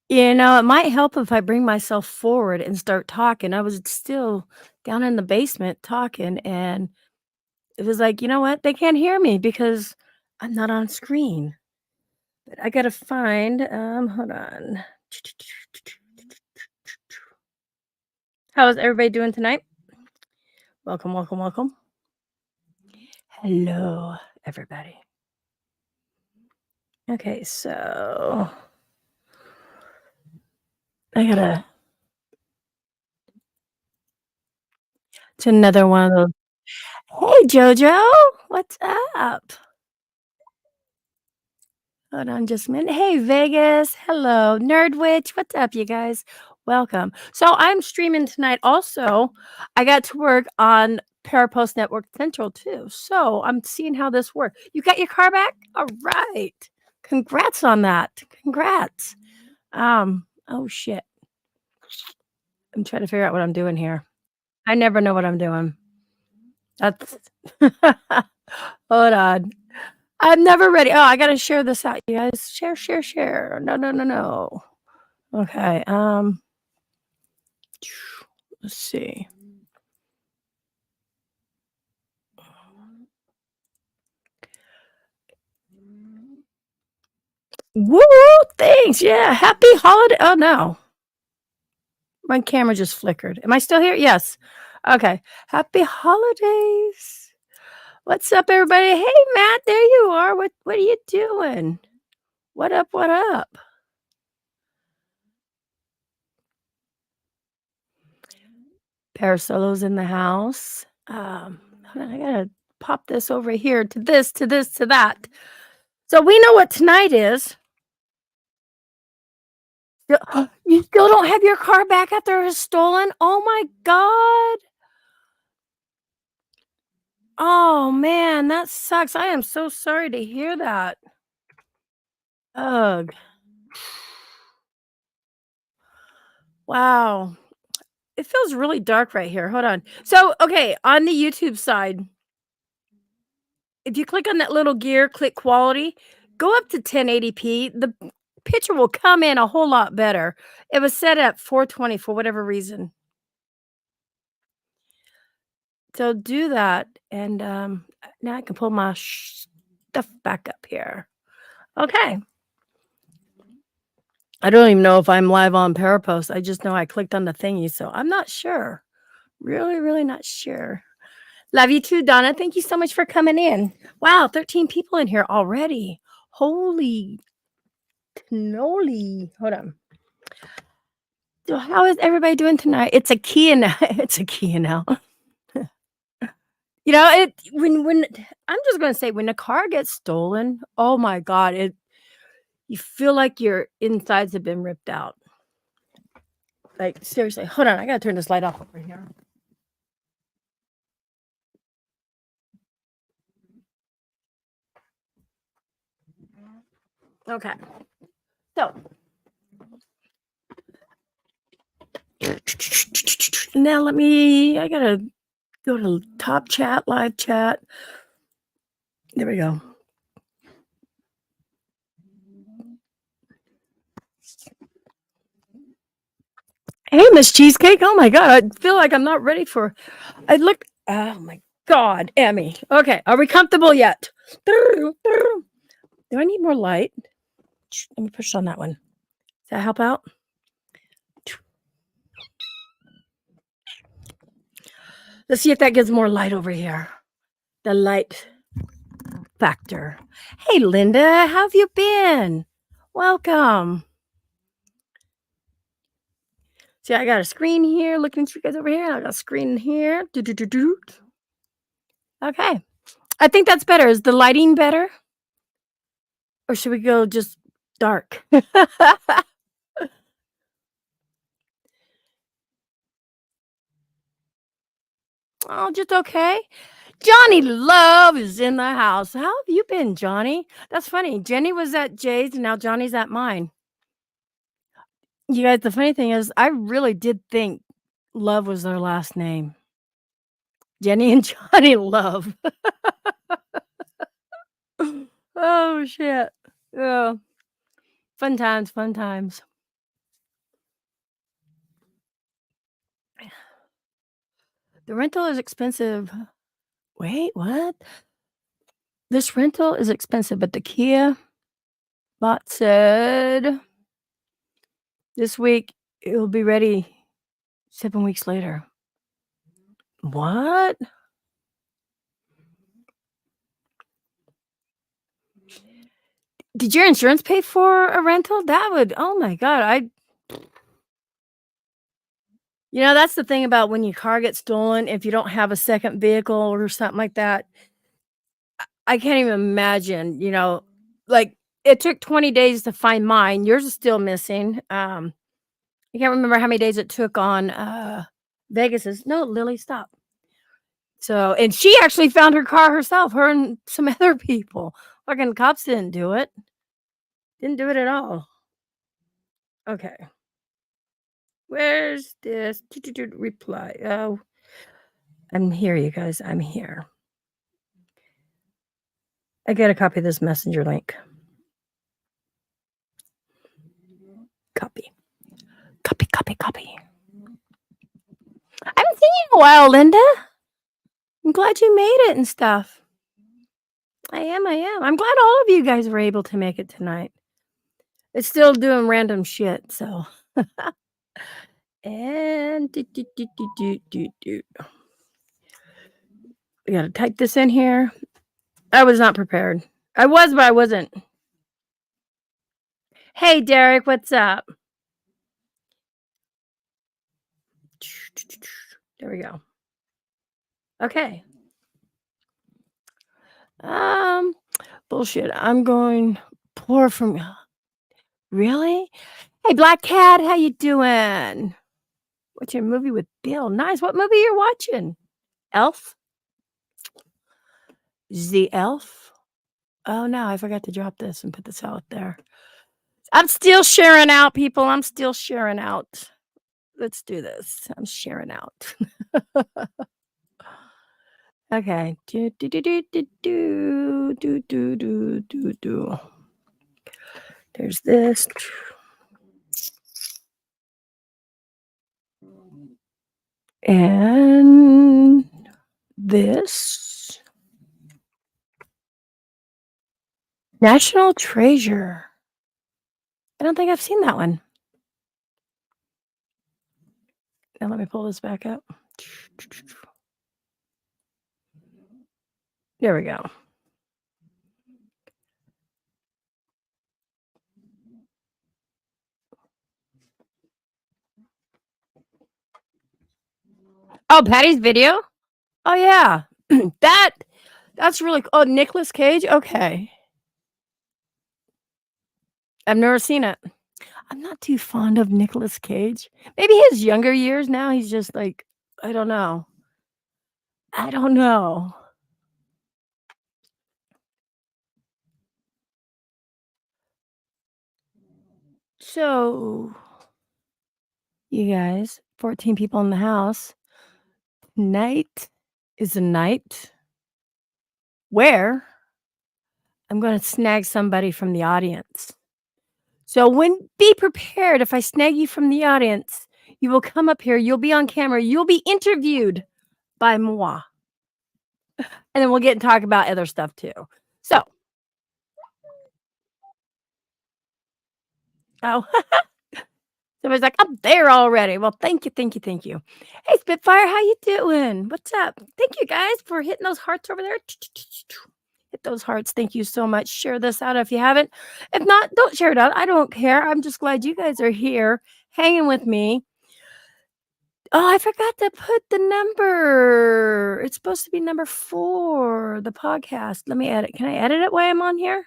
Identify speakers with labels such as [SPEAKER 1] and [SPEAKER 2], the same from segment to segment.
[SPEAKER 1] It might help if I bring myself forward and start talking. I was still down in the basement talking, and it was like, "You know what? They can't hear me because I'm not on screen." But I gotta find, hold on. How is everybody doing tonight? Welcome, welcome, welcome. Hello, everybody. Okay, so I gotta it's another one of those. Hey, Jojo, what's up? Hold on just a minute. Hey, Vegas. Hello, Nerdwitch. What's up, you guys? Welcome. So I'm streaming tonight. Also, I got to work on Parapost Network Central too. So I'm seeing how this works. You got your car back? All right. Congrats on that. Congrats. Oh shit. I'm trying to figure out what I'm doing here. I never know what I'm doing. That's hold on. I'm never ready. Oh, I gotta share this out, you guys. Share, share, share. No, no, no, no. Okay. Let's see. Woo! Thanks. Yeah. Happy holiday. Oh no, my camera just flickered. Am I still here? Yes. Okay. Happy holidays. What's up, everybody? Hey, Matt. There you are. What are you doing? What up? What up? Parasolos in the house. Hold on, I gotta pop this over here to this, to this, to that. So we know what tonight is. You still don't have your car back after it was stolen? Oh my god. Oh man, that sucks. I am so sorry to hear that. Ugh. Wow. It feels really dark right here. Hold on. So, okay, on the YouTube side, if you click on that little gear, click quality, go up to 1080p. The picture will come in a whole lot better. It was set at 420 for whatever reason. So do that, and now I can pull my stuff back up here. Okay. I don't even know if I'm live on Parapost. I just know I clicked on the thingy, so I'm not sure. Really, really not sure. Love you too, Donna. Thank you so much for coming in. Wow, 13 people in here already. Holy cannoli. Hold on. So how is everybody doing tonight? It's a key and it's a key and now. It when I'm just gonna say when a car gets stolen, oh my god, you feel like your insides have been ripped out. Like seriously, hold on, I gotta turn this light off over here. Okay. So now I gotta go to top chat, live chat. There we go. Hey, Miss Cheesecake. Oh my god, I feel like I'm not ready for oh my god, Emmy. Okay, are we comfortable yet? Do I need more light? Let me push on that one. Does that help out? Let's see if that gives more light over here. The light factor. Hey, Linda, how have you been? Welcome. See, I got a screen here looking at you guys over here. I got a screen here. Do. Okay. I think that's better. Is the lighting better? Or should we go just dark? Oh, just okay. Johnny Love is in the house. How have you been, Johnny? That's funny. Jenny was at Jay's and now Johnny's at mine. You guys, the funny thing is, I really did think Love was their last name. Jenny and Johnny Love. Oh, shit. Yeah. Fun times, fun times. The rental is expensive. Wait, what? This rental is expensive, but the Kia bot said this week it will be ready 7 weeks later. What? Did your insurance pay for a rental? That would oh my god, that's the thing about when your car gets stolen, if you don't have a second vehicle or something like that, I can't even imagine, like, it took 20 days to find mine, yours is still missing, I can't remember how many days it took on, Vegas's no, Lily, stop. So and she actually found her car herself, her and some other people. Fucking cops didn't do it. Didn't do it at all. Okay. Where's this reply? Oh, I'm here, you guys. I'm here. I got a copy of this messenger link. Copy. Copy, copy, copy. I haven't seen you in a while, Linda. I'm glad you made it and stuff. I am. I'm glad all of you guys were able to make it tonight. It's still doing random shit, so. And I gotta type this in here. I was not prepared. I was, but I wasn't. Hey, Derek, what's up? There we go. Okay. Bullshit. I'm going pour from. Really? Hey, Black Cat, how you doing? Watching a movie with Bill. Nice. What movie you're watching? Elf? The Elf? Oh no, I forgot to drop this and put this out there. I'm still sharing out, people. I'm still sharing out. Let's do this. I'm sharing out. Okay. Do, do, do, do, do, do, do, do, do, do, do. There's this. And this. National Treasure. I don't think I've seen that one. Now let me pull this back up. There we go. Oh, Patty's video? Oh yeah. That's really oh, Nicolas Cage? Okay. I've never seen it. I'm not too fond of Nicolas Cage. Maybe his younger years now, he's just like, I don't know. I don't know. So, you guys, 14 people in the house. Tonight is a night where I'm going to snag somebody from the audience. So be prepared if I snag you from the audience, you will come up here, you'll be on camera, you'll be interviewed by moi. And then we'll get and talk about other stuff too. So. Oh. Somebody's like, "I'm there already." Well, thank you, thank you, thank you. Hey, Spitfire, how you doing? What's up? Thank you guys for hitting those hearts over there. Hit those hearts. Thank you so much. Share this out if you haven't. If not, don't share it out. I don't care. I'm just glad you guys are here hanging with me. Oh, I forgot to put the number. It's supposed to be number 4, the podcast. Let me edit. Can I edit it while I'm on here?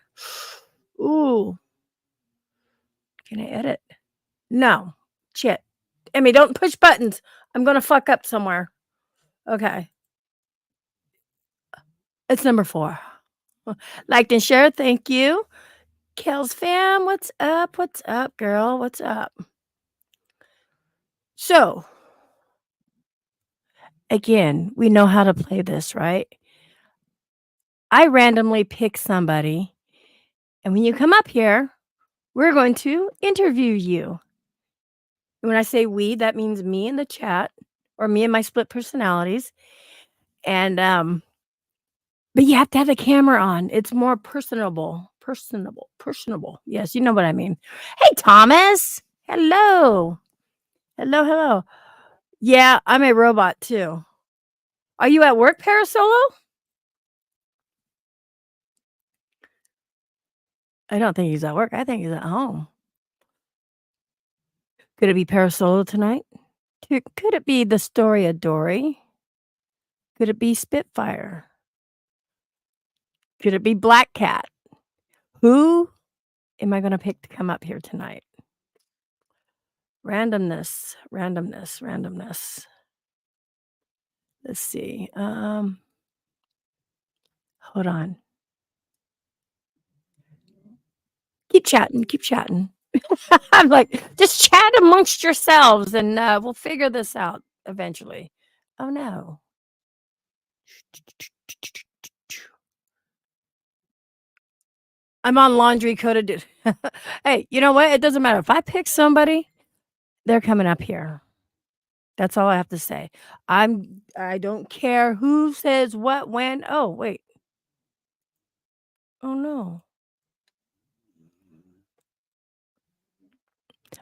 [SPEAKER 1] Ooh. Can I edit? No. Shit. Emmy, don't push buttons. I'm gonna fuck up somewhere. Okay. It's number 4. Liked and share. Thank you. Kels fam, what's up? What's up, girl? What's up? So, again, we know how to play this, right? I randomly pick somebody, and when you come up here, we're going to interview you. When I say we, that means me in the chat. or me and my split personalities, and, but you have to have a camera on. It's more personable. Yes, you know what I mean. Hey, Thomas. Hello. Hello, hello. Yeah, I'm a robot too. Are you at work, Parasolo? I don't think he's at work. I think he's at home. Could it be Parasolo tonight? Could it be the story of Dory? Could it be Spitfire? Could it be Black Cat? Who am I gonna pick to come up here tonight? Randomness. Let's see, hold on. Keep chatting. I'm like, "Just chat amongst yourselves, and, we'll figure this out eventually." Oh, no. I'm on laundry coded. Hey, you know what? It doesn't matter. If I pick somebody, they're coming up here. That's all I have to say. I don't care who says what, when. Oh, wait. Oh, no.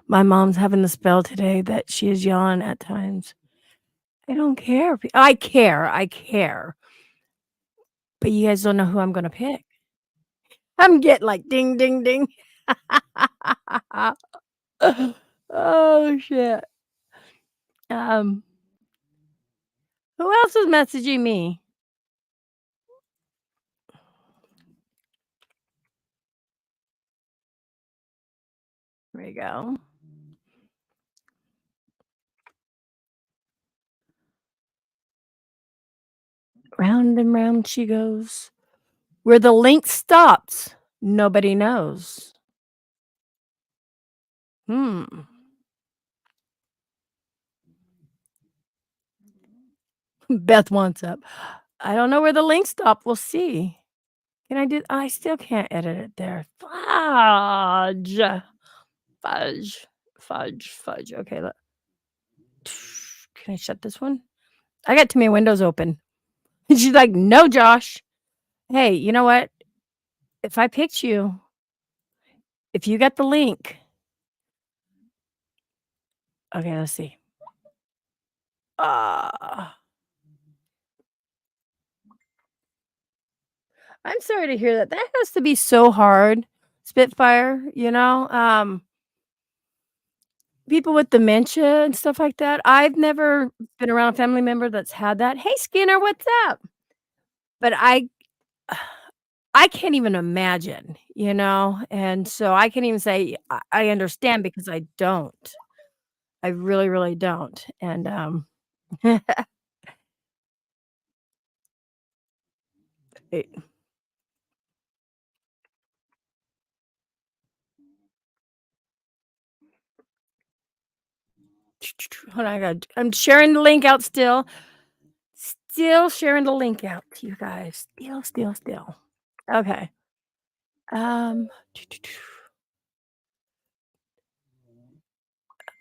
[SPEAKER 1] My mom's having the spell today that she is yawning at times. I don't care. I care, but you guys don't know who I'm gonna pick. I'm getting like ding, ding, ding. Oh, shit. Um, who else is messaging me? There we go. Round and round she goes. Where the link stops, nobody knows. Hmm. Beth wants up. I don't know where the link stopped. We'll see. Can I do I still can't edit it there. Fudge. Fudge. Fudge. Okay, look. Can I shut this one? I got too many windows open. And she's like, "No, Josh." Hey, you know what? If I picked you, if you got the link, okay, let's see. Ah, I'm sorry to hear that. That has to be so hard. Spitfire, people with dementia and stuff like that. I've never been around a family member that's had that. "Hey, Skinner, what's up?" But I can't even imagine, and so I can't even say I understand because I don't. I really, really don't, and, it hold on, I'm sharing the link out still. Still sharing the link out to you guys. Still. Okay. Um,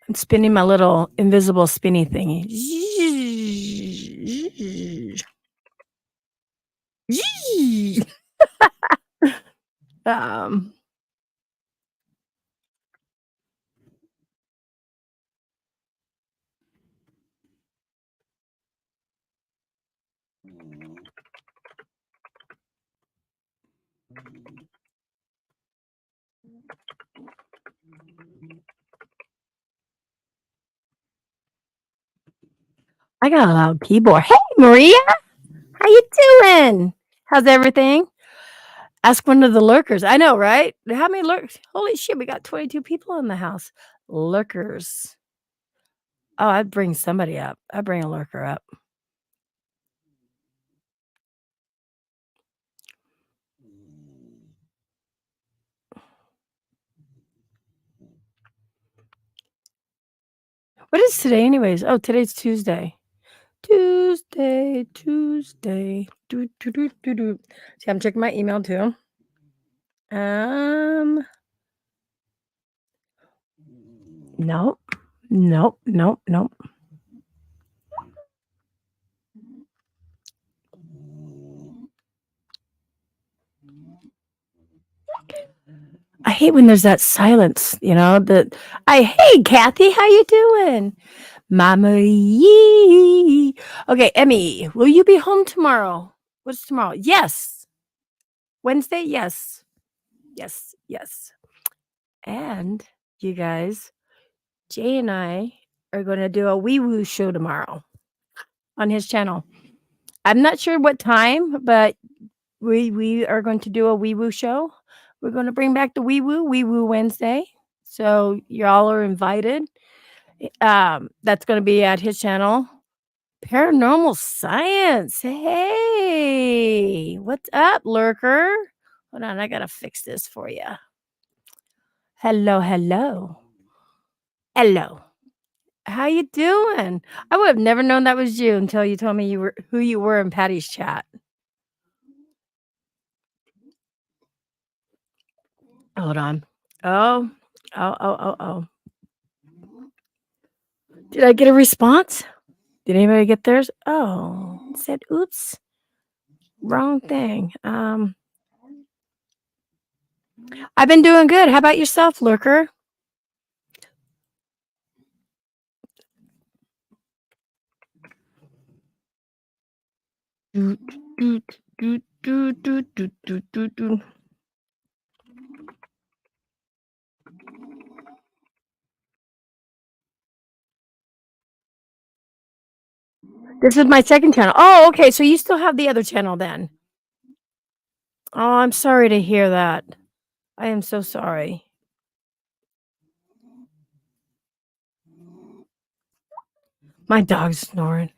[SPEAKER 1] I'm spinning my little invisible spinny thingy. Um, I got a loud keyboard. Hey, Maria, how you doing? How's everything? Ask one of the lurkers. I know, right? How many lurkers? Holy shit, we got 22 people in the house. Lurkers. Oh, I'd bring somebody up. I'd bring a lurker up. What is today anyways? Oh, today's Tuesday. Tuesday. Do. See, I'm checking my email too. Um, nope. Nope. hate when there's that silence, that hey, Kathy, how you doing? Mama yee. Okay, Emmy, will you be home tomorrow? What's tomorrow? Yes. Wednesday? Yes. Yes, yes. And you guys, Jay and I are going to do a wee woo show tomorrow on his channel. I'm not sure what time, but we are going to do a wee woo show. We're going to bring back the wee woo Wednesday. So y'all are invited. That's going to be at his channel. Paranormal Science. Hey, what's up, lurker? Hold on, I gotta fix this for you. Hello, hello, hello. How you doing? I would have never known that was you until you told me who you were in Patty's chat. Hold on. Oh, oh. Did I get a response? Did anybody get theirs? Oh, it said, oops, wrong thing. I've been doing good. How about yourself, lurker? Doot, doot, doot, doot, doot, doot, doot, doot, doot. This is my second channel. Oh, okay. So you still have the other channel then? Oh, I'm sorry to hear that. I am so sorry. My dog's snoring.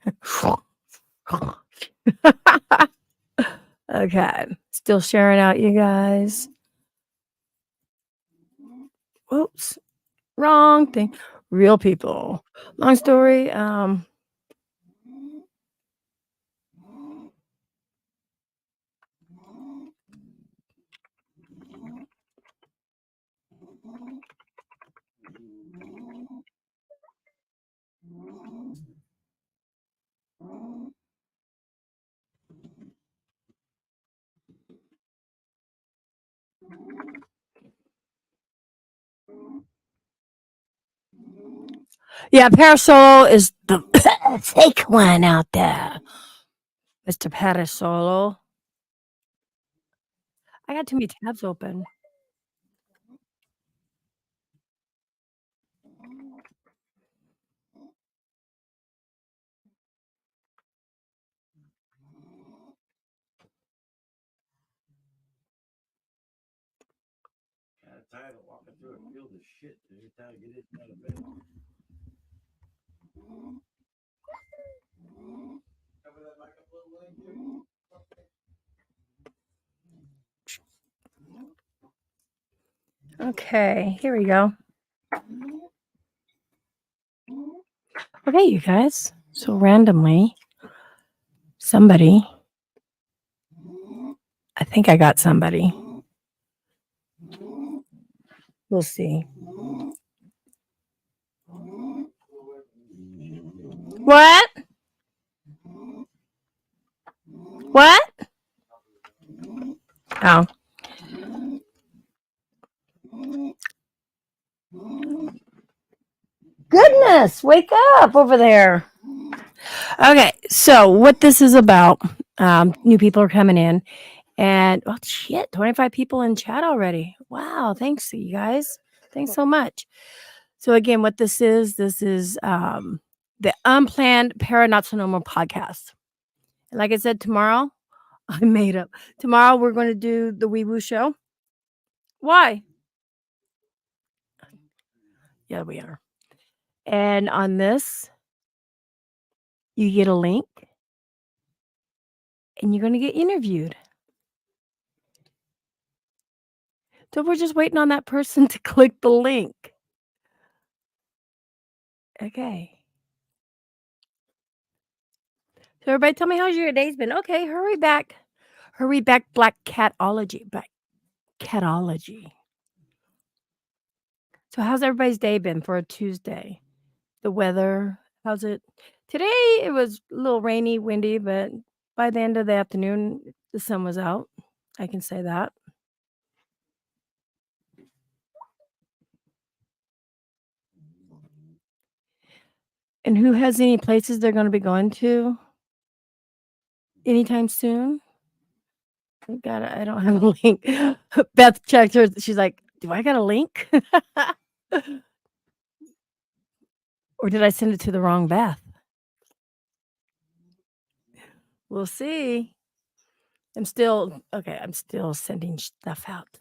[SPEAKER 1] Okay. Still sharing out, you guys. Whoops. Wrong thing. Real people. Long story. Yeah, Parasolo is the fake one out there. Mr. Parasolo. I got too many tabs open. Okay, here we go. Okay, you guys. So randomly, somebody, I think I got somebody. We'll see. What? What? Oh. Goodness, wake up over there. Okay, so what this is about, new people are coming in, and oh shit, 25 people in chat already. Wow, thanks you guys. Thanks so much. So again, what this is the Unplanned Paranormal podcast. And like I said, tomorrow, I made up. Tomorrow we're going to do the Wee Woo show. Why? Yeah, we are. And on this, you get a link and you're going to get interviewed. So we're just waiting on that person to click the link. Okay. So everybody tell me how's your day's been. Okay, hurry back. Hurry back, Black Catology. Black Catology. So how's everybody's day been for a Tuesday? The weather, how's it? Today it was a little rainy, windy, but by the end of the afternoon, the sun was out. I can say that. And who has any places they're gonna be going to anytime soon? I don't have a link. Beth checked her. She's like, "Do I got a link? Or did I send it to the wrong Beth?" We'll see. I'm still sending stuff out.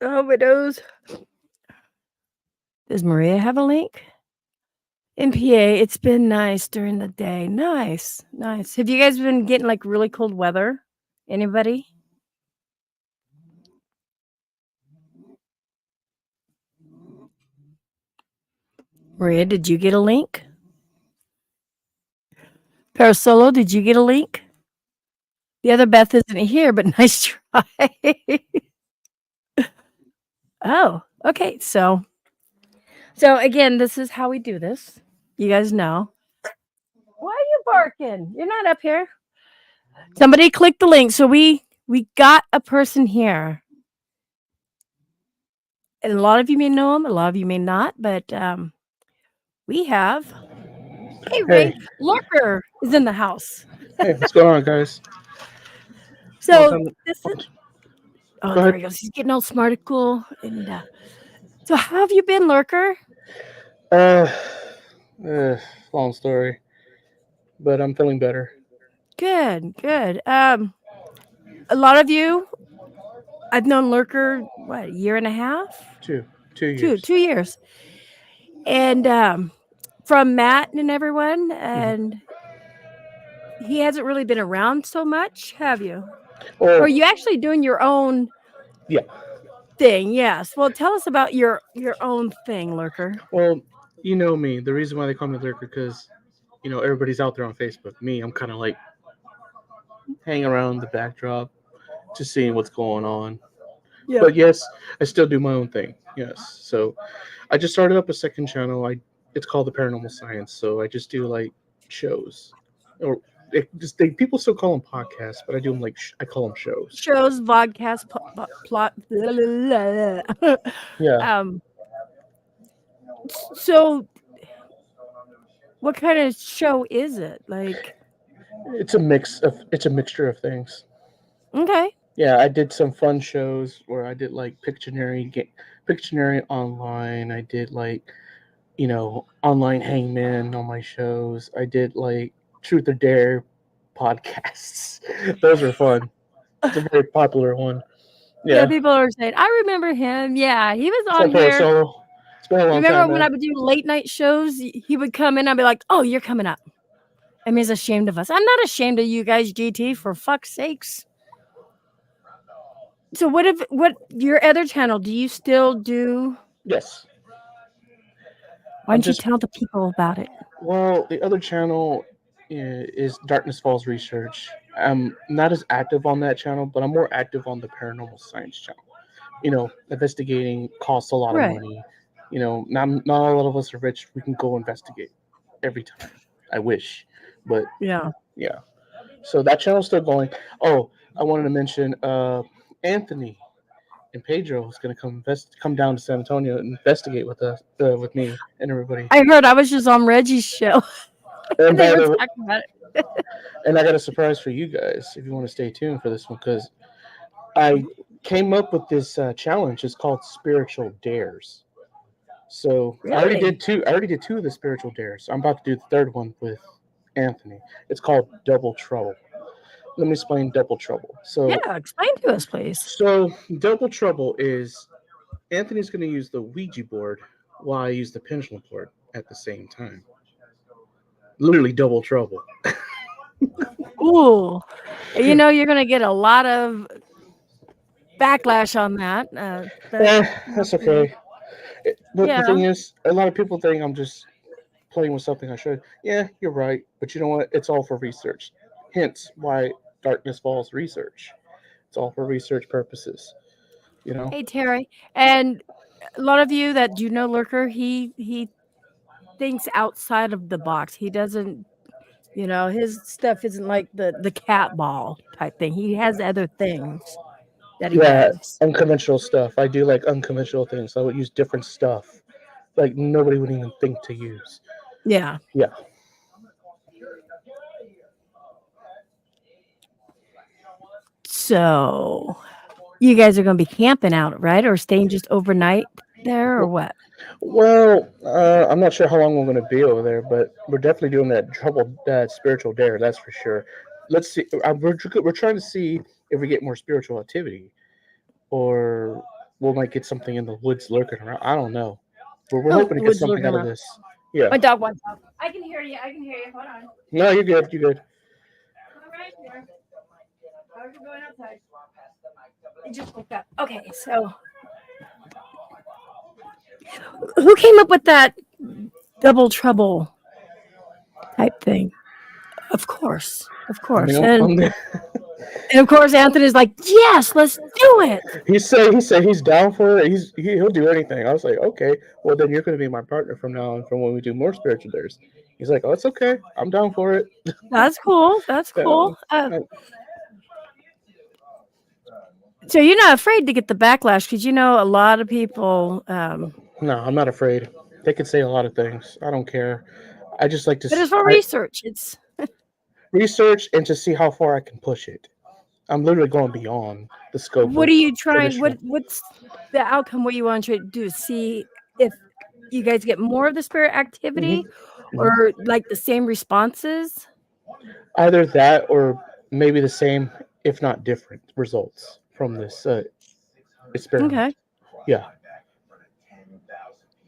[SPEAKER 1] Oh, my nose. Does Maria have a link? MPA, it's been nice during the day. Nice, nice. Have you guys been getting, like, really cold weather? Anybody? Maria, did you get a link? Parasolo, did you get a link? The other Beth isn't here, but nice try. Oh, okay. So again, this is how we do this. You guys know. Why are you barking? You're not up here. Somebody click the link. So we got a person here. And a lot of you may know him, a lot of you may not, but we have Hey Ray,
[SPEAKER 2] Hey,
[SPEAKER 1] Lurker is in the house.
[SPEAKER 2] hey, what's going on, guys? Long
[SPEAKER 1] So
[SPEAKER 2] time.
[SPEAKER 1] this is
[SPEAKER 2] Go
[SPEAKER 1] there
[SPEAKER 2] ahead.
[SPEAKER 1] he goes. He's getting all smarticle and so how have you been, Lurker?
[SPEAKER 2] Uh, long story, but I'm feeling better.
[SPEAKER 1] Good, good. A lot of you, I've known Lurker, what, a year and a half?
[SPEAKER 2] Two, 2 years.
[SPEAKER 1] 2 years. And from Matt and everyone,
[SPEAKER 2] hmm
[SPEAKER 1] and he hasn't really been around so much, have you? Or
[SPEAKER 2] Well,
[SPEAKER 1] are you actually doing your own
[SPEAKER 2] yeah.
[SPEAKER 1] thing? Yes. Well, tell us about your own thing, Lurker.
[SPEAKER 2] Well, you know me. The reason why they call me Lurker because everybody's out there on Facebook. Me, I'm kind of like hanging around the backdrop, just seeing what's going on.
[SPEAKER 1] Yeah.
[SPEAKER 2] But yes, I still do my own thing. Yes. So I just started up a second channel. It's called the Paranormal Science. So I just do like shows, or people still call them podcasts, but I do them like I call them shows.
[SPEAKER 1] Shows, vodcast, plot.
[SPEAKER 2] Yeah,
[SPEAKER 1] um. So, what kind of show is it? Like,
[SPEAKER 2] it's a mixture of things.
[SPEAKER 1] okay,
[SPEAKER 2] Yeah, I did some fun shows where I did like Pictionary online. I did like online hangman on my shows. I did like Truth or Dare podcasts. Those were fun. It's a very popular one.
[SPEAKER 1] yeah,
[SPEAKER 2] Yeah,
[SPEAKER 1] people are saying, I remember him. Yeah, he was on
[SPEAKER 2] some
[SPEAKER 1] here.
[SPEAKER 2] Parasolo. It's been a long
[SPEAKER 1] Remember
[SPEAKER 2] time,
[SPEAKER 1] when I
[SPEAKER 2] man.
[SPEAKER 1] would do late night shows? He would come in. I'd be like, "Oh, you're coming up." I mean, he's ashamed of us. I'm not ashamed of you guys, GT. For fuck's sakes. So, what your other channel? Do you still do?
[SPEAKER 2] Yes,
[SPEAKER 1] Why
[SPEAKER 2] I'm
[SPEAKER 1] don't you
[SPEAKER 2] just
[SPEAKER 1] tell the people about it?
[SPEAKER 2] well. The other channel is Darkness Falls Research. I'm not as active on that channel, but I'm more active on the Paranormal Science channel. Investigating costs a lot of
[SPEAKER 1] Right.
[SPEAKER 2] money. Not all of us are rich. We can go investigate every time. I wish, but
[SPEAKER 1] Yeah.
[SPEAKER 2] yeah. So that channel's still going. Oh, I wanted to mention Anthony and Pedro is going to come down to San Antonio and investigate with me and everybody.
[SPEAKER 1] I heard I was just on Reggie's show.
[SPEAKER 2] And
[SPEAKER 1] They
[SPEAKER 2] by
[SPEAKER 1] were
[SPEAKER 2] the
[SPEAKER 1] talking about it.
[SPEAKER 2] and I got a surprise for you guys if you want to stay tuned for this one because I came up with this challenge. It's called Spiritual Dares. So
[SPEAKER 1] Really?
[SPEAKER 2] I already did two of the spiritual dares. I'm about to do the third one with Anthony. It's called Double Trouble. Let me explain Double Trouble.
[SPEAKER 1] Yeah. Explain to us, please.
[SPEAKER 2] So Double Trouble is Anthony's going to use the Ouija board while I use the pendulum board at the same time. Literally double trouble.
[SPEAKER 1] Ooh, you're gonna get a lot of backlash on that. But
[SPEAKER 2] That's okay. But the
[SPEAKER 1] yeah.
[SPEAKER 2] thing is, a lot of people think I'm just playing with something I should. Yeah, you're right. But you know what? It's all for research. Hence why Darkness Falls research. It's all for research purposes. You know?
[SPEAKER 1] Hey, Terry, and a lot of you that do know Lurker, he thinks outside of the box. He doesn't, his stuff isn't like the cat ball type thing. He has other things. that he
[SPEAKER 2] Yeah,
[SPEAKER 1] has.
[SPEAKER 2] unconventional stuff. I do like unconventional things. I would use different stuff like nobody would even think to use.
[SPEAKER 1] Yeah.
[SPEAKER 2] Yeah.
[SPEAKER 1] So you guys are going to be camping out, right? Or staying just overnight there or what?
[SPEAKER 2] Well, I'm not sure how long we're going to be over there, but we're definitely doing that spiritual dare. That's for sure. Let's see. We're trying to see if we get more spiritual activity, or we might get something in the woods lurking around. I don't know. We're
[SPEAKER 1] Oh,
[SPEAKER 2] hoping to
[SPEAKER 1] the
[SPEAKER 2] get
[SPEAKER 1] woods
[SPEAKER 2] something
[SPEAKER 1] looking
[SPEAKER 2] out of
[SPEAKER 1] around.
[SPEAKER 2] this. Yeah.
[SPEAKER 1] My dog wants out. I can hear you. I can hear you. Hold on.
[SPEAKER 2] No, you're good. You're good.
[SPEAKER 1] Come right here. How's it going outside? It just woke up. Okay, so who came up with that double trouble type thing? Of course. Of
[SPEAKER 2] I mean,
[SPEAKER 1] course. And
[SPEAKER 2] I'm
[SPEAKER 1] and of course Anthony's like, yes, let's do it.
[SPEAKER 2] he said he's down for it. He'll do anything. I was like, okay, well then you're going to be my partner from now on, from when we do more spiritual dares. He's like, oh, it's okay. I'm down for it.
[SPEAKER 1] That's cool. That's
[SPEAKER 2] Yeah.
[SPEAKER 1] cool. So you're not afraid to get the backlash because you know a lot of people.
[SPEAKER 2] No, I'm not afraid. They could say a lot of things. I don't care. I just like to
[SPEAKER 1] But it's for
[SPEAKER 2] I
[SPEAKER 1] research. It's
[SPEAKER 2] research and to see how far I can push it. I'm literally going beyond the scope
[SPEAKER 1] what
[SPEAKER 2] of
[SPEAKER 1] are you trying?
[SPEAKER 2] traditional.
[SPEAKER 1] What's the outcome? What you want to do? See if you guys get more of the spirit
[SPEAKER 2] Hmm.
[SPEAKER 1] activity,
[SPEAKER 2] Hmm.
[SPEAKER 1] or like the same responses.
[SPEAKER 2] Either that or maybe the same, if not different, results from this experiment.
[SPEAKER 1] Okay,
[SPEAKER 2] Yeah.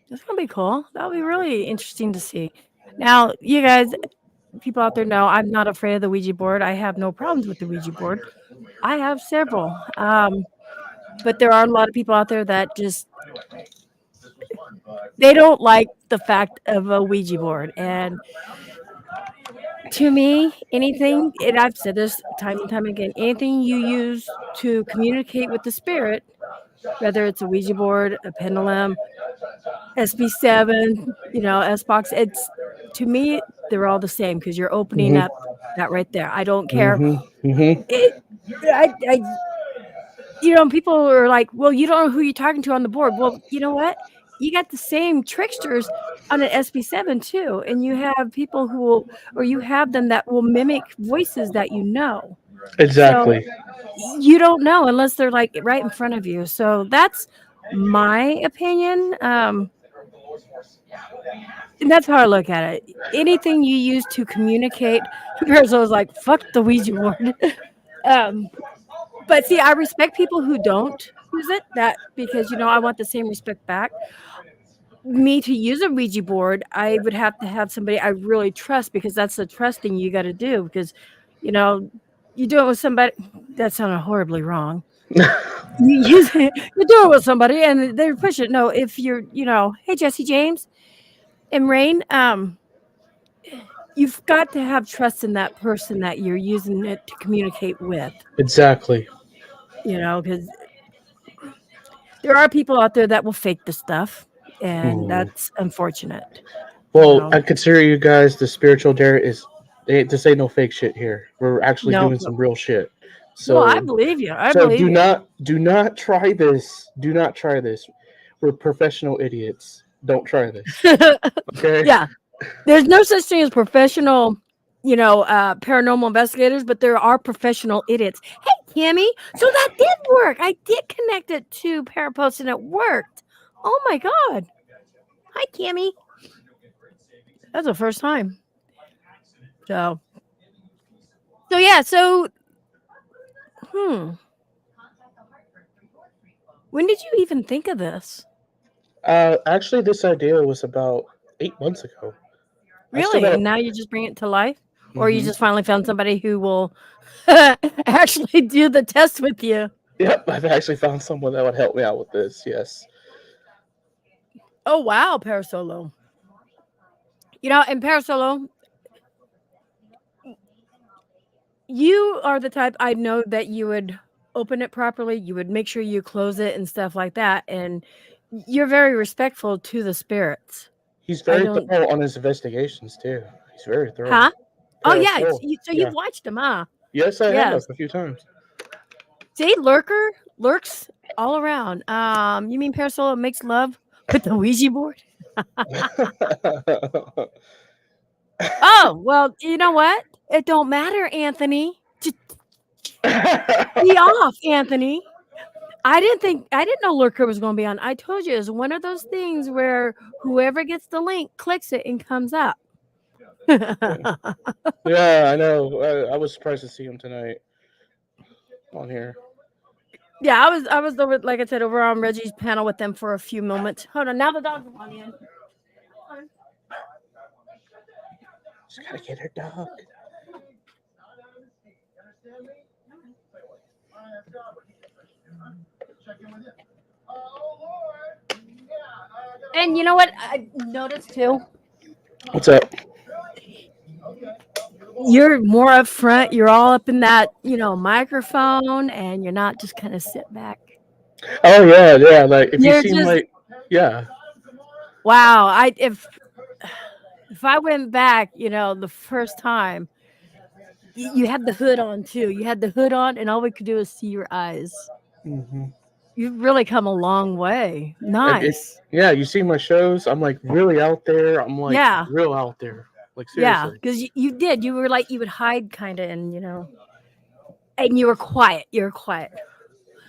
[SPEAKER 1] that's gonna be cool. That'll be really interesting to see. Now, you guys, people out there know I'm not afraid of the Ouija board. I have no problems with the Ouija board. I have several. But there are a lot of people out there that just they don't like the fact of a Ouija board. And to me, anything, and I've said this time and time again, anything you use to communicate with the spirit, whether it's a Ouija board, a pendulum, SB7, S box, it's to me, they're all the same because you're opening
[SPEAKER 2] Hmm.
[SPEAKER 1] up that right there. I don't care.
[SPEAKER 2] Hmm. Hmm.
[SPEAKER 1] It, I people are like, well, you don't know who you're talking to on the board. Well, you know what? You got the same tricksters on an SB7 too. And you have people who will, or you have them that will mimic voices that you know. So
[SPEAKER 2] Exactly.
[SPEAKER 1] you don't know unless they're like right in front of you. So that's my opinion. And that's how I look at it. Anything you use to communicate, Perzo was like, fuck the Ouija board. um, But see, I respect people who don't use it, that because I want the same respect back. Me to use a Ouija board, I would have to have somebody I really trust because that's the trusting you got to do because, you know, you do it with somebody that sounded horribly wrong. You use it, you do it with somebody and they push it. No, if you're, hey Jesse James and Rain, you've got to have trust in that person that you're using it to communicate with.
[SPEAKER 2] Exactly.
[SPEAKER 1] Because there are people out there that will fake the stuff, and
[SPEAKER 2] Hmm.
[SPEAKER 1] that's unfortunate, you
[SPEAKER 2] Well,
[SPEAKER 1] know?
[SPEAKER 2] I consider you guys the spiritual dare is this ain't no fake shit here. We're actually
[SPEAKER 1] No,
[SPEAKER 2] doing
[SPEAKER 1] no.
[SPEAKER 2] some real shit.
[SPEAKER 1] Well, I
[SPEAKER 2] So
[SPEAKER 1] believe you. I
[SPEAKER 2] so
[SPEAKER 1] believe
[SPEAKER 2] do
[SPEAKER 1] you.
[SPEAKER 2] not try this. Do not try this. We're professional idiots. Don't try this. Okay?
[SPEAKER 1] Yeah. There's no such thing as professional, paranormal investigators, but there are professional idiots. Hey, Kimmy. So that did work. I did connect it to Parapost and it worked. Oh my God. Hi, Kimmy. That's the first time. So, yeah. So, when did you even think of this?
[SPEAKER 2] Actually, this idea was about 8 months ago. I still
[SPEAKER 1] Really?
[SPEAKER 2] got.
[SPEAKER 1] And now you just bring it to life? Or you
[SPEAKER 2] Mm-hmm.
[SPEAKER 1] just finally found somebody who will actually do the test with you?
[SPEAKER 2] Yep, I've actually found someone that would help me out with this. Yes.
[SPEAKER 1] Oh, wow, Parasolo. And Parasolo, you are the type I know that you would open it properly. You would make sure you close it and stuff like that. And you're very respectful to the spirits.
[SPEAKER 2] He's
[SPEAKER 1] I
[SPEAKER 2] very
[SPEAKER 1] don't,
[SPEAKER 2] thorough on his investigations too. He's very thorough.
[SPEAKER 1] huh? Oh,
[SPEAKER 2] Yeah,
[SPEAKER 1] yeah.
[SPEAKER 2] so
[SPEAKER 1] So
[SPEAKER 2] yeah.
[SPEAKER 1] you've watched them, huh?
[SPEAKER 2] Yes, I have
[SPEAKER 1] Yes.
[SPEAKER 2] a few times.
[SPEAKER 1] See, Lurker? lurks all around. You mean Parasola makes love with the Ouija board? Oh, well, you know what? It don't matter, Anthony. Just be off, Anthony. I didn't know Lurker was going to be on. I told you it's one of those things where whoever gets the link clicks it and comes up.
[SPEAKER 2] Yeah, I know. I was surprised to see him tonight on here.
[SPEAKER 1] Yeah, I was over, like I said, over on Reggie's panel with them for a few moments. Hold on, now the dog's on in.
[SPEAKER 2] Just gotta get her dog.
[SPEAKER 1] And you know what I noticed too?
[SPEAKER 2] What's up?
[SPEAKER 1] You're more up front. You're all up in that, microphone, and you're not just kind of sit back.
[SPEAKER 2] Oh yeah. Like if you
[SPEAKER 1] You're
[SPEAKER 2] seem
[SPEAKER 1] just
[SPEAKER 2] like, yeah,
[SPEAKER 1] wow. If I went back, the first time, you had the hood on too. You had the hood on, and all we could do is see your eyes.
[SPEAKER 2] hmm
[SPEAKER 1] You've really come a long way. Nice.
[SPEAKER 2] yeah. You see my shows. I'm like really out there. I'm like
[SPEAKER 1] Yeah.
[SPEAKER 2] real out there. Like
[SPEAKER 1] Yeah.
[SPEAKER 2] seriously.
[SPEAKER 1] Because you did. You were like, you would hide kind of, and, and you were quiet. You're quiet.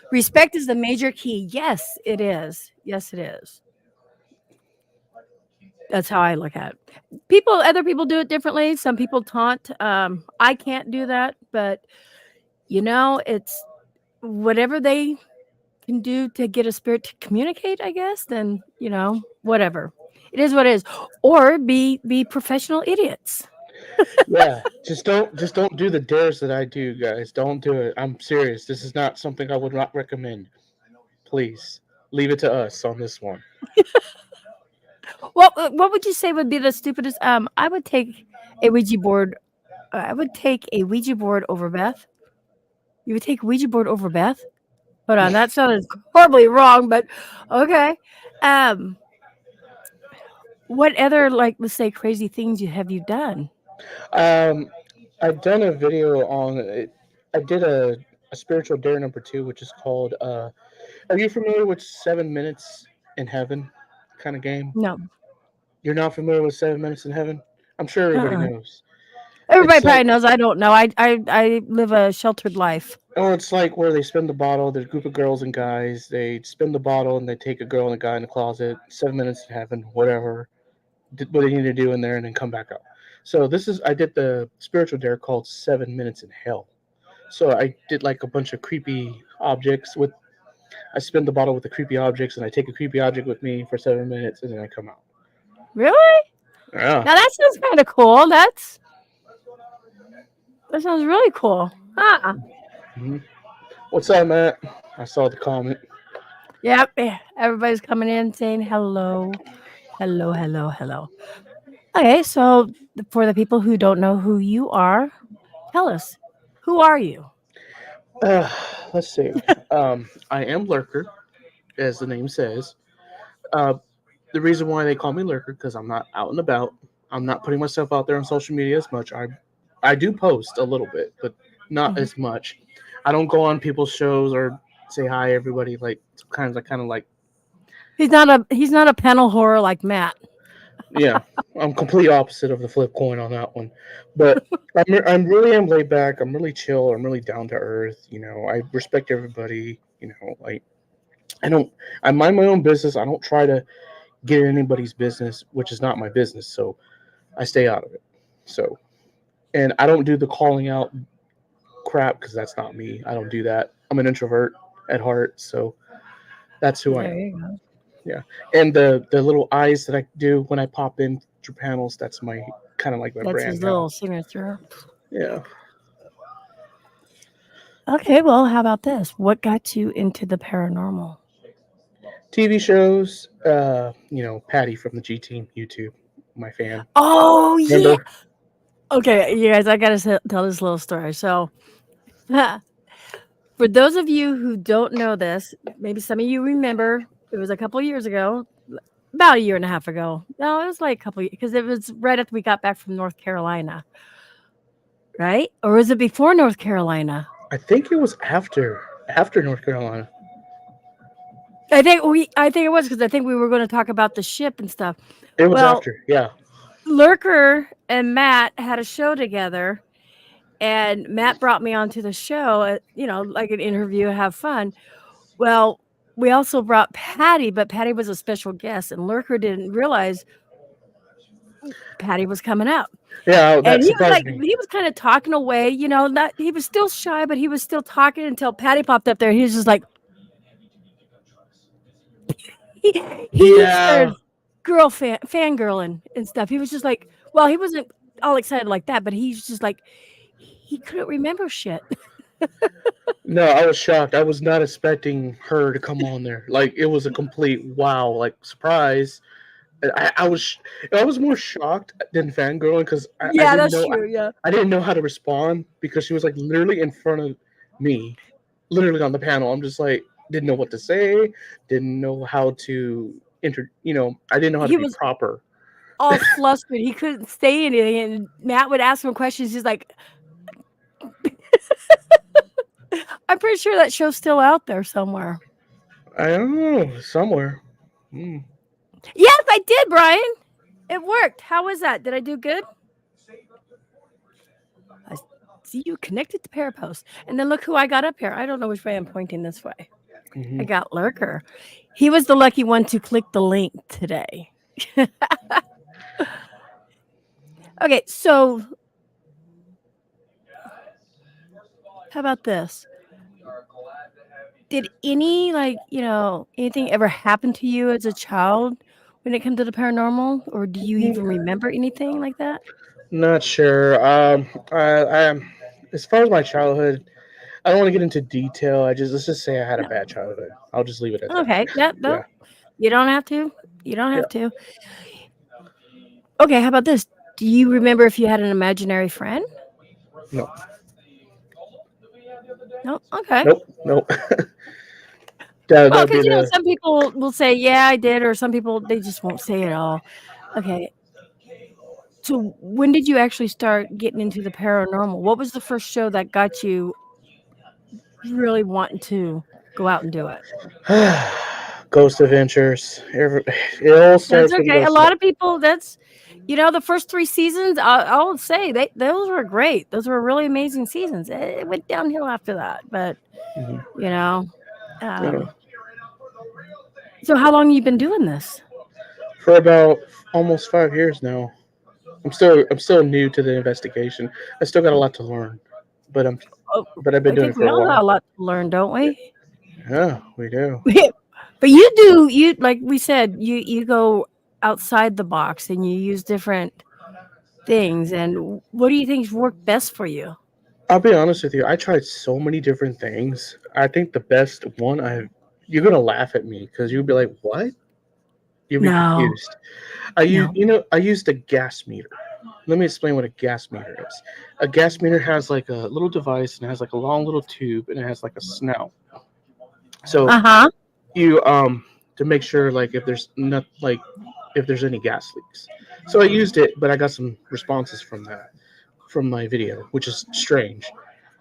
[SPEAKER 1] Respect is the major key. Yes, it is. Yes, it is. That's how I look at it. Other people do it differently. Some people taunt. I can't do that, but it's whatever they can do to get a spirit to communicate, I guess, then, whatever. It is what it is. Or be professional idiots.
[SPEAKER 2] Yeah. Just don't do the dares that I do, guys. Don't do it. I'm serious. This is not something I would not recommend. Please leave it to us on this one.
[SPEAKER 1] What would you say would be the stupidest? I would take a Ouija board. I would take a Ouija board over Beth. You would take a Ouija board over Beth? Hold on, that sounded horribly wrong, but okay. Um, what other, like, let's say, crazy things have you done?
[SPEAKER 2] Um, I've done a video on it. I did a spiritual dare number 2, which is called. Are you familiar with 7 Minutes in Heaven kind of game?
[SPEAKER 1] No.
[SPEAKER 2] You're not familiar with 7 Minutes in Heaven? I'm sure everybody knows.
[SPEAKER 1] Everybody
[SPEAKER 2] It's
[SPEAKER 1] probably
[SPEAKER 2] like
[SPEAKER 1] knows. I don't know. I live a sheltered life.
[SPEAKER 2] it's like where they spin the bottle. There's a group of girls and guys. They spin the bottle and they take a girl and a guy in the closet. 7 minutes in heaven, whatever. Did what they need to do in there and then come back out. So I did the spiritual dare called 7 Minutes in Hell. So I did like a bunch of creepy objects with. I spin the bottle with the creepy objects and I take a creepy object with me for 7 minutes and then I come out.
[SPEAKER 1] Really?
[SPEAKER 2] Yeah.
[SPEAKER 1] Now that sounds kind of cool. That sounds really cool.
[SPEAKER 2] Mm-hmm. What's up, Matt? I saw the comment.
[SPEAKER 1] Yep. Everybody's coming in saying hello. Hello, hello, hello. Okay, so for the people who don't know who you are, tell us, who are you?
[SPEAKER 2] Let's see. I am Lurker, as the name says. Uh, the reason why they call me Lurker because I'm not out and about. I'm not putting myself out there on social media as much. I do post a little bit, but not as much. I don't go on people's shows or say hi everybody. Like sometimes I kind of like.
[SPEAKER 1] He's not a panel horror like Matt.
[SPEAKER 2] Yeah, I'm complete opposite of the flip coin on that one. But I'm really am laid back. I'm really chill. I'm really down to earth. I respect everybody. Like I mind my own business. I don't try to get in anybody's business, which is not my business. So I stay out of it. So, and I don't do the calling out crap because that's not me. I don't do that. I'm an introvert at heart. So that's who I am.
[SPEAKER 1] You go.
[SPEAKER 2] Yeah, and the little eyes that I do when I pop in through panels, that's my kind of like my
[SPEAKER 1] That's
[SPEAKER 2] brand
[SPEAKER 1] his
[SPEAKER 2] now.
[SPEAKER 1] little signature.
[SPEAKER 2] Yeah.
[SPEAKER 1] Okay, well, how about this? What got you into the paranormal?
[SPEAKER 2] TV shows, Patty from the G Team YouTube, my fan.
[SPEAKER 1] Oh,
[SPEAKER 2] Remember?
[SPEAKER 1] yeah. Okay, you guys, I gotta tell this little story. So, for those of you who don't know this, maybe some of you remember, it was a couple years ago, about a year and a half ago. No, it was like a couple, because it was right after we got back from North Carolina, right? Or was it before North Carolina?
[SPEAKER 2] I think it was after North Carolina.
[SPEAKER 1] I think it was because I think we were going to talk about the ship and stuff.
[SPEAKER 2] It was
[SPEAKER 1] Well,
[SPEAKER 2] after, yeah.
[SPEAKER 1] Lurker and Matt had a show together, and Matt brought me onto the show, like an interview, have fun. Well, we also brought Patty, but Patty was a special guest, and Lurker didn't realize Patty was coming up.
[SPEAKER 2] Yeah,
[SPEAKER 1] And
[SPEAKER 2] that surprised me.
[SPEAKER 1] he was kind of talking away, not he was still shy, but he was still talking until Patty popped up there. He was just like he
[SPEAKER 2] Yeah.
[SPEAKER 1] started fangirling and stuff. He was just like, well, he wasn't all excited like that, but he's just like he couldn't remember shit.
[SPEAKER 2] No, I was shocked. I was not expecting her to come on there. Like it was a complete wow, like surprise. I was more shocked than fangirling because I
[SPEAKER 1] Yeah,
[SPEAKER 2] didn't
[SPEAKER 1] that's
[SPEAKER 2] know
[SPEAKER 1] true. Yeah.
[SPEAKER 2] I didn't know how to respond because she was like literally in front of me, literally on the panel. I'm just like didn't know what to say, didn't know how to I didn't know how to
[SPEAKER 1] He
[SPEAKER 2] be
[SPEAKER 1] was
[SPEAKER 2] proper.
[SPEAKER 1] all flustered. He couldn't say anything, and Matt would ask him questions. He's like, I'm pretty sure that show's still out there somewhere.
[SPEAKER 2] I don't know somewhere. Hmm.
[SPEAKER 1] Yes, I did, Brian. It worked. How was that? Did I do good? I see you connected to Parapost. And then look who I got up here. I don't know which way I'm pointing this way.
[SPEAKER 2] Hmm.
[SPEAKER 1] I got Lurker. He was the lucky one to click the link today. Okay, so how about this? Did anything ever happen to you as a child when it comes to the paranormal? Or do you even remember anything like that?
[SPEAKER 2] Not sure. As far as my childhood, I don't want to get into detail. Let's just say I had a
[SPEAKER 1] No.
[SPEAKER 2] bad childhood. I'll just leave it at that.
[SPEAKER 1] Okay. Yeah,
[SPEAKER 2] Yeah,
[SPEAKER 1] no. You don't have to. You don't
[SPEAKER 2] yeah.
[SPEAKER 1] have to. Okay, how about this? Do you remember if you had an imaginary friend?
[SPEAKER 2] No,
[SPEAKER 1] No? Okay.
[SPEAKER 2] nope, nope.
[SPEAKER 1] Well,
[SPEAKER 2] That'd be
[SPEAKER 1] because
[SPEAKER 2] the.
[SPEAKER 1] some people will say, "Yeah, I did," or some people they just won't say it all. Okay. So when did you actually start getting into the paranormal? What was the first show that got you really wanting to go out and do it?
[SPEAKER 2] Ghost Adventures. It all
[SPEAKER 1] That's
[SPEAKER 2] starts with
[SPEAKER 1] okay. A
[SPEAKER 2] Ghost.
[SPEAKER 1] lot of people, the first 3 seasons, I'll say those were great. Those were really amazing seasons. It went downhill after that, but,
[SPEAKER 2] Mhm.
[SPEAKER 1] you know,
[SPEAKER 2] Yeah.
[SPEAKER 1] um, so how long you been doing this?
[SPEAKER 2] For about almost 5 years now. I'm still new to the investigation. I still got a lot to learn, but
[SPEAKER 1] Oh,
[SPEAKER 2] but I've been
[SPEAKER 1] I
[SPEAKER 2] doing
[SPEAKER 1] think
[SPEAKER 2] it for
[SPEAKER 1] we
[SPEAKER 2] a
[SPEAKER 1] all got
[SPEAKER 2] while.
[SPEAKER 1] a lot to learn, don't we?
[SPEAKER 2] Yeah, we do.
[SPEAKER 1] But like we said, you go outside the box and you use different things. And what do you think's worked best for you?
[SPEAKER 2] I'll be honest with you. I tried so many different things. I think the best one you're gonna laugh at me because you'll be like, "What?" You'll be
[SPEAKER 1] No,
[SPEAKER 2] confused.
[SPEAKER 1] no.
[SPEAKER 2] I used a gas meter. Let me explain what a gas meter is. A gas meter has like a little device and it has like a long little tube and it has like a snout. So
[SPEAKER 1] Uh-huh.
[SPEAKER 2] you to make sure like if there's not like if there's any gas leaks. So I used it, but I got some responses from my video, which is strange.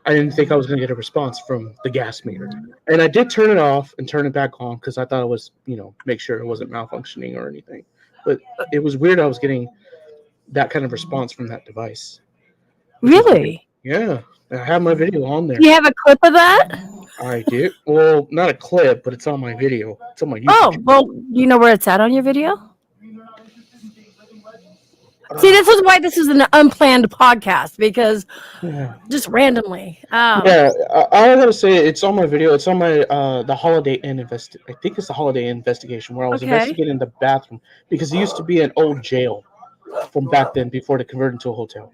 [SPEAKER 2] I didn't think I was going to get a response from the gas meter. And I did turn it off and turn it back on because I thought it was, make sure it wasn't malfunctioning or anything. But it was weird I was getting that kind of response from that device, which was weird.
[SPEAKER 1] Really?
[SPEAKER 2] Yeah, I have my video on
[SPEAKER 1] Do
[SPEAKER 2] there.
[SPEAKER 1] you have a clip of that?
[SPEAKER 2] I did. Well, not a clip, but it's on my video. It's on my YouTube
[SPEAKER 1] Oh,
[SPEAKER 2] channel.
[SPEAKER 1] well, do you know where it's at on your video? See,
[SPEAKER 2] Uh,
[SPEAKER 1] this is why this is an unplanned podcast because
[SPEAKER 2] yeah.
[SPEAKER 1] just randomly.
[SPEAKER 2] Yeah, I gotta say it's on my video. It's on my the Holiday Inn I think it's the Holiday Inn investigation where I was
[SPEAKER 1] Okay.
[SPEAKER 2] investigating the bathroom because it used to be an old jail from back then before they converted into a hotel.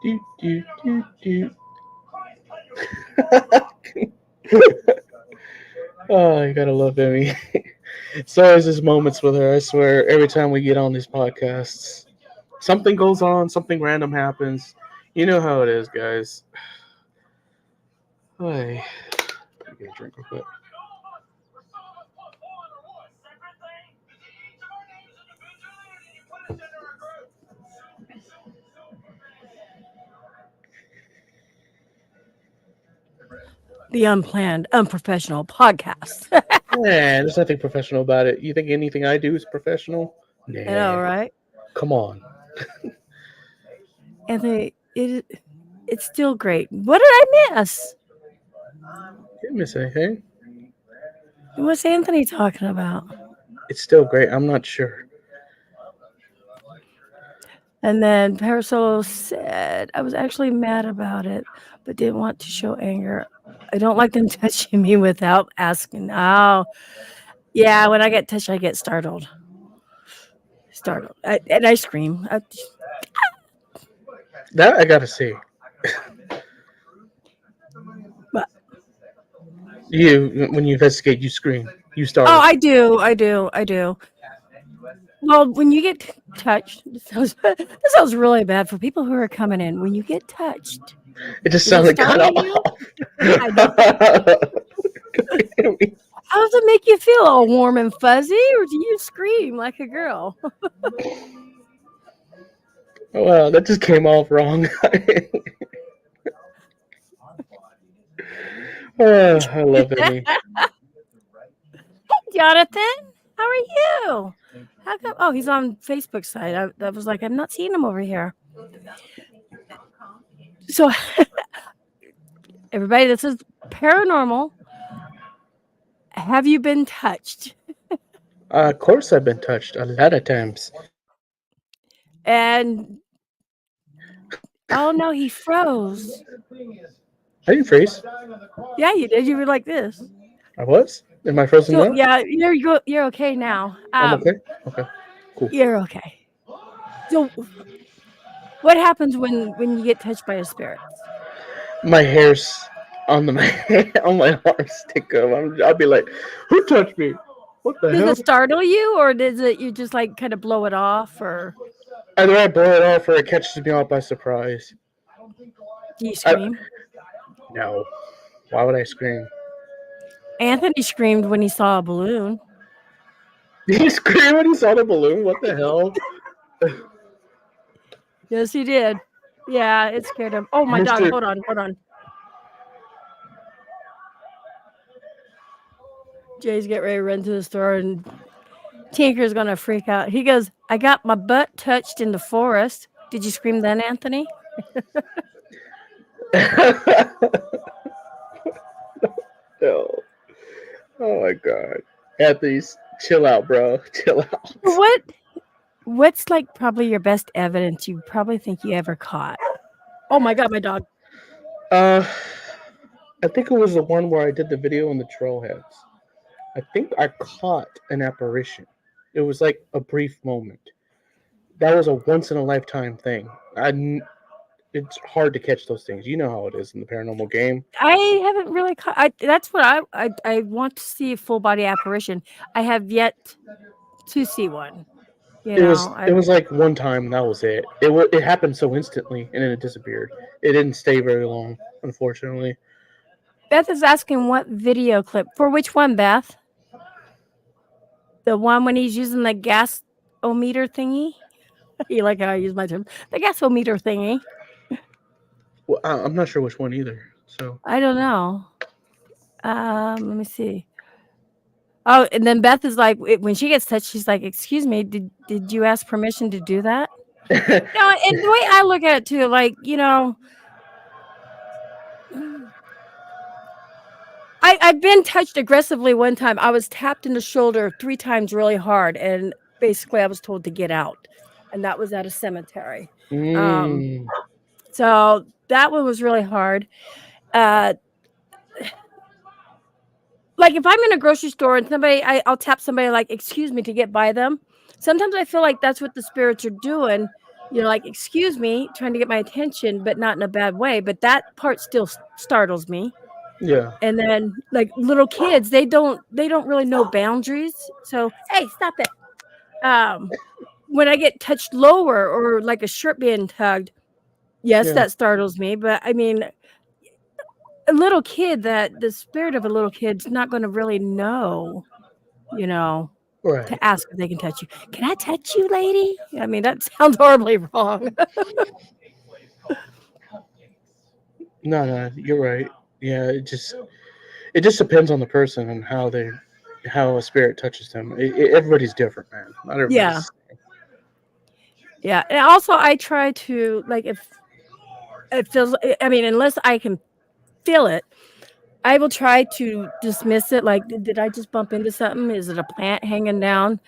[SPEAKER 2] Do, do, do, do. Oh, you gotta love Emmy. It's always these moments with her. I swear, every time we get on these podcasts, something goes on, something random happens. You know how it is, guys. Ay, get a drink real quick.
[SPEAKER 1] The unplanned, unprofessional podcast.
[SPEAKER 2] Man, there's nothing professional about it. You think anything I do is professional?
[SPEAKER 1] I know,
[SPEAKER 2] Nah.
[SPEAKER 1] right?
[SPEAKER 2] Come on.
[SPEAKER 1] Anthony, it's still great. What did I miss?
[SPEAKER 2] You didn't miss anything.
[SPEAKER 1] What's Anthony talking about?
[SPEAKER 2] It's still great. I'm not sure.
[SPEAKER 1] And then Parasolo said, I was actually mad about it, but didn't want to show anger. I don't like them touching me without asking. Oh, yeah, when I get touched, I get startled. And I scream.
[SPEAKER 2] That I gotta see.
[SPEAKER 1] But,
[SPEAKER 2] when you investigate, you scream. You start.
[SPEAKER 1] oh, I do. Well, when you get touched, this sounds really bad for people who are coming in. When you get touched,
[SPEAKER 2] It just
[SPEAKER 1] does
[SPEAKER 2] sounded
[SPEAKER 1] it
[SPEAKER 2] cut
[SPEAKER 1] startle you?
[SPEAKER 2] off.
[SPEAKER 1] I know. How does it make you feel? All warm and fuzzy, or do you scream like a girl?
[SPEAKER 2] Wow, that just came off wrong. I love Emmy.
[SPEAKER 1] Jonathan, how are you? How come? Oh, he's on Facebook side. I was like, I'm not seeing him over here. So, everybody, this is paranormal. Have you been touched?
[SPEAKER 2] Of course, I've been touched a lot of times.
[SPEAKER 1] And oh no, he froze.
[SPEAKER 2] I didn't freeze.
[SPEAKER 1] Yeah, you did. You were like this.
[SPEAKER 2] I was. Am I frozen
[SPEAKER 1] So
[SPEAKER 2] now?
[SPEAKER 1] yeah, you're okay now.
[SPEAKER 2] I'm okay. Okay. Cool.
[SPEAKER 1] You're okay. So, what happens when you get touched by a spirit?
[SPEAKER 2] My hair's on on my arm stick up. I'll be like, "Who touched me? What the
[SPEAKER 1] Does
[SPEAKER 2] hell?"
[SPEAKER 1] it startle you, or does it you just like kind of blow it off, or
[SPEAKER 2] Either I blow it off or it catches me off by surprise.
[SPEAKER 1] do you scream?
[SPEAKER 2] No. Why would I scream?
[SPEAKER 1] Anthony screamed when he saw a balloon.
[SPEAKER 2] Did he scream when he saw the balloon? What the hell?
[SPEAKER 1] Yes, he did. Yeah, it scared him. Oh my dog! Hold on. Jay's getting ready to run to the store, and Tinker's gonna freak out. He goes, "I got my butt touched in the forest." Did you scream then, Anthony?
[SPEAKER 2] No. Oh my god. Anthony's chill out, bro. Chill out.
[SPEAKER 1] What's like probably your best evidence you probably think you ever caught? Oh my god, my dog.
[SPEAKER 2] I think it was the one where I did the video on the trailheads. I think I caught an apparition. It was like a brief moment. That was a once in a lifetime thing. It's hard to catch those things. You know how it is in the paranormal game.
[SPEAKER 1] I haven't really caught. That's what I want to see a full body apparition. I have yet to see one.
[SPEAKER 2] It was like one time and that was it. It happened so instantly and then it disappeared. It didn't stay very long, unfortunately.
[SPEAKER 1] Beth is asking what video clip for which one, Beth? The one when he's using the gasometer thingy. You like how I use my term? The gasometer thingy.
[SPEAKER 2] Well, I'm not sure which one either. So
[SPEAKER 1] I don't know. Let me see. Oh, and then Beth is like, when she gets touched, she's like, "Excuse me, did you ask permission to do that?" No, and the way I look at it too, like I've been touched aggressively one time. I was tapped in the shoulder 3 times really hard, and basically I was told to get out, and that was at a cemetery. So that one was really hard. Like if I'm in a grocery store and I'll tap somebody like, "Excuse me," to get by them. Sometimes I feel like that's what the spirits are doing. Like, "Excuse me," trying to get my attention, but not in a bad way. But that part still startles me.
[SPEAKER 2] yeah.
[SPEAKER 1] And then like little kids, they don't really know boundaries. So, hey, stop it. When I get touched lower or like a shirt being tugged, yes,
[SPEAKER 2] Yeah.
[SPEAKER 1] that startles me. But I mean, a little kid, that the spirit of a little kid's not going to really know,
[SPEAKER 2] Right.
[SPEAKER 1] to ask if they can touch you. Can I touch you, lady? I mean, that sounds horribly wrong.
[SPEAKER 2] No, you're right. Yeah, it just depends on the person and how a spirit touches them. Everybody's different, man. Not
[SPEAKER 1] Yeah.
[SPEAKER 2] everybody's.
[SPEAKER 1] Yeah. And also, I try to, like, if it feels, I mean, unless I can feel it, I will try to dismiss it. Like, did I just bump into something? Is it a plant hanging down?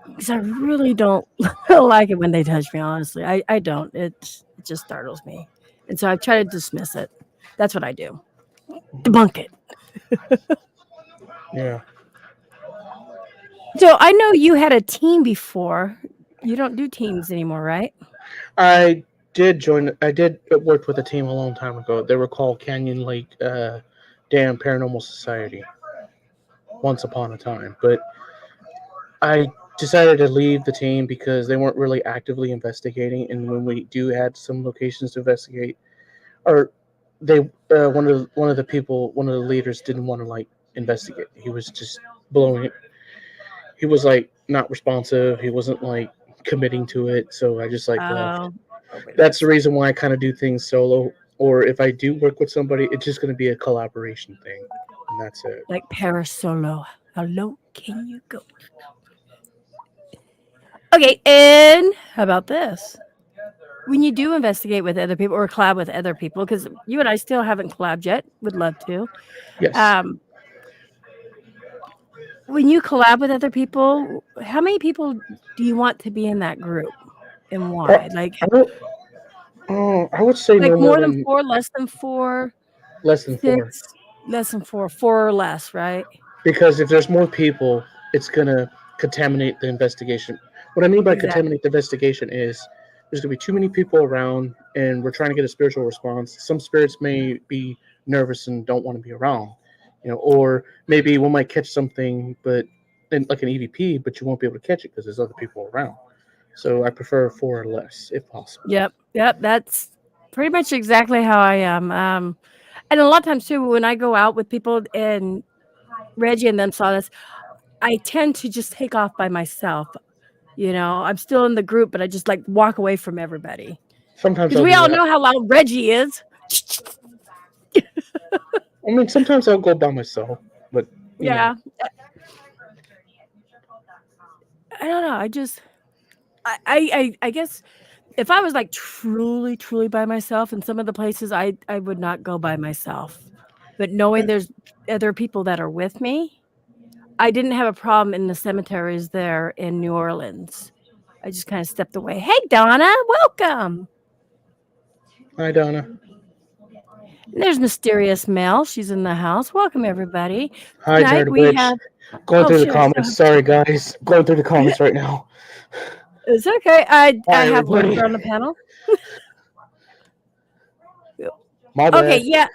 [SPEAKER 1] Because I really don't like it when they touch me, honestly. I don't. It just startles me. And so I try to dismiss it. That's what I do. Debunk it.
[SPEAKER 2] Yeah.
[SPEAKER 1] So I know you had a team before. You don't do teams anymore, right?
[SPEAKER 2] I I did work with a team a long time ago. They were called Canyon Lake Dam Paranormal Society once upon a time. But I decided to leave the team because they weren't really actively investigating. And when we do had some locations to investigate, or they one of the leaders didn't want to like investigate. He was just blowing it. He was like not responsive. He wasn't like committing to it. So I just like left.
[SPEAKER 1] Oh, nobody
[SPEAKER 2] That's the
[SPEAKER 1] likes
[SPEAKER 2] reason why I kind of do things solo. Or if I do work with somebody, it's just going to be a collaboration thing, and that's it.
[SPEAKER 1] like Paris Solo. How low can you go? Okay, and how about this? When you do investigate with other people or collab with other people, because you and I still haven't collabed yet, would love to.
[SPEAKER 2] Yes.
[SPEAKER 1] When you collab with other people, how many people do you want to be in that group, and why? Like,
[SPEAKER 2] I would say no more
[SPEAKER 1] more than
[SPEAKER 2] than
[SPEAKER 1] 4, less than 4,
[SPEAKER 2] less than 4.
[SPEAKER 1] 6, less than 4, 4 or less, right?
[SPEAKER 2] Because if there's more people, it's gonna contaminate the investigation. What I mean by
[SPEAKER 1] Exactly.
[SPEAKER 2] contaminate the investigation is there's gonna be too many people around, and we're trying to get a spiritual response. Some spirits may be nervous and don't want to be around, or maybe we might catch something, but like an EVP, but you won't be able to catch it because there's other people around. So I prefer 4 or less if possible.
[SPEAKER 1] Yep. That's pretty much exactly how I am. And a lot of times too, when I go out with people and Reggie and them saw this, I tend to just take off by myself. I'm still in the group, but I just like walk away from everybody
[SPEAKER 2] Sometimes
[SPEAKER 1] because
[SPEAKER 2] I'll
[SPEAKER 1] we
[SPEAKER 2] do
[SPEAKER 1] all
[SPEAKER 2] that.
[SPEAKER 1] know how loud Reggie is.
[SPEAKER 2] I mean, sometimes I'll go by myself, but
[SPEAKER 1] Yeah. I don't know. I guess if I was like truly, truly by myself in some of the places, I would not go by myself. But knowing there's other people that are with me, I didn't have a problem in the cemeteries there in New Orleans. I just kind of stepped away. Hey, Donna, welcome.
[SPEAKER 2] Hi, Donna.
[SPEAKER 1] And there's Mysterious Mel. She's in the house. Welcome, everybody.
[SPEAKER 2] Hi,
[SPEAKER 1] Tonight
[SPEAKER 2] Nerd
[SPEAKER 1] we
[SPEAKER 2] Witch.
[SPEAKER 1] have.
[SPEAKER 2] Going
[SPEAKER 1] Oh,
[SPEAKER 2] through the
[SPEAKER 1] sure.
[SPEAKER 2] comments. Sorry, guys. Going through the comments right now.
[SPEAKER 1] It's okay. I
[SPEAKER 2] Hi,
[SPEAKER 1] have
[SPEAKER 2] everybody.
[SPEAKER 1] Lurker on the panel.
[SPEAKER 2] My
[SPEAKER 1] Okay,
[SPEAKER 2] bad.
[SPEAKER 1] yeah.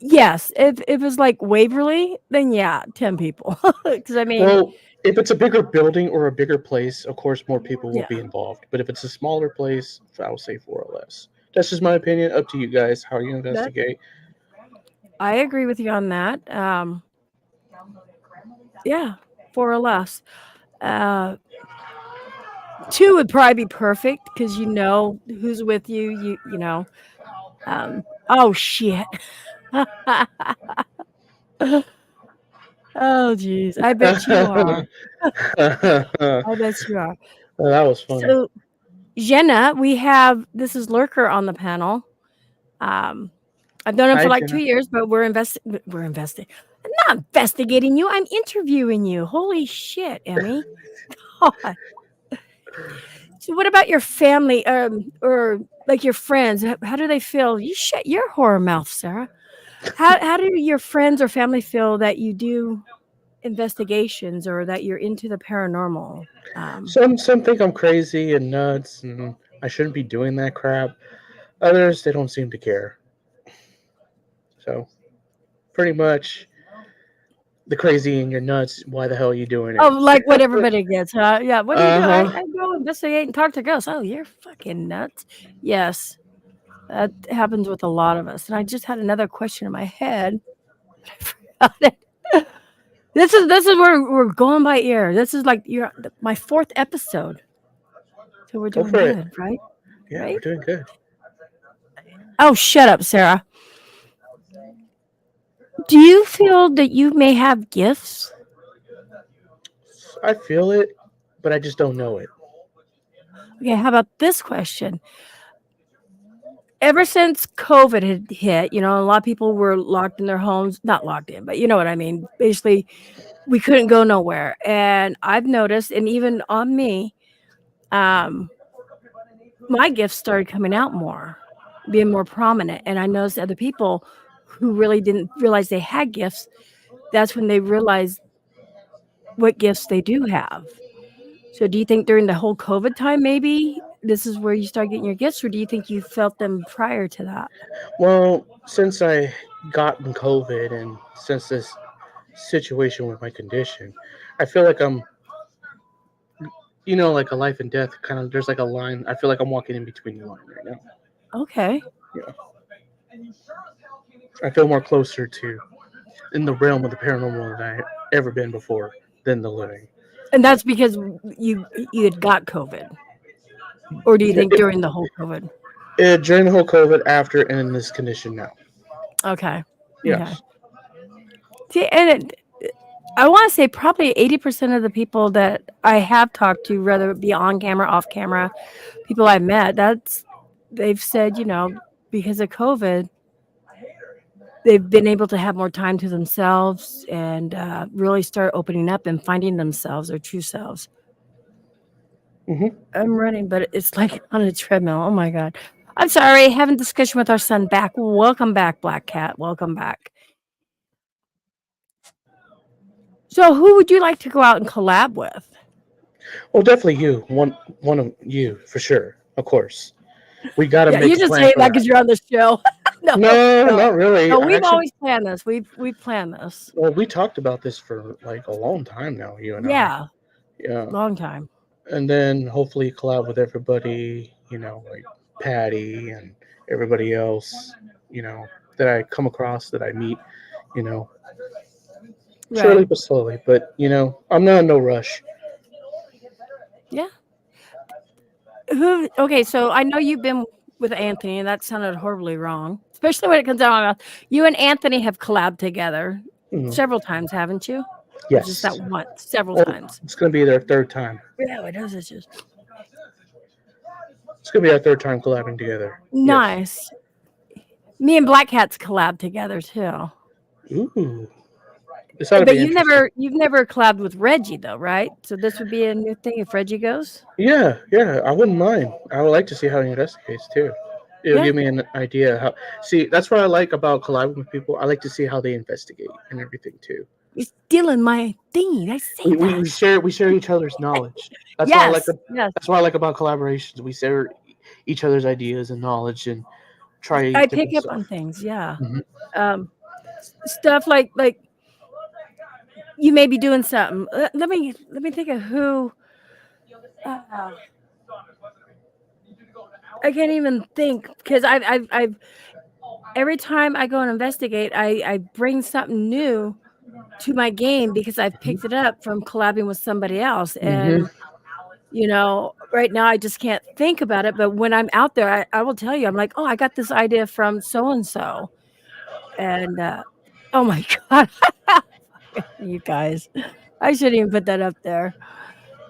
[SPEAKER 1] Yes, if it was like Waverly, then yeah, 10 people. Because I mean,
[SPEAKER 2] Well, if it's a bigger building or a bigger place, of course, more people will
[SPEAKER 1] yeah,
[SPEAKER 2] be involved. But if it's a smaller place, I would say 4 or less. That's just my opinion. Up to you guys how you
[SPEAKER 1] that
[SPEAKER 2] investigate.
[SPEAKER 1] I agree with you on that. Yeah, 4 or less. 2 would probably be perfect because you know who's with you. You know. Oh shit. Oh geez, I bet you are.
[SPEAKER 2] That
[SPEAKER 1] I bet you are.
[SPEAKER 2] was funny.
[SPEAKER 1] So Jenna, this is Lurker on the panel. I've known him
[SPEAKER 2] Hi,
[SPEAKER 1] for like 2
[SPEAKER 2] Jenna.
[SPEAKER 1] years, but we're investing. I'm not investigating you. I'm interviewing you. Holy shit, Emmy. God. So what about your family, or like your friends? How do they feel? You shut your horror mouth, Sarah. How do your friends or family feel that you do investigations or that you're into the paranormal?
[SPEAKER 2] Some think I'm crazy and nuts and I shouldn't be doing that crap. Others, they don't seem to care. So, pretty much, the crazy and you're nuts. Why the hell are you doing
[SPEAKER 1] Oh,
[SPEAKER 2] it?
[SPEAKER 1] like what everybody gets, huh? Yeah. What do you do?
[SPEAKER 2] Uh
[SPEAKER 1] I
[SPEAKER 2] huh.
[SPEAKER 1] go investigate and talk to ghosts. Oh, you're fucking nuts. Yes. That happens with a lot of us. And I just had another question in my head, but I forgot it. This is where we're going by ear. This is like my 4th episode. So we're
[SPEAKER 2] Go
[SPEAKER 1] doing
[SPEAKER 2] for it.
[SPEAKER 1] good, right?
[SPEAKER 2] Yeah, we're
[SPEAKER 1] Right?
[SPEAKER 2] doing good.
[SPEAKER 1] Oh, shut up, Sarah. Do you feel that you may have gifts?
[SPEAKER 2] I feel it, but I just don't know it.
[SPEAKER 1] Okay, how about this question? Ever since COVID had hit, a lot of people were locked in their homes, not locked in, but you know what I mean. Basically, we couldn't go nowhere. And I've noticed, and even on me, um, my gifts started coming out more, being more prominent. And I noticed other people who really didn't realize they had gifts, that's when they realized what gifts they do have. So do you think during the whole COVID time, maybe this is where you start getting your gifts, or do you think you felt them prior to that?
[SPEAKER 2] Well, since I gotten COVID and since this situation with my condition, I feel like I'm, like a life and death kind of. There's like a line. I feel like I'm walking in between the line right now.
[SPEAKER 1] Okay.
[SPEAKER 2] Yeah, I feel more closer to in the realm of the paranormal than I ever been before than the living.
[SPEAKER 1] And that's because you had got COVID, or do you think during the whole COVID?
[SPEAKER 2] During the whole COVID, after, and in this condition now.
[SPEAKER 1] Okay. Okay.
[SPEAKER 2] Yes.
[SPEAKER 1] See, and I want to say probably 80% of the people that I have talked to, whether it be on camera, off camera, people I've met, they've said, because of COVID, they've been able to have more time to themselves and really start opening up and finding themselves, their true selves.
[SPEAKER 2] Hmm.
[SPEAKER 1] I'm running, but it's like on a treadmill. Oh my God. I'm sorry. Having discussion with our son back. Welcome back, Black Cat. Welcome back. So who would you like to go out and collab with?
[SPEAKER 2] Well, definitely you. One of you for sure. Of course, we got to
[SPEAKER 1] Yeah,
[SPEAKER 2] make
[SPEAKER 1] you're
[SPEAKER 2] a
[SPEAKER 1] just
[SPEAKER 2] plan
[SPEAKER 1] saying
[SPEAKER 2] for
[SPEAKER 1] that
[SPEAKER 2] that.
[SPEAKER 1] because you're on the show. No,
[SPEAKER 2] No,
[SPEAKER 1] no,
[SPEAKER 2] not really.
[SPEAKER 1] no.
[SPEAKER 2] I
[SPEAKER 1] We've
[SPEAKER 2] actually,
[SPEAKER 1] always planned this. We've planned this.
[SPEAKER 2] well, we talked about this for like a long time now. You and I.
[SPEAKER 1] Yeah,
[SPEAKER 2] Yeah,
[SPEAKER 1] long time.
[SPEAKER 2] and then hopefully collab with everybody. Like Patty and everybody else. You know that I come across that I meet. You know,
[SPEAKER 1] Right.
[SPEAKER 2] surely but slowly. But I'm not in no rush.
[SPEAKER 1] Yeah. Who? Okay, so I know you've been with Anthony, and that sounded horribly wrong, especially when it comes out of my mouth. You and Anthony have collabed together
[SPEAKER 2] Mhm.
[SPEAKER 1] several times, haven't you? Or just that
[SPEAKER 2] Yes.
[SPEAKER 1] once? Several
[SPEAKER 2] Well,
[SPEAKER 1] times.
[SPEAKER 2] it's gonna be their third time.
[SPEAKER 1] Yeah, it is. It's just
[SPEAKER 2] It's gonna be our third time collabing together. Yes.
[SPEAKER 1] nice. Me and Black Cat's collabed together too.
[SPEAKER 2] Ooh, this ought to
[SPEAKER 1] But
[SPEAKER 2] be
[SPEAKER 1] you've
[SPEAKER 2] interesting.
[SPEAKER 1] never collabed with Reggie though, right? So this would be a new thing if Reggie goes.
[SPEAKER 2] Yeah, yeah, I wouldn't mind. I would like to see how he investigates too. It'll
[SPEAKER 1] Yeah,
[SPEAKER 2] give me an idea how. See, that's what I like about collabing with people. I like to see how they investigate and everything too.
[SPEAKER 1] you're stealing my thing. I say that.
[SPEAKER 2] We share each other's knowledge. That's what I like.
[SPEAKER 1] Yes, yes.
[SPEAKER 2] That's what I like about collaborations. We share each other's ideas and knowledge and try
[SPEAKER 1] I pick
[SPEAKER 2] different
[SPEAKER 1] up
[SPEAKER 2] stuff.
[SPEAKER 1] on things. Yeah.
[SPEAKER 2] Hmm.
[SPEAKER 1] Stuff like you may be doing something. Let me think of who. Uh, I can't even think because I've every time I go and investigate, I bring something new to my game because I've picked it up from collabing with somebody else.
[SPEAKER 2] Hmm.
[SPEAKER 1] And right now I just can't think about it. But when I'm out there, I will tell you, I'm like, oh, I got this idea from so and so, and oh my God, you guys, I shouldn't even put that up there.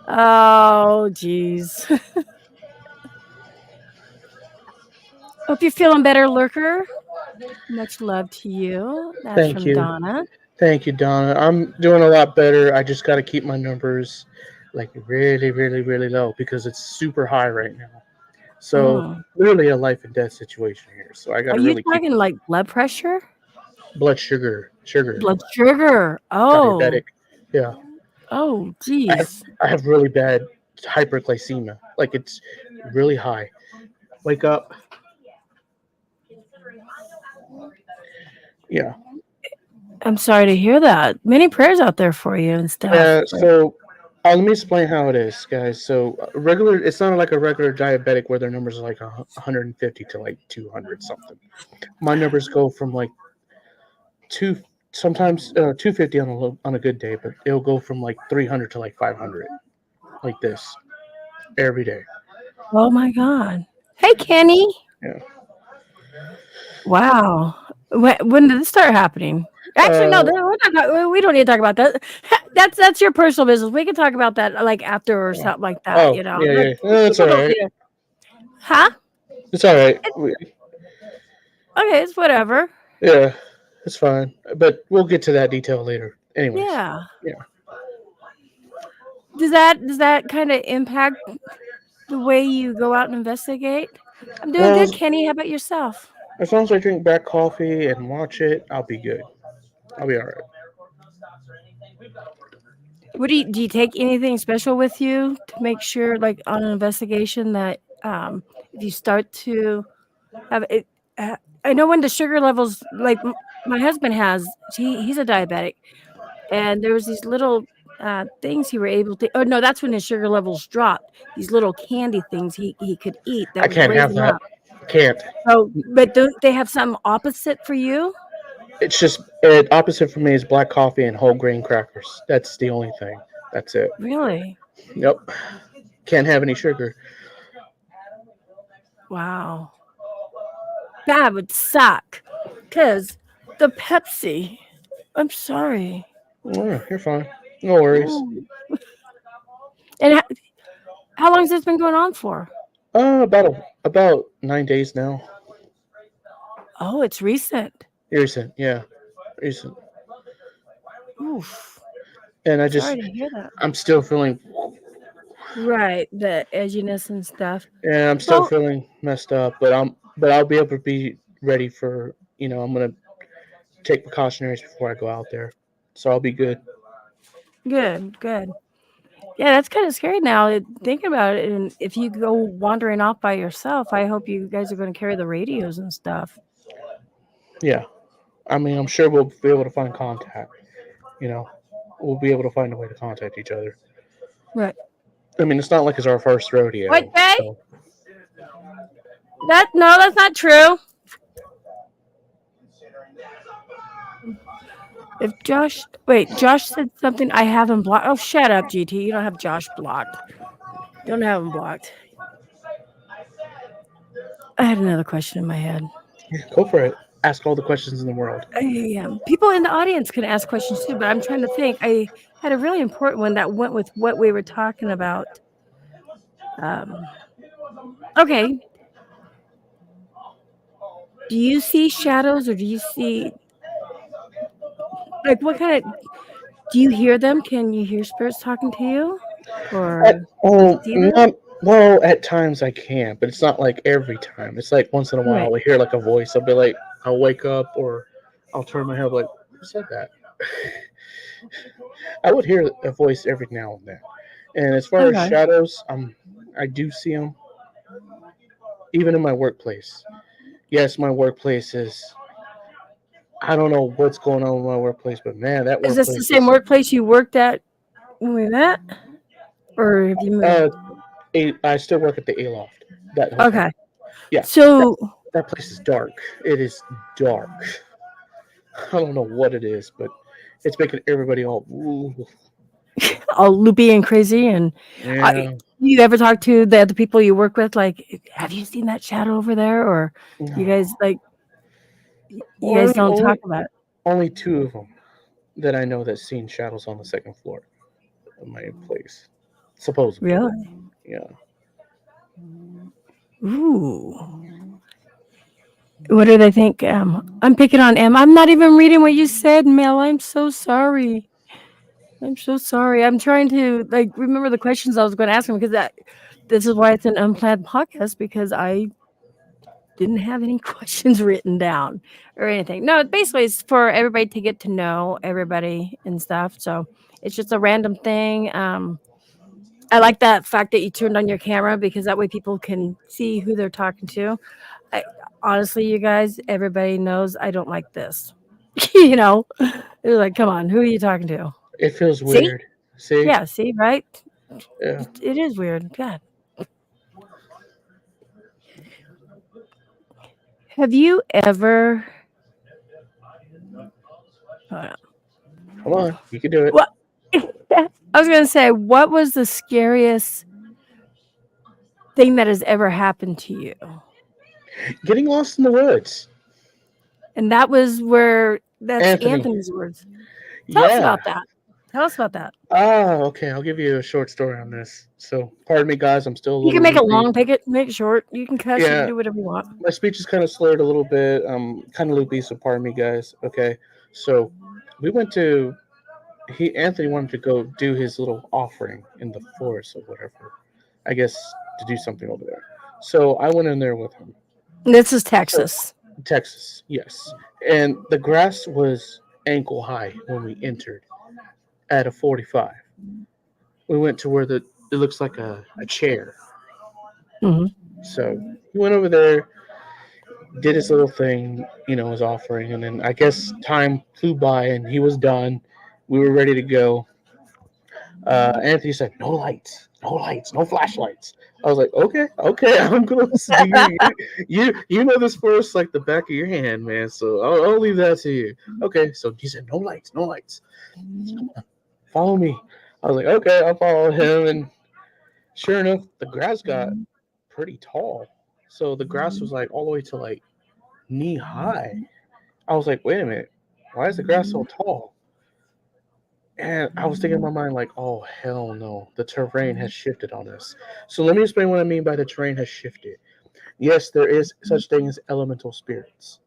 [SPEAKER 1] Oh, geez. Hope you're feeling better, Lurker. Much love to you. That's
[SPEAKER 2] Thank
[SPEAKER 1] from
[SPEAKER 2] you.
[SPEAKER 1] Donna.
[SPEAKER 2] Thank you, Donna. I'm doing a lot better. I just got to keep my numbers like really, really, really low because it's super high right now. So
[SPEAKER 1] Mm.
[SPEAKER 2] literally a life and death situation here. So I got
[SPEAKER 1] Are
[SPEAKER 2] to
[SPEAKER 1] you
[SPEAKER 2] really keep
[SPEAKER 1] talking like blood pressure?
[SPEAKER 2] blood sugar,
[SPEAKER 1] Blood sugar. Oh,
[SPEAKER 2] diabetic. Yeah,
[SPEAKER 1] oh,
[SPEAKER 2] I have
[SPEAKER 1] geez.
[SPEAKER 2] I have really bad hyperglycemia. Like it's really high. Wake up. Yeah.
[SPEAKER 1] I'm sorry to hear that. Many prayers out there for you and stuff. But
[SPEAKER 2] So Let me explain how it is, guys. So regular, it's not like a regular diabetic where their numbers are like 150 to like 200 something. My numbers go from like two, sometimes 250 on on a good day, but it'll go from like 300 to like 500, like this every day.
[SPEAKER 1] Oh my God. Hey, Kenny.
[SPEAKER 2] Yeah.
[SPEAKER 1] Wow. When did this start happening? Actually, no,
[SPEAKER 2] Uh,
[SPEAKER 1] we're not we don't need to talk about that. That's your personal business. We can talk about that like after or something like that,
[SPEAKER 2] oh
[SPEAKER 1] you know.
[SPEAKER 2] yeah,
[SPEAKER 1] But
[SPEAKER 2] yeah. That's
[SPEAKER 1] people
[SPEAKER 2] all
[SPEAKER 1] don't
[SPEAKER 2] right.
[SPEAKER 1] need to. Huh?
[SPEAKER 2] It's all right.
[SPEAKER 1] Okay, it's whatever.
[SPEAKER 2] Yeah, it's fine. But we'll get to that detail later. Anyways,
[SPEAKER 1] Yeah.
[SPEAKER 2] yeah.
[SPEAKER 1] Does that kind of impact the way you go out and investigate? I'm doing
[SPEAKER 2] Well,
[SPEAKER 1] good, Kenny. How about yourself?
[SPEAKER 2] as long as I drink black coffee and watch it, I'll be good. I'll be all right.
[SPEAKER 1] What do you take anything special with you to make sure, like on an investigation, that if you start to have it, I know when the sugar levels, like my husband has, he's a diabetic, and there was these little things he were able to. Oh no, that's when his sugar levels dropped. These little candy things he could eat that
[SPEAKER 2] I
[SPEAKER 1] would
[SPEAKER 2] can't
[SPEAKER 1] raise
[SPEAKER 2] have
[SPEAKER 1] him
[SPEAKER 2] that.
[SPEAKER 1] up.
[SPEAKER 2] Can't.
[SPEAKER 1] So, but don't they have something opposite for you?
[SPEAKER 2] It's just opposite for me is black coffee and whole grain crackers. That's the only thing. That's it.
[SPEAKER 1] Really?
[SPEAKER 2] Yep. Can't have any sugar.
[SPEAKER 1] Wow, that would suck. Cause the Pepsi. I'm sorry.
[SPEAKER 2] Oh, you're fine. No worries.
[SPEAKER 1] Ooh. And how long has this been going on for?
[SPEAKER 2] About 9 days now.
[SPEAKER 1] Oh, it's recent.
[SPEAKER 2] Recent, yeah, recent.
[SPEAKER 1] Oof.
[SPEAKER 2] And
[SPEAKER 1] Sorry to hear that.
[SPEAKER 2] I'm still feeling,
[SPEAKER 1] Right, the edginess and stuff.
[SPEAKER 2] yeah, I'm still
[SPEAKER 1] Well,
[SPEAKER 2] feeling messed up. But I'll be able to be ready for, I'm gonna take precautionaries before I go out there, so I'll be good.
[SPEAKER 1] good, good. Yeah, that's kind of scary now. Thinking about it, and if you go wandering off by yourself, I hope you guys are going to carry the radios and stuff.
[SPEAKER 2] Yeah, I mean, I'm sure we'll be able to find contact. You know, we'll be able to find a way to contact each other.
[SPEAKER 1] Right.
[SPEAKER 2] I mean, it's not like it's our first
[SPEAKER 1] What,
[SPEAKER 2] rodeo,
[SPEAKER 1] Jay?
[SPEAKER 2] so
[SPEAKER 1] That no, that's not true. If Josh said something, I have him blocked. Oh, shut up, GT. You don't have Josh blocked. You don't have him blocked. I had another question in my head.
[SPEAKER 2] yeah, go for it. Ask all the questions in the world.
[SPEAKER 1] People in the audience can ask questions too, but I'm trying to think. I had a really important one that went with what we were talking about. Um, okay. Do you see shadows, or do you see like what kind of? Do you hear them? Can you hear spirits talking to you, or do you
[SPEAKER 2] Oh,
[SPEAKER 1] see them?
[SPEAKER 2] not well. At times I can, but it's not like every time. It's like once in a while
[SPEAKER 1] Right.
[SPEAKER 2] we hear like a voice. I'll be like, I'll wake up or I'll turn my head like, who said that? I would hear a voice every now and then. And as far as
[SPEAKER 1] Okay.
[SPEAKER 2] shadows, I do see them even in my workplace. Yes, my workplace is. I don't know what's going on with my workplace, but man, that
[SPEAKER 1] Is this the
[SPEAKER 2] workplace
[SPEAKER 1] same
[SPEAKER 2] is.
[SPEAKER 1] workplace you worked at when we met, or have you moved?
[SPEAKER 2] Uh, I still work at the A Loft, that hotel.
[SPEAKER 1] Okay.
[SPEAKER 2] Yeah, that
[SPEAKER 1] So
[SPEAKER 2] that place is dark. It is dark. I don't know what it is, but it's making everybody all. Ooh,
[SPEAKER 1] all loopy and crazy, and
[SPEAKER 2] yeah.
[SPEAKER 1] you ever talk to the other people you work with, like, have you seen that shadow over there, or you
[SPEAKER 2] No.
[SPEAKER 1] guys like you
[SPEAKER 2] Well,
[SPEAKER 1] guys don't talk about it?
[SPEAKER 2] only two of them that I know that's seen shadows on the second floor of my place, supposedly.
[SPEAKER 1] Really?
[SPEAKER 2] Yeah.
[SPEAKER 1] Ooh. What do they think? I'm picking on M. I'm not even reading what you said, Mel. I'm so sorry. I'm so sorry. I'm trying to like remember the questions I was going to ask him, because this is why it's an unplanned podcast, because I didn't have any questions written down or anything. No, basically it's for everybody to get to know everybody and stuff. So it's just a random thing. I like that fact that you turned on your camera, because that way people can see who they're talking to. I, honestly, you guys, everybody knows I don't like this. They're like, come on, who are you talking to?
[SPEAKER 2] It feels
[SPEAKER 1] See?
[SPEAKER 2] weird. See?
[SPEAKER 1] Yeah, see, right?
[SPEAKER 2] Yeah.
[SPEAKER 1] It is weird. God. Have you ever hold
[SPEAKER 2] Come on, you can do it.
[SPEAKER 1] what I was gonna say, what was the scariest thing that has ever happened to you?
[SPEAKER 2] Getting lost in the woods.
[SPEAKER 1] And that's
[SPEAKER 2] Anthony.
[SPEAKER 1] Anthony's words. Tell us
[SPEAKER 2] Yeah.
[SPEAKER 1] about that. Tell us about that.
[SPEAKER 2] Oh, okay. I'll give you a short story on this. So, pardon me, guys. I'm still a
[SPEAKER 1] You can
[SPEAKER 2] little
[SPEAKER 1] make it
[SPEAKER 2] loopy.
[SPEAKER 1] long, make it short. You can cuss, you can
[SPEAKER 2] Yeah,
[SPEAKER 1] do whatever you want.
[SPEAKER 2] my speech is kind of slurred a little bit. I'm kind of loopy, so pardon me, guys. Okay. So, we went to Anthony wanted to go do his little offering in the forest or whatever. I guess to do something over there. So I went in there with him.
[SPEAKER 1] This is
[SPEAKER 2] So
[SPEAKER 1] Texas.
[SPEAKER 2] Texas, yes. And the grass was ankle high when we entered at a 45. We went to where it looks like a chair.
[SPEAKER 1] Hmm.
[SPEAKER 2] So he went over there, did his little thing, his offering, and then I guess time flew by and he was done. We were ready to go. Anthony said, "No lights, no lights, no flashlights." I was like, "Okay, okay, I'm gonna listen to you. You know this forest like the back of your hand, man. So I'll leave that to you." Okay, so he said, "No lights, no lights. Come on, follow me." I was like, "Okay, I'll follow him." And sure enough, the grass got pretty tall. So the grass was like all the way to like knee high. I was like, "Wait a minute, why is the grass so tall?" And I was thinking in my mind, like, oh, hell no, the terrain has shifted on us. So let me explain what I mean by the terrain has shifted. Yes, there is such thing as elemental spirits.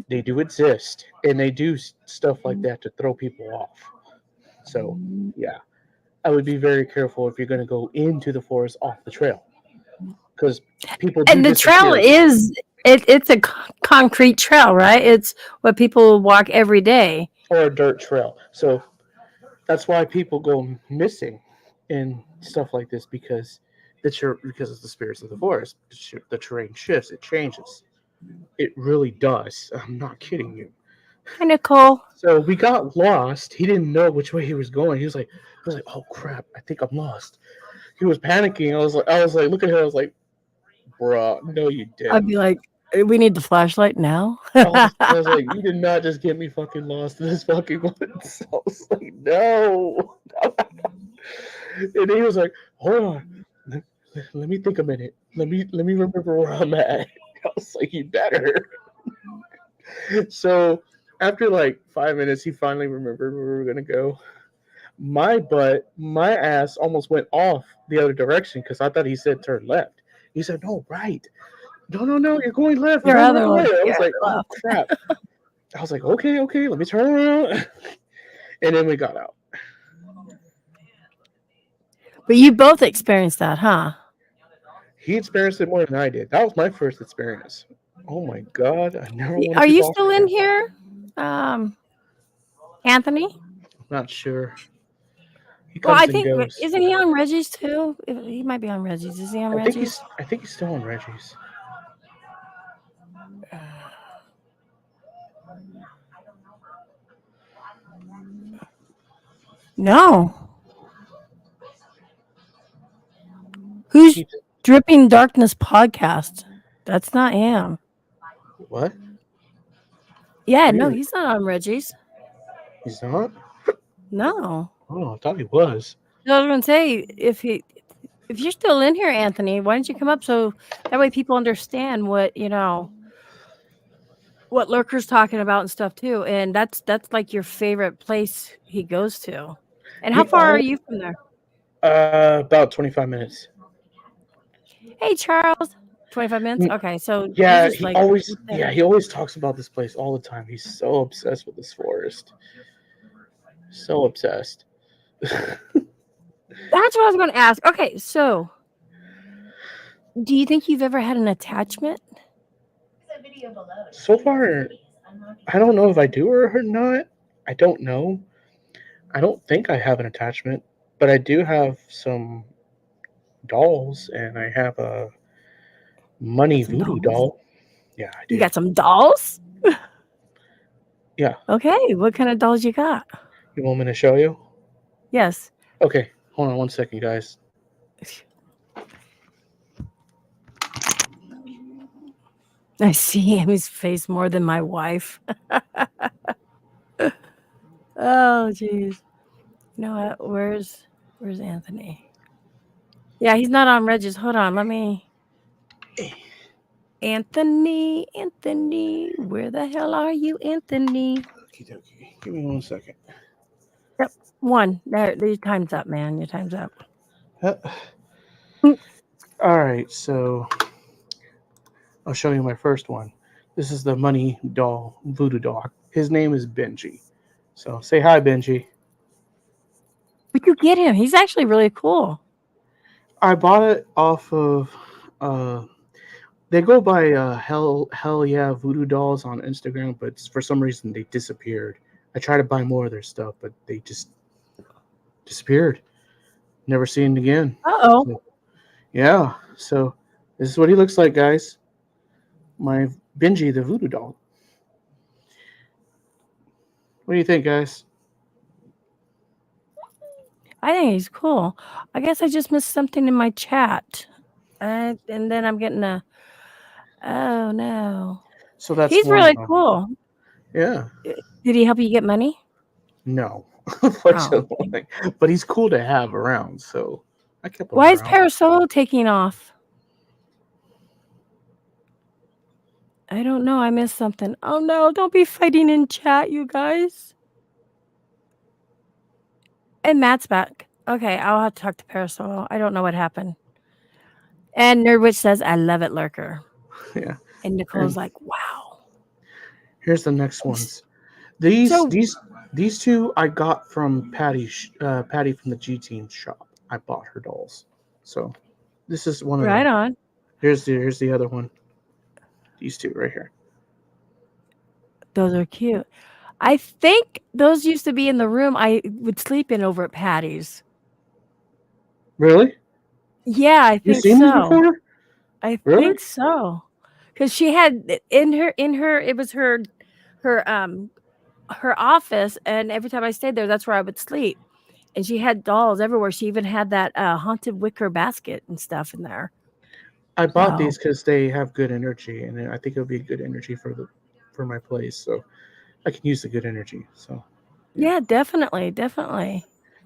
[SPEAKER 2] They do exist, and they do stuff like that to throw people off. So, yeah, I would be very careful if you're going to go into the forest off the trail, because people do
[SPEAKER 1] And the trail
[SPEAKER 2] disappear.
[SPEAKER 1] it's a concrete trail, right? It's what people walk every day.
[SPEAKER 2] Or a dirt trail. So that's why people go missing in stuff like this because because of the spirits of the forest. The terrain shifts, it changes. It really does. I'm not kidding you.
[SPEAKER 1] Kind of cool.
[SPEAKER 2] So we got lost. He didn't know which way he was going. He was like, "Oh crap! I think I'm lost." He was panicking. I was like, look at him. I was like, "Bruh, no, you
[SPEAKER 1] I'd
[SPEAKER 2] didn't."
[SPEAKER 1] be like, we need the flashlight now.
[SPEAKER 2] I was like, "You did not just get me fucking lost in this fucking woods." I was like, "No." And he was like, "Hold on, let me think a minute. Let me remember where I'm at." I was like, "You better." So after like 5 minutes, he finally remembered where we were gonna go. My ass almost went off the other direction because I thought he said turn left. He said no, right. No, no, no, you're going left. You're
[SPEAKER 1] Your
[SPEAKER 2] going the
[SPEAKER 1] other
[SPEAKER 2] wrong way.
[SPEAKER 1] one.
[SPEAKER 2] I
[SPEAKER 1] Your
[SPEAKER 2] was like,
[SPEAKER 1] other
[SPEAKER 2] oh
[SPEAKER 1] left.
[SPEAKER 2] crap. I was like, okay, okay, let me turn around. And then we got out.
[SPEAKER 1] But you both experienced that, huh?
[SPEAKER 2] He experienced it more than I did. That was my first experience. Oh my god, I never want to
[SPEAKER 1] Are
[SPEAKER 2] be
[SPEAKER 1] you
[SPEAKER 2] lost
[SPEAKER 1] still in
[SPEAKER 2] again.
[SPEAKER 1] here, Anthony?
[SPEAKER 2] I'm not sure. He
[SPEAKER 1] Well, I
[SPEAKER 2] comes and
[SPEAKER 1] think
[SPEAKER 2] goes.
[SPEAKER 1] isn't he on Reggie's too? He might be on Reggie's. Is he on Reggie's?
[SPEAKER 2] I think he's still on Reggie's.
[SPEAKER 1] No. Who's
[SPEAKER 2] He,
[SPEAKER 1] Dripping Darkness podcast? That's not him.
[SPEAKER 2] what?
[SPEAKER 1] Yeah, no,
[SPEAKER 2] Weird.
[SPEAKER 1] he's not on Reggie's.
[SPEAKER 2] He's not?
[SPEAKER 1] No.
[SPEAKER 2] Oh, I thought he was.
[SPEAKER 1] So I was gonna say if you're still in here, Anthony, why don't you come up so that way people understand what Lurker's talking about and stuff too. And that's like your favorite place he goes to. And how
[SPEAKER 2] He
[SPEAKER 1] far are
[SPEAKER 2] all
[SPEAKER 1] you from there?
[SPEAKER 2] about 25 minutes.
[SPEAKER 1] Hey Charles. 25 minutes? Okay, so you're
[SPEAKER 2] Yeah,
[SPEAKER 1] just like right there.
[SPEAKER 2] he always talks about this place all the time. He's so obsessed with this forest. So obsessed.
[SPEAKER 1] That's what I was gonna ask. Okay, so do you think you've ever had an attachment?
[SPEAKER 2] So far, I don't know if I do or not. I don't know. I don't think I have an attachment, but I do have some dolls, and I have a money
[SPEAKER 1] Some
[SPEAKER 2] voodoo
[SPEAKER 1] dolls?
[SPEAKER 2] doll. Yeah, I
[SPEAKER 1] You
[SPEAKER 2] do.
[SPEAKER 1] got some dolls?
[SPEAKER 2] Yeah.
[SPEAKER 1] Okay, what kind of dolls you got?
[SPEAKER 2] You want me to show you?
[SPEAKER 1] Yes.
[SPEAKER 2] Okay, hold on 1 second, guys.
[SPEAKER 1] I see Amy's face more than my wife. Oh, jeez. You know what? Where's Anthony? Yeah, he's not on Regis. Hold on, let me. Anthony, where the hell are you, Anthony?
[SPEAKER 2] Okay, give me 1 second.
[SPEAKER 1] Yep, one. There, your time's up, man. Your time's up.
[SPEAKER 2] All right, so I'll show you my first one. This is the money doll, voodoo doll. His name is Benji. So say hi, Benji.
[SPEAKER 1] Where'd you get him? He's actually really cool.
[SPEAKER 2] I bought it off of. Uh, they go by hell yeah voodoo dolls on Instagram, but for some reason they disappeared. I tried to buy more of their stuff, but they just disappeared. Never seen it again.
[SPEAKER 1] Uh-oh.
[SPEAKER 2] So, yeah. So this is what he looks like, guys. My Benji the voodoo doll. What do you think, guys?
[SPEAKER 1] I think he's cool. I guess I just missed something in my chat. And then I'm getting a, oh no.
[SPEAKER 2] So that's
[SPEAKER 1] He's
[SPEAKER 2] one of
[SPEAKER 1] really
[SPEAKER 2] them.
[SPEAKER 1] cool.
[SPEAKER 2] Yeah.
[SPEAKER 1] Did he help you get money?
[SPEAKER 2] No,
[SPEAKER 1] Oh.
[SPEAKER 2] unfortunately. But he's cool to have around, so I kept him
[SPEAKER 1] Why is
[SPEAKER 2] around.
[SPEAKER 1] Parasolo taking off? I don't know. I missed something. Oh no, don't be fighting in chat, you guys. And Matt's back. Okay, I'll have to talk to Parasolo. I don't know what happened. And Nerdwitch says, I love it, Lurker.
[SPEAKER 2] Yeah.
[SPEAKER 1] And Nicole's like, wow.
[SPEAKER 2] Here's the next ones. These
[SPEAKER 1] So-
[SPEAKER 2] these two I got from Patty from the G Team shop. I bought her dolls. So this is one of
[SPEAKER 1] Right
[SPEAKER 2] them.
[SPEAKER 1] on.
[SPEAKER 2] Here's the other one. These two right here.
[SPEAKER 1] Those are cute. I think those used to be in the room I would sleep in over at Patty's.
[SPEAKER 2] Really?
[SPEAKER 1] Yeah, I
[SPEAKER 2] You've
[SPEAKER 1] think
[SPEAKER 2] seen these
[SPEAKER 1] so.
[SPEAKER 2] before?
[SPEAKER 1] I
[SPEAKER 2] Really?
[SPEAKER 1] think so. Because she had in her it was her office, and every time I stayed there, that's where I would sleep. And she had dolls everywhere. She even had that haunted wicker basket and stuff in there.
[SPEAKER 2] I bought
[SPEAKER 1] So-
[SPEAKER 2] these because they have good energy, and I think it'll be good energy for my place. So I can use the good energy. So
[SPEAKER 1] yeah, definitely.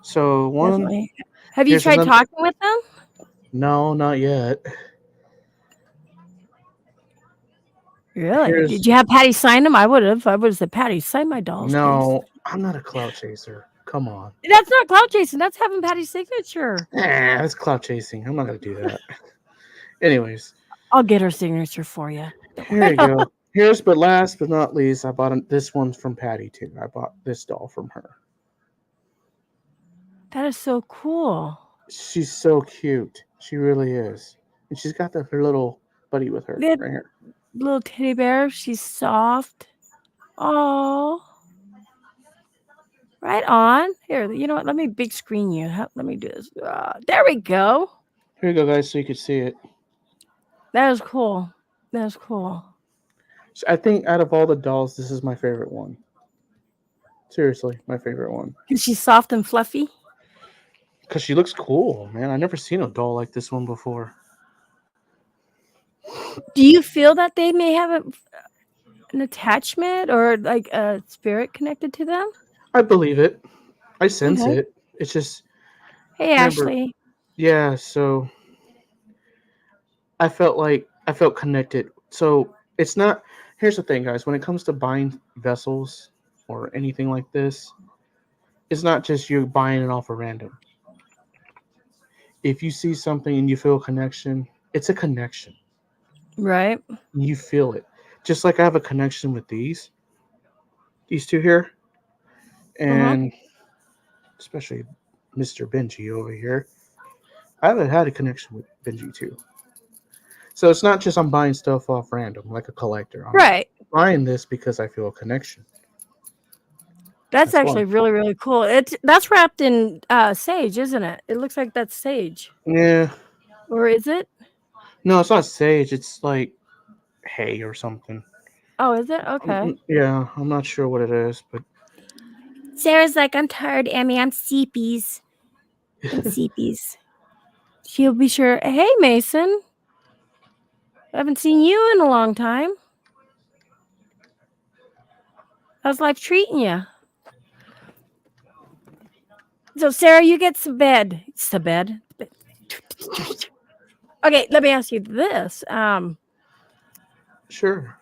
[SPEAKER 2] so one.
[SPEAKER 1] Definitely. Have you
[SPEAKER 2] Here's
[SPEAKER 1] tried
[SPEAKER 2] another-
[SPEAKER 1] talking with them?
[SPEAKER 2] No, not yet.
[SPEAKER 1] Really?
[SPEAKER 2] Here's-
[SPEAKER 1] Did you have Patty sign them? I would have said, Patty, sign my dolls, please.
[SPEAKER 2] No, I'm not a clout chaser. Come on.
[SPEAKER 1] That's not cloud chasing. That's having Patty's signature.
[SPEAKER 2] That's clout chasing. I'm not gonna do that. Anyways,
[SPEAKER 1] I'll get her signature for you.
[SPEAKER 2] here you go. Here's but last but not least, I bought this one from Patty too. I bought this doll from her.
[SPEAKER 1] That is so cool.
[SPEAKER 2] She's so cute. She really is. And she's got her little buddy with her
[SPEAKER 1] That-
[SPEAKER 2] right here.
[SPEAKER 1] Little teddy bear. She's soft. Oh. Right on. Here, you know what? Let me big screen you. Let me do this. There we go.
[SPEAKER 2] Here you go, guys, so you can see it.
[SPEAKER 1] That is cool. That is cool.
[SPEAKER 2] So I think out of all the dolls, this is my favorite one. Seriously, my favorite one.
[SPEAKER 1] Is she soft and fluffy?
[SPEAKER 2] Because she looks cool, man. I've never seen a doll like this one before.
[SPEAKER 1] Do you feel that they may have an attachment or like a spirit connected to them?
[SPEAKER 2] I believe it. I sense
[SPEAKER 1] Okay.
[SPEAKER 2] it. It's just.
[SPEAKER 1] Hey,
[SPEAKER 2] Remember-
[SPEAKER 1] Ashley.
[SPEAKER 2] Yeah, so I felt connected. So it's not. Here's the thing, guys. When it comes to buying vessels or anything like this, it's not just you buying it off a random. If you see something and you feel a connection, it's a connection.
[SPEAKER 1] Right.
[SPEAKER 2] You feel it. Just like I have a connection with these two here, and especially Mr. Benji over here. I haven't had a connection with Benji too. So it's not just I'm buying stuff off random like a collector. I'm
[SPEAKER 1] Right.
[SPEAKER 2] buying this because I feel a connection.
[SPEAKER 1] That's
[SPEAKER 2] That's
[SPEAKER 1] actually
[SPEAKER 2] why.
[SPEAKER 1] really, really cool. That's wrapped in sage, isn't it? It looks like that's sage.
[SPEAKER 2] Yeah.
[SPEAKER 1] Or is it?
[SPEAKER 2] No, it's not sage. It's like hay or something.
[SPEAKER 1] Oh, is it? Okay.
[SPEAKER 2] Yeah, I'm not sure what it is, but
[SPEAKER 1] Sarah's like, I'm tired, Emmy. I'm seepies. I'm seepies. She'll be sure. Hey, Mason. I haven't seen you in a long time. How's life treating you? So, Sarah, you get some bed. Some bed. Okay, let me ask you this.
[SPEAKER 2] Sure.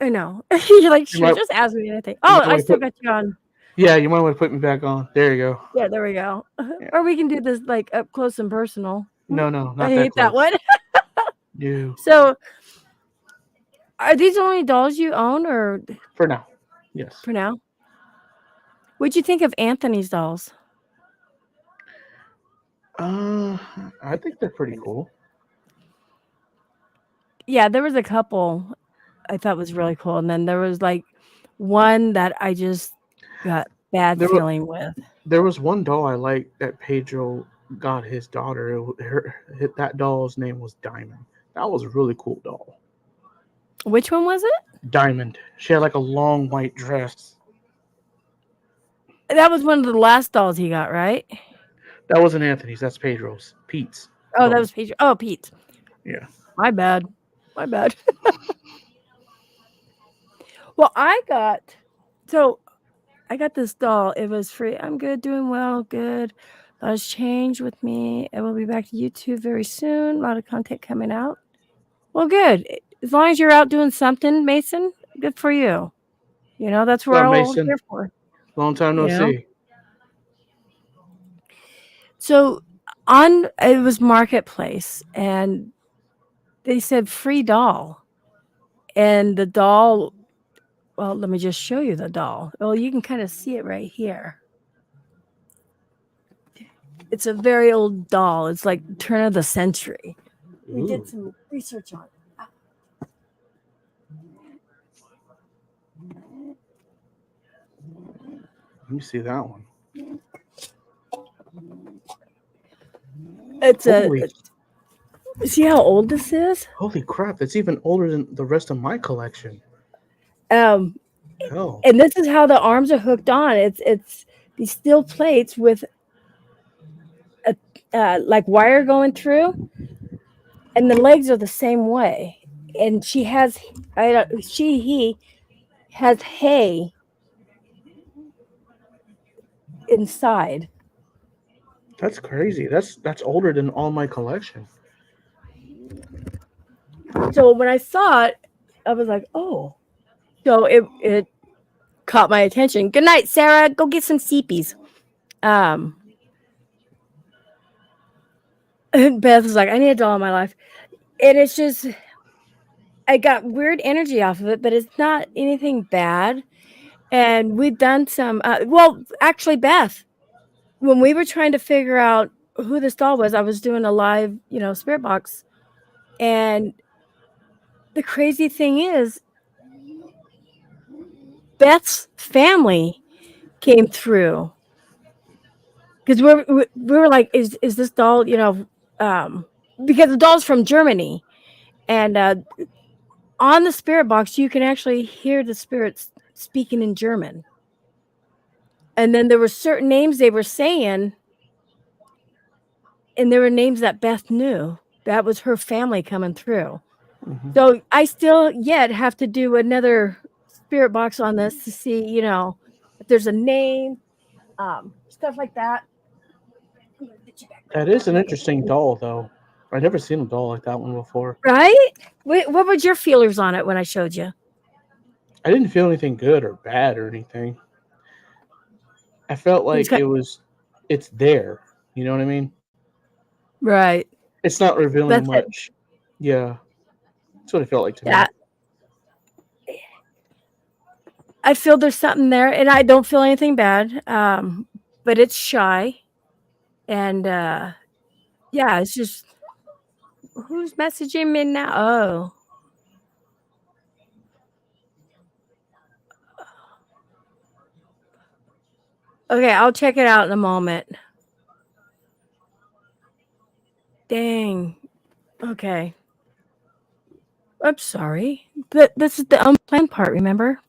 [SPEAKER 1] I know. You're like,
[SPEAKER 2] You
[SPEAKER 1] sure,
[SPEAKER 2] might
[SPEAKER 1] just ask me anything.
[SPEAKER 2] you
[SPEAKER 1] Oh,
[SPEAKER 2] might
[SPEAKER 1] I
[SPEAKER 2] want to
[SPEAKER 1] still
[SPEAKER 2] put
[SPEAKER 1] got you on.
[SPEAKER 2] yeah, you might want to put me back on. There you go.
[SPEAKER 1] Yeah, there we go.
[SPEAKER 2] Yeah.
[SPEAKER 1] Or we can do this like up close and personal.
[SPEAKER 2] No,
[SPEAKER 1] I
[SPEAKER 2] not that
[SPEAKER 1] hate that
[SPEAKER 2] close.
[SPEAKER 1] one.
[SPEAKER 2] You
[SPEAKER 1] So, are these the only dolls you own, or
[SPEAKER 2] for now. Yes.
[SPEAKER 1] for now? What'd you think of Anthony's dolls?
[SPEAKER 2] I think they're pretty cool.
[SPEAKER 1] Yeah, there was a couple I thought was really cool, and then there was like one that I just got bad
[SPEAKER 2] There was
[SPEAKER 1] feeling with.
[SPEAKER 2] there was one doll I liked that Pedro got his daughter. That doll's name was Diamond. That was a really cool doll.
[SPEAKER 1] Which one was it?
[SPEAKER 2] Diamond. She had like a long white dress.
[SPEAKER 1] That was one of the last dolls he got, right?
[SPEAKER 2] That wasn't Anthony's. That's Pedro's. Pete's
[SPEAKER 1] Oh, that
[SPEAKER 2] doll.
[SPEAKER 1] was Pete. Oh, Pete.
[SPEAKER 2] Yeah.
[SPEAKER 1] My bad. My bad. Well, I got this doll. It was free. I'm good, doing well, good. A lot has changed with me. I will be back to YouTube very soon. A lot of content coming out. Well, good. As long as you're out doing something, Mason, good for you. You know, that's what
[SPEAKER 2] What's
[SPEAKER 1] we're
[SPEAKER 2] up,
[SPEAKER 1] all
[SPEAKER 2] Mason?
[SPEAKER 1] here for.
[SPEAKER 2] Long time no
[SPEAKER 1] You know?
[SPEAKER 2] see.
[SPEAKER 1] So it was Marketplace, and they said free doll. And the doll, well, let me just show you the doll. Well, you can kind of see it right here. It's a very old doll. It's like turn of the century. We
[SPEAKER 2] Ooh.
[SPEAKER 1] did some research on it.
[SPEAKER 2] Let me see that one.
[SPEAKER 1] It's
[SPEAKER 2] Holy,
[SPEAKER 1] see how old this is?
[SPEAKER 2] holy crap! That's even older than the rest of my collection.
[SPEAKER 1] Um,
[SPEAKER 2] Hell.
[SPEAKER 1] and this is how the arms are hooked on. It's these steel plates with a like wire going through, and the legs are the same way. And he has hay inside.
[SPEAKER 2] That's crazy. That's older than all my collection.
[SPEAKER 1] So when I saw it, I was like, oh. So it caught my attention. Good night, Sarah. Go get some CPs. And Beth was like, I need a doll in my life. And it's just, I got weird energy off of it, but it's not anything bad. And we've done some, well, actually, Beth, when we were trying to figure out who this doll was, I was doing a live, spirit box. And the crazy thing is, Beth's family came through because we were like, is this doll, because the doll's from Germany, and on the spirit box you can actually hear the spirits speaking in German, and then there were certain names they were saying, and there were names that Beth knew. That was her family coming through.
[SPEAKER 2] Mm-hmm.
[SPEAKER 1] So I still yet have to do another spirit box on this to see, if there's a name, stuff like that.
[SPEAKER 2] That is an interesting doll, though. I've never seen a doll like that one before.
[SPEAKER 1] Right? What were your feelers on it when I showed you?
[SPEAKER 2] I didn't feel anything good or bad or anything. I felt like it's there. You know what I mean?
[SPEAKER 1] Right.
[SPEAKER 2] It's not revealing
[SPEAKER 1] That's it.
[SPEAKER 2] much. Yeah. That's what it felt like to me.
[SPEAKER 1] Yeah. I feel there's something there, and I don't feel anything bad. But it's shy. And yeah, it's just, who's messaging me now? Oh. Okay, I'll check it out in a moment. Dang. Okay. I'm sorry. But this is the unplanned part, remember?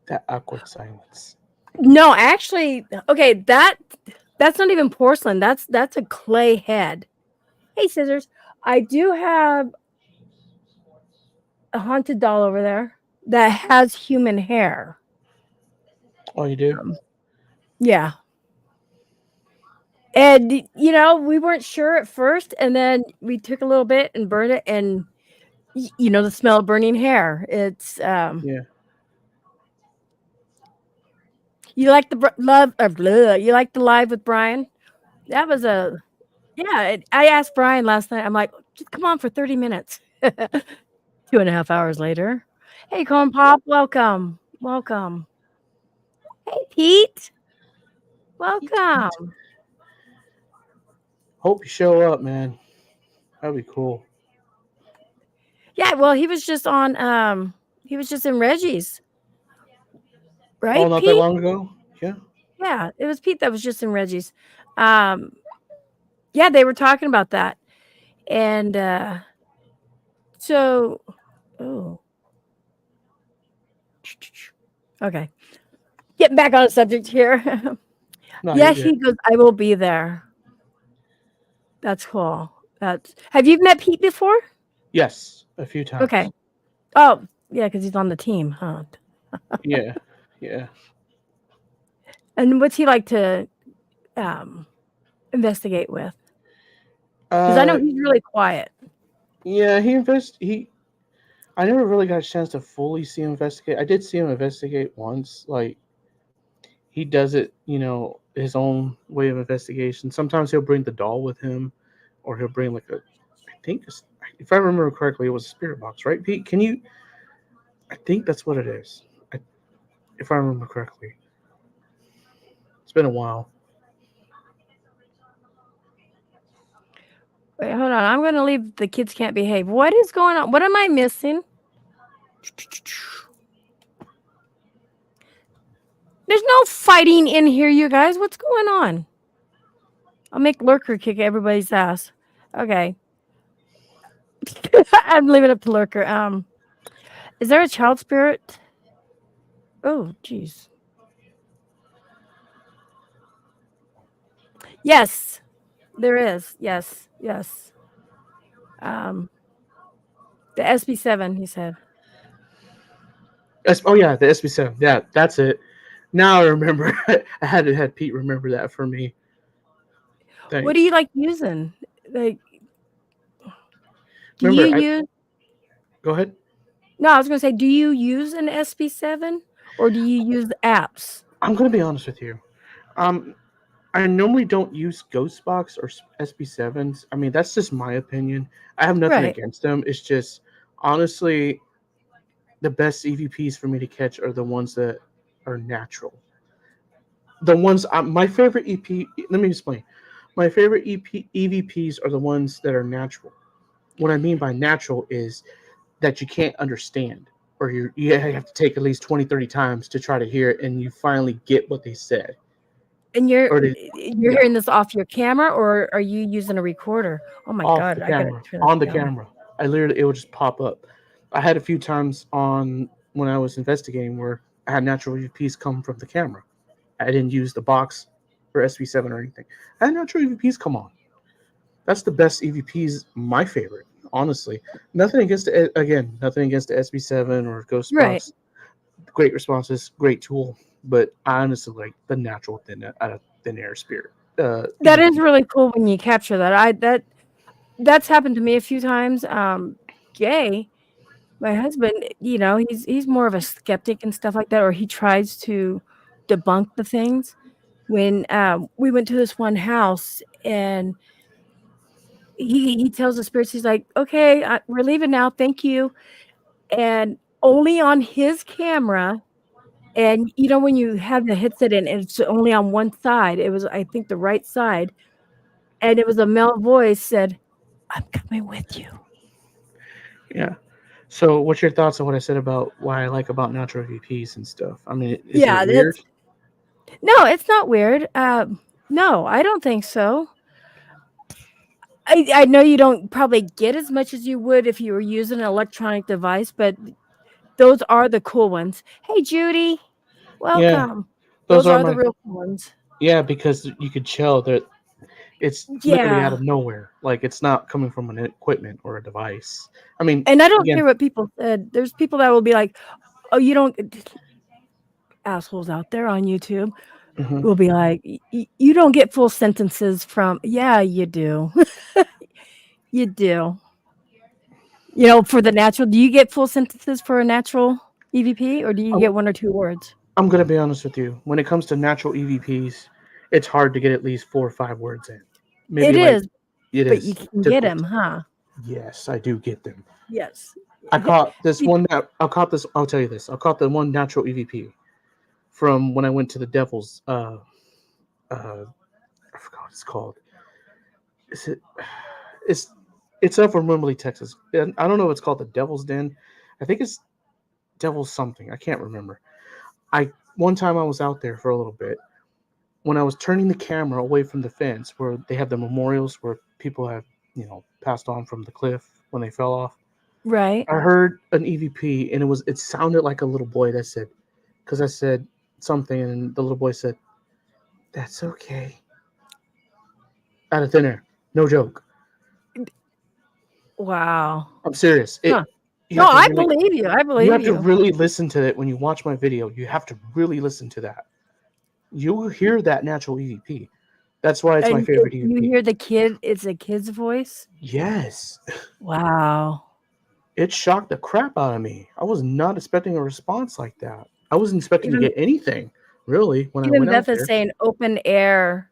[SPEAKER 2] That awkward silence.
[SPEAKER 1] No, actually, okay, that's not even porcelain. That's a clay head. Hey, scissors. I do have a haunted doll over there that has human hair.
[SPEAKER 2] Oh, you do?
[SPEAKER 1] Yeah. And we weren't sure at first, and then we took a little bit and burned it, and the smell of burning hair. It's
[SPEAKER 2] Yeah.
[SPEAKER 1] you like the love you like the live with Brian? That was a yeah. I asked Brian last night. I'm like, just come on for 30 minutes. 2.5 hours later. Hey, Corn Pop, welcome, welcome. Hey, Pete, welcome.
[SPEAKER 2] Hope you show up, man. That'd be cool.
[SPEAKER 1] Yeah, well, he was just on. He was just in Reggie's,
[SPEAKER 2] Oh,
[SPEAKER 1] right,
[SPEAKER 2] not that
[SPEAKER 1] Pete?
[SPEAKER 2] long ago? Yeah.
[SPEAKER 1] Yeah, it was Pete that was just in Reggie's. Um, yeah, they were talking about that, and so, oh, okay. Getting back on the subject here.
[SPEAKER 2] No,
[SPEAKER 1] Yeah,
[SPEAKER 2] you're good.
[SPEAKER 1] he goes, I will be there. That's cool. Have you met Pete before?
[SPEAKER 2] Yes, a few
[SPEAKER 1] Okay.
[SPEAKER 2] times.
[SPEAKER 1] Oh, yeah, because he's on the team, huh?
[SPEAKER 2] Yeah. Yeah.
[SPEAKER 1] And what's he like to investigate with? Because I know
[SPEAKER 2] Uh,
[SPEAKER 1] he's really quiet.
[SPEAKER 2] yeah, he I never really got a chance to fully see him investigate. I did see him investigate once. Like he does it, his own way of investigation. Sometimes he'll bring the doll with him, or he'll bring like I think, if I remember correctly, it was a spirit box, right, Pete? Can you? I think that's what it is. If I remember correctly, it's been a while.
[SPEAKER 1] Wait, hold on. I'm going to leave. The kids can't behave. What is going on? What am I missing? There's no fighting in here, you guys. What's going on? I'll make Lurker kick everybody's ass. Okay. I'm leaving it up to Lurker. Is there a child spirit? Oh, jeez. Yes, there is. Yes, yes. The SB7, he said.
[SPEAKER 2] Oh yeah, the SB7. Yeah, that's it. Now I remember. I had to have Pete remember that for me.
[SPEAKER 1] What do you
[SPEAKER 2] Thanks.
[SPEAKER 1] like using? Like, do you
[SPEAKER 2] Remember,
[SPEAKER 1] use?
[SPEAKER 2] go ahead.
[SPEAKER 1] No, I was going to say, do you use an SB7 or do you use apps?
[SPEAKER 2] I'm gonna be honest with you. Um, I normally don't use Ghostbox or SB7s. I mean, that's just my opinion. I have nothing
[SPEAKER 1] Right.
[SPEAKER 2] against them. It's just honestly the best EVPs for me to catch are the ones that are natural. The ones my favorite EP. Let me explain. My favorite EVPs are the ones that are natural. What I mean by natural is that you can't understand, or you have to take at least 20, 30 times to try to hear it, and you finally get what they said.
[SPEAKER 1] And you're
[SPEAKER 2] Or to,
[SPEAKER 1] you're
[SPEAKER 2] yeah,
[SPEAKER 1] hearing this off your camera or are you using a recorder? Oh my
[SPEAKER 2] off the
[SPEAKER 1] god, I gotta
[SPEAKER 2] camera,
[SPEAKER 1] turn this
[SPEAKER 2] on the
[SPEAKER 1] down.
[SPEAKER 2] camera. I literally, it would just pop up. I had a few times on when I was investigating where I had natural EVPs come from the camera. I didn't use the box or SB7 or anything. I had natural EVPs come on. That's the best EVPs. My favorite, honestly. Nothing against the SB7 or
[SPEAKER 1] Right.
[SPEAKER 2] Ghostbox. Great responses, great tool. But I honestly like the natural out of thin air spirit
[SPEAKER 1] That is
[SPEAKER 2] EVP.
[SPEAKER 1] really cool when you capture that. That's happened to me a few times. Jay, my husband, he's more of a skeptic and stuff like that, or he tries to debunk the things. When we went to this one house and he tells the spirits, he's like, okay, we're leaving now, thank you. And only on his camera, and when you have the headset in and it's only on one side, it was, I think, the right side, and it was a male voice said, I'm coming with you.
[SPEAKER 2] Yeah. So, what's your thoughts on what I said about why I like about natural EVPs and stuff? I mean, is it
[SPEAKER 1] Yeah,
[SPEAKER 2] weird?
[SPEAKER 1] no, it's not weird. No, I don't think so. I know you don't probably get as much as you would if you were using an electronic device, but those are the cool ones. Hey, Judy.
[SPEAKER 2] Yeah,
[SPEAKER 1] Welcome.
[SPEAKER 2] those
[SPEAKER 1] Those
[SPEAKER 2] are
[SPEAKER 1] are the
[SPEAKER 2] my
[SPEAKER 1] real ones.
[SPEAKER 2] yeah because you could tell that it's literally out
[SPEAKER 1] Yeah.
[SPEAKER 2] of nowhere. Like it's not coming from an equipment or a device. I mean,
[SPEAKER 1] And I don't
[SPEAKER 2] again,
[SPEAKER 1] care what people said. There's people that will be like, "Oh, you don't." Assholes out there on YouTube
[SPEAKER 2] mhm.
[SPEAKER 1] will be like, You don't get full sentences from." Yeah, you do. You do. For the natural, do you get full sentences for a natural EVP, or do you
[SPEAKER 2] I'm,
[SPEAKER 1] get one or two words?
[SPEAKER 2] I'm gonna be honest with you. When it comes to natural EVPs, it's hard to get at least 4 or 5 words in.
[SPEAKER 1] It
[SPEAKER 2] Maybe like
[SPEAKER 1] is,
[SPEAKER 2] it
[SPEAKER 1] but you
[SPEAKER 2] is
[SPEAKER 1] can get
[SPEAKER 2] difficult.
[SPEAKER 1] them, huh?
[SPEAKER 2] Yes, I do get them.
[SPEAKER 1] Yes.
[SPEAKER 2] I caught this one. I caught this. I'll tell you this. I caught the one natural EVP from when I went to the Devil's. I forgot what it's called. Is it? It's it's up from Wimberley, Texas. And I don't know if it's called the Devil's Den. I think it's Devil's something. I can't remember. I One time I was out there for a little bit. When I was turning the camera away from the fence where they have the memorials where people have passed on from the cliff when they fell off,
[SPEAKER 1] Right.
[SPEAKER 2] I heard an EVP and it sounded like a little boy that said, because I said something and the little boy said, "That's okay," out of thin air. No joke.
[SPEAKER 1] Wow.
[SPEAKER 2] I'm serious.
[SPEAKER 1] Huh.
[SPEAKER 2] You
[SPEAKER 1] No,
[SPEAKER 2] have to
[SPEAKER 1] I
[SPEAKER 2] really
[SPEAKER 1] believe you. I
[SPEAKER 2] you
[SPEAKER 1] believe
[SPEAKER 2] have to
[SPEAKER 1] you.
[SPEAKER 2] really listen to it when you watch my video. You have to really listen to that. You will hear that natural EVP. That's why it's my
[SPEAKER 1] And
[SPEAKER 2] favorite
[SPEAKER 1] you
[SPEAKER 2] EVP.
[SPEAKER 1] hear the kid, it's a kid's voice?
[SPEAKER 2] Yes.
[SPEAKER 1] Wow.
[SPEAKER 2] It shocked the crap out of me. I was not expecting a response like that. I wasn't expecting to
[SPEAKER 1] Even
[SPEAKER 2] get anything, really, when I
[SPEAKER 1] even
[SPEAKER 2] went out
[SPEAKER 1] Beth is
[SPEAKER 2] there.
[SPEAKER 1] saying open air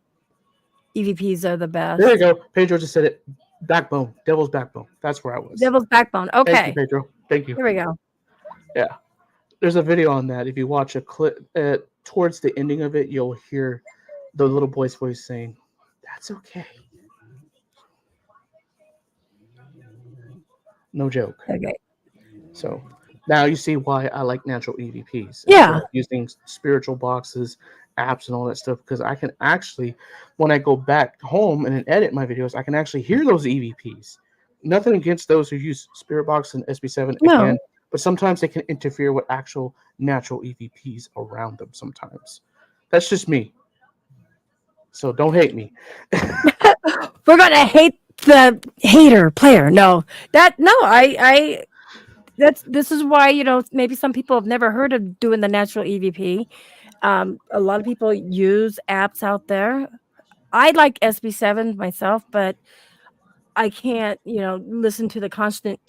[SPEAKER 1] EVPs are the
[SPEAKER 2] There you
[SPEAKER 1] best.
[SPEAKER 2] go. Pedro just said it. Backbone. Devil's backbone. That's where I was.
[SPEAKER 1] Devil's Backbone.
[SPEAKER 2] Thank you,
[SPEAKER 1] Okay.
[SPEAKER 2] Pedro. Thank you.
[SPEAKER 1] Here we go.
[SPEAKER 2] Yeah. There's a video on that. If you watch a clip towards the ending of it, you'll hear the little boy's voice saying, "That's okay." No joke.
[SPEAKER 1] Okay.
[SPEAKER 2] So now you see why I like natural EVPs instead
[SPEAKER 1] Yeah.
[SPEAKER 2] of using spiritual boxes, apps, and all that stuff. Because I can actually, when I go back home and then edit my videos, I can actually hear those EVPs. Nothing against those who use Spirit Box and SB7 again,
[SPEAKER 1] No.
[SPEAKER 2] but sometimes they can interfere with actual natural EVPs around them sometimes. That's just me. So don't hate me.
[SPEAKER 1] We're gonna hate the hater player. No. I this is why, maybe some people have never heard of doing the natural EVP. A lot of people use apps out there. I like SB7 myself, but I can't, listen to the constant.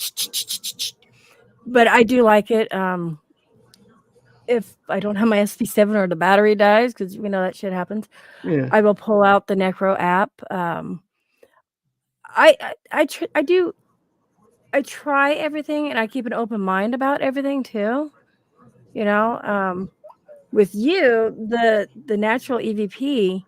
[SPEAKER 1] But I do like it. If I don't have my SB7 or the battery dies, because we know that shit happens,
[SPEAKER 2] Yeah.
[SPEAKER 1] I will pull out the Necro app. I do. I try everything, and I keep an open mind about everything too. You know, with you, the natural EVP,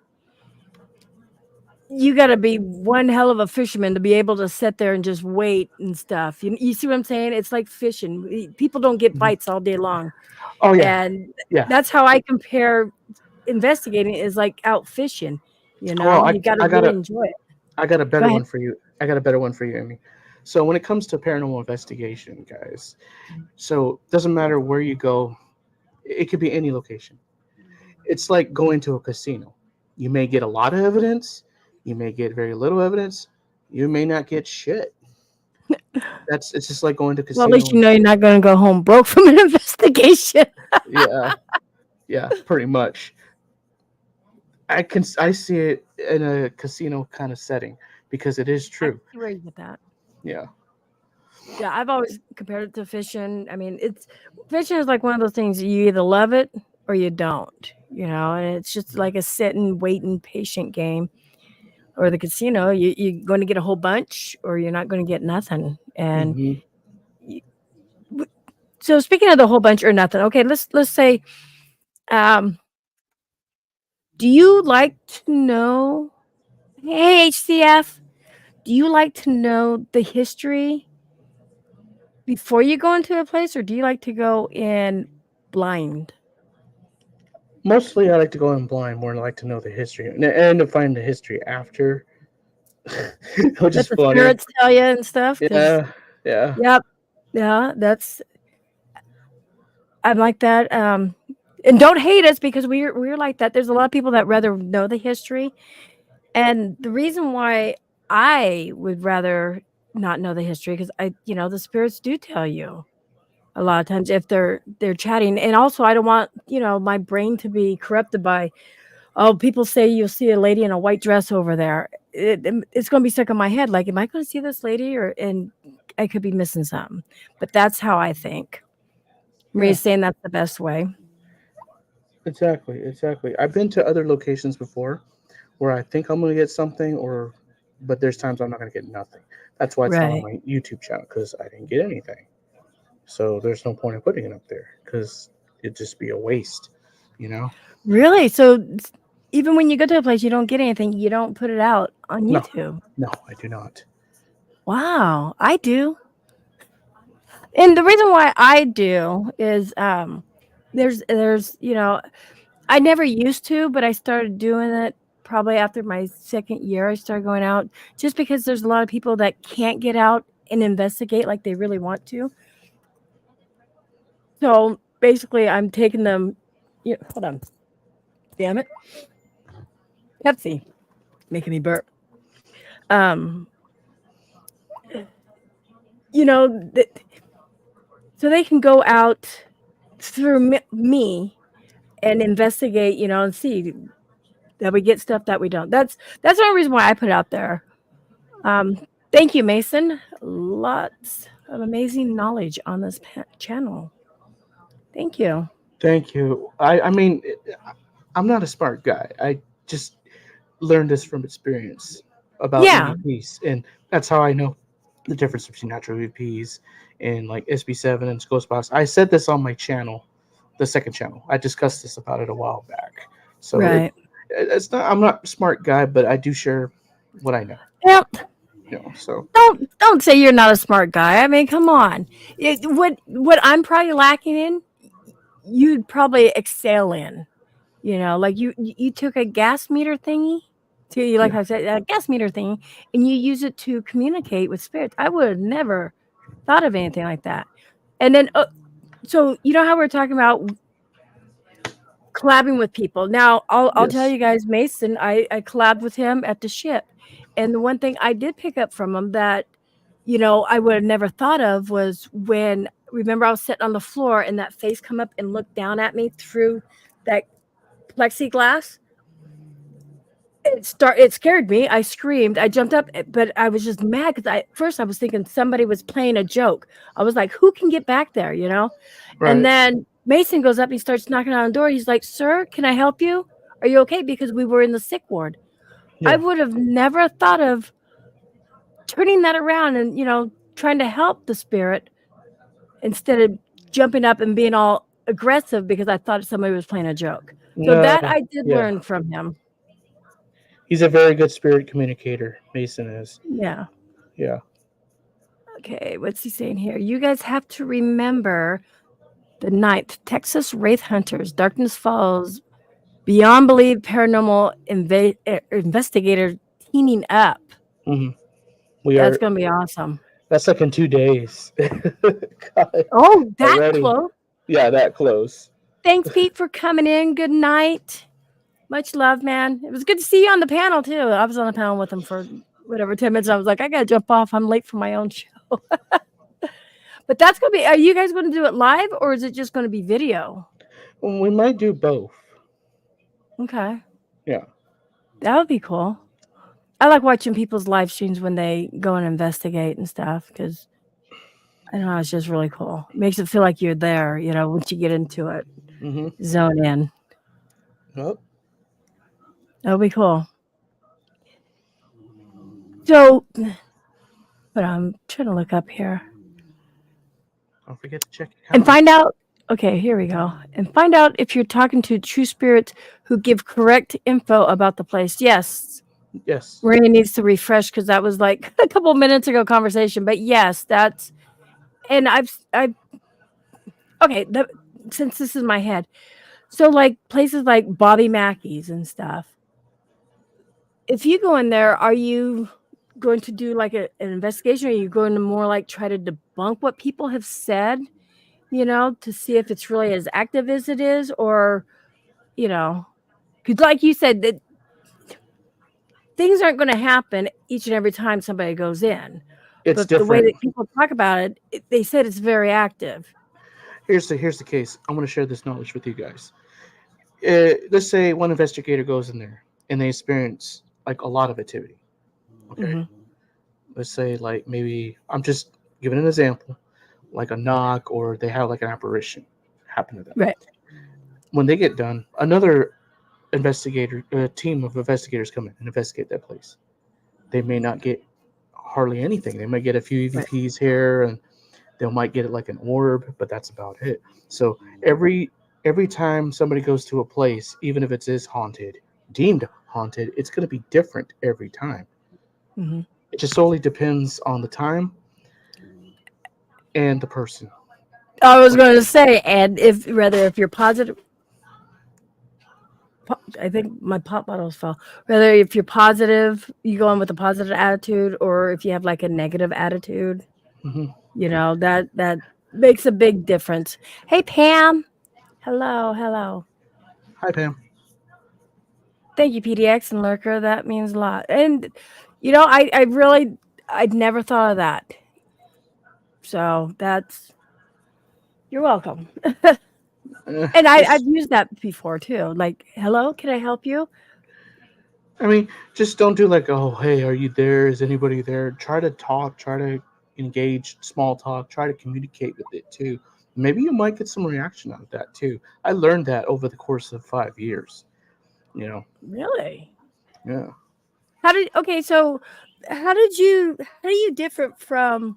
[SPEAKER 1] you got to be one hell of a fisherman to be able to sit there and just wait and stuff. You see what I'm saying? It's like fishing. People don't get
[SPEAKER 2] Mhm.
[SPEAKER 1] bites all day long,
[SPEAKER 2] Oh yeah.
[SPEAKER 1] and
[SPEAKER 2] Yeah.
[SPEAKER 1] that's how I compare investigating is like out fishing.
[SPEAKER 2] Well,
[SPEAKER 1] You got to
[SPEAKER 2] I got
[SPEAKER 1] really
[SPEAKER 2] a
[SPEAKER 1] enjoy it.
[SPEAKER 2] I got a
[SPEAKER 1] Go
[SPEAKER 2] better
[SPEAKER 1] ahead.
[SPEAKER 2] one for you. I got a better one for you, Amy. So when it comes to paranormal investigation, guys, so it doesn't matter where you go, it could be any location. It's like going to a casino. You may get a lot of evidence, you may get very little evidence, you may not get shit. It's just like going to
[SPEAKER 1] Well, at least
[SPEAKER 2] casino.
[SPEAKER 1] you know you're not going to go home broke from an investigation.
[SPEAKER 2] Yeah, yeah, pretty much. I see it in a casino kind of setting because it is
[SPEAKER 1] I
[SPEAKER 2] true.
[SPEAKER 1] see where you get that.
[SPEAKER 2] Yeah.
[SPEAKER 1] Yeah, I've always compared it to fishing. I mean, it's fishing is like one of those things you either love it or you don't, and it's just like a sit and wait and patient game. Or the casino, you're going to get a whole bunch or you're not going to get nothing. And
[SPEAKER 2] Hmm.
[SPEAKER 1] y- so, speaking of the whole bunch or nothing, okay, let's say, um, do you like to know? Hey, HCF, do you like to know the history before you go into a place, or do you like to go in blind?
[SPEAKER 2] Mostly, I like to go in blind more than I like to know the history and to find the history after, which
[SPEAKER 1] Let
[SPEAKER 2] is
[SPEAKER 1] the
[SPEAKER 2] funny.
[SPEAKER 1] spirits tell you and stuff, because
[SPEAKER 2] Yeah, yeah.
[SPEAKER 1] yep, yeah, I'm like that. And don't hate us because we're like that. There's a lot of people that rather know the history. And the reason why I would rather not know the history, because the spirits do tell you a lot of times if they're chatting. And also I don't want, my brain to be corrupted by, oh, people say you'll see a lady in a white dress over there. It's going to be stuck in my head. Like, am I going to see this lady, and I could be missing something. But that's how I think. Maria's saying that's the best way.
[SPEAKER 2] Exactly. I've been to other locations before where I think I'm going to get something, but there's times I'm not going to get nothing. That's why it's not on
[SPEAKER 1] Right.
[SPEAKER 2] my YouTube channel, because I didn't get anything. So there's no point in putting it up there because it'd just be a waste, you know?
[SPEAKER 1] Really? So even when you go to a place you don't get anything, you don't put it out on
[SPEAKER 2] No,
[SPEAKER 1] YouTube?
[SPEAKER 2] no, I do not.
[SPEAKER 1] Wow, I do. And the reason why I do is there's I never used to, but I started doing it probably after my second year. I started going out just because there's a lot of people that can't get out and investigate like they really want to. So basically, I'm taking them. Hold on, damn it, Pepsi making me burp. Um, so they can go out through me and investigate, and see that we get stuff that we don't. That's the only reason why I put it out there. Thank you, Mason. Lots of amazing knowledge on this channel. Thank you.
[SPEAKER 2] Thank you. I mean, I'm not a smart guy. I just learned this from experience about
[SPEAKER 1] Yeah,
[SPEAKER 2] EVPs, and that's how I know the difference between natural EVPs and like SB7 and Ghostbox. I said this on my channel, the second channel. I discussed this about it a while back. So
[SPEAKER 1] right.
[SPEAKER 2] it's not. I'm not a smart guy, but I do share what I know.
[SPEAKER 1] Yep.
[SPEAKER 2] So
[SPEAKER 1] Don't say you're not a smart guy. I mean, come on. What I'm probably lacking in, you'd probably excel in. Like you took a gas meter thingy to, like
[SPEAKER 2] yeah,
[SPEAKER 1] I said, a gas meter thingy, and you use it to communicate with spirits. I would have never thought of anything like that. And then, so how we're talking about collabing with people. Now, I'll tell
[SPEAKER 2] yes,
[SPEAKER 1] you guys, Mason, I collabed with him at the ship, and the one thing I did pick up from him that I would have never thought of was when, remember, I was sitting on the floor and that face come up and looked down at me through that plexiglass. It scared me. I screamed. I jumped up, but I was just mad because first I was thinking somebody was playing a joke. I was like, who can get back there, And
[SPEAKER 2] right,
[SPEAKER 1] then Mason goes up, he starts knocking on the door. He's like, sir, can I help you? Are you okay? Because we were in the sick ward. I
[SPEAKER 2] yeah,
[SPEAKER 1] would have never thought of turning that around and, trying to help the spirit instead of jumping up and being all aggressive because I thought somebody was playing a joke. So
[SPEAKER 2] no,
[SPEAKER 1] that I did
[SPEAKER 2] yeah.
[SPEAKER 1] learn from him.
[SPEAKER 2] He's a very good spirit communicator. Mason is.
[SPEAKER 1] Yeah.
[SPEAKER 2] Yeah.
[SPEAKER 1] Okay, what's he saying here? You guys have to remember the 9th, Texas Wraith Hunters, Darkness Falls, Beyond Belief Paranormal Investigator teaming up.
[SPEAKER 2] hmm We
[SPEAKER 1] That's
[SPEAKER 2] are.
[SPEAKER 1] going to be awesome.
[SPEAKER 2] That's like in 2 days. God,
[SPEAKER 1] Oh, that
[SPEAKER 2] already.
[SPEAKER 1] close.
[SPEAKER 2] Yeah, that close.
[SPEAKER 1] Thanks, Pete, for coming in. Good night. Much love, man. It was good to see you on the panel, too. I was on the panel with him for 10 minutes. I was like, I got to jump off. I'm late for my own show. But that's going to be, are you guys going to do it live or is it just going to be video?
[SPEAKER 2] Well, we might do both.
[SPEAKER 1] Okay.
[SPEAKER 2] Yeah.
[SPEAKER 1] That would be cool. I like watching people's live streams when they go and investigate and stuff because I don't know, it's just really cool. It makes it feel like you're there, once you get into it,
[SPEAKER 2] Mm-hmm.
[SPEAKER 1] zone in.
[SPEAKER 2] Oh.
[SPEAKER 1] That would be cool. So, but I'm trying to look up here
[SPEAKER 2] Don't forget to check your
[SPEAKER 1] and
[SPEAKER 2] calendar.
[SPEAKER 1] find out. Okay, here we go. And find out if you're talking to true spirits who give correct info about the place. Yes.
[SPEAKER 2] Yes.
[SPEAKER 1] Maria needs to refresh because that was like a couple minutes ago conversation. But yes, that's, and I've okay, since this is my head. So like places like Bobby Mackey's and stuff. If you go in there, are you going to do like an investigation? Or are you going to more like try to debunk what people have said? to see if it's really as active as it is, or, because like you said, that things aren't going to happen each and every time somebody goes in.
[SPEAKER 2] It's
[SPEAKER 1] But the way
[SPEAKER 2] different.
[SPEAKER 1] that people talk about it, they said it's very active.
[SPEAKER 2] Here's the case. I'm going to share this knowledge with you guys. Let's say one investigator goes in there and they experience like a lot of activity. Okay.
[SPEAKER 1] Hmm.
[SPEAKER 2] Let's say like maybe I'm just giving an example, like a knock or they have like an apparition happen to them.
[SPEAKER 1] Right.
[SPEAKER 2] When they get done, another team of investigators come in and investigate that place. They may not get hardly anything. They might get a few
[SPEAKER 1] Right.
[SPEAKER 2] EVPs here, and they might get it like an orb, but that's about it. So every time somebody goes to a place, even if it is haunted, deemed haunted, it's going to be different every time.
[SPEAKER 1] Hmm.
[SPEAKER 2] It just solely depends on the time and the person.
[SPEAKER 1] I was going to say, and if you're positive, I think my pop bottles fell. Whether if you're positive, you go in with a positive attitude, or if you have like a negative attitude,
[SPEAKER 2] Hmm.
[SPEAKER 1] that makes a big difference. Hey Pam, hello.
[SPEAKER 2] Hi, Pam.
[SPEAKER 1] Thank you, PDX and Lurker. That means a lot. And I'd never thought of that. So you're welcome. And I've
[SPEAKER 2] Just,
[SPEAKER 1] used that before too. Like, hello, can I help you?
[SPEAKER 2] I mean, just don't do like, oh, hey, are you there? Is anybody there? Try to talk. Try to engage small talk. Try to communicate with it too. Maybe you might get some reaction out of that too. I learned that over the course of 5 years. You know,
[SPEAKER 1] Really?
[SPEAKER 2] yeah.
[SPEAKER 1] So how do you different from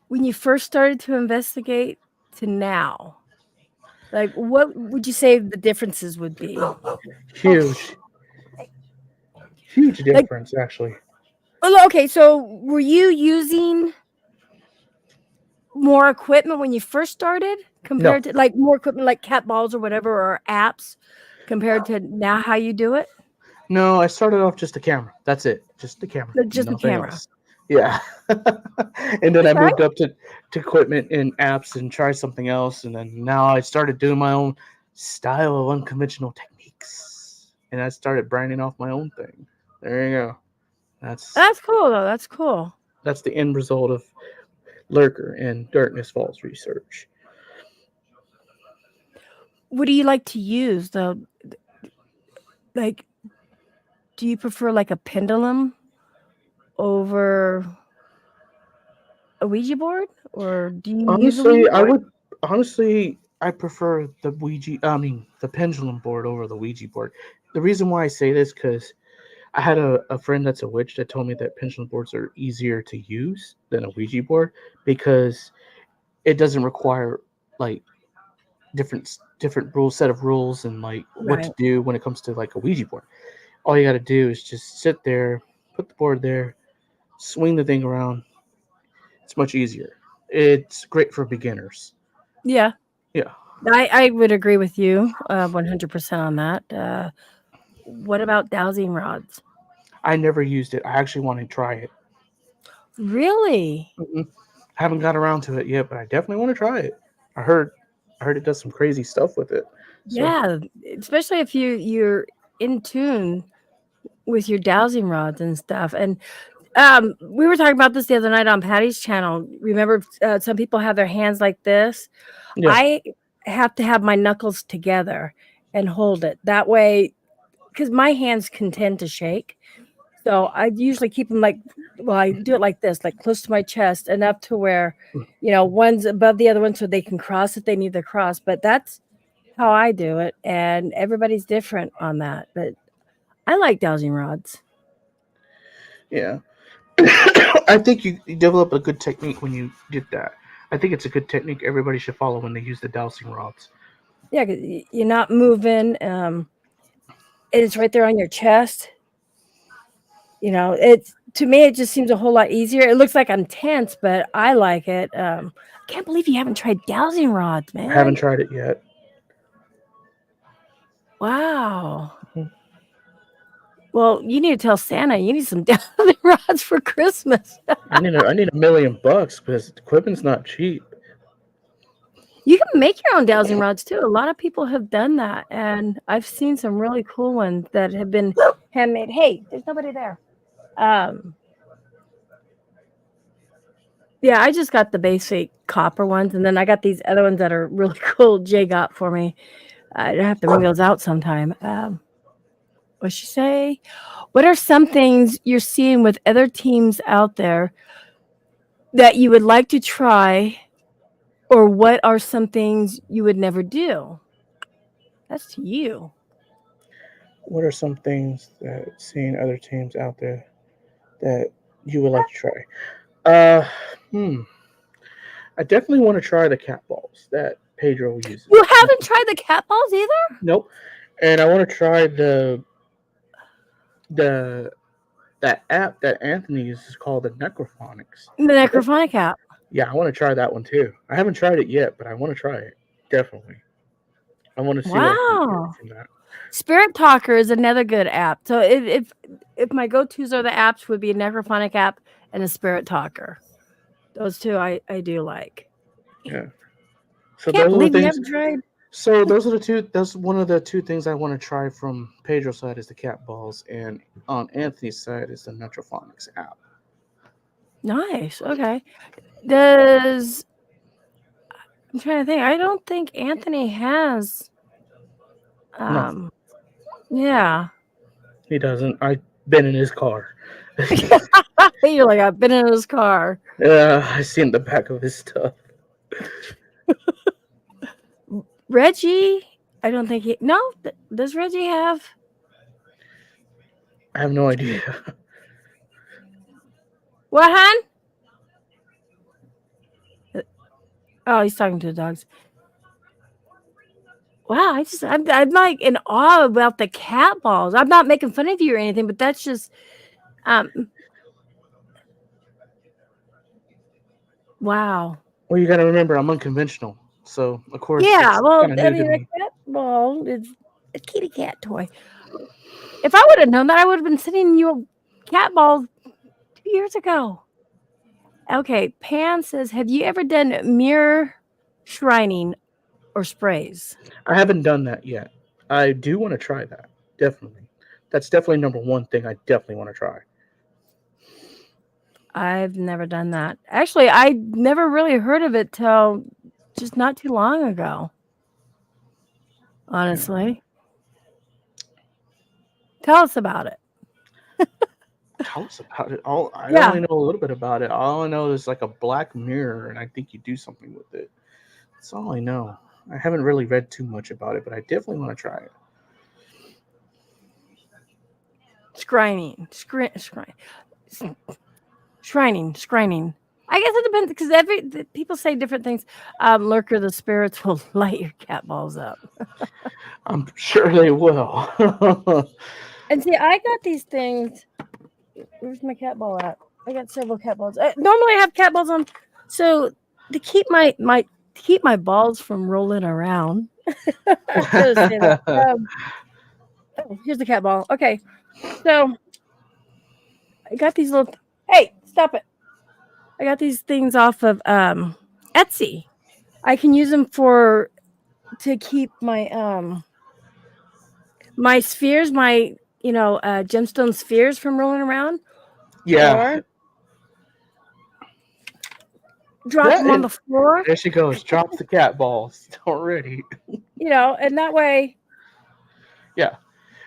[SPEAKER 1] when you first started to investigate to now? Like, what would you say the differences would be? Oh,
[SPEAKER 2] Huge, huge
[SPEAKER 1] like,
[SPEAKER 2] difference actually.
[SPEAKER 1] okay, so were you using more equipment when you first started
[SPEAKER 2] No,
[SPEAKER 1] compared to like more equipment like cat balls or whatever or apps compared to now how you do it?
[SPEAKER 2] no. I started off just a camera. That's it, just the camera,
[SPEAKER 1] Just the
[SPEAKER 2] nothing
[SPEAKER 1] camera.
[SPEAKER 2] else. Yeah, and then I
[SPEAKER 1] Okay.
[SPEAKER 2] moved up to equipment and apps and tried something else, and then now I started doing my own style of unconventional techniques, and I started branding off my own thing. There you go. That's
[SPEAKER 1] That's cool though. That's cool.
[SPEAKER 2] that's the end result of Lurker and Darkness Falls research.
[SPEAKER 1] What do you like to use though? Like, do you prefer like a pendulum over a Ouija board, or do you use a
[SPEAKER 2] Honestly,
[SPEAKER 1] Ouija
[SPEAKER 2] I
[SPEAKER 1] board?
[SPEAKER 2] would honestly I prefer the Ouija. I mean, the pendulum board over the Ouija board. The reason why I say this because I had a friend that's a witch that told me that pendulum boards are easier to use than a Ouija board because it doesn't require like different rules, set of rules, and like what to
[SPEAKER 1] Right.
[SPEAKER 2] do when it comes to like a Ouija board. All you got to do is just sit there, put the board there, swing the thing around. It's much easier. It's great for beginners.
[SPEAKER 1] Yeah.
[SPEAKER 2] Yeah.
[SPEAKER 1] I would agree with you 100% on that. What about dowsing rods?
[SPEAKER 2] I never used it. I actually want to try it.
[SPEAKER 1] Really?
[SPEAKER 2] Mm-mm. Haven't got around to it yet, but I definitely want to try it. I heard, I heard it does some crazy stuff with it. So
[SPEAKER 1] Yeah, especially if you're in tune with your dowsing rods and stuff. And we were talking about this the other night on Patty's channel. Remember, some people have their hands like this.
[SPEAKER 2] yeah,
[SPEAKER 1] I have to have my knuckles together and hold it that way because my hands can tend to shake. So I usually keep them like, well, I do it like this, like close to my chest, enough to where, one's above the other one so they can cross if they need to cross. But that's how I do it, and everybody's different on that. But I like dowsing rods.
[SPEAKER 2] yeah. I think you develop a good technique when you did that. I think it's a good technique everybody should follow when they use the dowsing rods.
[SPEAKER 1] Yeah, 'cause you're not moving, and it's right there on your chest. It's to me, it just seems a whole lot easier. It looks like I'm tense, but I like it. I can't believe you haven't tried dowsing rods,
[SPEAKER 2] I haven't
[SPEAKER 1] man.
[SPEAKER 2] tried it yet.
[SPEAKER 1] Wow. Well, you need to tell Santa you need some dowsing rods for Christmas.
[SPEAKER 2] I need $1 million because equipment's not cheap.
[SPEAKER 1] You can make your own dowsing rods too. A lot of people have done that, and I've seen some really cool ones that have been handmade. Hey, there's nobody there. Yeah, I just got the basic copper ones, and then I got these other ones that are really cool. Jay got for me. I have to bring those out sometime. What'd she say? What are some things you're seeing with other teams out there that you would like to try, or what are some things you would never do? That's to you.
[SPEAKER 2] What are some things that seeing other teams out there that you would like to try? Uh, hmm. I definitely want to try the cat balls that Pedro uses.
[SPEAKER 1] You haven't tried the cat balls either?
[SPEAKER 2] Nope. And I want to try the that app that Anthony uses called the Necrophonics.
[SPEAKER 1] The necrophonic app.
[SPEAKER 2] Yeah, I want to try that one too. I haven't tried it yet, but I want to try it. Definitely. I want to see what I can
[SPEAKER 1] Wow.
[SPEAKER 2] get from that.
[SPEAKER 1] Spirit Talker is another good app. So if my go-tos are the apps, would be a necrophonic app and a Spirit Talker. Those two I do like.
[SPEAKER 2] Yeah. So
[SPEAKER 1] Can't
[SPEAKER 2] those are the
[SPEAKER 1] believe you
[SPEAKER 2] things.
[SPEAKER 1] haven't tried.
[SPEAKER 2] So those are the two. That's one of the two things I want to try from Pedro's side is the cat balls, and on Anthony's side is the Necrophonics app.
[SPEAKER 1] Nice. Okay. Does I'm trying to think. I don't think Anthony has.
[SPEAKER 2] No,
[SPEAKER 1] Yeah.
[SPEAKER 2] he doesn't. I've been in his car.
[SPEAKER 1] You're like, I've been in his car.
[SPEAKER 2] I seen the back of his stuff.
[SPEAKER 1] Reggie, I don't think he. No, does Reggie have?
[SPEAKER 2] I have no idea.
[SPEAKER 1] What, hon? Oh, he's talking to the dogs. Wow, I'm like in awe about the cat balls. I'm not making fun of you or anything, but that's just wow.
[SPEAKER 2] Well, you got to remember, I'm unconventional, so of course
[SPEAKER 1] Yeah,
[SPEAKER 2] it's
[SPEAKER 1] well,
[SPEAKER 2] kind of
[SPEAKER 1] I
[SPEAKER 2] new to
[SPEAKER 1] mean, a
[SPEAKER 2] me.
[SPEAKER 1] cat ball is a kitty cat toy. If I would have known that, I would have been sending you cat balls 2 years ago. Okay, Pam says, have you ever done mirror shrining or sprays?
[SPEAKER 2] I haven't done that yet. I do want to try that. Definitely. That's definitely number one thing I definitely want to try.
[SPEAKER 1] I've never done that. Actually, I never really heard of it till just not too long ago. Honestly. Tell us about it.
[SPEAKER 2] Tell us about it. I
[SPEAKER 1] Yeah.
[SPEAKER 2] only know a little bit about it. All I know is like a black mirror, and I think you do something with it. That's all I know. I haven't really read too much about it, but I definitely want to try it.
[SPEAKER 1] Scrying. Scrying. I guess it depends because people say different things. Lurker, the spirits will light your cat balls up.
[SPEAKER 2] I'm sure they will.
[SPEAKER 1] And see, I got these things. Where's my cat ball at? I got several cat balls. Normally, I have cat balls on, so to keep my balls from rolling around. I should say that. Oh, here's the cat ball. Okay, so I got these little. Hey, stop it! I got these things off of Etsy. I can use them to keep my my spheres, my gemstone spheres from rolling around.
[SPEAKER 2] Yeah.
[SPEAKER 1] Or drop them on the floor.
[SPEAKER 2] There she goes. Drops the cat balls already.
[SPEAKER 1] And that way.
[SPEAKER 2] Yeah.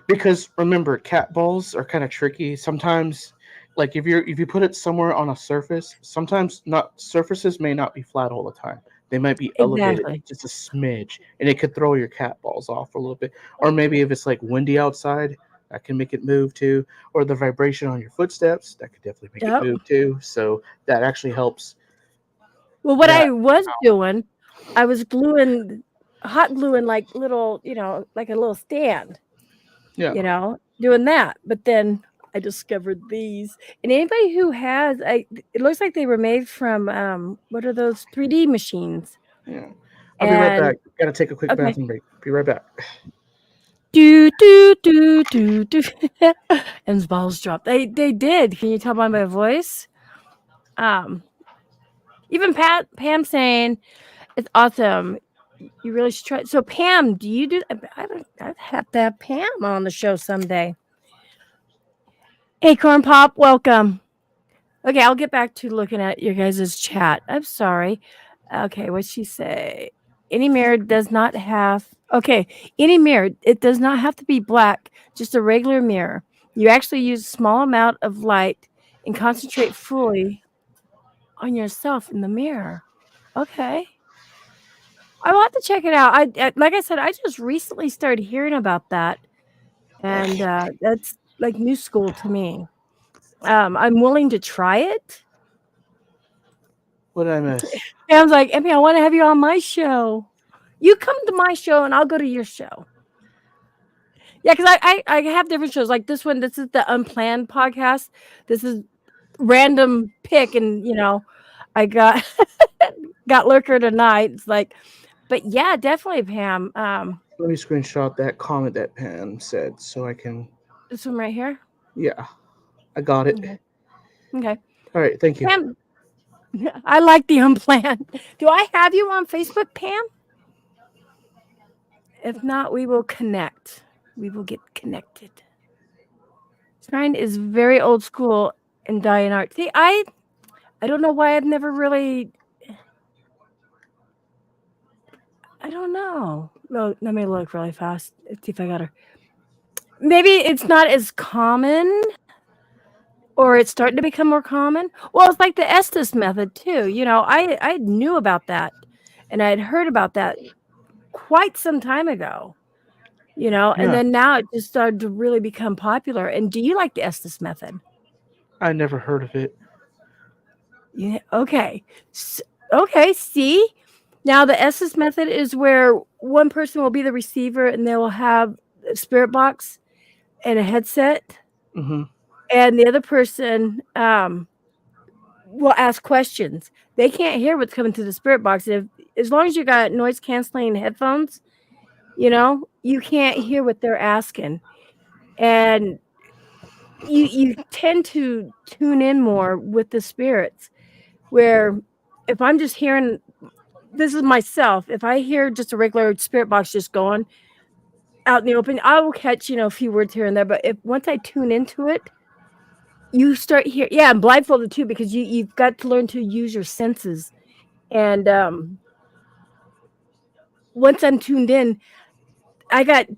[SPEAKER 2] Because remember, cat balls are kind of tricky. Sometimes, like if you put it somewhere on a surface, sometimes not surfaces may not be flat all the time. They might be elevated just a smidge, and it could throw your cat balls off a little bit. Or maybe if it's like windy outside, that can make it move too. Or the vibration on your footsteps, that could definitely make it move too. So that actually helps.
[SPEAKER 1] Well, what I was doing, I was hot gluing like little, like a little stand.
[SPEAKER 2] Yeah.
[SPEAKER 1] Doing that. But then I discovered these. And anybody who has, it looks like they were made from, what are those 3D machines?
[SPEAKER 2] Yeah. I'll be right back. Gotta take a quick bathroom break. Be right back.
[SPEAKER 1] Do. And balls dropped. They did. Can you tell by my voice? Even Pam saying it's awesome. You really should try. So Pam, do you do? I'd have to have Pam on the show someday. Hey, Corn Pop, welcome. Okay, I'll get back to looking at your guys' chat. I'm sorry. Okay, what'd she say? Any mirror does not have. Okay, any mirror, it does not have to be black, just a regular mirror. You actually use a small amount of light and concentrate fully on yourself in the mirror. Okay. I will have to check it out. Like I said, I just recently started hearing about that, and that's like new school to me. I'm willing to try it.
[SPEAKER 2] What did I miss?
[SPEAKER 1] Sounds like, Emmy, I want to have you on my show. You come to my show, and I'll go to your show. Yeah, because I have different shows like this one. This is the Unplanned podcast. This is random pick, and I got got Lurker tonight. It's like, but yeah, definitely, Pam.
[SPEAKER 2] Let me screenshot that comment that Pam said so I can.
[SPEAKER 1] This one right here.
[SPEAKER 2] Yeah, I got it.
[SPEAKER 1] Okay.
[SPEAKER 2] All right, thank you.
[SPEAKER 1] Pam, I like the Unplanned. Do I have you on Facebook, Pam? If not, we will connect. We will get connected. Shrine is very old school and dying art. See, I don't know why I've never really. I don't know. Well, let me look really fast. Let's see if I got her. Maybe it's not as common, or it's starting to become more common. Well, it's like the Estes method too. I knew about that, and I had heard about that quite some time ago. And then now it just started to really become popular. And do you like the Estes method?
[SPEAKER 2] I never heard of it.
[SPEAKER 1] Yeah. Okay. Okay. See, now the Estes method is where one person will be the receiver, and they will have a spirit box and a headset, and the other person will ask questions. They can't hear what's coming through the spirit box. As long as you got noise canceling headphones, you can't hear what they're asking, and you tend to tune in more with the spirits. Where if I'm just hearing, this is myself, if I hear just a regular spirit box just going out in the open, I will catch a few words here and there. But if once I tune into it, you start hearing. Yeah, I'm blindfolded too, because you've got to learn to use your senses. And once I'm tuned in, like at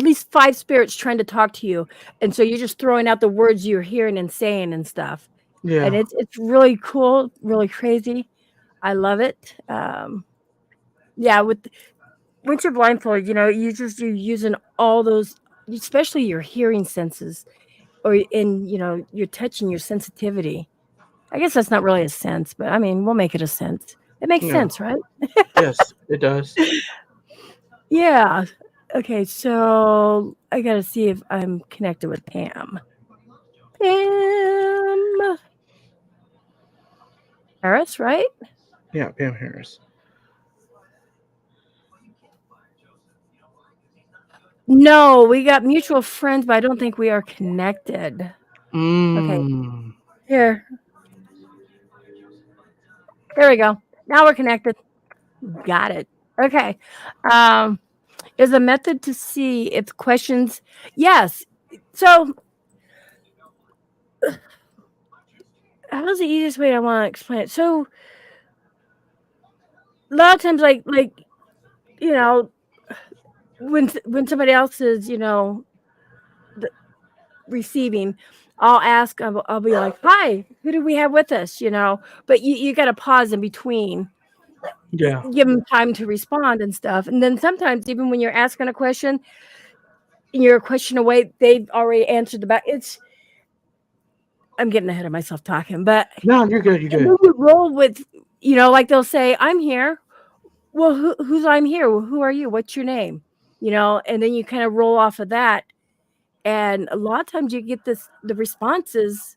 [SPEAKER 1] least 5 spirits trying to talk to you, and so you're just throwing out the words you're hearing and saying and stuff.
[SPEAKER 2] Yeah.
[SPEAKER 1] And it's really cool, really crazy. I love it. Yeah, once you're blindfolded, you're using all those, especially your hearing senses, you're touching your sensitivity. I guess that's not really a sense, but we'll make it a sense. It makes sense, right?
[SPEAKER 2] Yes, it does.
[SPEAKER 1] Yeah. Okay, so I gotta see if I'm connected with Pam. Pam Harris, right?
[SPEAKER 2] Yeah, Pam Harris.
[SPEAKER 1] No, we got mutual friends, but I don't think we are connected. Okay. Here we go. Now we're connected. Got it. Okay. Is a method to see if questions. Yes. So how's the easiest way I want to explain it? So a lot of times, like when somebody else is receiving, I'll ask. I'll be like, "Hi, who do we have with us?" But you got to pause in between.
[SPEAKER 2] Yeah.
[SPEAKER 1] Give them time to respond and stuff. And then sometimes, even when you're asking a question, and you're a question away, they've already answered the back. I'm getting ahead of myself talking, but
[SPEAKER 2] no, you're good. You're good.
[SPEAKER 1] We would roll with, like they'll say, "I'm here." Well, who's I'm here? Well, who are you? What's your name? And then you kind of roll off of that. And a lot of times you get the responses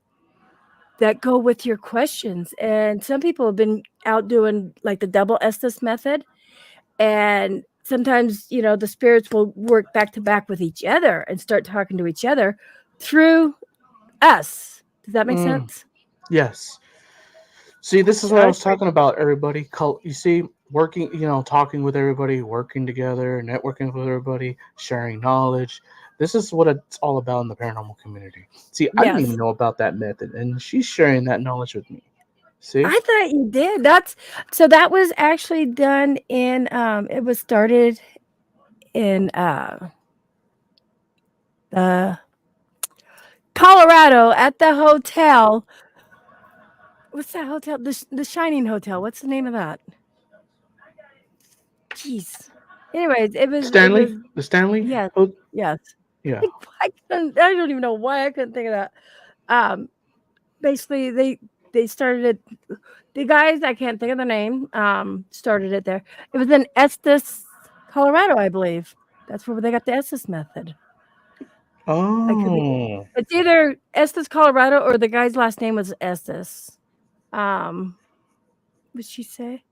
[SPEAKER 1] that go with your questions. And some people have been out doing like the double Estes method. And sometimes, the spirits will work back to back with each other and start talking to each other through us. Does that make sense?
[SPEAKER 2] Yes. See, this is what I
[SPEAKER 1] I
[SPEAKER 2] was talking about. Everybody, you see, working, talking with everybody, working together, networking with everybody, sharing knowledge. This is what it's all about in the paranormal community. See, I didn't even
[SPEAKER 1] Yes.
[SPEAKER 2] know about that method, and she's sharing that knowledge with me. See?
[SPEAKER 1] I thought you did. That was actually done in it was started in uh Colorado at the hotel. What's that hotel? The Shining Hotel. What's the name of that? Jeez. Anyways, it was
[SPEAKER 2] Stanley? The Stanley?
[SPEAKER 1] yes.
[SPEAKER 2] Oh,
[SPEAKER 1] Yes.
[SPEAKER 2] yeah.
[SPEAKER 1] I don't even know why I couldn't think of that. Um Basically they started it. The guys, I can't think of the name, started it there. It was in Estes, Colorado, I believe. That's where they got the Estes method. I could be
[SPEAKER 2] Oh.
[SPEAKER 1] it's either Estes, Colorado, or the guy's last name was Estes. Um, what'd she say?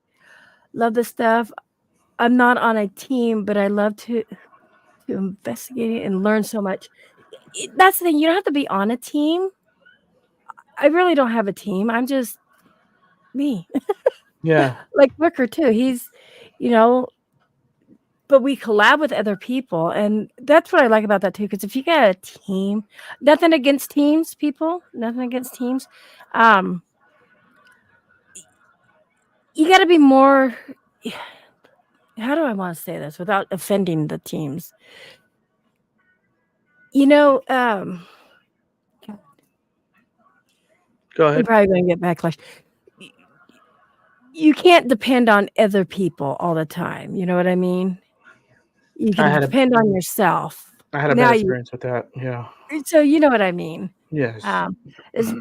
[SPEAKER 1] Love the stuff. I'm not on a team, but I love to investigate it and learn so much. That's the thing. You don't have to be on a team. I really don't have a team. I'm just me.
[SPEAKER 2] Yeah.
[SPEAKER 1] Like Wicker too. He's, you know, but we collab with other people, and that's what I like about that too. Because if you get a team, nothing against teams, people, nothing against teams. Um, you got to be more. How do I want to say this without offending the teams? You know,
[SPEAKER 2] Go
[SPEAKER 1] I'm
[SPEAKER 2] ahead.
[SPEAKER 1] probably going to get backlash. Y- You can't depend on other people all the time. You know what I mean? You
[SPEAKER 2] I
[SPEAKER 1] can
[SPEAKER 2] had a
[SPEAKER 1] depend on yourself.
[SPEAKER 2] I had a bad
[SPEAKER 1] Now you
[SPEAKER 2] experience with that. Yeah.
[SPEAKER 1] So you know what I mean.
[SPEAKER 2] Yes.
[SPEAKER 1] Um, it's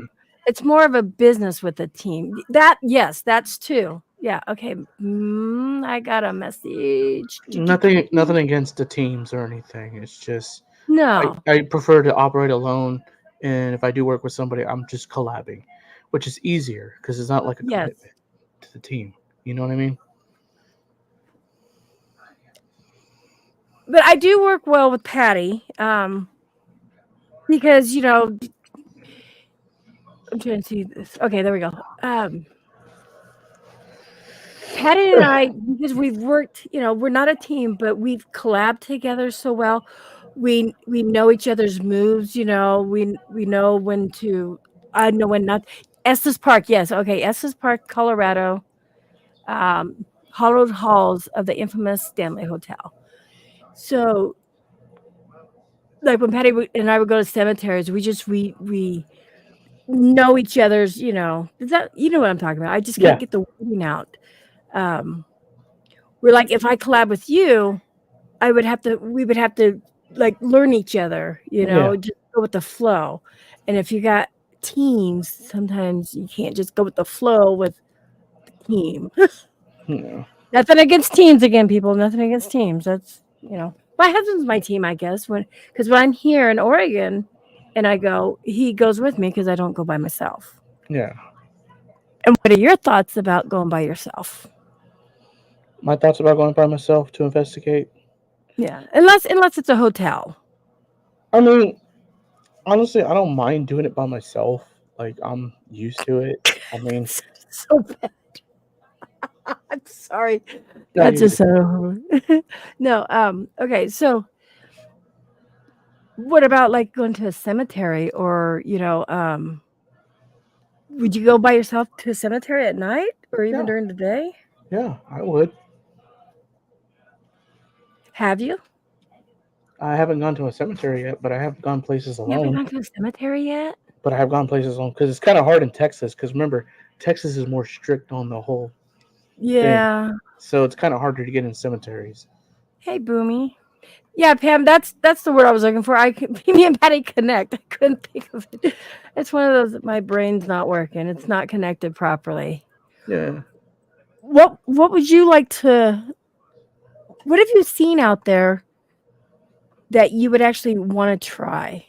[SPEAKER 1] it's more of a business with a team. That yes, that's too. Yeah. Okay. I got a message.
[SPEAKER 2] Nothing against the teams or anything. It's just I,
[SPEAKER 1] No.
[SPEAKER 2] I prefer to operate alone, and if I do work with somebody, I'm just collabing, which is easier because it's not like a
[SPEAKER 1] Yes.
[SPEAKER 2] commitment to the team. You know what I mean?
[SPEAKER 1] But I do work well with Patty. Because I'm trying to see this. Okay, there we go. Patty and I, because we've worked, we're not a team, but we've collabed together so well. We know each other's moves. We know when to. I know when not. Estes Park, yes, okay, Estes Park, Colorado. Hollowed halls of the infamous Stanley Hotel. So, like when and I would go to cemeteries, we know each other's. Is that what I'm talking about? I just can't
[SPEAKER 2] Yeah.
[SPEAKER 1] get the wording out. Um, we're like, if I collab with you, we would have to like learn each other,
[SPEAKER 2] Yeah.
[SPEAKER 1] just go with the flow. And if you got teams, sometimes you can't just go with the flow with the team.
[SPEAKER 2] Yeah.
[SPEAKER 1] Nothing against teams again, people. Nothing against teams. That's my husband's my team, I guess. Because when I'm here in Oregon and he goes with me because I don't go by myself.
[SPEAKER 2] Yeah.
[SPEAKER 1] And what are your thoughts about going by yourself?
[SPEAKER 2] My thoughts about going by myself to investigate.
[SPEAKER 1] Yeah, unless it's a hotel.
[SPEAKER 2] I mean, honestly, I don't mind doing it by myself. Like I'm used to it. I mean,
[SPEAKER 1] So bad. I'm sorry.
[SPEAKER 2] no,
[SPEAKER 1] That's
[SPEAKER 2] you
[SPEAKER 1] just so. No. Okay. So, what about like going to a cemetery, or would you go by yourself to a cemetery at night, or even
[SPEAKER 2] yeah,
[SPEAKER 1] during the day?
[SPEAKER 2] yeah, I would.
[SPEAKER 1] Have you?
[SPEAKER 2] I haven't gone to a cemetery yet, but I have gone places
[SPEAKER 1] You haven't
[SPEAKER 2] alone.
[SPEAKER 1] gone to a cemetery yet?
[SPEAKER 2] But I have gone places alone because it's kind of hard in Texas. Because remember, Texas is more strict on the whole thing,
[SPEAKER 1] Yeah.
[SPEAKER 2] so it's kind of harder to get in cemeteries.
[SPEAKER 1] Hey, Boomy. Yeah, Pam. That's the word I was looking for. Me and Patty connect. I couldn't think of it. It's one of those that my brain's not working. It's not connected properly.
[SPEAKER 2] Yeah.
[SPEAKER 1] What would you like to? What have you seen out there that you would actually want to try?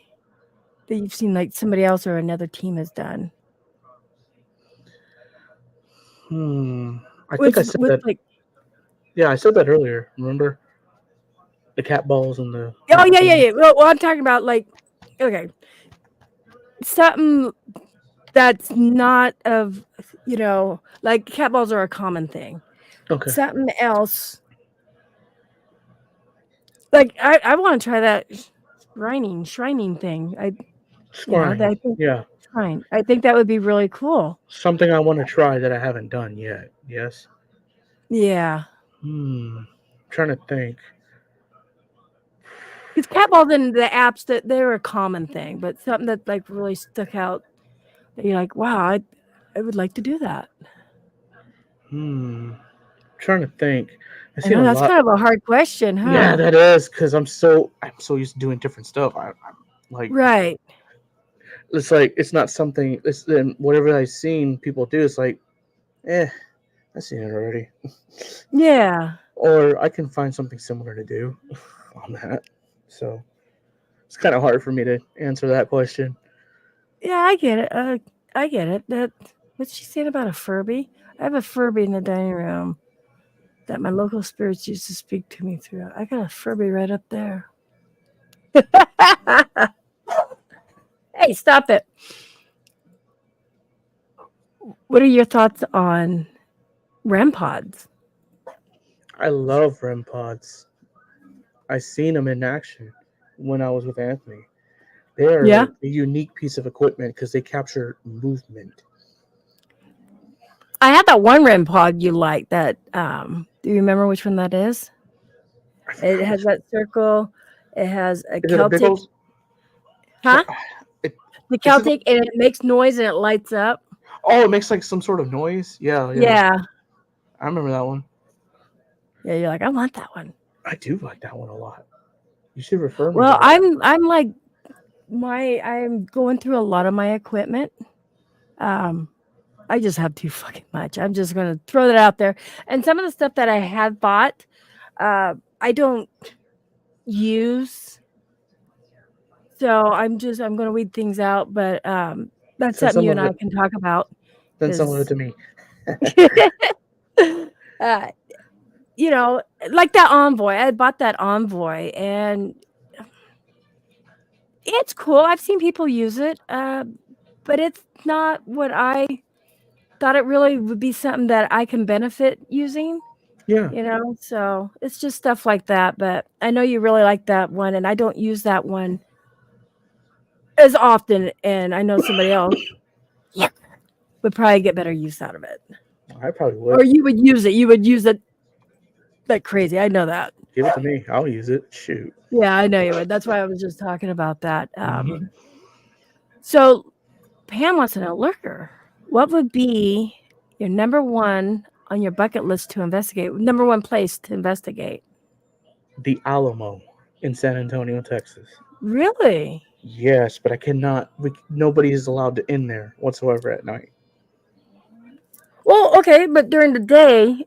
[SPEAKER 1] That you've seen like somebody else or another team has done.
[SPEAKER 2] Hmm. I think I
[SPEAKER 1] With
[SPEAKER 2] said
[SPEAKER 1] with
[SPEAKER 2] that.
[SPEAKER 1] like
[SPEAKER 2] Yeah, I said that earlier. Remember the cat balls and the
[SPEAKER 1] oh yeah, yeah,
[SPEAKER 2] microphone?
[SPEAKER 1] yeah. Well, I'm talking about like okay, something. That's not of, like cat balls are a common thing.
[SPEAKER 2] Okay.
[SPEAKER 1] Something else, like I want to try that shrining thing.
[SPEAKER 2] Scrying.
[SPEAKER 1] I think
[SPEAKER 2] Yeah.
[SPEAKER 1] shrine. I think that would be really cool.
[SPEAKER 2] Something I want to try that I haven't done yet. Yes.
[SPEAKER 1] Yeah,
[SPEAKER 2] Trying to think.
[SPEAKER 1] because cat balls in the apps that they're a common thing, but something that like really stuck out that you're like, wow, I would like to do that.
[SPEAKER 2] Trying to think. I
[SPEAKER 1] I
[SPEAKER 2] seen
[SPEAKER 1] know
[SPEAKER 2] a
[SPEAKER 1] that's
[SPEAKER 2] lot.
[SPEAKER 1] kind of a hard question,
[SPEAKER 2] Yeah,
[SPEAKER 1] huh?
[SPEAKER 2] that is because I'm so used to doing different stuff. I'm like
[SPEAKER 1] Right.
[SPEAKER 2] it's like it's not something. It's then whatever I've seen people do. It's like, eh, I've seen it already.
[SPEAKER 1] Yeah.
[SPEAKER 2] Or I can find something similar to do on that. So it's kind of hard for me to answer that question.
[SPEAKER 1] Yeah, I get it. I get it. What's she saying about a Furby? I have a Furby in the dining room that my local spirits used to speak to me through. I got a Furby right up there. Hey, stop it. What are your thoughts on REM pods?
[SPEAKER 2] I love REM pods. I seen them in action when I was with Anthony. They are
[SPEAKER 1] Yeah.
[SPEAKER 2] a unique piece of equipment because they capture movement.
[SPEAKER 1] I had that one REM pod you like that do you remember which one that is?
[SPEAKER 2] I
[SPEAKER 1] It
[SPEAKER 2] forgot
[SPEAKER 1] has
[SPEAKER 2] which.
[SPEAKER 1] that circle. It has a
[SPEAKER 2] Is it a big
[SPEAKER 1] Celtic,
[SPEAKER 2] old?
[SPEAKER 1] huh?
[SPEAKER 2] It,
[SPEAKER 1] The
[SPEAKER 2] is it?
[SPEAKER 1] Celtic, and it makes noise and it lights up.
[SPEAKER 2] Oh, it makes like some sort of noise. Yeah, yeah.
[SPEAKER 1] Yeah.
[SPEAKER 2] I remember that one.
[SPEAKER 1] Yeah, you're like, I want that one.
[SPEAKER 2] I do like that one a lot. You should refer me to
[SPEAKER 1] Well,
[SPEAKER 2] that.
[SPEAKER 1] I'm like I'm going through a lot of my equipment. Um, I just have too fucking much. I'm just gonna throw that out there. And some of the stuff that I have bought, I don't use. So I'm gonna weed things out, but that's
[SPEAKER 2] Send
[SPEAKER 1] something
[SPEAKER 2] some
[SPEAKER 1] you
[SPEAKER 2] of
[SPEAKER 1] and I
[SPEAKER 2] it.
[SPEAKER 1] can talk about
[SPEAKER 2] Send some of it
[SPEAKER 1] because
[SPEAKER 2] to me.
[SPEAKER 1] uh, like that envoy. I bought that envoy and it's cool. I've seen people use it, but it's not what I thought it really would be something that I can benefit using,
[SPEAKER 2] Yeah,
[SPEAKER 1] so it's just stuff like that. But I know you really like that one, and I don't use that one as often. And I know somebody else yeah, would probably get better use out of it,
[SPEAKER 2] I probably
[SPEAKER 1] or
[SPEAKER 2] would.
[SPEAKER 1] you would use it. You would use it like crazy. I know that.
[SPEAKER 2] Give it to me. I'll use it. Shoot.
[SPEAKER 1] Yeah, I know you would. That's why I was just talking about that.
[SPEAKER 2] Hmm.
[SPEAKER 1] So Pam wants to know, Lurker, what would be your number one on your bucket list to investigate? Number one place to investigate?
[SPEAKER 2] The Alamo in San Antonio, Texas.
[SPEAKER 1] Really?
[SPEAKER 2] Yes, but I cannot. Nobody is allowed to in there whatsoever at night.
[SPEAKER 1] Well, okay, but during the day,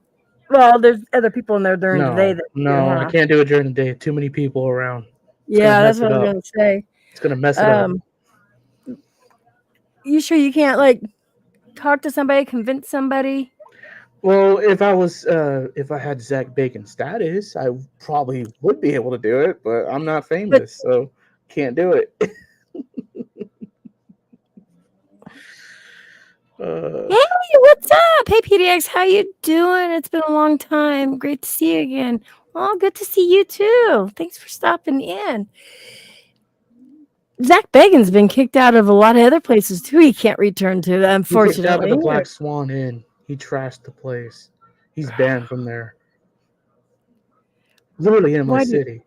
[SPEAKER 1] well, there's other people in there during the day
[SPEAKER 2] No,
[SPEAKER 1] that do,
[SPEAKER 2] no, I
[SPEAKER 1] huh?
[SPEAKER 2] can't do it during the day. Too many people around. It's gonna
[SPEAKER 1] Yeah, that's
[SPEAKER 2] mess it
[SPEAKER 1] what I was
[SPEAKER 2] up.
[SPEAKER 1] gonna say.
[SPEAKER 2] It's gonna mess it up.
[SPEAKER 1] Um, you sure you can't like talk to somebody, convince somebody?
[SPEAKER 2] Well, if I had Zach Bacon status, I probably would be able to do it. But I'm not
[SPEAKER 1] But
[SPEAKER 2] famous, so can't do it. uh,
[SPEAKER 1] hey, what's up? Hey, PDX, how you doing? It's been a long time. Great to see you again. Well, good to see you too. Thanks for stopping in. Zach Bagan's been kicked out of a lot of other places too. He can't return to,
[SPEAKER 2] he kicked out of
[SPEAKER 1] unfortunately.
[SPEAKER 2] the Black Swan Inn. He trashed the place. He's banned from there. Literally in my
[SPEAKER 1] Why do
[SPEAKER 2] city.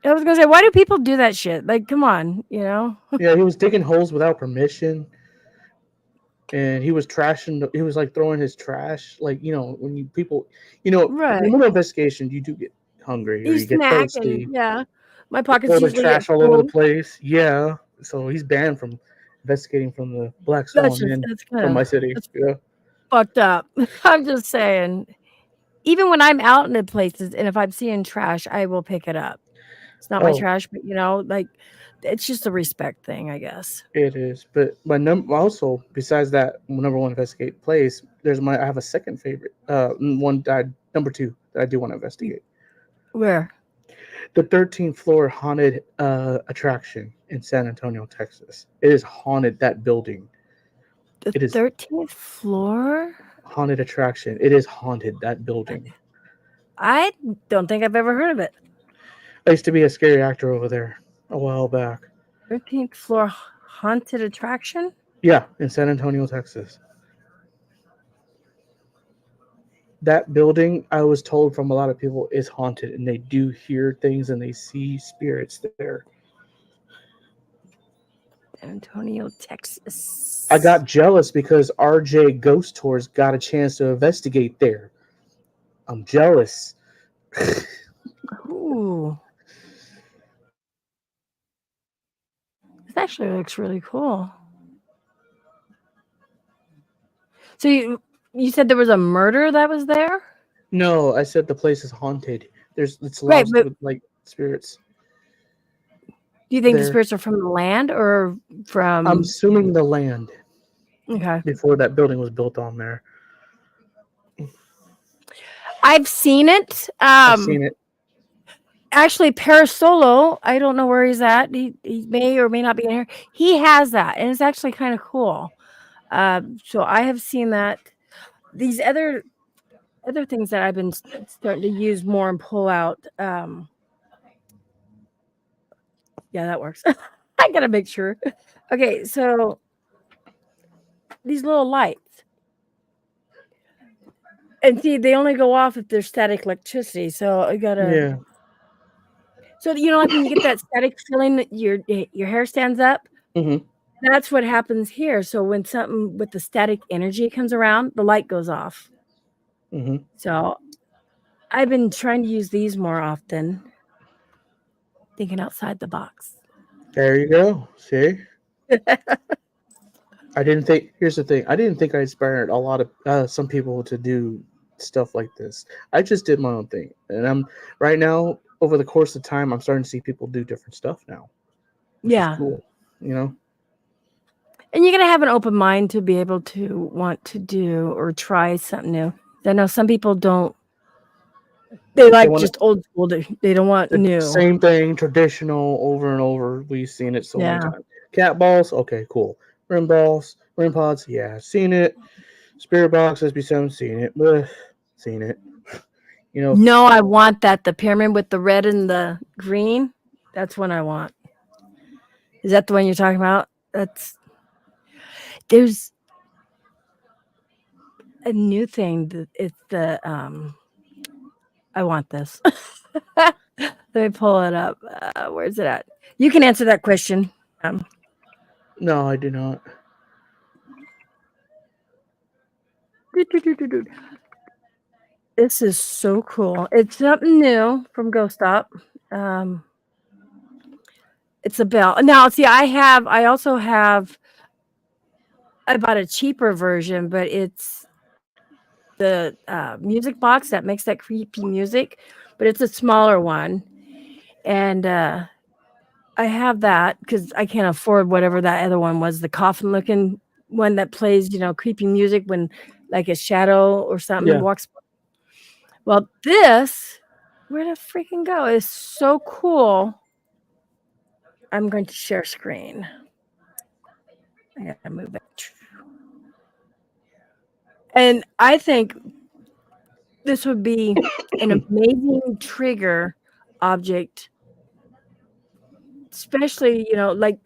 [SPEAKER 1] I was gonna say, why do people do that shit? Like, come on.
[SPEAKER 2] Yeah, he was digging holes without permission, and he was trashing. He was like throwing his trash. Like when you people,
[SPEAKER 1] Right.
[SPEAKER 2] criminal investigation, you do get hungry or
[SPEAKER 1] You
[SPEAKER 2] you get
[SPEAKER 1] snack and
[SPEAKER 2] thirsty.
[SPEAKER 1] yeah. My
[SPEAKER 2] They
[SPEAKER 1] pockets
[SPEAKER 2] throw their
[SPEAKER 1] usually get
[SPEAKER 2] trash all over the
[SPEAKER 1] full.
[SPEAKER 2] place. Yeah, so he's banned from investigating from the Black Swan Inn
[SPEAKER 1] That's
[SPEAKER 2] from my
[SPEAKER 1] kinda
[SPEAKER 2] city.
[SPEAKER 1] that's
[SPEAKER 2] Yeah.
[SPEAKER 1] fucked up. I'm just saying. Even when I'm out in the places and if I'm seeing trash, I will pick it up. It's not my
[SPEAKER 2] Oh,
[SPEAKER 1] trash, but like it's just a respect thing, I guess.
[SPEAKER 2] it is. But my number also besides that number one investigate place, I have a second favorite. One that number two that I do want to investigate.
[SPEAKER 1] Where?
[SPEAKER 2] The 13th floor haunted attraction in San Antonio, Texas. It is haunted, that building.
[SPEAKER 1] The
[SPEAKER 2] It is
[SPEAKER 1] 13th floor?
[SPEAKER 2] haunted attraction. It is haunted, that building.
[SPEAKER 1] I don't think I've ever heard of it.
[SPEAKER 2] I used to be a scary actor over there a while back.
[SPEAKER 1] 13th floor haunted attraction?
[SPEAKER 2] Yeah, in San Antonio, Texas. That building, I was told from a lot of people, is haunted, and they do hear things and they see spirits there.
[SPEAKER 1] San Antonio, Texas.
[SPEAKER 2] I got jealous because RJ Ghost Tours got a chance to investigate there. I'm jealous.
[SPEAKER 1] Ooh. This actually looks really cool. So you said there was a murder that was there?
[SPEAKER 2] No, I said the place is haunted. It's
[SPEAKER 1] Right,
[SPEAKER 2] loused
[SPEAKER 1] but
[SPEAKER 2] with like spirits
[SPEAKER 1] do you think the
[SPEAKER 2] there.
[SPEAKER 1] spirits are from the land or
[SPEAKER 2] I'm
[SPEAKER 1] from
[SPEAKER 2] assuming the land
[SPEAKER 1] okay.
[SPEAKER 2] before that building was built on there.
[SPEAKER 1] I've seen it.
[SPEAKER 2] I've seen it.
[SPEAKER 1] Actually, Parasolo, I don't know where he's at. He may or may not be in here. He has that, and it's actually kind of cool. So I have seen that. These other things that I've been starting to use more and pull out. Yeah, that works. I gotta make sure. Okay, so these little lights, and see, they only go off if there's static electricity. So I gotta.
[SPEAKER 2] Yeah.
[SPEAKER 1] So like when you get that static feeling that your hair stands up.
[SPEAKER 2] Mm-hmm.
[SPEAKER 1] That's what happens here. So when something with the static energy comes around, the light goes off.
[SPEAKER 2] Mm-hmm.
[SPEAKER 1] So I've been trying to use these more often, thinking outside the box.
[SPEAKER 2] There you go. See? I didn't think. Here's the thing. I didn't think I inspired a lot of some people to do stuff like this. I just did my own thing, and I'm right now. Over the course of time, I'm starting to see people do different stuff now, which is
[SPEAKER 1] Yeah.
[SPEAKER 2] cool. You know.
[SPEAKER 1] And you're going to have an open mind to be able to want to do or try something new. I know some people don't. They like
[SPEAKER 2] want
[SPEAKER 1] just old school. They don't want
[SPEAKER 2] the
[SPEAKER 1] new.
[SPEAKER 2] same thing, traditional, over and over. We've seen it so many
[SPEAKER 1] Yeah.
[SPEAKER 2] times. Cat balls, okay, cool. Rim balls, rim pods, yeah, seen it. Spirit box, SB7, seen it. Seen it. You know,
[SPEAKER 1] No, I want that. The pyramid with the red and the green. That's one I want. Is that the one you're talking about? There's a new thing. It's the I want this. Let me pull it up. Where's it at? You can answer that question.
[SPEAKER 2] no, I do not.
[SPEAKER 1] This is so cool. It's something new from Ghost Stop. It's a bell. Now, see, I also have. I bought a cheaper version, but it's the music box that makes that creepy music, but it's a smaller one, and I have that because I can't afford whatever that other one was, the coffin-looking one that plays, creepy music when, like, a shadow or something
[SPEAKER 2] Yeah.
[SPEAKER 1] walks. Well, this, where to freaking go, is so cool. I'm going to share screen. I gotta move it. And I think this would be an amazing trigger object, especially, like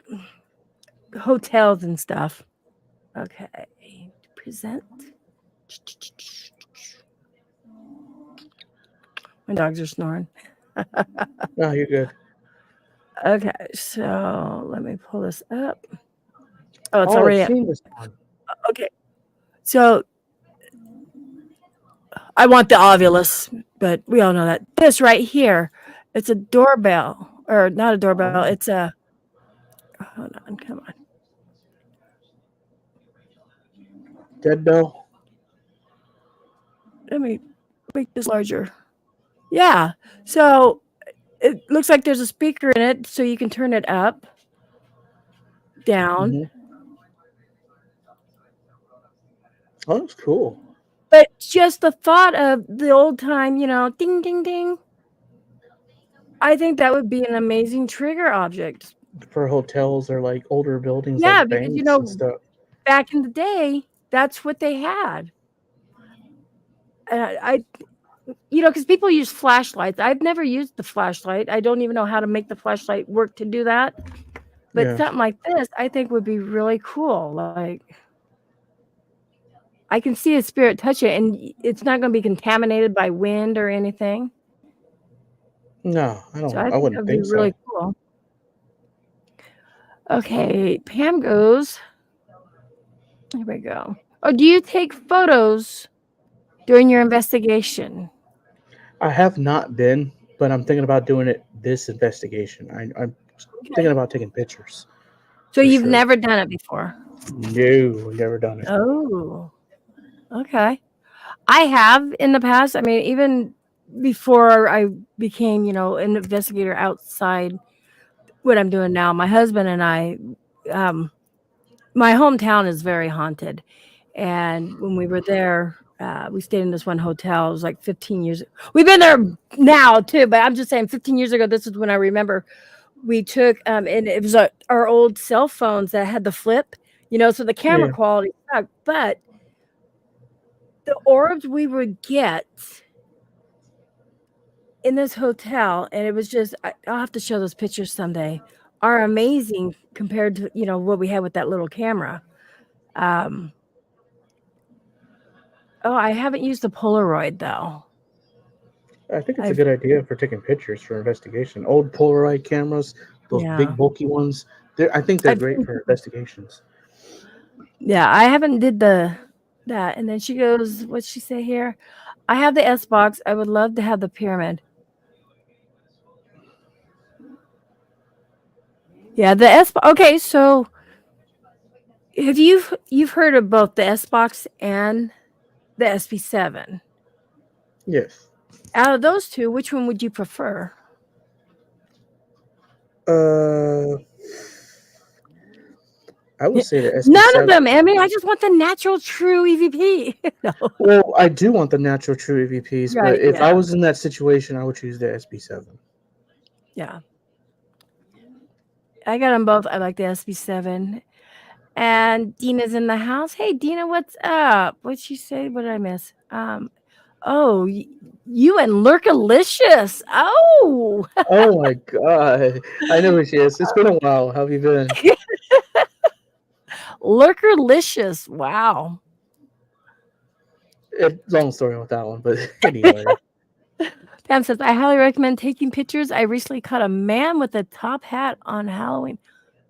[SPEAKER 1] hotels and stuff. Okay, present. My dogs are snoring.
[SPEAKER 2] No, you're good.
[SPEAKER 1] Okay, so let me pull this up. Oh, it's
[SPEAKER 2] Oh, I've
[SPEAKER 1] already up.
[SPEAKER 2] seen this one.
[SPEAKER 1] Okay, so I want the ovulus, but we all know that. This right here, it's a doorbell, or not a doorbell.
[SPEAKER 2] Oh.
[SPEAKER 1] It's a. Hold on, come on.
[SPEAKER 2] Dead bell.
[SPEAKER 1] Let me make this larger. Yeah, so it looks like there's a speaker in it, so you can turn it up, down.
[SPEAKER 2] Mm-hmm. Oh, that's cool.
[SPEAKER 1] But just the thought of the old time, ding, ding, ding. I think that would be an amazing trigger object.
[SPEAKER 2] For hotels or like older buildings
[SPEAKER 1] Yeah,
[SPEAKER 2] like
[SPEAKER 1] because
[SPEAKER 2] banks and stuff.
[SPEAKER 1] back in the day, that's what they had. I because people use flashlights. I've never used the flashlight. I don't even know how to make the flashlight work to do that. But
[SPEAKER 2] Yeah.
[SPEAKER 1] something like this, I think would be really cool. Like, I can see a spirit touch it, and it's not going to be contaminated by wind or anything.
[SPEAKER 2] No,
[SPEAKER 1] So I
[SPEAKER 2] I
[SPEAKER 1] think that
[SPEAKER 2] wouldn't
[SPEAKER 1] would be
[SPEAKER 2] think so.
[SPEAKER 1] really cool. Okay, Pam goes. Here we go. Oh, do you take photos during your investigation?
[SPEAKER 2] I have not been, but I'm thinking about doing it this investigation. I'm thinking
[SPEAKER 1] Okay.
[SPEAKER 2] about taking pictures
[SPEAKER 1] So
[SPEAKER 2] for
[SPEAKER 1] you've
[SPEAKER 2] sure.
[SPEAKER 1] never done it before?
[SPEAKER 2] No, never done it.
[SPEAKER 1] Oh, okay. I have in the past. I mean, even before I became, an investigator outside what I'm doing now, my husband and I, my hometown is very haunted. And when we were there, we stayed in this one hotel. It was like 15 years. We've been there now too, but I'm just saying 15 years ago, this is when I remember we took, and it was our old cell phones that had the flip, so the camera
[SPEAKER 2] Yeah.
[SPEAKER 1] quality sucked, but the orbs we would get in this hotel, and it was just, I'll have to show those pictures someday, are amazing compared to, what we had with that little camera. Oh, I haven't used the Polaroid though.
[SPEAKER 2] I think it's a
[SPEAKER 1] I've
[SPEAKER 2] good idea for taking pictures for investigation. Old Polaroid cameras, those
[SPEAKER 1] Yeah.
[SPEAKER 2] big bulky ones. I think they're
[SPEAKER 1] I've
[SPEAKER 2] great
[SPEAKER 1] seen
[SPEAKER 2] for
[SPEAKER 1] people.
[SPEAKER 2] investigations.
[SPEAKER 1] Yeah, I haven't did that. And then she goes, what'd she say here? I have the S box. I would love to have the pyramid. Yeah, the S. Okay, so have you've heard of both the S box and the SP7?
[SPEAKER 2] Yes.
[SPEAKER 1] Out of those two, which one would you prefer?
[SPEAKER 2] Uh, I would say the
[SPEAKER 1] None of
[SPEAKER 2] SP7.
[SPEAKER 1] them. I mean, I just want the natural, true EVP. No.
[SPEAKER 2] Well, I do want the natural true EVPs, but
[SPEAKER 1] Right.
[SPEAKER 2] if I
[SPEAKER 1] Yeah.
[SPEAKER 2] was in that situation, I would choose the SP7.
[SPEAKER 1] Yeah. I got them both. I like the SB7. And Dina's in the house. Hey, Dina, what's up? What'd she say? What did I miss? Oh, you and Lurkalicious. Oh,
[SPEAKER 2] Oh my god, I know who she is. It's been a while. How have you been?
[SPEAKER 1] Lurkalicious. Wow.
[SPEAKER 2] Long story with that one, but anyway.
[SPEAKER 1] Pam says, I highly recommend taking pictures. I recently caught a man with a top hat on Halloween.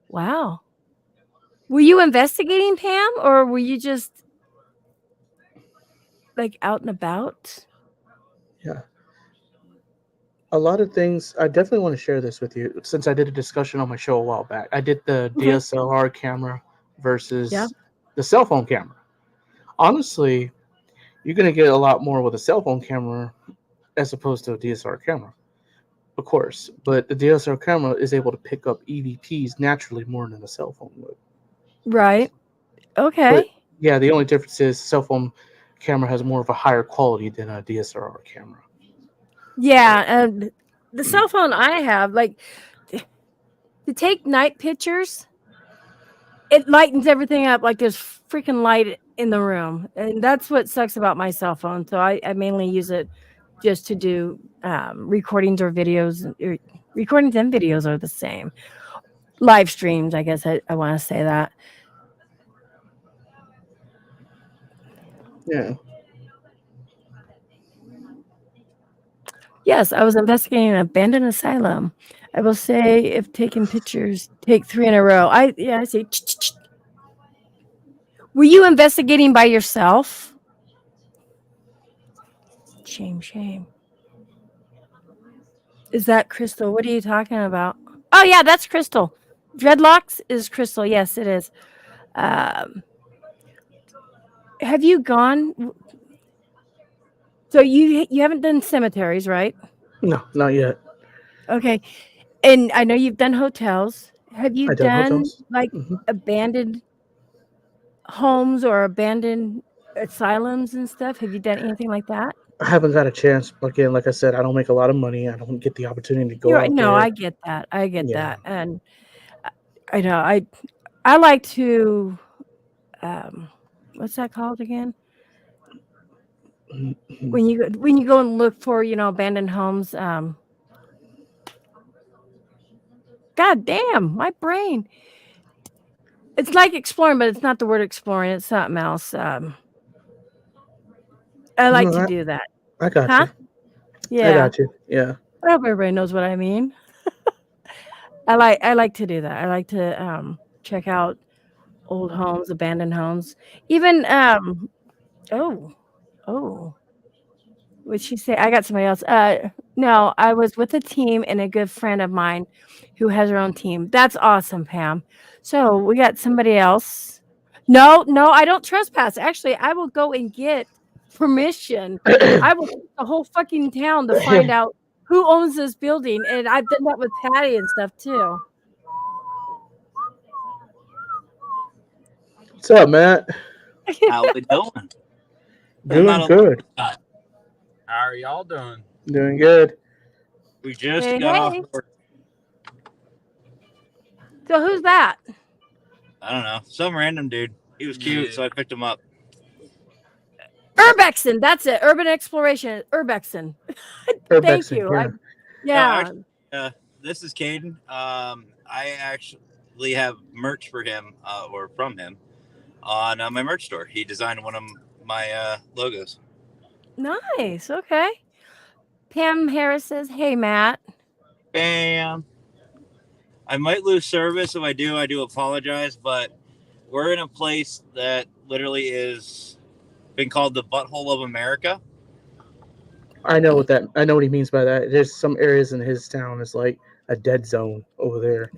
[SPEAKER 1] Wow. Were you investigating, Pam, or were you just like out and about?
[SPEAKER 2] Yeah. A lot of things. I definitely want to share this with you since I did a discussion on my show a while back. I did the
[SPEAKER 1] Okay.
[SPEAKER 2] DSLR camera
[SPEAKER 1] Yeah.
[SPEAKER 2] versus the cell phone camera. Honestly, you're going to get a lot more with a cell phone camera as opposed to a DSLR camera, of course. But the DSLR camera is able to pick up EVPs naturally more than a cell phone would.
[SPEAKER 1] Right.
[SPEAKER 2] But
[SPEAKER 1] Okay.
[SPEAKER 2] yeah, the only difference is cell phone camera has more of a higher quality than a DSLR camera.
[SPEAKER 1] Yeah. And the cell phone I have, like, to take night pictures, it lightens everything up like there's freaking light in the room. And that's what sucks about my cell phone. So I mainly use it just to do recordings or videos. Recordings and videos are the same. Live streams, I guess I want to say that.
[SPEAKER 2] Yeah.
[SPEAKER 1] Yes, I was investigating an abandoned asylum. I will say if taking pictures, take 3 in a row. I see. Were you investigating by yourself? Shame. Is that Crystal? What are you talking about? Oh yeah, that's Crystal. Dreadlocks is Crystal. Yes, it is. Um, have you gone? So you haven't done cemeteries, right?
[SPEAKER 2] No, not yet.
[SPEAKER 1] Okay, and I know you've done hotels. Have you
[SPEAKER 2] I done
[SPEAKER 1] done
[SPEAKER 2] hotels.
[SPEAKER 1] like
[SPEAKER 2] Hmm.
[SPEAKER 1] abandoned homes or abandoned asylums and stuff? Have you done anything like that?
[SPEAKER 2] I haven't got a chance. Again, like I said, I don't make a lot of money. I don't get the opportunity to go
[SPEAKER 1] You're
[SPEAKER 2] out
[SPEAKER 1] no,
[SPEAKER 2] there.
[SPEAKER 1] I get that. I get
[SPEAKER 2] Yeah.
[SPEAKER 1] that, and I know I like to what's that called again? When you go and look for, abandoned homes. God damn, my brain. It's like exploring, but it's not the word exploring. It's something else. I like to do that.
[SPEAKER 2] I got
[SPEAKER 1] Huh?
[SPEAKER 2] you. I
[SPEAKER 1] Yeah.
[SPEAKER 2] got you. Yeah.
[SPEAKER 1] I hope everybody knows what I mean. I like to do that. I like to check out old homes, abandoned homes. Even oh, oh. What'd she say? I got somebody else. No, I was with a team and a good friend of mine who has her own team. That's awesome, Pam. So we got somebody else. No, no, I don't trespass. Actually, I will go and get permission. I will search the whole fucking town to find out who owns this building. And I've done that with Patty and stuff too.
[SPEAKER 2] What's up, Matt?
[SPEAKER 3] How we doing?
[SPEAKER 2] Doing good.
[SPEAKER 3] How are y'all doing?
[SPEAKER 2] Doing good.
[SPEAKER 3] We just
[SPEAKER 1] Hey,
[SPEAKER 3] got
[SPEAKER 1] hey.
[SPEAKER 3] off work.
[SPEAKER 1] So who's that?
[SPEAKER 3] I don't know. Some random dude. He was cute, so I picked him up.
[SPEAKER 1] Urbexon. That's it. Urban exploration. Urbexon. Thank you.
[SPEAKER 2] Yeah.
[SPEAKER 1] Yeah.
[SPEAKER 3] This is Caden. I actually have merch for him, or from him, on my merch store. He designed one of my logos.
[SPEAKER 1] Nice. Okay. Pam Harris says, "Hey, Matt."
[SPEAKER 3] Bam. I might lose service. If I do apologize. But we're in a place that literally is been called the butthole of America.
[SPEAKER 2] I know what he means by that. There's some areas in his town is like a dead zone over there.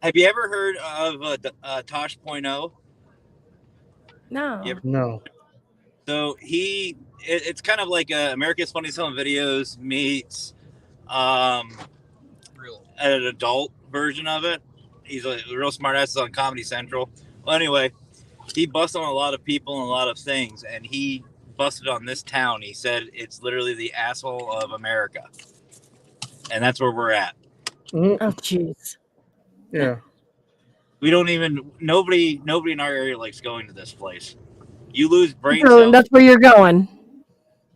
[SPEAKER 3] Have you ever heard of 𝒆THₑ?
[SPEAKER 1] No.
[SPEAKER 2] No.
[SPEAKER 3] So it's kind of like America's Funniest Home Videos meets an adult version of it. He's a real smartass on Comedy Central. Well, anyway, he busted on a lot of people and a lot of things, and he busted on this town. He said it's literally the asshole of America, and that's where we're at.
[SPEAKER 1] Oh, jeez.
[SPEAKER 2] Yeah.
[SPEAKER 3] We don't even nobody in our area likes going to this place. You lose brain
[SPEAKER 1] So
[SPEAKER 3] cells.
[SPEAKER 1] that's where you're going.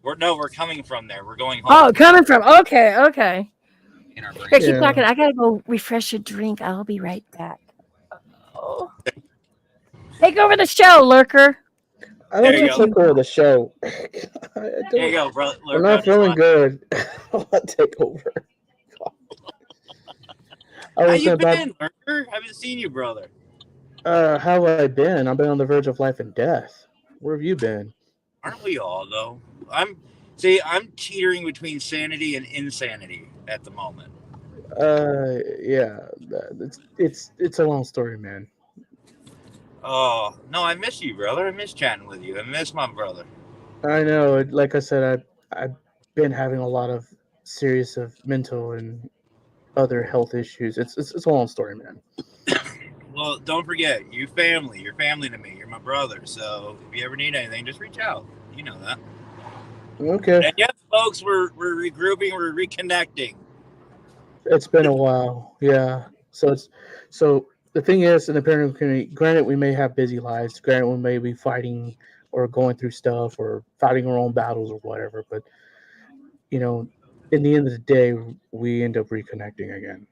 [SPEAKER 3] We're coming from there. We're going home.
[SPEAKER 1] Oh, coming from. Okay.
[SPEAKER 3] In our brain.
[SPEAKER 1] Here, keep talking. I gotta go refresh a drink. I'll be right back. Oh. Take over the show, Lurker.
[SPEAKER 2] I don't think take over the show.
[SPEAKER 3] There you go, brother.
[SPEAKER 2] I'm not feeling good. I'll take over.
[SPEAKER 3] How you been, Lurker? Haven't seen you, brother.
[SPEAKER 2] How have I been? I've been on the verge of life and death. Where have you been?
[SPEAKER 3] Aren't we all though? I'm teetering between sanity and insanity at the moment.
[SPEAKER 2] Yeah. It's a long story, man.
[SPEAKER 3] Oh no, I miss you, brother. I miss chatting with you. I miss my brother.
[SPEAKER 2] I know. Like I said, I've been having a lot of serious mental and other health issues. It's a long story, man.
[SPEAKER 3] Well, don't forget, you're family to me. You're my brother. So if you ever need anything, just reach out. You know that.
[SPEAKER 2] Okay.
[SPEAKER 3] And yes, folks, we're regrouping, we're reconnecting.
[SPEAKER 2] It's been a while, yeah. So the thing is, in the paranormal community, granted, we may have busy lives. Granted, we may be fighting or going through stuff or fighting our own battles or whatever. But in the end of the day, we end up reconnecting again.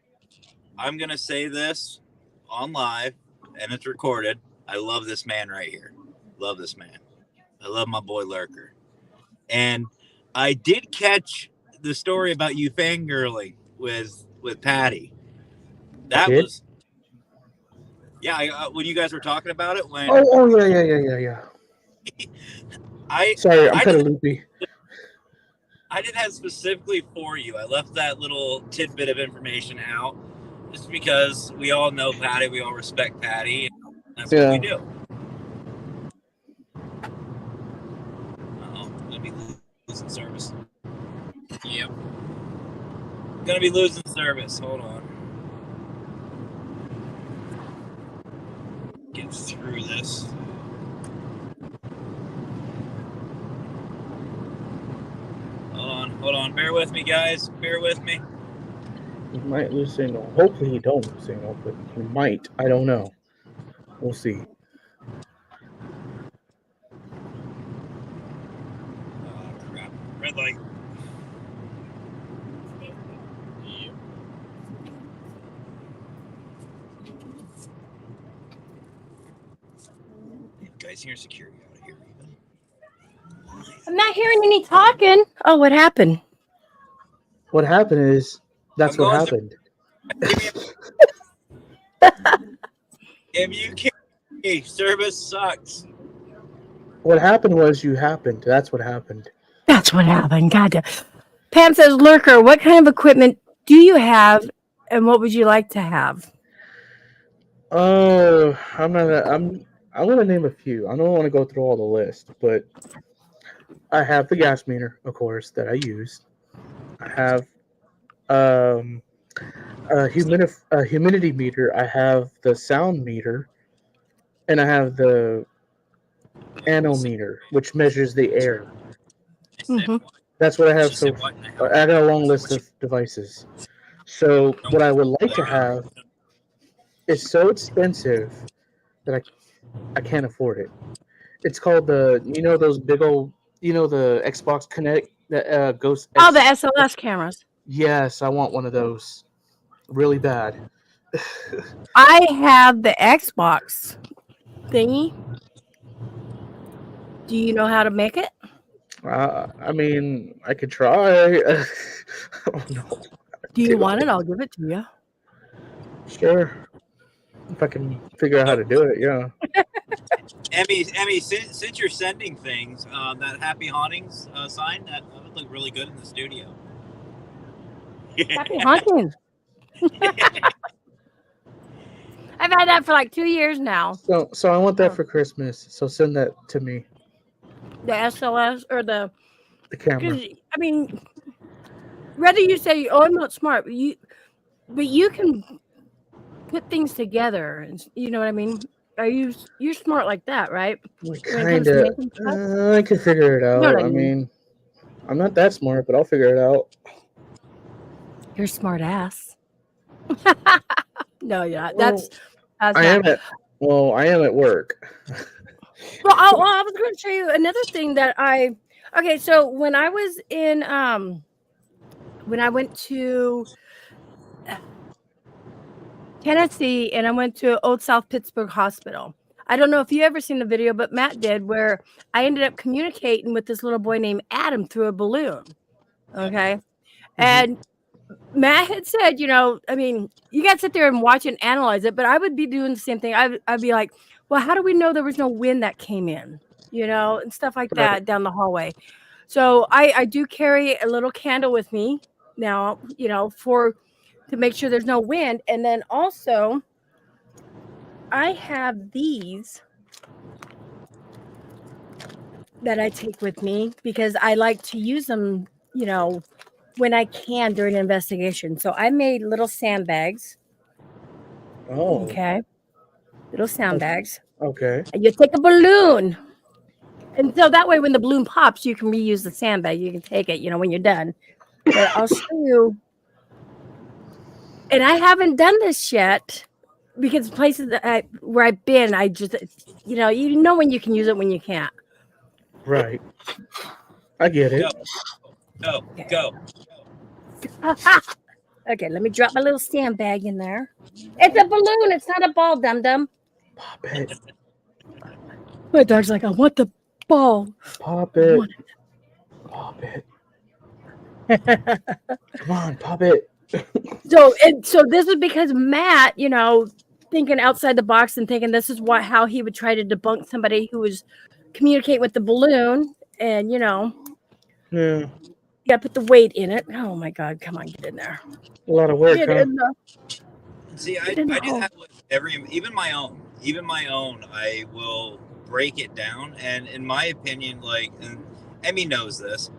[SPEAKER 3] I'm gonna say this on live, and it's recorded. I love this man right here. Love this man. I love my boy Lurker. And I did catch the story about you fangirling with Patty. That was, yeah. When you guys were talking about it, when
[SPEAKER 2] yeah. Sorry, I'm kind of loopy.
[SPEAKER 3] I did that specifically for you. I left that little tidbit of information out just because we all know Patty, we all respect Patty, and that's what we do. Gonna be losing service. Yep. Gonna be losing service. Hold on. Get through this. Hold on. Bear with me, guys. Bear with me.
[SPEAKER 2] You might lose signal. Hopefully you don't lose signal, but you might. I don't know. We'll see.
[SPEAKER 3] senior security out of here. Even.
[SPEAKER 1] I'm not hearing any talking. Oh, what happened?
[SPEAKER 2] What happened is that's
[SPEAKER 3] I'm
[SPEAKER 2] what
[SPEAKER 3] going
[SPEAKER 2] happened.
[SPEAKER 3] MUK service sucks.
[SPEAKER 2] What happened was you happened. That's what happened.
[SPEAKER 1] That's what happened. God. Pam says, Lurker, what kind of equipment do you have, and what would you like to have?
[SPEAKER 2] Oh, I'm gonna name a few. I don't want to go through all the list, but I have the gas meter, of course, that I use. I have a humidity meter. I have the sound meter, and I have the anometer, which measures the air.
[SPEAKER 1] Mhm.
[SPEAKER 2] That's what I have. So I got a long list of devices. So what I would like to have is so expensive that I can't afford it. It's called those big old, the Xbox Kinect that goes.
[SPEAKER 1] Oh, the SLS cameras.
[SPEAKER 2] Yes, I want one of those really bad.
[SPEAKER 1] I have the Xbox thingy. Do you know how to make it?
[SPEAKER 2] I mean, I could try. I don't know.
[SPEAKER 1] Do you want it? I'll give it to you.
[SPEAKER 2] Sure. If I can figure out how to do it, yeah.
[SPEAKER 3] Emmy, since you're sending things, that Happy Hauntings sign that would look really good in the studio.
[SPEAKER 1] Happy hunting. I've had that for like 2 years now.
[SPEAKER 2] So I want that for Christmas. So send that to me.
[SPEAKER 1] The SLS or the
[SPEAKER 2] camera.
[SPEAKER 1] I mean, whether you say, "Oh, I'm not smart," but you can put things together, and you know what I mean. You're smart like that, right?
[SPEAKER 2] Kind of. I can figure it out.
[SPEAKER 1] You know what
[SPEAKER 2] I mean, I'm not that smart, but I'll figure it out.
[SPEAKER 1] You're a smart ass. No, yeah,
[SPEAKER 2] Well,
[SPEAKER 1] that's
[SPEAKER 2] I am at work.
[SPEAKER 1] Well, I was going to show you another thing that okay, so when I was in when I went to Tennessee and I went to Old South Pittsburgh Hospital. I don't know if you ever seen the video, but Matt did, where I ended up communicating with this little boy named Adam through a balloon. Okay. Mm-hmm. And Matt had said, I mean, you got to sit there and watch and analyze it, but I would be doing the same thing. I'd be like, well, how do we know there was no wind that came in, and stuff like that down the hallway. So I do carry a little candle with me now, to make sure there's no wind. And then also I have these that I take with me because I like to use them, when I can during an investigation. So I made little sandbags.
[SPEAKER 2] Oh.
[SPEAKER 1] Okay. Little sandbags.
[SPEAKER 2] Okay.
[SPEAKER 1] And you take a balloon. And so that way when the balloon pops, you can reuse the sandbag. You can take it, when you're done. But I'll show you. And I haven't done this yet because places where I've been, I just, you know when you can use it, when you can't.
[SPEAKER 2] Right. I get it.
[SPEAKER 3] Go.
[SPEAKER 1] Okay, let me drop my little sandbag in there. It's a balloon. It's not a ball, dum-dum.
[SPEAKER 2] Pop it.
[SPEAKER 1] My dog's like, I want the ball.
[SPEAKER 2] Pop it. Pop it. Come on, pop it.
[SPEAKER 1] So this is because Matt, thinking outside the box and thinking this is how he would try to debunk somebody who was communicating with the balloon, and
[SPEAKER 2] Yeah.
[SPEAKER 1] You gotta put the weight in it. Oh my God, come on, get in there.
[SPEAKER 2] A lot of work, huh?
[SPEAKER 3] See, I do that with even my own, I will break it down. And in my opinion, and Emmy knows this,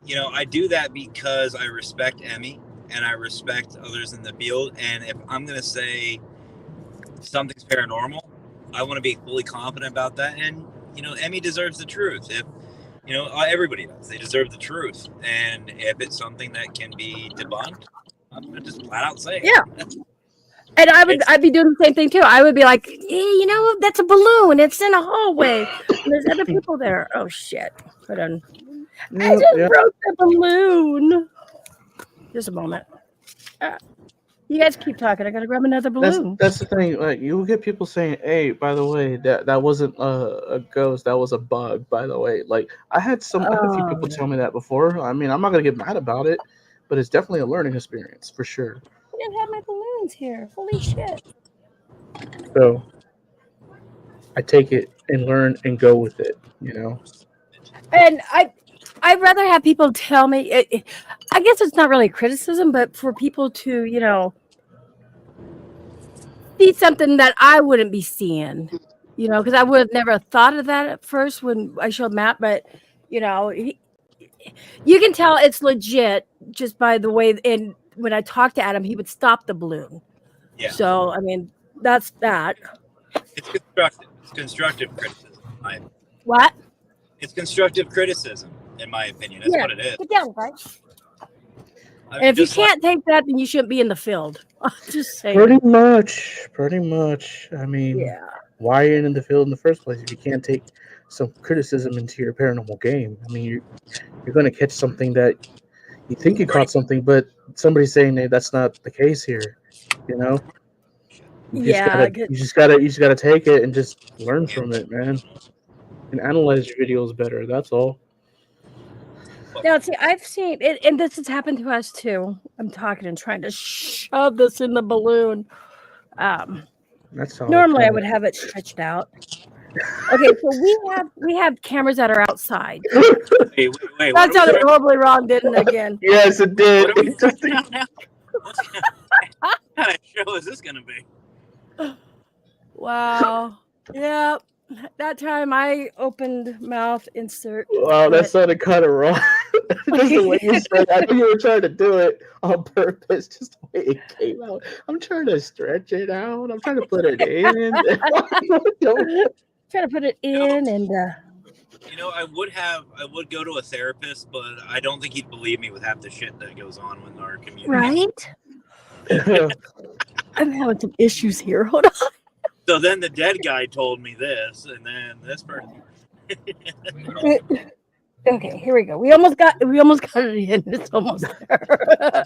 [SPEAKER 3] I do that because I respect Emmy and I respect others in the field. And if I'm going to say something's paranormal, I want to be fully confident about that. And, Emmy deserves the truth. If, everybody does. They deserve the truth. And if it's something that can be debunked, I'm going to just flat out say it.
[SPEAKER 1] Yeah. And I'd be doing the same thing too. I would be like, that's a balloon. It's in a hallway. There's other people there. Oh shit. Hold on. I just broke the balloon. Just a moment. You guys keep talking. I gotta grab another balloon.
[SPEAKER 2] That's the thing. Like you will get people saying, "Hey, by the way, that wasn't a ghost. That was a bug." By the way, like I had a few people tell me that before. I mean, I'm not gonna get mad about it, but it's definitely a learning experience for sure.
[SPEAKER 1] I didn't have my balloons here. Holy shit!
[SPEAKER 2] So I take it and learn and go with it. You know.
[SPEAKER 1] And I'd rather have people tell me. I guess it's not really criticism, but for people to see something that I wouldn't be seeing, because I would have never thought of that at first when I showed Matt. But you can tell it's legit just by the way. And when I talked to Adam, he would stop the balloon.
[SPEAKER 3] Yeah.
[SPEAKER 1] So I mean, that's that.
[SPEAKER 3] It's constructive. It's constructive criticism.
[SPEAKER 1] What?
[SPEAKER 3] It's constructive criticism, in my opinion. That's what it is.
[SPEAKER 1] Get down, guys.
[SPEAKER 3] I
[SPEAKER 1] And
[SPEAKER 3] mean,
[SPEAKER 1] if you
[SPEAKER 3] just like-
[SPEAKER 1] can't take that, then you shouldn't be in the field. Just saying.
[SPEAKER 2] Pretty much. I mean,
[SPEAKER 1] Yeah.
[SPEAKER 2] why are you in the field in the first place if you can't take some criticism into your paranormal game? I mean, you're going to catch something that you think you caught something, but somebody's saying hey, that's not the case here. You know. You just gotta take it and just learn from it, man, and analyze your videos better. That's all.
[SPEAKER 1] Now, see, I've seen it, and this has happened to us too. I'm talking and trying to shove this in the balloon.
[SPEAKER 2] That's how
[SPEAKER 1] Normally, I would have it stretched out. Okay, so we have cameras that are outside.
[SPEAKER 3] Wait.
[SPEAKER 1] That sounded horribly wrong, didn't it? Again.
[SPEAKER 2] Yes, it did.
[SPEAKER 3] What are we doing now? What kind of show is this going to be?
[SPEAKER 1] Wow. Yep. That time I opened mouth insert.
[SPEAKER 2] Wow, that sounded kind of wrong. Just the way you said it. I know you were trying to do it on purpose, just the way it came out. I'm trying to stretch it out. I'm trying to put it in.
[SPEAKER 1] Trying to put it in and.
[SPEAKER 3] I would go to a therapist, but I don't think he'd believe me with half the shit that goes on with our community.
[SPEAKER 1] Right? I'm having some issues here. Hold on.
[SPEAKER 3] So then the dead guy told me this, and then this person.
[SPEAKER 1] Okay, here we go. We almost got it in. It's almost there.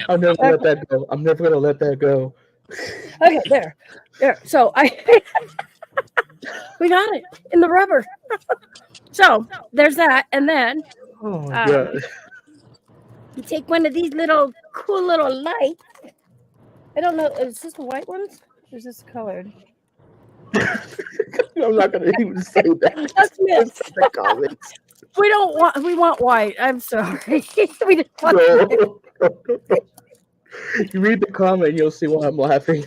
[SPEAKER 2] I'm never gonna let that go. I'm never gonna let that go.
[SPEAKER 1] Okay, there. So we got it in the rubber. So there's that, and then
[SPEAKER 2] Oh my god.
[SPEAKER 1] you take one of these cool little lights. I don't know. Is this the white ones? Or is this colored?
[SPEAKER 2] I'm not gonna even say that.
[SPEAKER 1] That's mixed.
[SPEAKER 2] The comments.
[SPEAKER 1] We want white. I'm sorry. We just want
[SPEAKER 2] No. You read the comment, and you'll see why I'm laughing.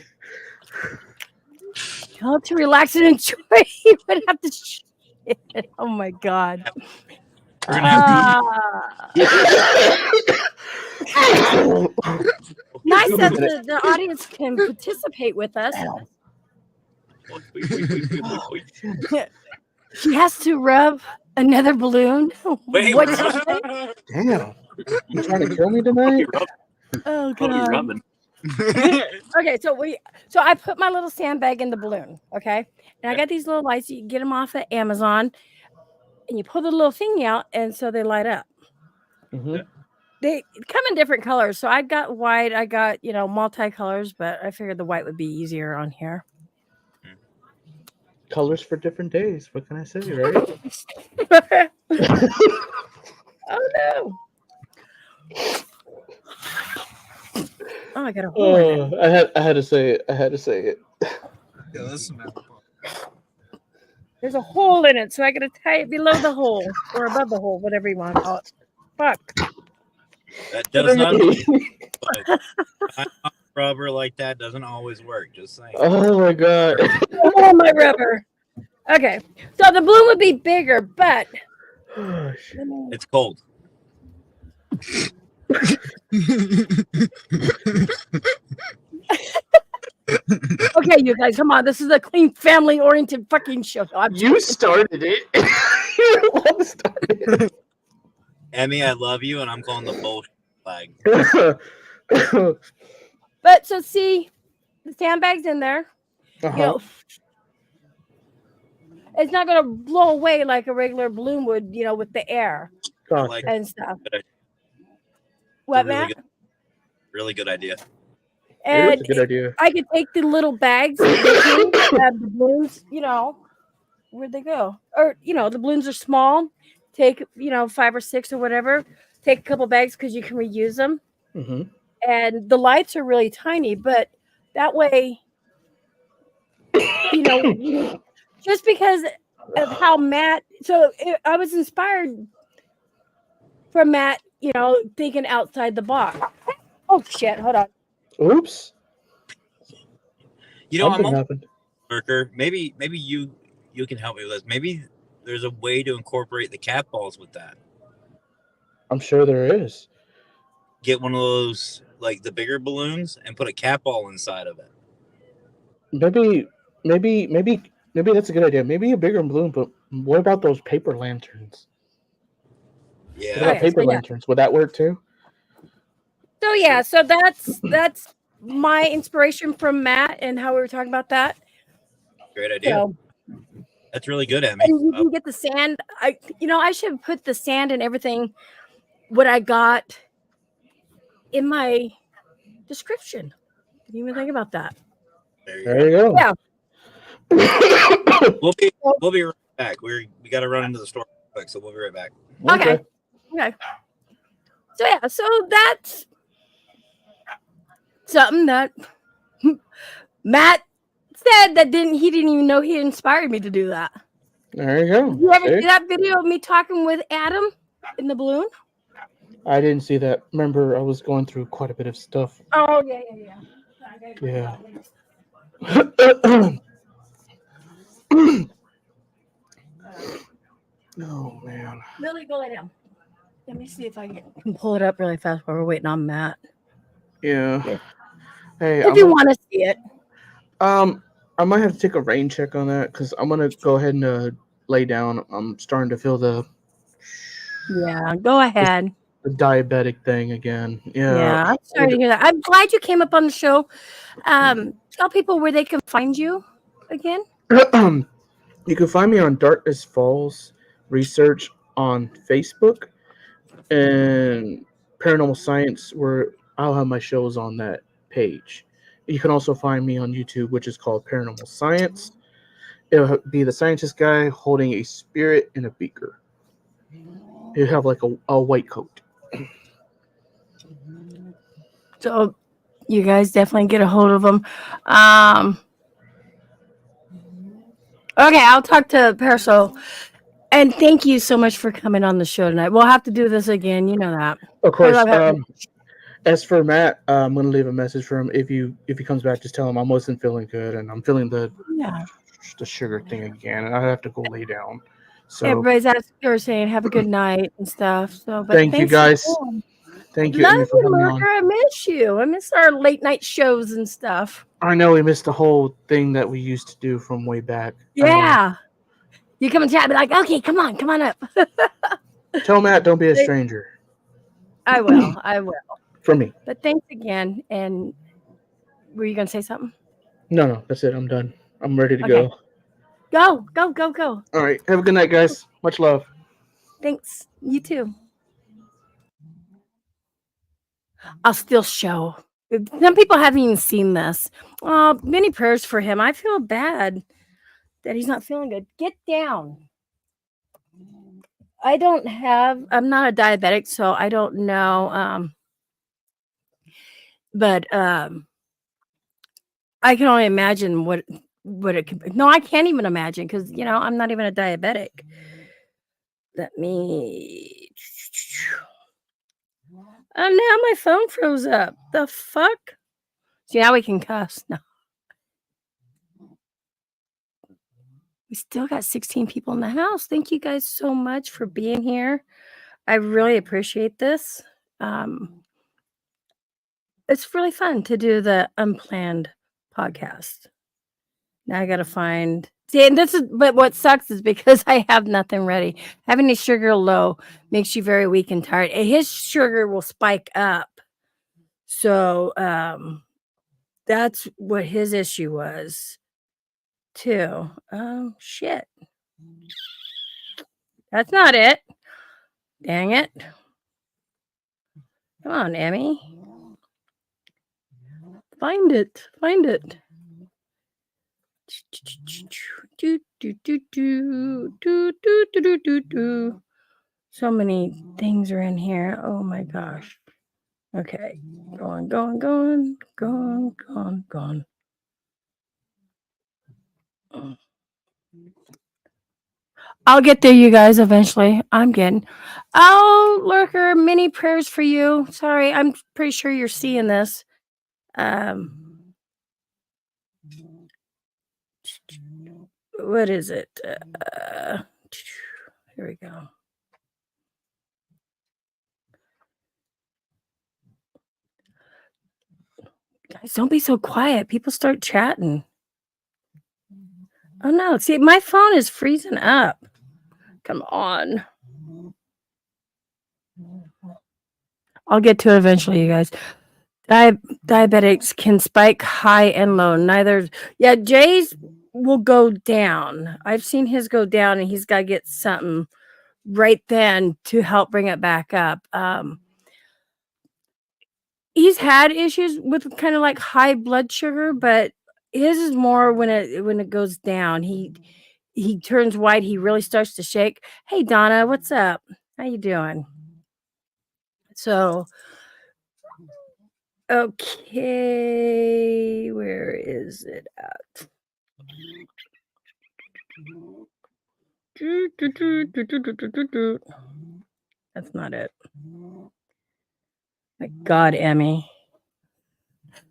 [SPEAKER 1] to relax and enjoy. You would have to. Shit. Oh my god.
[SPEAKER 3] We're gonna have
[SPEAKER 1] Nice that the audience can participate with us. She has to rub another balloon.
[SPEAKER 3] Wait,
[SPEAKER 1] What
[SPEAKER 3] we're
[SPEAKER 1] did you say?
[SPEAKER 2] Damn. You trying to kill me tonight?
[SPEAKER 1] Oh
[SPEAKER 3] What are you
[SPEAKER 1] god.
[SPEAKER 3] rubbing?
[SPEAKER 1] Okay, so I put my little sandbag in the balloon, okay? And I got these little lights. You can get them off at Amazon, and you pull the little thingy out, and so they light up.
[SPEAKER 2] Mm-hmm.
[SPEAKER 1] They come in different colors. So I got white, I got, multicolors, but I figured the white would be easier on here.
[SPEAKER 2] Colors for different days. What can I say, right?
[SPEAKER 1] Oh no. Oh, I got a hole in it.
[SPEAKER 2] I had to say it.
[SPEAKER 4] Yeah, that's some
[SPEAKER 1] There's a hole in it, so I gotta tie it below the hole or above the hole, whatever you want to call it. Fuck.
[SPEAKER 3] That does not mean, but rubber like that doesn't always work. Just saying.
[SPEAKER 2] Oh my god.
[SPEAKER 1] Oh, my rubber. Okay, so the balloon would be bigger, but
[SPEAKER 2] Oh, shit.
[SPEAKER 3] It's cold.
[SPEAKER 1] okay, you guys, come on. This is a clean, family-oriented fucking show. No, I'm
[SPEAKER 2] You started it. You're the one that started it.
[SPEAKER 3] Emmy, I love you, and I'm calling the bullshit flag.
[SPEAKER 1] But so see, the sandbag's in there.
[SPEAKER 2] Uh-huh.
[SPEAKER 1] It's not gonna blow away like a regular balloon would, with the air
[SPEAKER 2] Gotcha.
[SPEAKER 3] Like
[SPEAKER 1] and stuff.
[SPEAKER 3] It's
[SPEAKER 1] What,
[SPEAKER 3] really
[SPEAKER 1] Matt?
[SPEAKER 3] good. Really good idea.
[SPEAKER 2] It
[SPEAKER 1] And
[SPEAKER 2] is a good idea.
[SPEAKER 1] I could take the little bags with me, have the balloons, you know, where'd they go? Or, you know, the balloons are small. Take, you know, 5 or 6 or whatever. Take a couple bags because you can reuse them.
[SPEAKER 2] Mm-hmm.
[SPEAKER 1] And the lights are really tiny, but that way, you know, just because of how Matt, I was inspired from Matt, you know, thinking outside the box. Oh shit! Hold on.
[SPEAKER 2] Oops.
[SPEAKER 3] You know,
[SPEAKER 2] Something
[SPEAKER 3] I'm a
[SPEAKER 2] happened.
[SPEAKER 3] worker. Maybe you can help me with this. Maybe there's a way to incorporate the cat balls with that.
[SPEAKER 2] I'm sure there is.
[SPEAKER 3] Get one of those, like the bigger balloons, and put a cat ball inside of it.
[SPEAKER 2] Maybe that's a good idea. Maybe a bigger balloon, but what about those paper lanterns? What
[SPEAKER 3] Yeah.
[SPEAKER 2] about paper lanterns? Would that work too?
[SPEAKER 1] So yeah, so that's my inspiration from Matt and how we were talking about that.
[SPEAKER 3] Great idea.
[SPEAKER 1] So,
[SPEAKER 3] That's really good, Emmy.
[SPEAKER 1] and you can get the sand. I should put the sand and everything what I got in my description. Didn't even think about that.
[SPEAKER 2] There you go.
[SPEAKER 1] Yeah.
[SPEAKER 3] We'll be right back. We got to run into the store real quick, so we'll be right back.
[SPEAKER 1] Okay. So yeah, so that's something that Matt said that he didn't even know he inspired me to do that.
[SPEAKER 2] There you go.
[SPEAKER 1] Did you ever
[SPEAKER 2] See?
[SPEAKER 1] see that video of me talking with Adam in the balloon?
[SPEAKER 2] I didn't see that. Remember, I was going through quite a bit of stuff.
[SPEAKER 1] Oh yeah.
[SPEAKER 2] Yeah. Oh man.
[SPEAKER 1] Lily, go lay down. Let me see if I can pull it up really fast while we're waiting on Matt.
[SPEAKER 2] Yeah. Hey,
[SPEAKER 1] If you want to see it.
[SPEAKER 2] I might have to take a rain check on that because I'm gonna go ahead and lay down. I'm starting to feel the
[SPEAKER 1] Go ahead.
[SPEAKER 2] the diabetic thing again.
[SPEAKER 1] Yeah, I'm sorry to hear that. I'm glad you came up on the show. Tell people where they can find you again.
[SPEAKER 2] You can find me on Darkness Falls Research on Facebook and Paranormal Science, where I'll have my shows on that page. You can also find me on YouTube, which is called Paranormal Science. It'll be the scientist guy holding a spirit in a beaker. He'll have like a white coat.
[SPEAKER 1] So you guys definitely get a hold of him. Okay, I'll talk to Parasol. And thank you so much for coming on the show tonight. We'll have to do this again. You know that.
[SPEAKER 2] Of course. As for Matt, I'm gonna leave a message for him. If he comes back, just tell him I wasn't feeling good and I'm feeling the sugar thing again, and I have to go lay down. So
[SPEAKER 1] everybody's saying have a good night and stuff. So, but
[SPEAKER 2] thank you guys. Thank you.
[SPEAKER 1] Love you, Marker. I miss you. I miss our late night shows and stuff.
[SPEAKER 2] I know we missed the whole thing that we used to do from way back.
[SPEAKER 1] Yeah. You come and chat, be like, okay, come on up.
[SPEAKER 2] Tell Matt, don't be a stranger.
[SPEAKER 1] I will.
[SPEAKER 2] For me.
[SPEAKER 1] But thanks again. And were you gonna say something?
[SPEAKER 2] No, that's it. I'm done. I'm ready to go.
[SPEAKER 1] Go.
[SPEAKER 2] All right. Have a good night, guys. Much love.
[SPEAKER 1] Thanks. You too. I'll still show. Some people haven't even seen this. Many prayers for him. I feel bad that he's not feeling good. Get down. I'm not a diabetic, so I don't know. But I can only imagine what it could be. No, I can't even imagine because, I'm not even a diabetic. Let me. Oh, now my phone froze up. The fuck? See, now we can cuss. No. We still got 16 people in the house. Thank you guys so much for being here. I really appreciate this. It's really fun to do the unplanned podcast. Now I got to find. See, and but what sucks is because I have nothing ready. Having a sugar low makes you very weak and tired. And his sugar will spike up. So that's what his issue was, too. Shit. That's not it. Dang it. Come on, Emmy. Find it. Find it. Do, do, do, do, do, do, do, do, do, do. So many things are in here. Oh my gosh. Okay. Going, going, going, going, going, going. I'll get there, you guys, eventually. I'm getting. Oh, Lurker, mini prayers for you. Sorry, I'm pretty sure you're seeing this. What is it? Here we go. Guys, don't be so quiet. People start chatting. Oh no, see, my phone is freezing up. Come on. I'll get to it eventually, you guys. Diabetics can spike high and low. Neither. Yeah, Jay's will go down. I've seen his go down, and he's got to get something right then to help bring it back up. He's had issues with kind of like high blood sugar, but his is more when it goes down. He turns white. He really starts to shake. Hey Donna, what's up? How you doing? So, okay, where is it at? That's not it. My God, Emmy.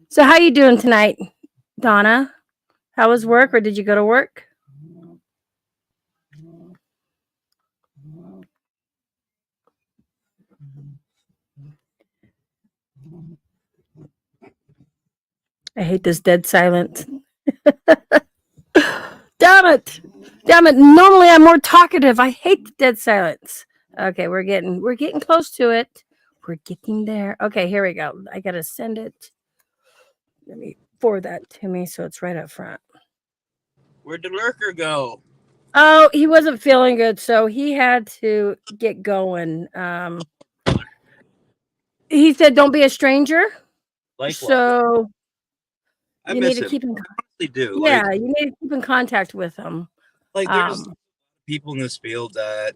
[SPEAKER 1] So how you doing tonight, Donna? How was work, or did you go to work? I hate this dead silence. Damn it. Damn it. Normally I'm more talkative. I hate the dead silence. Okay, we're getting close to it. We're getting there. Okay, here we go. I gotta send it. Let me forward that to me so it's right up front.
[SPEAKER 3] Where'd the lurker go?
[SPEAKER 1] Oh, he wasn't feeling good, so he had to get going. He said, "Don't be a stranger."
[SPEAKER 3] Likewise.
[SPEAKER 1] So
[SPEAKER 3] I
[SPEAKER 1] you
[SPEAKER 3] miss
[SPEAKER 1] need to
[SPEAKER 3] him.
[SPEAKER 1] keep in.
[SPEAKER 3] I honestly do.
[SPEAKER 1] Yeah, you need to keep in contact with him.
[SPEAKER 3] Like there's people in this field that,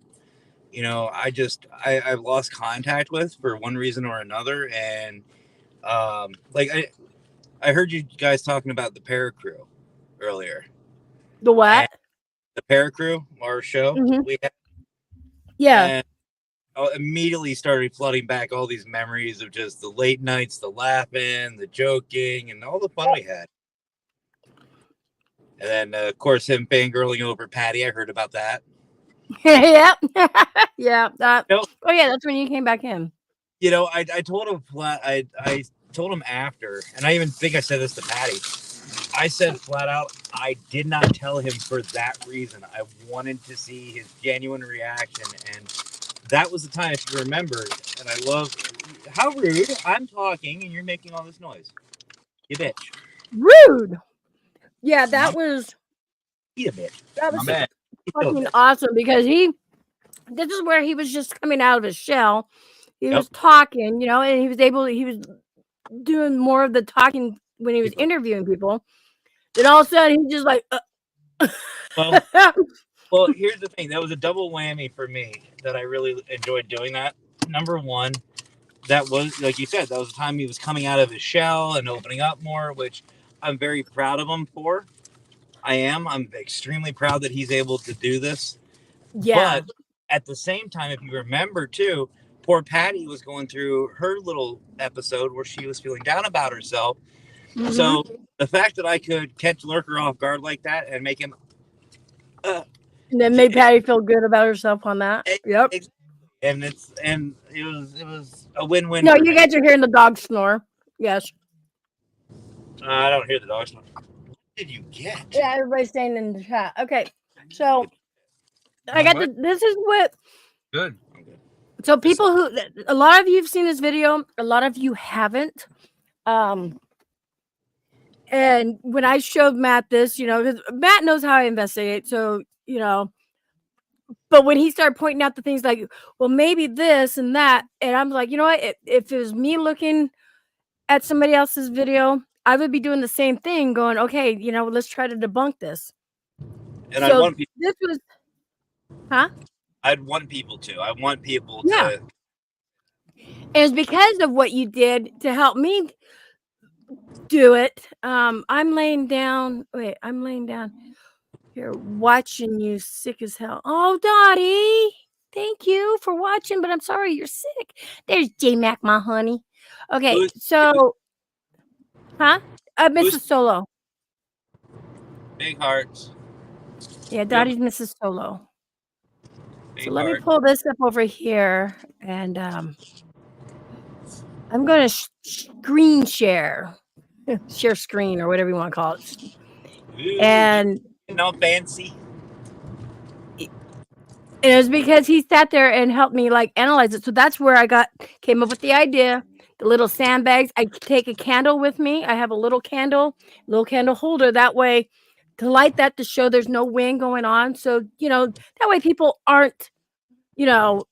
[SPEAKER 3] you know, I've lost contact with for one reason or another, and like I heard you guys talking about the Para Crew earlier.
[SPEAKER 1] The what?
[SPEAKER 3] And the Para Crew, our show we had.
[SPEAKER 1] Yeah.
[SPEAKER 3] And I immediately started flooding back all these memories of just the late nights, the laughing, the joking, and all the fun we had. And then, of course, him fangirling over Patty. I heard about that.
[SPEAKER 1] Yeah. Yeah. That.
[SPEAKER 3] You know,
[SPEAKER 1] Oh, yeah. That's when you came back in.
[SPEAKER 3] You know, I told him flat. I told him after, and I even think I said this to Patty. I said flat out, I did not tell him for that reason. I wanted to see his genuine reaction, and that was the time, if you remember. And I love how rude. I'm talking, and you're making all this noise. You bitch.
[SPEAKER 1] Rude. Yeah, that was.
[SPEAKER 3] Eat a bitch.
[SPEAKER 1] That was
[SPEAKER 3] bad.
[SPEAKER 1] fucking awesome because this is where he was just coming out of his shell. He was talking, you know, and he was doing more of the talking when he was interviewing people. Then all of a sudden he's just like,
[SPEAKER 3] Well, here's the thing. That was a double whammy for me that I really enjoyed doing that. Number one, that was, like you said, that was the time he was coming out of his shell and opening up more, which I'm very proud of him for. I'm extremely proud that he's able to do this.
[SPEAKER 1] Yeah.
[SPEAKER 3] But at the same time, if you remember too, poor Patty was going through her little episode where she was feeling down about herself. Mm-hmm. So the fact that I could catch Lurker off guard like that and make him
[SPEAKER 1] and then made Patty feel good about herself on that. Yep.
[SPEAKER 3] And it was a win-win.
[SPEAKER 1] No, you guys are hearing the dog snore. Yes.
[SPEAKER 3] I don't hear the dog snore. What did you get?
[SPEAKER 1] Yeah, everybody's saying in the chat. Okay, so I got this is what.
[SPEAKER 3] Good.
[SPEAKER 1] So people who, a lot of you have seen this video, a lot of you haven't. And when I showed Matt this, you know, because Matt knows how I investigate, so you know. But when he started pointing out the things like, well, maybe this and that, and I'm like, you know what? If it was me looking at somebody else's video, I would be doing the same thing, going, okay, let's try to debunk this.
[SPEAKER 3] And
[SPEAKER 1] So
[SPEAKER 3] I want people.
[SPEAKER 1] this was, huh?
[SPEAKER 3] I'd want people to. I want people
[SPEAKER 1] Yeah.
[SPEAKER 3] to.
[SPEAKER 1] And it's because of what you did to help me do it. I'm laying down. Wait, I'm laying down here watching you, sick as hell. Oh, Dottie, thank you for watching, but I'm sorry you're sick. There's J-Mac, my honey. Okay, so, huh? Mrs. Solo.
[SPEAKER 3] Big hearts.
[SPEAKER 1] Yeah, Dottie's Mrs. Solo.
[SPEAKER 3] Big
[SPEAKER 1] So let me
[SPEAKER 3] heart.
[SPEAKER 1] pull this up over here, and I'm going to screen share screen, or whatever you want to call it.
[SPEAKER 3] Ooh,
[SPEAKER 1] And
[SPEAKER 3] all fancy.
[SPEAKER 1] it was because he sat there and helped me like analyze it. So that's where I came up with the idea. The little sandbags. I take a candle with me. I have a little candle holder. That way, to light that to show there's no wind going on. So that way people aren't,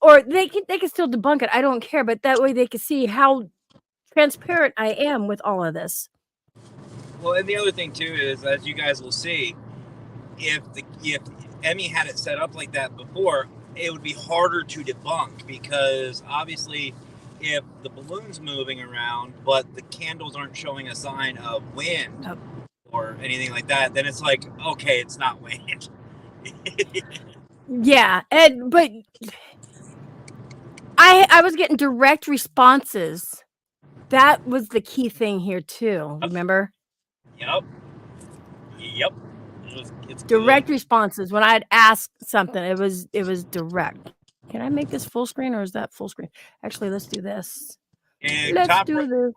[SPEAKER 1] or they can still debunk it. I don't care, but that way they can see how transparent I am with all of this.
[SPEAKER 3] Well, and the other thing too is, as you guys will see, if Emmy had it set up like that before, it would be harder to debunk, because obviously if the balloon's moving around but the candles aren't showing a sign of wind or anything like that, then it's like, okay, it's not wind.
[SPEAKER 1] Yeah, but I was getting direct responses. That was the key thing here too. Remember?
[SPEAKER 3] Yep. It's
[SPEAKER 1] Direct
[SPEAKER 3] good.
[SPEAKER 1] responses when I'd ask something. It was direct. Can I make this full screen, or is that full screen? Actually, let's do this.
[SPEAKER 3] And
[SPEAKER 1] Let's do this.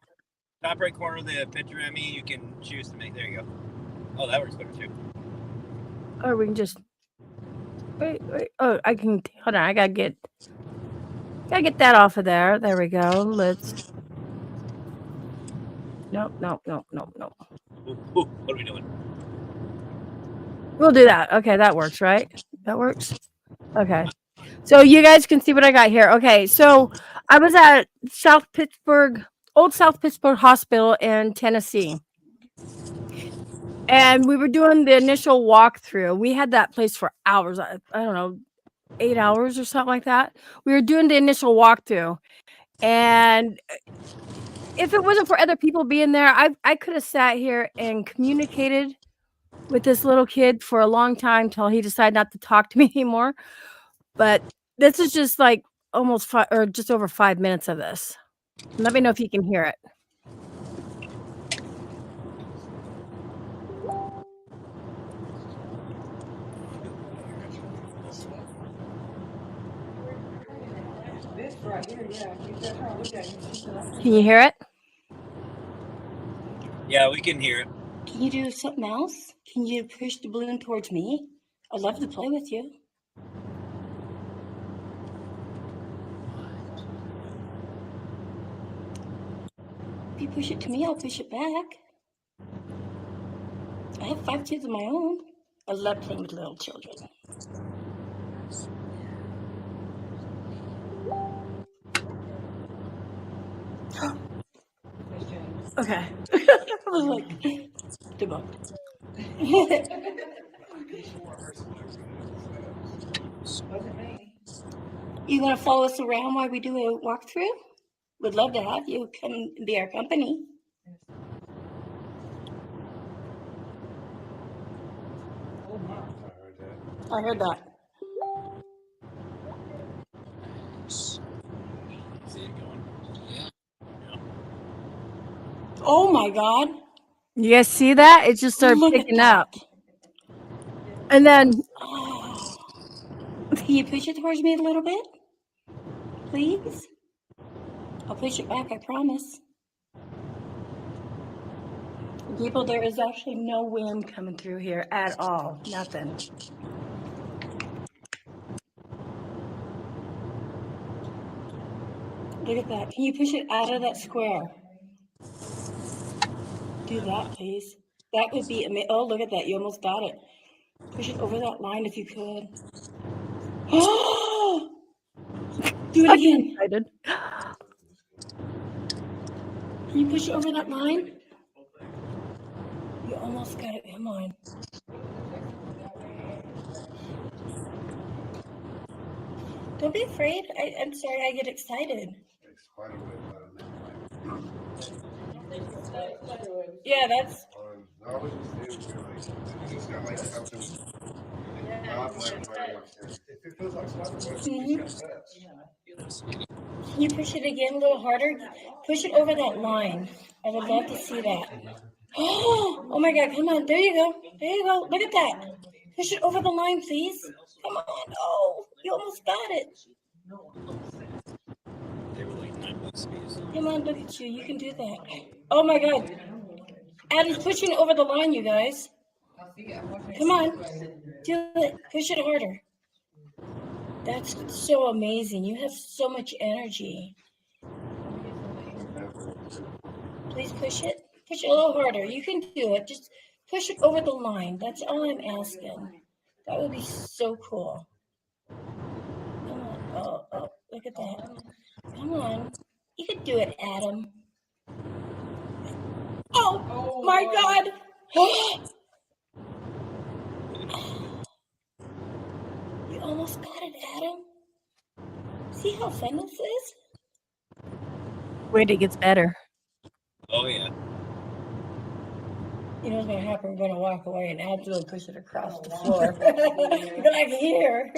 [SPEAKER 3] Top right corner of the picture, Emmy, you can choose to make. There you go. Oh, that works better too.
[SPEAKER 1] Or we can just wait. Oh, I can. Hold on. I gotta get that off of there. There we go. Let's. Nope.
[SPEAKER 3] Ooh, what are we doing?
[SPEAKER 1] We'll do that. Okay, that works, right? That works. Okay. So you guys can see what I got here. Okay, so I was at Old South Pittsburgh Hospital in Tennessee. And we were doing the initial walkthrough. We had that place for hours. I don't know, 8 hours or something like that. We were doing the initial walkthrough. And if it wasn't for other people being there, I could have sat here and communicated with this little kid for a long time till he decided not to talk to me anymore. But this is just like almost just over 5 minutes of this. Let me know if you can hear it. Can you hear it?
[SPEAKER 3] Yeah, we can hear it.
[SPEAKER 1] Can you do something else? Can you push the balloon towards me? I'd love to play with you. If you push it to me, I'll push it back. I have 5 kids of my own. I love playing with little children. Okay. I was like, debunked. You want to follow us around while we do a walkthrough? Would love to have you come and be our company. I heard that. Oh my God. You guys see that? It just started picking up. And then, can you push it towards me a little bit? Please? I'll push it back, I promise. People, there is actually no wind coming through here at all. Nothing. Look at that. Can you push it out of that square? Do that, please. That would be amazing. Oh, look at that. You almost got it. Push it over that line if you could. Do it again. Can you push it over that line? almost got it. Come on. Don't be afraid. I'm sorry. I get excited. Yeah, that's.
[SPEAKER 5] No, I was just saying, it just got like something. Not like right upstairs. If it feels like something, what you got touch?
[SPEAKER 1] Can you push it again a little harder? Push it over that line. I would love to see that. Oh my God, come on. There you go. There you go. Look at that. Push it over the line, please. Come on. Oh, you almost got it. Come on, look at you. You can do that. Oh my God. Adam's pushing it over the line, you guys. Come on. Do it. Push it harder. That's so amazing. You have so much energy. Please push it. Push it a little harder. You can do it. Just push it over the line. That's all I'm asking. That would be so cool. Come on. Oh, look at that. Come on. You can do it, Adam. Oh my God. You almost got it, Adam. See how fun this is? Wait, it gets better.
[SPEAKER 3] Oh yeah.
[SPEAKER 1] You know what's going to happen? We're going to walk away and absolutely push it across the floor. But I can hear.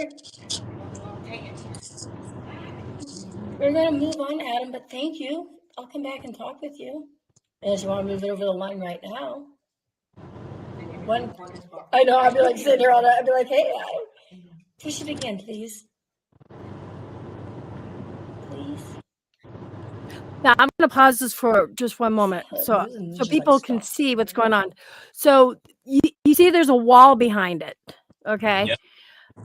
[SPEAKER 1] We're going to move on, Adam, but thank you. I'll come back and talk with you. Unless you want to move it over the line right now. I know, I'll be like sitting here all night. I'll be like, hey, Adam, push it again, please. Please. Now, I'm going to pause this for just one moment so people can see what's going on. So you see there's a wall behind it, okay?
[SPEAKER 3] Yep.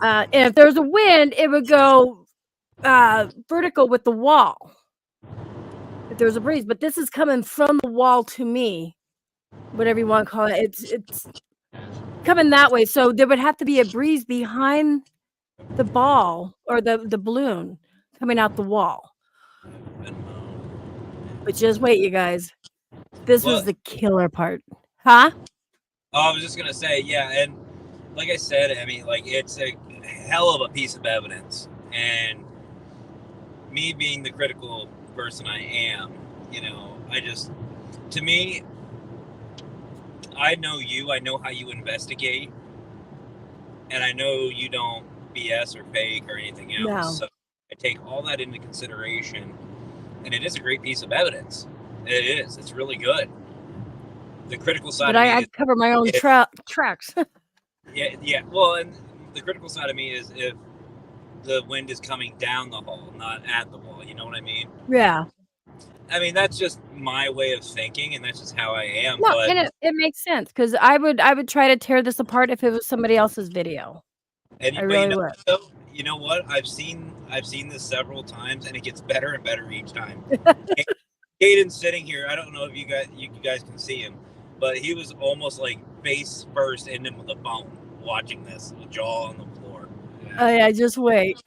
[SPEAKER 1] And if there's a wind, it would go vertical with the wall if there's a breeze. But this is coming from the wall to me, whatever you want to call it. It's coming that way. So there would have to be a breeze behind the ball or the balloon coming out the wall. But just wait, you guys. This was the killer part. Huh?
[SPEAKER 3] Oh, I was just going to say, yeah. And like I said, I mean, like, it's a hell of a piece of evidence. And me being the critical person I am, you know, to me, I know you. I know how you investigate. And I know you don't BS or fake or anything else.
[SPEAKER 1] No.
[SPEAKER 3] So I take all that into consideration. And it is a great piece of evidence. It is. It's really good. The critical side
[SPEAKER 1] but
[SPEAKER 3] of me
[SPEAKER 1] I cover my own tracks.
[SPEAKER 3] Yeah. Well, and the critical side of me is if the wind is coming down the hall, not at the wall. You know what I mean?
[SPEAKER 1] Yeah.
[SPEAKER 3] I mean, that's just my way of thinking, and that's just how I am.
[SPEAKER 1] No,
[SPEAKER 3] but
[SPEAKER 1] and it makes sense because I would try to tear this apart if it was somebody else's video. I really would.
[SPEAKER 3] So, you know what? I've seen this several times, and it gets better and better each time. Caden's sitting here. I don't know if you guys can see him, but he was almost like face first into the phone watching this, with jaw on the floor.
[SPEAKER 1] Yeah. Oh yeah, just wait.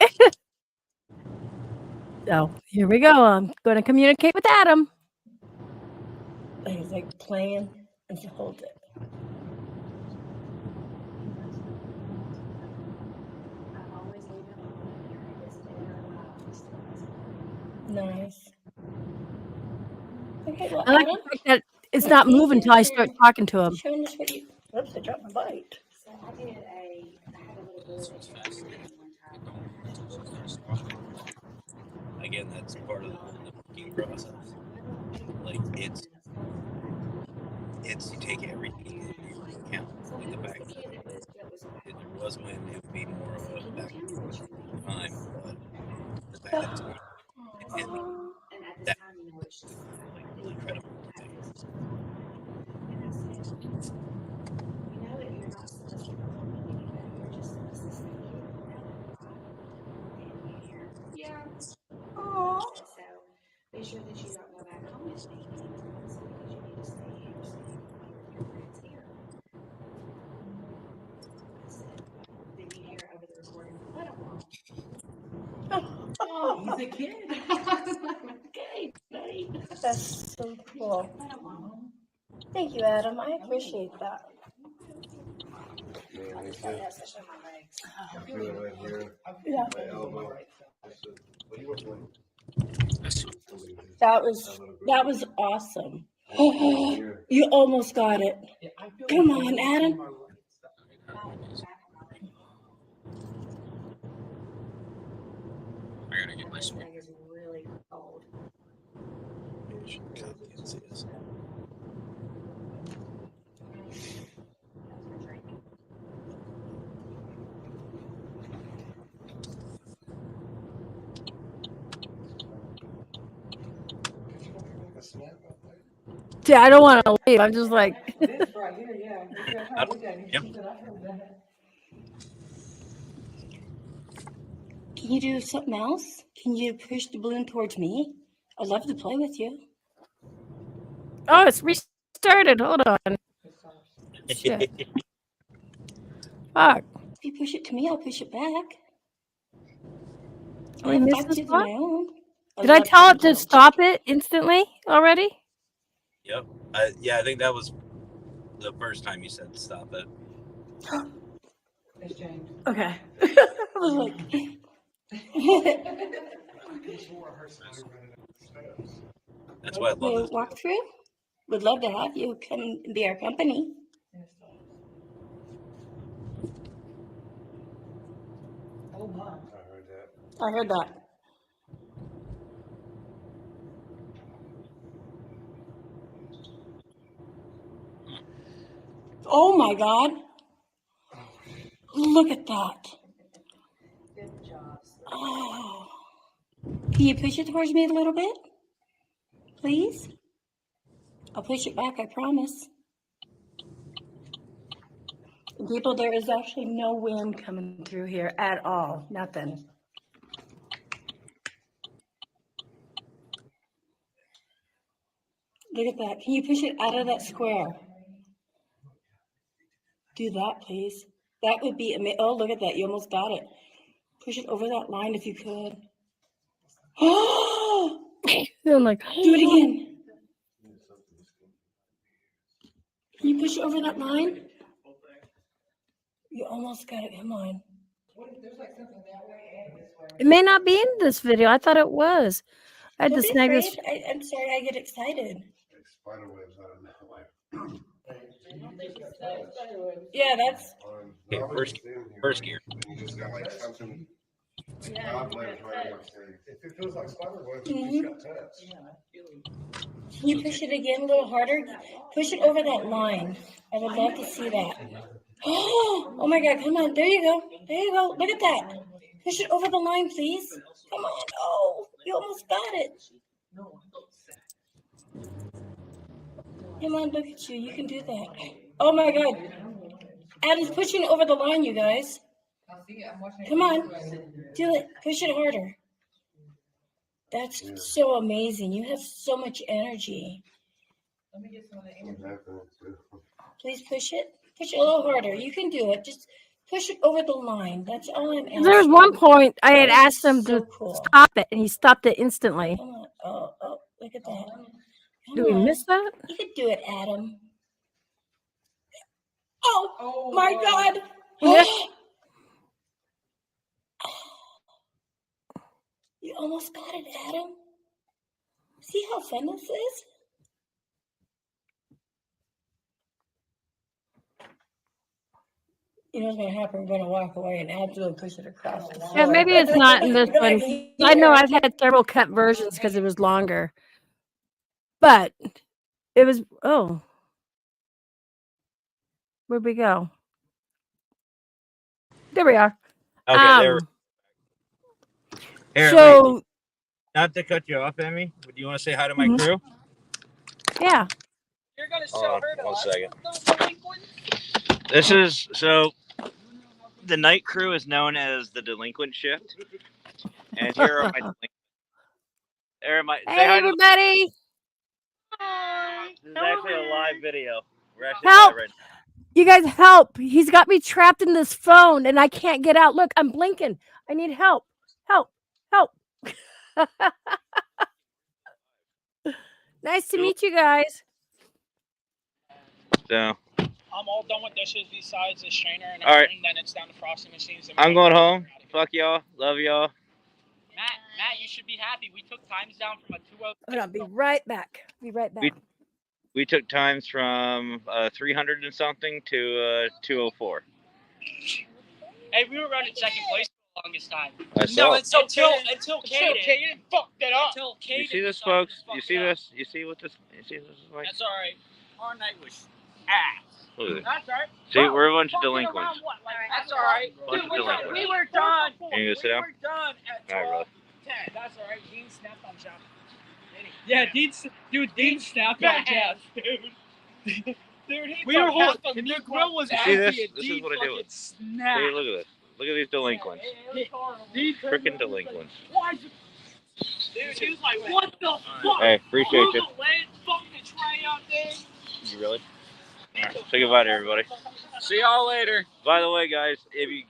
[SPEAKER 1] So here we go. I'm going to communicate with Adam. He's like playing and to hold it. Nice. Okay, well, I like the fact that it's not moving until I start talking to him. Showing us what you. Whoops! I dropped my bite. So I had a little bit.
[SPEAKER 3] Again, that's part of the booking process. Like it's you take everything into account. Like the fact that if there was wind, it would be more of a back and forth time, but the bad time. And that like really incredible thing.
[SPEAKER 6] Yeah. Oh. So be sure that you don't go back home with me anymore because you need to stay here so you can be with your friends here. I said, then you hear over the recording, I don't know. Oh, he's a kid. Okay, buddy. That's so cool. I don't know.
[SPEAKER 1] Thank you, Adam. I appreciate that.
[SPEAKER 5] Man,
[SPEAKER 6] I especially on my legs.
[SPEAKER 5] I feel it right here.
[SPEAKER 1] Yeah.
[SPEAKER 5] My elbow. I said, what do you work like?
[SPEAKER 1] That was awesome.
[SPEAKER 5] Here.
[SPEAKER 1] You almost got it. Come on, Adam.
[SPEAKER 3] I gotta get my
[SPEAKER 6] This leg is really cold.
[SPEAKER 1] Yeah, I don't want to leave. I'm just like,
[SPEAKER 6] This right here, yeah. You got time to look at it.
[SPEAKER 3] Yep.
[SPEAKER 6] She said, I heard that.
[SPEAKER 1] can you do something else? Can you push the balloon towards me? I'd love to play with you. Oh, it's restarted. Hold on. Shit. Fuck. If you push it to me, I'll push it back. I have 5 kids of my own. Did I tell it to stop it instantly already?
[SPEAKER 3] Yep. Yeah, I think that was the first time you said stop it.
[SPEAKER 6] It's James.
[SPEAKER 1] Okay. I was like,
[SPEAKER 3] That's why I love this.
[SPEAKER 1] walk through. Would love to have you come and be our company.
[SPEAKER 6] Oh my.
[SPEAKER 5] I heard that.
[SPEAKER 1] I heard that. Oh my God. Look at that.
[SPEAKER 6] Good job.
[SPEAKER 1] Oh. Can you push it towards me a little bit? Please? I'll push it back, I promise. People, there is actually no wind coming through here at all. Nothing. Look at that. Can you push it out of that square? Do that, please. That would be amazing. Oh, look at that. You almost got it. Push it over that line if you could. Oh! I'm like, do it again. Can you push it over that line? You almost got it. Come on. It may not be in this video. I thought it was. I had to snag this. I'm sorry. I get excited.
[SPEAKER 5] Like spider webs out of nowhere.
[SPEAKER 1] Yeah, that's.
[SPEAKER 3] Okay, first gear.
[SPEAKER 5] And you just got like something. God bless right on my face. If it feels like spider webs, you just got touched.
[SPEAKER 1] Can you push it again a little harder? Push it over that line. I would love to see that. Oh my God, come on. There you go. There you go. Look at that. Push it over the line, please. Come on. Oh, you almost got it. Come on, look at you. You can do that. Oh my God. Adam's pushing over the line, you guys. Come on. Do it. Push it harder. That's so amazing. You have so much energy.
[SPEAKER 6] Let me get some of the
[SPEAKER 1] Please push it. Push it a little harder. You can do it. Just push it over the line. That's all I'm asking. There was one point I had asked him to stop it, and he stopped it instantly. Come on. Oh, look at that. Do we miss that? You can do it, Adam. Oh my God.
[SPEAKER 6] Yeah.
[SPEAKER 1] You almost got it, Adam. See how fun this is? You know what's going to happen? We're going to walk away and absolutely push it across the floor. Yeah, maybe it's not in this one. I know I've had several cut versions because it was longer. But it was, oh. Where'd we go? There we are.
[SPEAKER 3] Okay, there.
[SPEAKER 1] So,
[SPEAKER 3] wait. Not to cut you off, Emmy, but do you want to say hi to my crew?
[SPEAKER 1] yeah.
[SPEAKER 3] You're gonna show her to 1 second. This is the night crew is known as the delinquent shift, and here are my delinquents.
[SPEAKER 1] Hey, everybody.
[SPEAKER 3] This is actually a live video. We're actually
[SPEAKER 1] Help!
[SPEAKER 3] live right now.
[SPEAKER 1] You guys help. He's got me trapped in this phone and I can't get out. Look, I'm blinking. I need help. Help. Nice to meet you guys.
[SPEAKER 3] So
[SPEAKER 7] I'm all done with dishes besides the strainer and
[SPEAKER 3] all right.
[SPEAKER 7] then it's down to frosting machines. And
[SPEAKER 3] I'm going home. Fuck y'all. Love y'all.
[SPEAKER 7] Matt, you should be happy. We took times down from a 2:06.
[SPEAKER 1] Hold on, be right back. Be right back.
[SPEAKER 3] We took times from 300 and something to 204.
[SPEAKER 7] Hey, we were running second place for the longest time.
[SPEAKER 3] I saw.
[SPEAKER 7] Until Caden fucked it up.
[SPEAKER 3] You see this, folks? You see this? You see what this? You see this is like?
[SPEAKER 7] That's all right. Our night was ass.
[SPEAKER 3] Look at this.
[SPEAKER 7] That's all right.
[SPEAKER 3] See, we're a bunch of delinquents.
[SPEAKER 7] That's all right.
[SPEAKER 3] Bunch of delinquents.
[SPEAKER 7] We were done.
[SPEAKER 3] You gonna sit down?
[SPEAKER 7] We were done at
[SPEAKER 3] All right,
[SPEAKER 7] 12:10. That's all right. Dean snapped on Jeff. Yeah, Dean snapped on Jeff, dude. We were holding. The grill was
[SPEAKER 3] See this? This is what I do. See, look at this. Look at these delinquents. Freaking delinquents.
[SPEAKER 7] Dude, he was like, what the fuck?
[SPEAKER 3] Hey, appreciate you.
[SPEAKER 7] Fucking tray out there.
[SPEAKER 3] You really? All right, say goodbye to everybody.
[SPEAKER 7] See y'all later.
[SPEAKER 3] By the way, guys, if you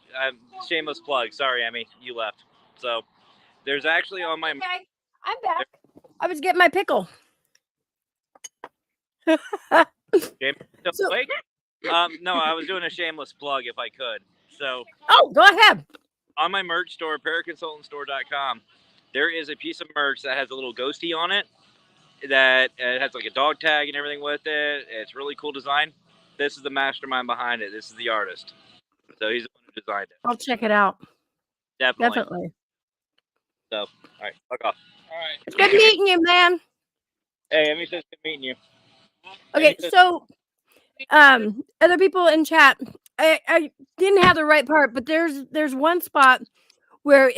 [SPEAKER 3] shameless plug. Sorry, Emmy, you left. So there's actually on my.
[SPEAKER 1] Okay, I'm back. I was getting my pickle.
[SPEAKER 3] James,
[SPEAKER 1] So-
[SPEAKER 3] wait. No, I was doing a shameless plug if I could. So
[SPEAKER 1] Oh, go ahead.
[SPEAKER 3] on my merch store, PL:𝚗𝚗𝚑𝚍, there is a piece of merch that has a little ghosty on it. That it has like a dog tag and everything with it. It's really cool design. This is the mastermind behind it. This is the artist. So he's the one who designed it.
[SPEAKER 1] I'll check it out.
[SPEAKER 3] Definitely. So, all right, fuck off.
[SPEAKER 7] All right.
[SPEAKER 1] It's good meeting you, man.
[SPEAKER 3] Hey, Emmy says good meeting you.
[SPEAKER 1] Okay, so other people in chat, I didn't have the right part, but there's one spot where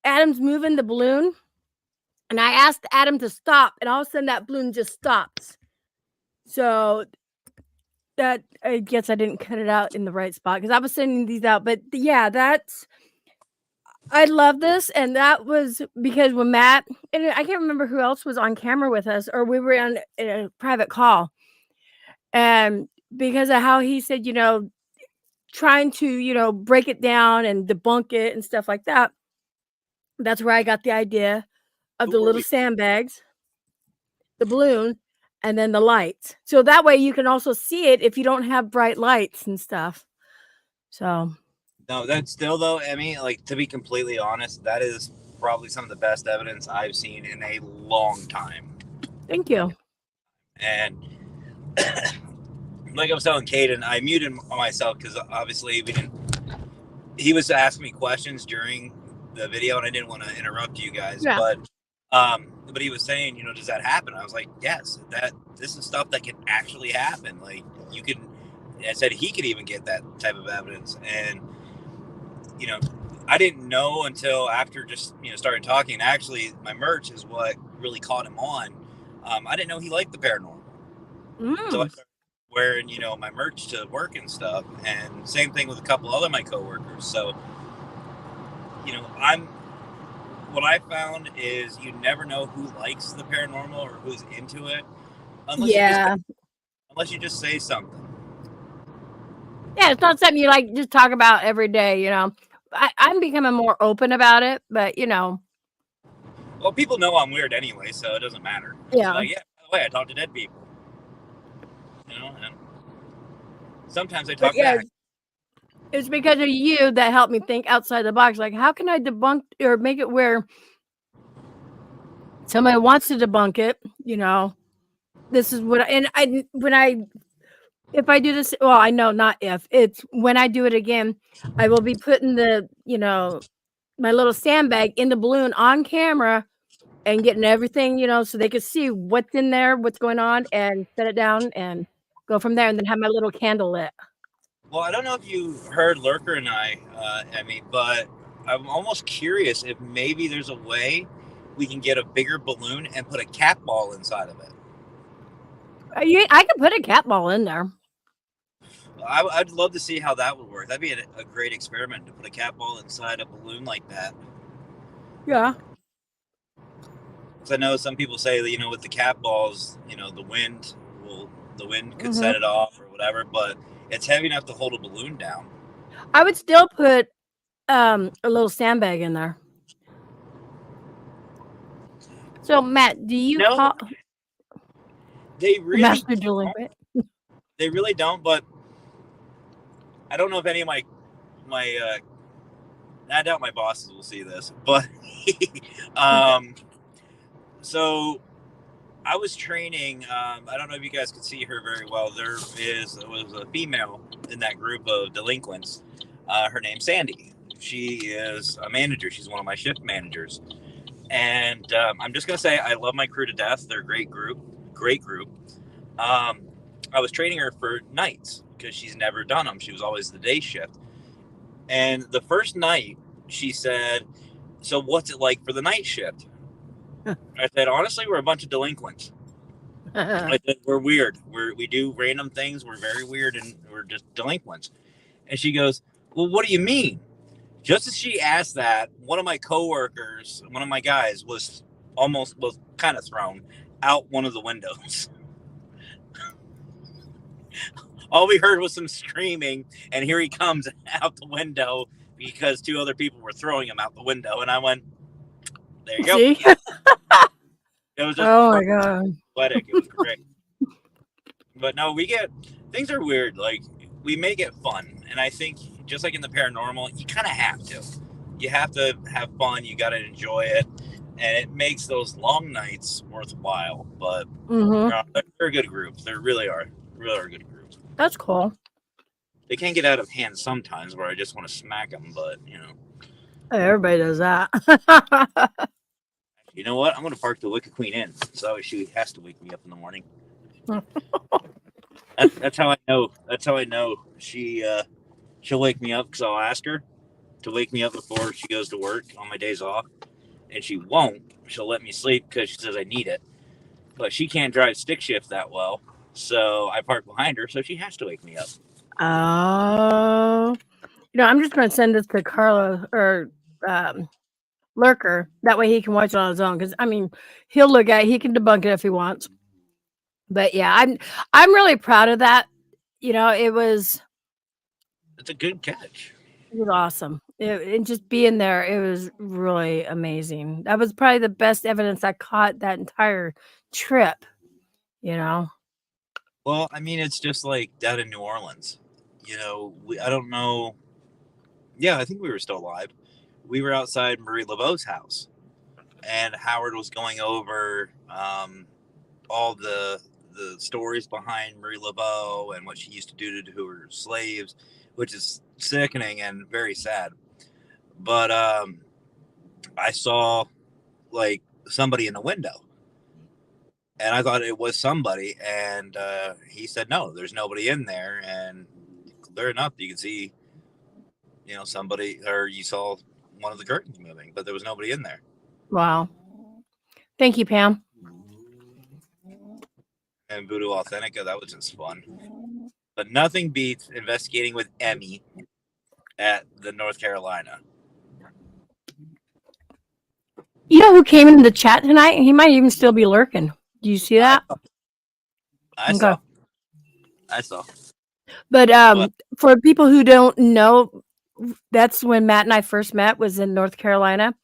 [SPEAKER 1] Adam's moving the balloon, and I asked Adam to stop, and all of a sudden that balloon just stops. So that, I guess I didn't cut it out in the right spot because I was sending these out. But yeah, I love this, and that was because when Matt, and I can't remember who else was on camera with us, or we were on a private call, and because of how he said, trying to, break it down and debunk it and stuff like that, that's where I got the idea of the little sandbags, the balloon, and then the lights. So that way you can also see it if you don't have bright lights and stuff. So
[SPEAKER 3] No, that's still though, Emmy. Like to be completely honest, that is probably some of the best evidence I've seen in a long time.
[SPEAKER 1] thank you.
[SPEAKER 3] And like I was telling Caden, I muted myself because obviously he was asking me questions during the video, and I didn't want to interrupt you guys.
[SPEAKER 1] Yeah.
[SPEAKER 3] But he was saying, does that happen? I was like, yes, this is stuff that can actually happen. Like you can. I said he could even get that type of evidence, and I didn't know until after just started talking. Actually, my merch is what really caught him on. I didn't know he liked the paranormal, so I started wearing my merch to work and stuff, and same thing with a couple other my coworkers. So what I found is you never know who likes the paranormal or who's into it unless you just say something.
[SPEAKER 1] Yeah, it's not something you just talk about every day, I'm becoming more open about it, but
[SPEAKER 3] Well, people know I'm weird anyway, so it doesn't matter.
[SPEAKER 1] Yeah.
[SPEAKER 3] So, by the way, I talk to dead people. And sometimes I talk back.
[SPEAKER 1] It's because of you that helped me think outside the box. Like, how can I debunk or make it where somebody wants to debunk it? This is what if I do this, well, I know not if, it's when I do it again, I will be putting the, my little sandbag in the balloon on camera and getting everything, so they could see what's in there, what's going on, and set it down and go from there, and then have my little candle lit.
[SPEAKER 3] Well, I don't know if you heard Lurker and I, Emmy, but I'm almost curious if maybe there's a way we can get a bigger balloon and put a cat ball inside of it.
[SPEAKER 1] I could put a cat ball in there.
[SPEAKER 3] I'd love to see how that would work. That'd be a great experiment to put a cat ball inside a balloon like that.
[SPEAKER 1] Yeah.
[SPEAKER 3] Because I know some people say that, with the cat balls, the wind could set it off or whatever, but it's heavy enough to hold a balloon down.
[SPEAKER 1] I would still put a little sandbag in there. So Matt, do you call
[SPEAKER 3] They really
[SPEAKER 1] Master delinquent?
[SPEAKER 3] They really don't, but I don't know if any of my I doubt my bosses will see this, but so I was training. I don't know if you guys can see her very well. There was a female in that group of delinquents. Her name's Sandy. She is a manager. She's one of my shift managers. And I'm just going to say I love my crew to death. They're a great group. I was training her for nights because she's never done them. She was always the day shift. And the first night, she said, "So what's it like for the night shift?" I said, "Honestly, we're a bunch of delinquents." I said, "We're weird. We do random things. We're very weird, and we're just delinquents." And she goes, "Well, what do you mean?" Just as she asked that, one of my coworkers, one of my guys, was kind of thrown out one of the windows. All we heard was some screaming, and here he comes out the window because two other people were throwing him out the window. And I went, "There you go."
[SPEAKER 1] See?
[SPEAKER 3] It was just
[SPEAKER 1] Oh my god.
[SPEAKER 3] athletic. It was great. But no, things are weird. Like, we make it fun. And I think just like in the paranormal, you kind of have to. You have to have fun. You got to enjoy it. And it makes those long nights worthwhile. But they're a good group. They really are a good group.
[SPEAKER 1] That's cool.
[SPEAKER 3] They can get out of hand sometimes where I just want to smack them. But,
[SPEAKER 1] Everybody does that.
[SPEAKER 3] you know what? I'm going to park the 𝒆THₑ, so she has to wake me up in the morning. That's how I know. That's how I know she'll wake me up, because I'll ask her to wake me up before she goes to work on my days off, and she won't. She'll let me sleep because she says I need it, but she can't drive stick shift that well, so I park behind her, so she has to wake me up.
[SPEAKER 1] Oh, I'm just going to send this to Carlo or Lurker. That way he can watch it on his own. Because he'll look at it. He can debunk it if he wants. But yeah, I'm really proud of that. It's
[SPEAKER 3] a good catch.
[SPEAKER 1] It was awesome. And just being there, it was really amazing. That was probably the best evidence I caught that entire trip.
[SPEAKER 3] Well, it's just like down in New Orleans. I don't know. Yeah, I think we were still alive. We were outside Marie Laveau's house, and Howard was going over all the stories behind Marie Laveau and what she used to do to her slaves, which is sickening and very sad. But I saw like somebody in the window, and I thought it was somebody, and he said, "No, there's nobody in there." And clear enough, you can see, somebody, or you saw one of the curtains moving, but there was nobody in there.
[SPEAKER 1] Wow. Thank you, Pam.
[SPEAKER 3] And Voodoo Authentica, that was just fun. But nothing beats investigating with Emmy at the North Carolina.
[SPEAKER 1] You know who came into the chat tonight? He might even still be lurking. Do you see that?
[SPEAKER 3] I saw.
[SPEAKER 1] But for people who don't know, that's when Matt and I first met, was in North Carolina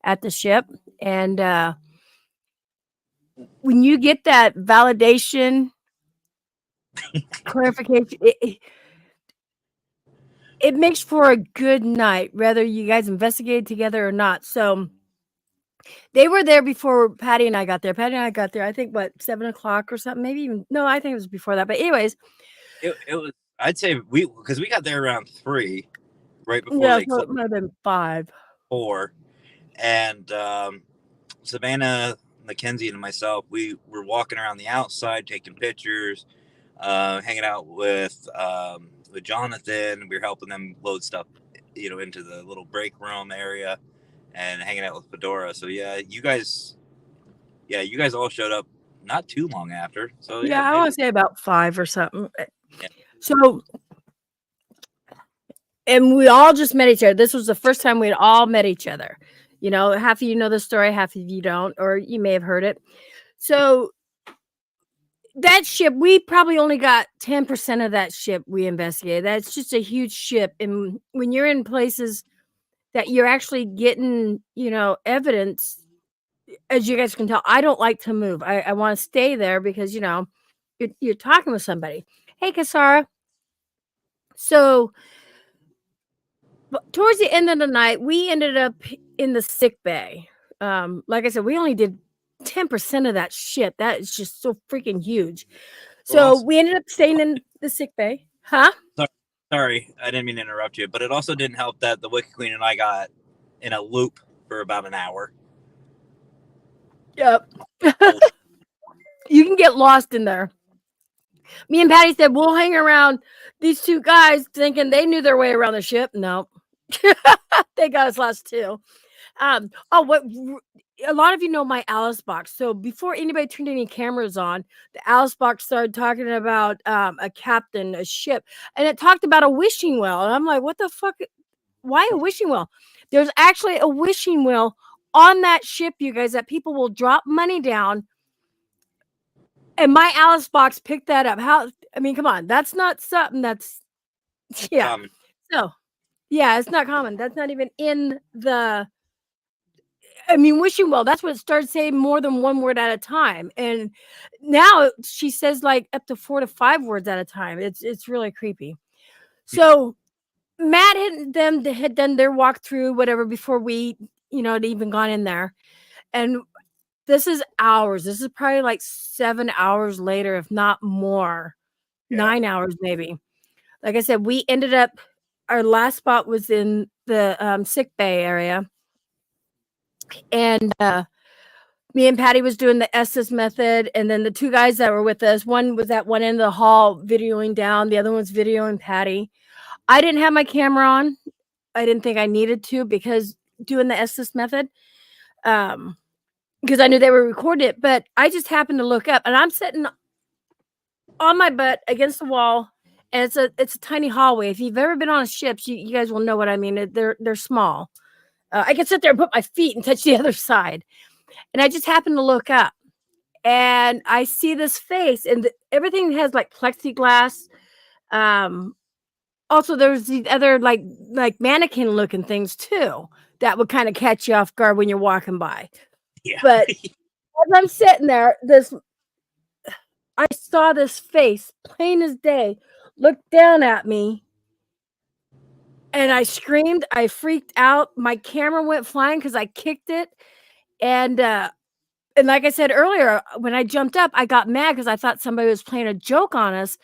[SPEAKER 1] at the ship. And when you get that validation, clarification, it makes for a good night, whether you guys investigated together or not. So they were there before Patty and I got there. Patty and I got there, I think, 7 o'clock or something, maybe even, no, I think it was before that. But anyways,
[SPEAKER 3] it was, I'd say because we got there around 3, right before
[SPEAKER 1] it might have been 5.
[SPEAKER 3] 4. And Savannah, Mackenzie, and myself, we were walking around the outside, taking pictures, hanging out with Jonathan. We were helping them load stuff, into the little break room area, and hanging out with Fedora. So you guys all showed up not too long after. So
[SPEAKER 1] I want to say about 5 or something.
[SPEAKER 3] Yeah.
[SPEAKER 1] So, and we all just met each other. This was the first time we'd all met each other. Half of you know the story, half of you don't, or you may have heard it. So that ship, we probably only got 10% of that ship we investigated. That's just a huge ship. And when you're in places that you're actually getting, evidence, as you guys can tell, I don't like to move. I want to stay there because, you're talking with somebody. Hey, Kasara. So towards the end of the night, we ended up in the sick bay. Like I said, we only did 10% of that shit. That is just so freaking huge. So
[SPEAKER 3] also,
[SPEAKER 1] we ended up staying in the sick bay. Huh?
[SPEAKER 3] sorry, I didn't mean to interrupt you, but it also didn't help that the Wicked Queen and I got in a loop for about an hour.
[SPEAKER 1] Yep. You can get lost in there. Me and Patty said we'll hang around these two guys thinking they knew their way around the ship. No. They got us lost too. What a lot of you know my Alice box. So before anybody turned any cameras on, the Alice box started talking about a captain, a ship, and it talked about a wishing well. And I'm like, what the fuck? Why a wishing well? There's actually a wishing well on that ship, you guys, that people will drop money down. And my Alice box picked that up. How? I mean, come on, that's not something that's
[SPEAKER 3] Common.
[SPEAKER 1] So yeah, it's not common. That's not even in the. I mean, wishing well. That's what it started saying, more than one word at a time. And now she says like up to 4 to 5 words at a time. It's really creepy. So Matt had done their walkthrough, whatever, before we, had even gone in there. And this is hours. This is probably like 7 hours later, if not more.
[SPEAKER 3] Yeah.
[SPEAKER 1] 9 hours maybe. Like I said, we ended up, our last spot was in the sick bay area. And me and Patty was doing the Estes method. And then the two guys that were with us, one was at one end of the hall videoing down. The other one's videoing Patty. I didn't have my camera on. I didn't think I needed to, because doing the Estes method, because I knew they were recording it. But I just happened to look up, and I'm sitting on my butt against the wall, and it's a tiny hallway. If you've ever been on a ship, you guys will know what I mean. They're small. I can sit there and put my feet and touch the other side. And I just happened to look up, and I see this face, and everything has like plexiglass. Also, there's these other like mannequin looking things too that would kind of catch you off guard when you're walking by.
[SPEAKER 3] Yeah.
[SPEAKER 1] But as I'm sitting there, I saw this face, plain as day, look down at me, and I screamed. I freaked out. My camera went flying because I kicked it, and like I said earlier, when I jumped up, I got mad because I thought somebody was playing a joke on us.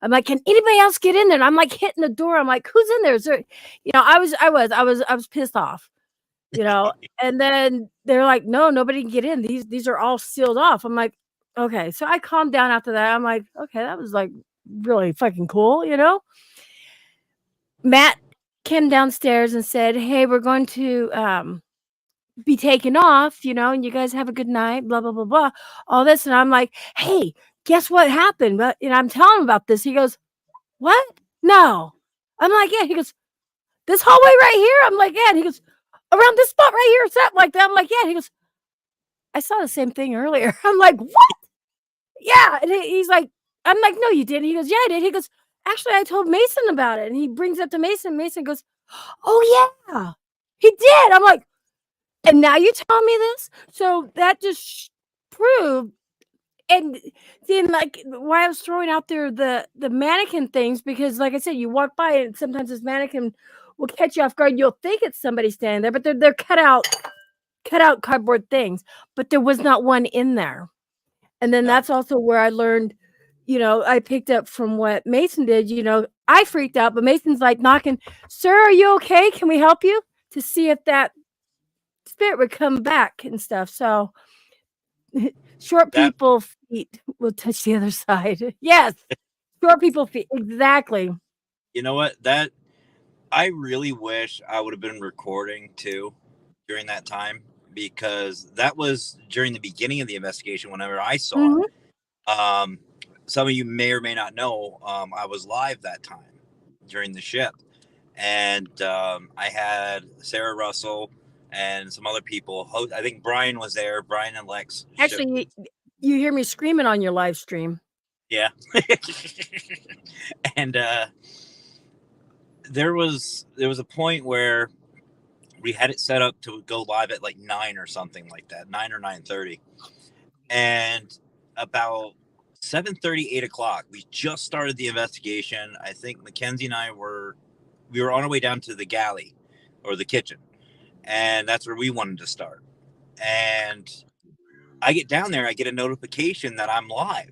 [SPEAKER 1] I'm like, can anybody else get in there? And I'm like hitting the door. I'm like, who's in there? Is there, I was pissed off, and then they're like, no, nobody can get in. These are all sealed off. I'm like, okay. So I calmed down after that. I'm like, okay, that was like really fucking cool, Matt came downstairs and said, hey, we're going to be taken off, and you guys have a good night, blah, blah, blah, blah, all this. And I'm like, hey, guess what happened? But I'm telling him about this. He goes, what? No. I'm like, yeah. He goes, this hallway right here? I'm like, yeah. And he goes, around this spot right here, something like that. I'm like, yeah. And he goes, I saw the same thing earlier. I'm like, what? Yeah. And he's like, I'm like, no, you didn't. He goes, yeah, I did. He goes, actually, I told Mason about it. And he brings up to Mason. Mason goes, oh, yeah, he did. I'm like, and now you tell me this? So that just proved. And then, like, why I was throwing out there the mannequin things, because, like I said, you walk by and sometimes this mannequin will catch you off guard. You'll think it's somebody standing there, but they're cut out cardboard things. But there was not one in there. And then that's also where I learned, I picked up from what Mason did. I freaked out, but Mason's like knocking, sir, are you okay? Can we help you? To see if that spirit would come back and stuff. So short people feet will touch the other side. Yes, short people feet, exactly.
[SPEAKER 3] You know what? That I really wish I would have been recording too during that time, because that was during the beginning of the investigation. Whenever I saw it, some of you may or may not know, I was live that time during the ship, and I had Sarah Russell and some other people. I think Brian was there. Brian and Lex.
[SPEAKER 1] Actually, you hear me screaming on your live stream.
[SPEAKER 3] Yeah. And there was a point where we had it set up to go live at like 9 or something like that, 9 or 9:30. And about 7:30, 8 o'clock. We just started the investigation. I think Mackenzie and I were on our way down to the galley or the kitchen, and that's where we wanted to start. And I get down there, I get a notification that I'm live.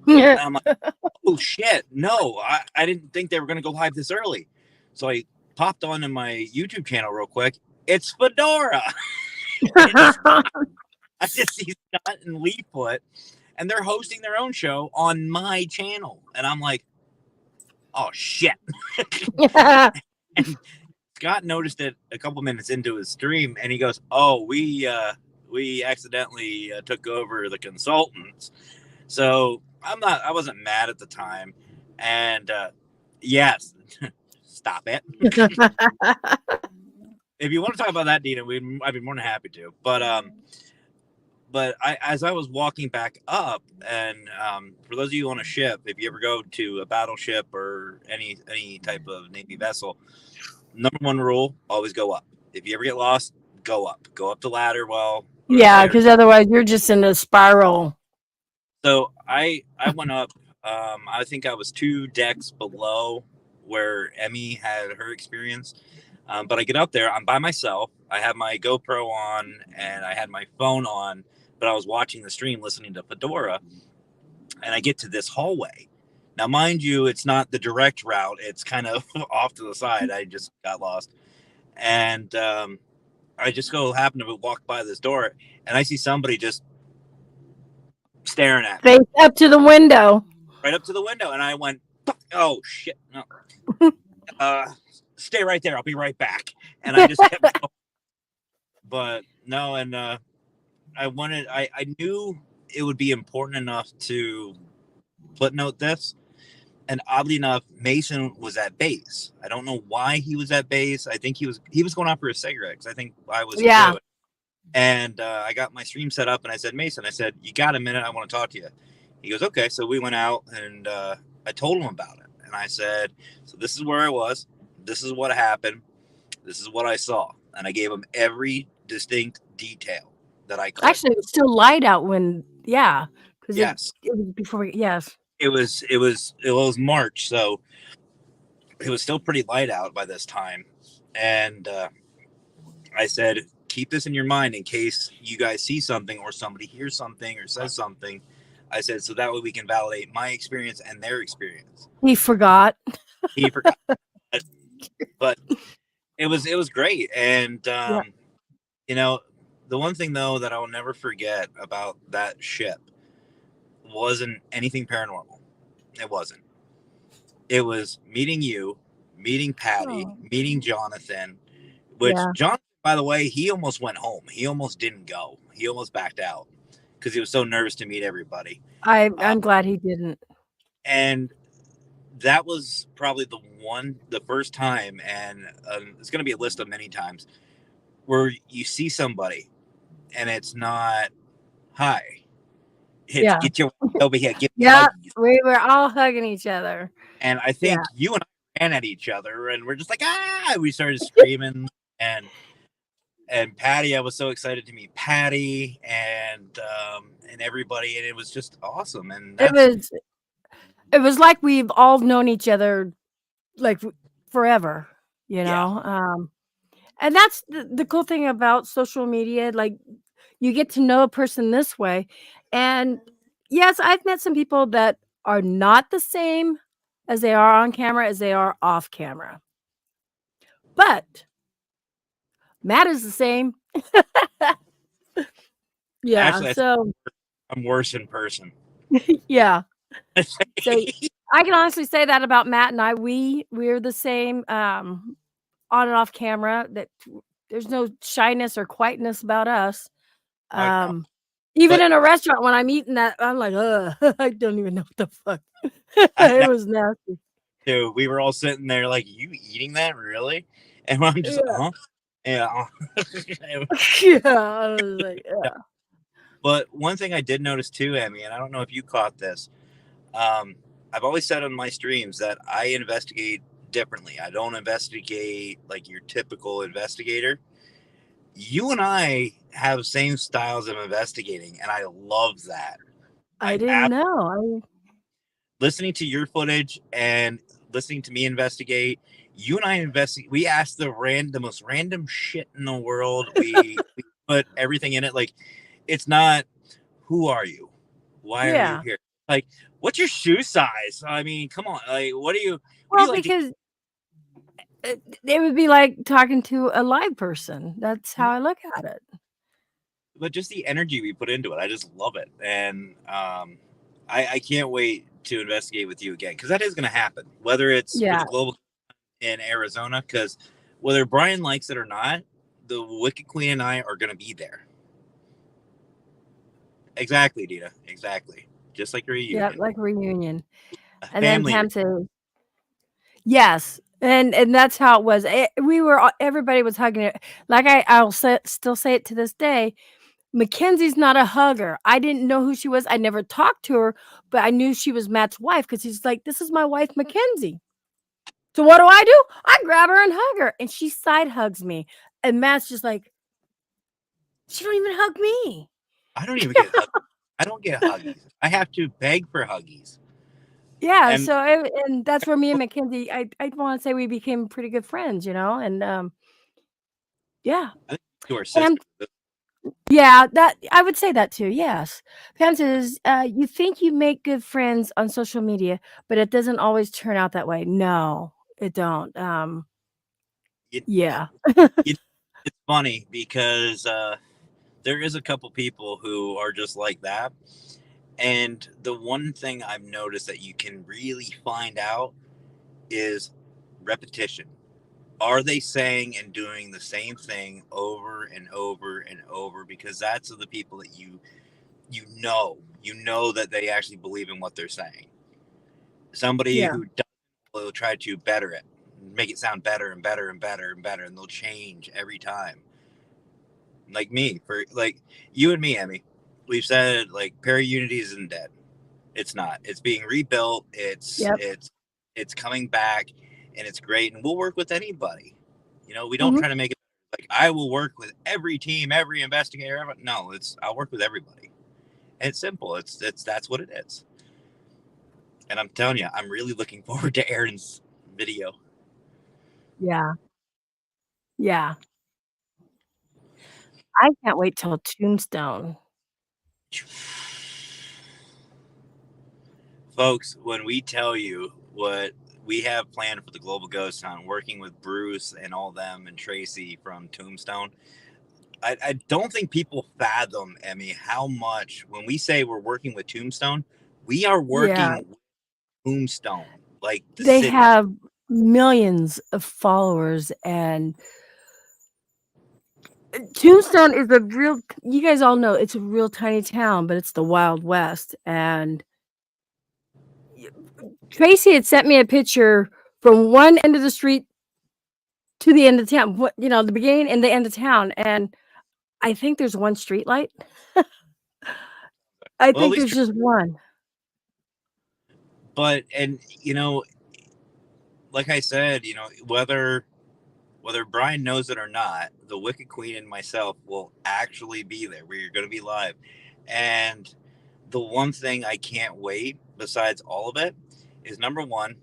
[SPEAKER 3] And I'm like, oh shit, no, I didn't think they were going to go live this early. So I popped onto my YouTube channel real quick. It's Fedora. I just see Scott and 𝒤THₑ, and they're hosting their own show on my channel. And I'm like, oh shit. And Scott noticed it a couple minutes into his stream, and he goes, oh, we accidentally took over the consultants. So I wasn't mad at the time. And yes, stop it. If you want to talk about that, Dina, I'd be more than happy to. But as I was walking back up, and for those of you on a ship, if you ever go to a battleship or any type of Navy vessel, number one rule, always go up. If you ever get lost, go up the ladder. Well,
[SPEAKER 1] yeah, because otherwise you're just in a spiral.
[SPEAKER 3] So I went up. I think I was 2 decks below where Emmy had her experience. But I get up there, I'm by myself. I have my GoPro on and I had my phone on, but I was watching the stream listening to Fedora, and I get to this hallway. Now, mind you, it's not the direct route. It's kind of off to the side. I just got lost. And I just happen to walk by this door, and I see somebody just staring at me.
[SPEAKER 1] Face up to the window.
[SPEAKER 3] Right up to the window. And I went, oh, shit. No. Stay right there. I'll be right back. And I just kept going. But no, and I knew it would be important enough to footnote this. And oddly enough, Mason was at base. I don't know why he was at base. I think he was going out for a cigarette, because I think I was.
[SPEAKER 1] Yeah.
[SPEAKER 3] Too. And I got my stream set up, and I said, Mason, you got a minute? I want to talk to you. He goes, okay. So we went out, and I told him about it. And I said, so this is where I was. This is what happened. This is what I saw. And I gave him every distinct detail that I could.
[SPEAKER 1] Actually, it was still light out when, yeah.
[SPEAKER 3] Yes.
[SPEAKER 1] It was before, yes.
[SPEAKER 3] It was March, so it was still pretty light out by this time. And I said, keep this in your mind in case you guys see something or somebody hears something or says something. I said, so that way we can validate my experience and their experience.
[SPEAKER 1] He forgot.
[SPEAKER 3] But it was great. And you know, the one thing though that I will never forget about that ship wasn't anything paranormal. It wasn't. It was meeting you, meeting Patty, meeting Jonathan, which Jonathan, by the way, he almost went home. He almost didn't go. He almost backed out because he was so nervous to meet everybody.
[SPEAKER 1] I'm glad he didn't.
[SPEAKER 3] And that was probably the first time, and it's going to be a list of many times, where you see somebody and it's not, hi. It's get your over here.
[SPEAKER 1] We were all hugging each other.
[SPEAKER 3] And I think you and I ran at each other, and we're just like, we started screaming. And Patty, I was so excited to meet Patty and everybody, and it was just awesome. And
[SPEAKER 1] it was like we've all known each other like forever, you know. And that's the cool thing about social media. Like, you get to know a person this way. And yes, I've met some people that are not the same as they are on camera as they are off camera. But Matt is the same.
[SPEAKER 3] Actually,
[SPEAKER 1] so
[SPEAKER 3] I'm worse in person.
[SPEAKER 1] Yeah. So I can honestly say that about Matt and I. We're the same on and off camera. That there's no shyness or quietness about us. Even in a restaurant, when I'm eating that, I'm like, I don't even know what the fuck. It was nasty.
[SPEAKER 3] Dude, we were all sitting there like, you eating that really? And I'm just yeah.
[SPEAKER 1] I was like,
[SPEAKER 3] But one thing I did notice too, Emmy, and I don't know if you caught this, I've always said on my streams that I investigate differently. I don't investigate like your typical investigator. You and I have same styles of investigating, and I love that.
[SPEAKER 1] I didn't know.
[SPEAKER 3] Listening to your footage and listening to me investigate, you and I investigate. We asked the most random shit in the world. We put everything in it. Like, it's not, who are you? Why are you here? Like, what's your shoe size? I mean, come on. Like, what do you
[SPEAKER 1] Well,
[SPEAKER 3] like?
[SPEAKER 1] because it would be like talking to a live person. That's how I look at it.
[SPEAKER 3] But just the energy we put into it, I just love it. And I can't wait to investigate with you again, because that is going to happen, whether it's for the global in Arizona, because whether Brian likes it or not, the Wicked Queen and I are going to be there. Exactly, Dita. Exactly. Just like a reunion.
[SPEAKER 1] Yeah, like a reunion. And
[SPEAKER 3] family.
[SPEAKER 1] then Pam said, yes. And that's how it was. Everybody was hugging it. Like I'll still say it to this day. Mackenzie's not a hugger. I didn't know who she was. I never talked to her, but I knew she was Matt's wife because he's like, this is my wife, Mackenzie. So what do? I grab her and hug her, and she side hugs me. And Matt's just like, she don't even hug me.
[SPEAKER 3] I don't even get huggies. I don't get huggies. I have to beg for huggies.
[SPEAKER 1] Yeah, and that's where me and Mackenzie, I want to say we became pretty good friends, and yeah.
[SPEAKER 3] I think to our sister.
[SPEAKER 1] Yeah, that I would say that too. Yes. Pam says, you think you make good friends on social media, but it doesn't always turn out that way. No, it don't. Yeah.
[SPEAKER 3] It's funny because there is a couple people who are just like that. And the one thing I've noticed that you can really find out is repetition. Are they saying and doing the same thing over and over and over? Because that's the people that you know that they actually believe in what they're saying. Somebody who doesn't will try to better it, make it sound better and better and better and better, and they'll change every time. Like me, for like you and me, Emmy, we've said like PL:💚ₗₐ isn't dead. It's not. It's being rebuilt. It's coming back, and it's great. And we'll work with anybody. We don't try to make it like I will work with every team, every investigator. No, I'll work with everybody. And it's simple. It's that's what it is. And I'm telling you, I'm really looking forward to Aaron's video.
[SPEAKER 1] Yeah. Yeah. I can't wait till Tombstone.
[SPEAKER 3] Folks, when we tell you what we have planned for the Global Ghost Hunt, working with Bruce and all them and Tracy from Tombstone, I don't think people fathom, Emmy, how much, when we say we're working with Tombstone, we are working with Tombstone. Like
[SPEAKER 1] they have millions of followers, and Tombstone is you guys all know it's a real tiny town, but it's the Wild West. And Tracy had sent me a picture from one end of the street to the end of town, the beginning and the end of town. And I think there's one street light. I think there's just one.
[SPEAKER 3] But, and, like I said, whether Brian knows it or not, the Wicked Queen and myself will actually be there. We're going to be live. And the one thing I can't wait, besides all of it, is number one,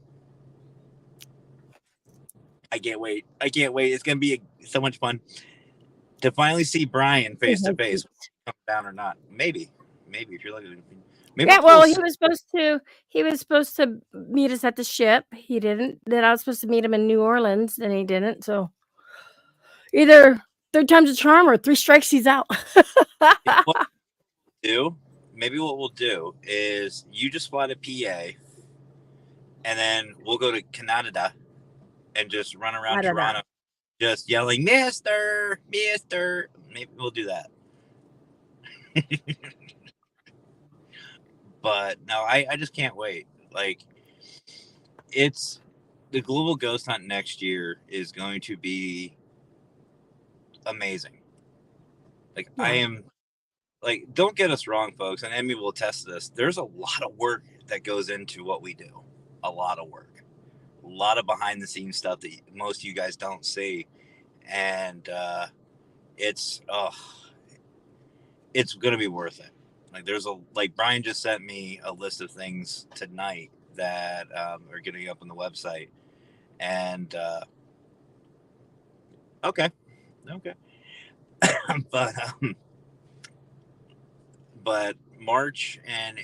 [SPEAKER 3] I can't wait. It's going to be so much fun to finally see Brian face to face. Come down or not. Maybe if you're lucky. Maybe
[SPEAKER 1] he was supposed to meet us at the ship. He didn't. Then I was supposed to meet him in New Orleans, and he didn't. So either third time's a charm or three strikes, he's out.
[SPEAKER 3] Maybe what we'll do is you just fly to PA, and then we'll go to Canada and just run around Toronto, just yelling, Mister. Maybe we'll do that. But no, I just can't wait. Like, it's the Global Ghost Hunt next year is going to be amazing. Like, I am, like, don't get us wrong, folks, and Emmy will attest to this. There's a lot of work that goes into what we do. A lot of work. A lot of behind the scenes stuff that most of you guys don't see. And it's going to be worth it. Like there's Brian just sent me a list of things tonight that are going to be up on the website, and okay, but March and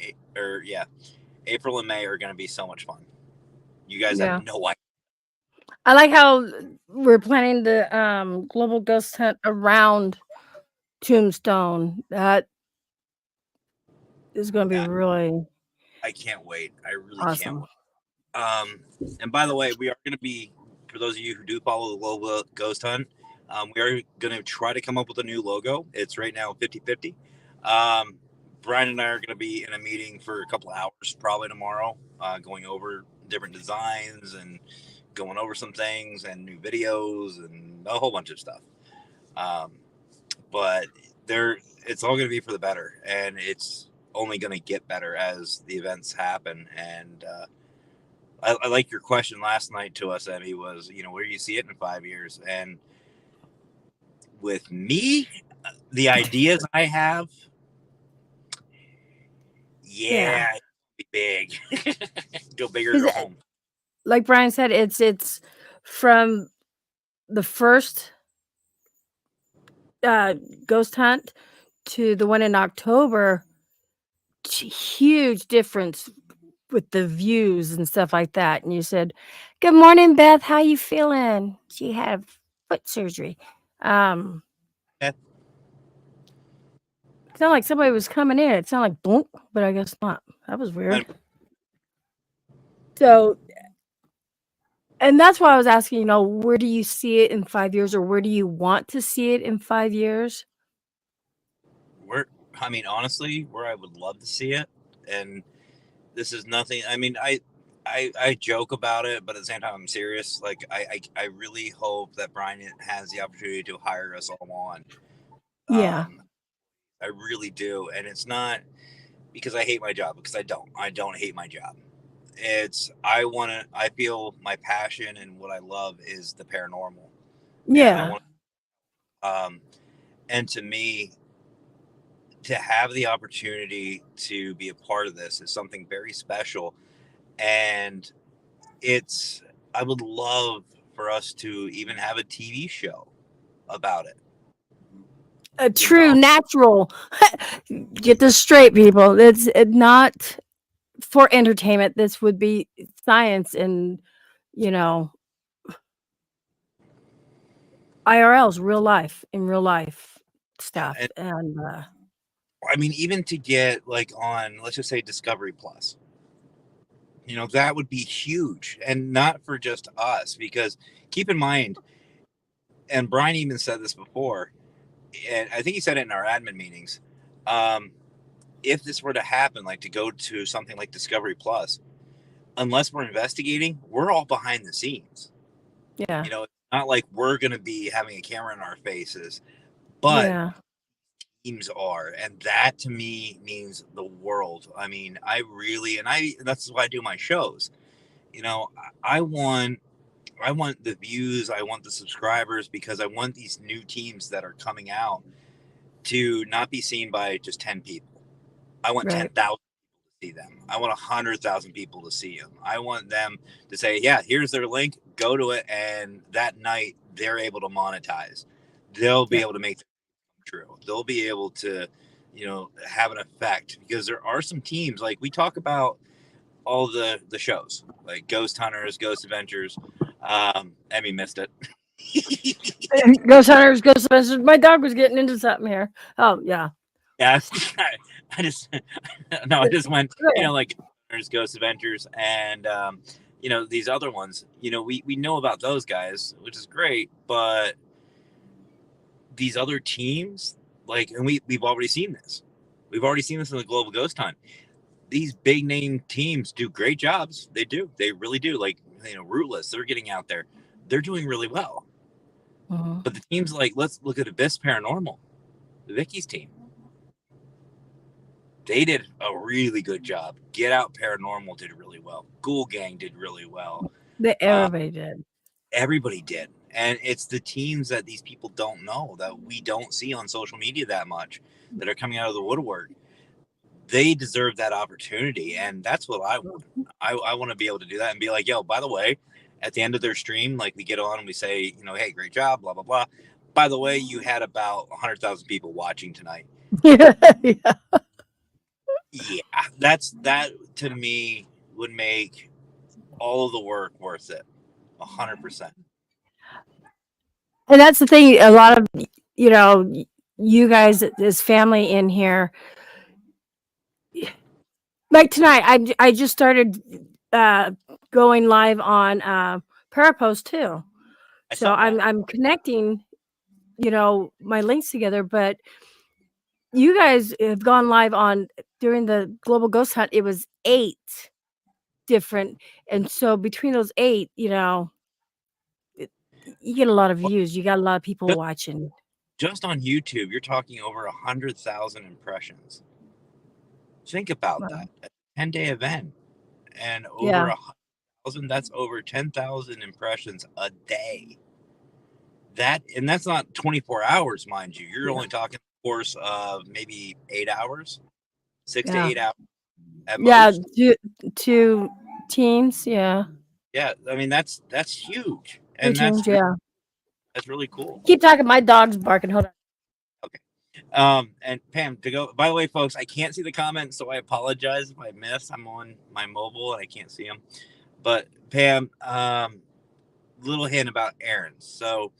[SPEAKER 3] April and May are going to be so much fun. You guys have no idea.
[SPEAKER 1] I like how we're planning the global ghost hunt around Tombstone. That is going to be really
[SPEAKER 3] I can't wait. I really
[SPEAKER 1] awesome.
[SPEAKER 3] can't wait. And by the way, we are going to be, for those of you who do follow the global ghost hunt, we are going to try to come up with a new logo. It's right now 50-50. Brian and I are going to be in a meeting for a couple of hours, probably tomorrow, going over different designs and going over some things and new videos and a whole bunch of stuff. But it's all going to be for the better, and it's only going to get better as the events happen. And I like your question last night to us, Emmy, was, where do you see it in 5 years? And with me, the ideas I have, be big. Go big or go home.
[SPEAKER 1] Like Brian said, it's from the first ghost hunt to the one in October. Huge difference with the views and stuff like that. And you said, "Good morning, Beth. How you feeling?" She had foot surgery. It sounded like somebody was coming in. It sounded like boom, but I guess not. That was weird. So, and that's why I was asking, where do you see it in 5 years, or where do you want to see it in 5 years?
[SPEAKER 3] Honestly, where I would love to see it, and this is nothing. I joke about it, but at the same time, I'm serious. Like, I really hope that Brian has the opportunity to hire us all on.
[SPEAKER 1] Yeah.
[SPEAKER 3] I really do. And it's not because I hate my job, because I don't hate my job. I feel my passion and what I love is the paranormal.
[SPEAKER 1] Yeah.
[SPEAKER 3] And to me, to have the opportunity to be a part of this is something very special. And I would love for us to even have a TV show about it.
[SPEAKER 1] A true natural. Get this straight, people. It's not for entertainment. This would be science and, IRLs, real life, in real life stuff. And
[SPEAKER 3] even to get on, let's just say, Discovery Plus, that would be huge, and not for just us, because keep in mind, and Brian even said this before, and I think he said it in our admin meetings, if this were to happen, to go to something like Discovery Plus, unless we're investigating, we're all behind the scenes.
[SPEAKER 1] Yeah.
[SPEAKER 3] It's not like we're going to be having a camera in our faces, but teams are, and that to me means the world. That's why I do my shows. I want the views, I want the subscribers, because I want these new teams that are coming out to not be seen by just 10 people. I want 10,000 people to see them. I want 100,000 people to see them. I want them to say, yeah, here's their link, go to it, and that night they're able to monetize. They'll be able to make them true. They'll be able to, have an effect, because there are some teams, like we talk about all the shows, like Ghost Hunters, Ghost Adventures. Emmy missed it.
[SPEAKER 1] Ghost Hunters, Ghost Adventures. My dog was getting into something here. Oh, yeah.
[SPEAKER 3] Yeah, I just went, like there's Ghost Adventures and, these other ones, we know about those guys, which is great, but these other teams, and we've already seen this. We've already seen this in the Global Ghost Hunt. These big name teams do great jobs. They do. They really do. Rootless, they're getting out there. They're doing really well.
[SPEAKER 1] Mm-hmm.
[SPEAKER 3] But the teams let's look at Abyss Paranormal, Vicky's team. They did a really good job. Get Out Paranormal did really well. Ghoul Gang did really well.
[SPEAKER 1] Everybody did.
[SPEAKER 3] Everybody did. And it's the teams that these people don't know, that we don't see on social media that much, that are coming out of the woodwork. they deserve that opportunity, and that's what I want. I want to be able to do that and be like, yo, by the way, at the end of their stream, like we get on and we say, you know, hey, great job, blah blah blah. By the way, you had about 100,000 people watching tonight.
[SPEAKER 1] Yeah.
[SPEAKER 3] Yeah, that to me would make all of the work worth it, 100%.
[SPEAKER 1] And that's the thing. A lot of, you know, you guys, this family in here, like tonight, I just started going live on Parapost too. So I'm connecting, you know, my links together. But you guys have gone live on during the Global Ghost Hunt. It was 8 different, and so between those 8, you know, you get a lot of views. You got a lot of people watching.
[SPEAKER 3] Just on YouTube, you're talking over 100,000 impressions. Think about that. A 10-day event, and over 100,000. That's over 10,000 impressions a day. That's not 24 hours, mind you. You're only talking a course of maybe 8 hours, 6 to 8 hours at most.
[SPEAKER 1] Two teams. Yeah.
[SPEAKER 3] Yeah, I mean that's huge, and
[SPEAKER 1] teams,
[SPEAKER 3] that's really cool.
[SPEAKER 1] Keep talking. My dog's barking. Hold on.
[SPEAKER 3] Okay. And Pam, to go. By the way, folks, I can't see the comments, so I apologize if I miss. I'm on my mobile and I can't see them. But Pam, little hint about Aaron. So,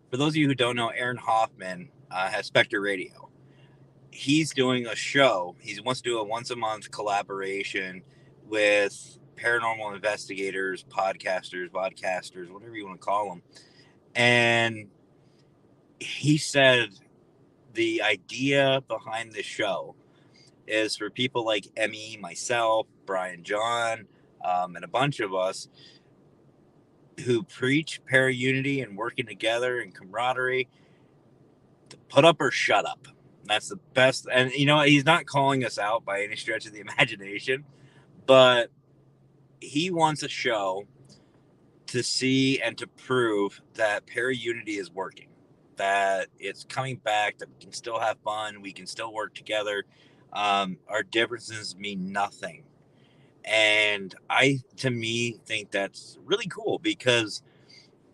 [SPEAKER 3] for those of you who don't know, Aaron Hoffman has Spectre Radio. He's doing a show. He wants to do a once-a-month collaboration with paranormal investigators, podcasters, vodcasters, whatever you want to call them. And he said the idea behind the show is for people like Emmy, myself, Brian John, and a bunch of us who preach para-unity and working together and camaraderie to put up or shut up. That's the best. And, you know, he's not calling us out by any stretch of the imagination, but he wants a show to see and to prove that para-unity is working, that it's coming back, that we can still have fun, we can still work together. Our differences mean nothing. And to me, think that's really cool because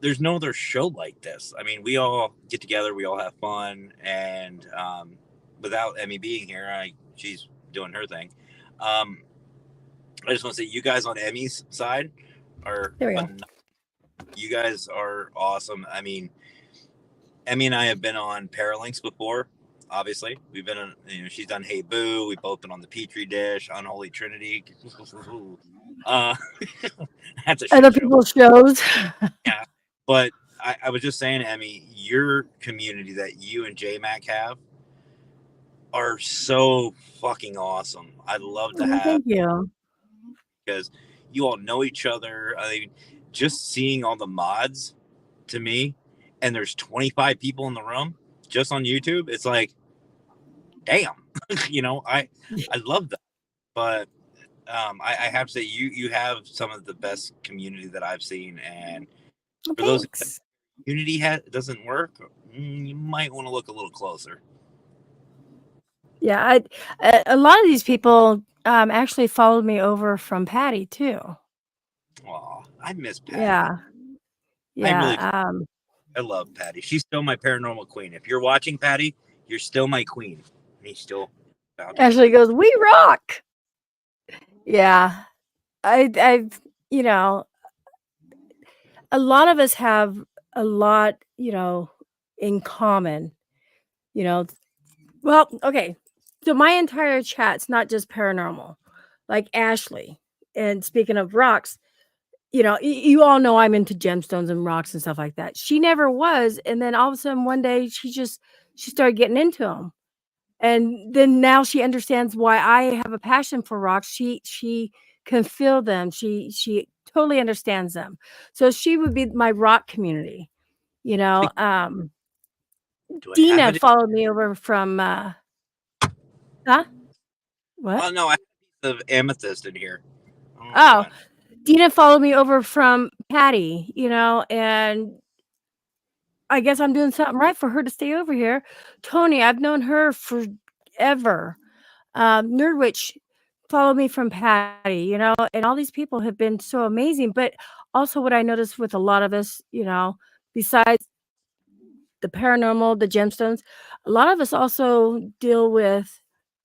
[SPEAKER 3] there's no other show like this. I mean, we all get together, we all have fun, and without Emmy being here, she's doing her thing. I just want to say, you guys on Emmy's side are you guys are awesome. I mean, Emmy and I have been on Paralinks before. Obviously, we've been on. You know, she's done Hey Boo. We've both been on the Petri Dish, Unholy Trinity. That's a shit
[SPEAKER 1] other
[SPEAKER 3] show.
[SPEAKER 1] people's shows.
[SPEAKER 3] Yeah, but I was just saying, Emmy, your community that you and J-Mac have are so fucking awesome. I'd love to have.
[SPEAKER 1] Thank you.
[SPEAKER 3] Because you all know each other. I mean, just seeing all the mods to me, and there's 25 people in the room just on YouTube. It's like, damn, you know, I love that. But I have to say, you have some of the best community that I've seen, and for those community doesn't work, you might want to look a little closer.
[SPEAKER 1] Yeah, a lot of these people actually followed me over from Patty too.
[SPEAKER 3] Oh, I miss Patty.
[SPEAKER 1] Yeah.
[SPEAKER 3] I love Patty. She's still my paranormal queen. If you're watching, Patty, you're still my queen. And he's still
[SPEAKER 1] Ashley goes, "We rock." Yeah, I've you know, a lot of us have a lot, you know, in common. You know, well, okay. So my entire chat's not just paranormal, like Ashley. And speaking of rocks, you know, you all know I'm into gemstones and rocks and stuff like that. She never was, and then all of a sudden one day she started getting into them, and then now she understands why I have a passion for rocks. She can feel them. She totally understands them. So she would be my rock community, you know. Dina followed me over from huh? What?
[SPEAKER 3] Oh no, I have a piece of amethyst in here.
[SPEAKER 1] Oh, Dina followed me over from Patty, you know, and I guess I'm doing something right for her to stay over here. Tony, I've known her forever. Nerdwitch follow me from Patty, you know, and all these people have been so amazing. But also, what I noticed with a lot of us, you know, besides the paranormal, the gemstones, a lot of us also deal with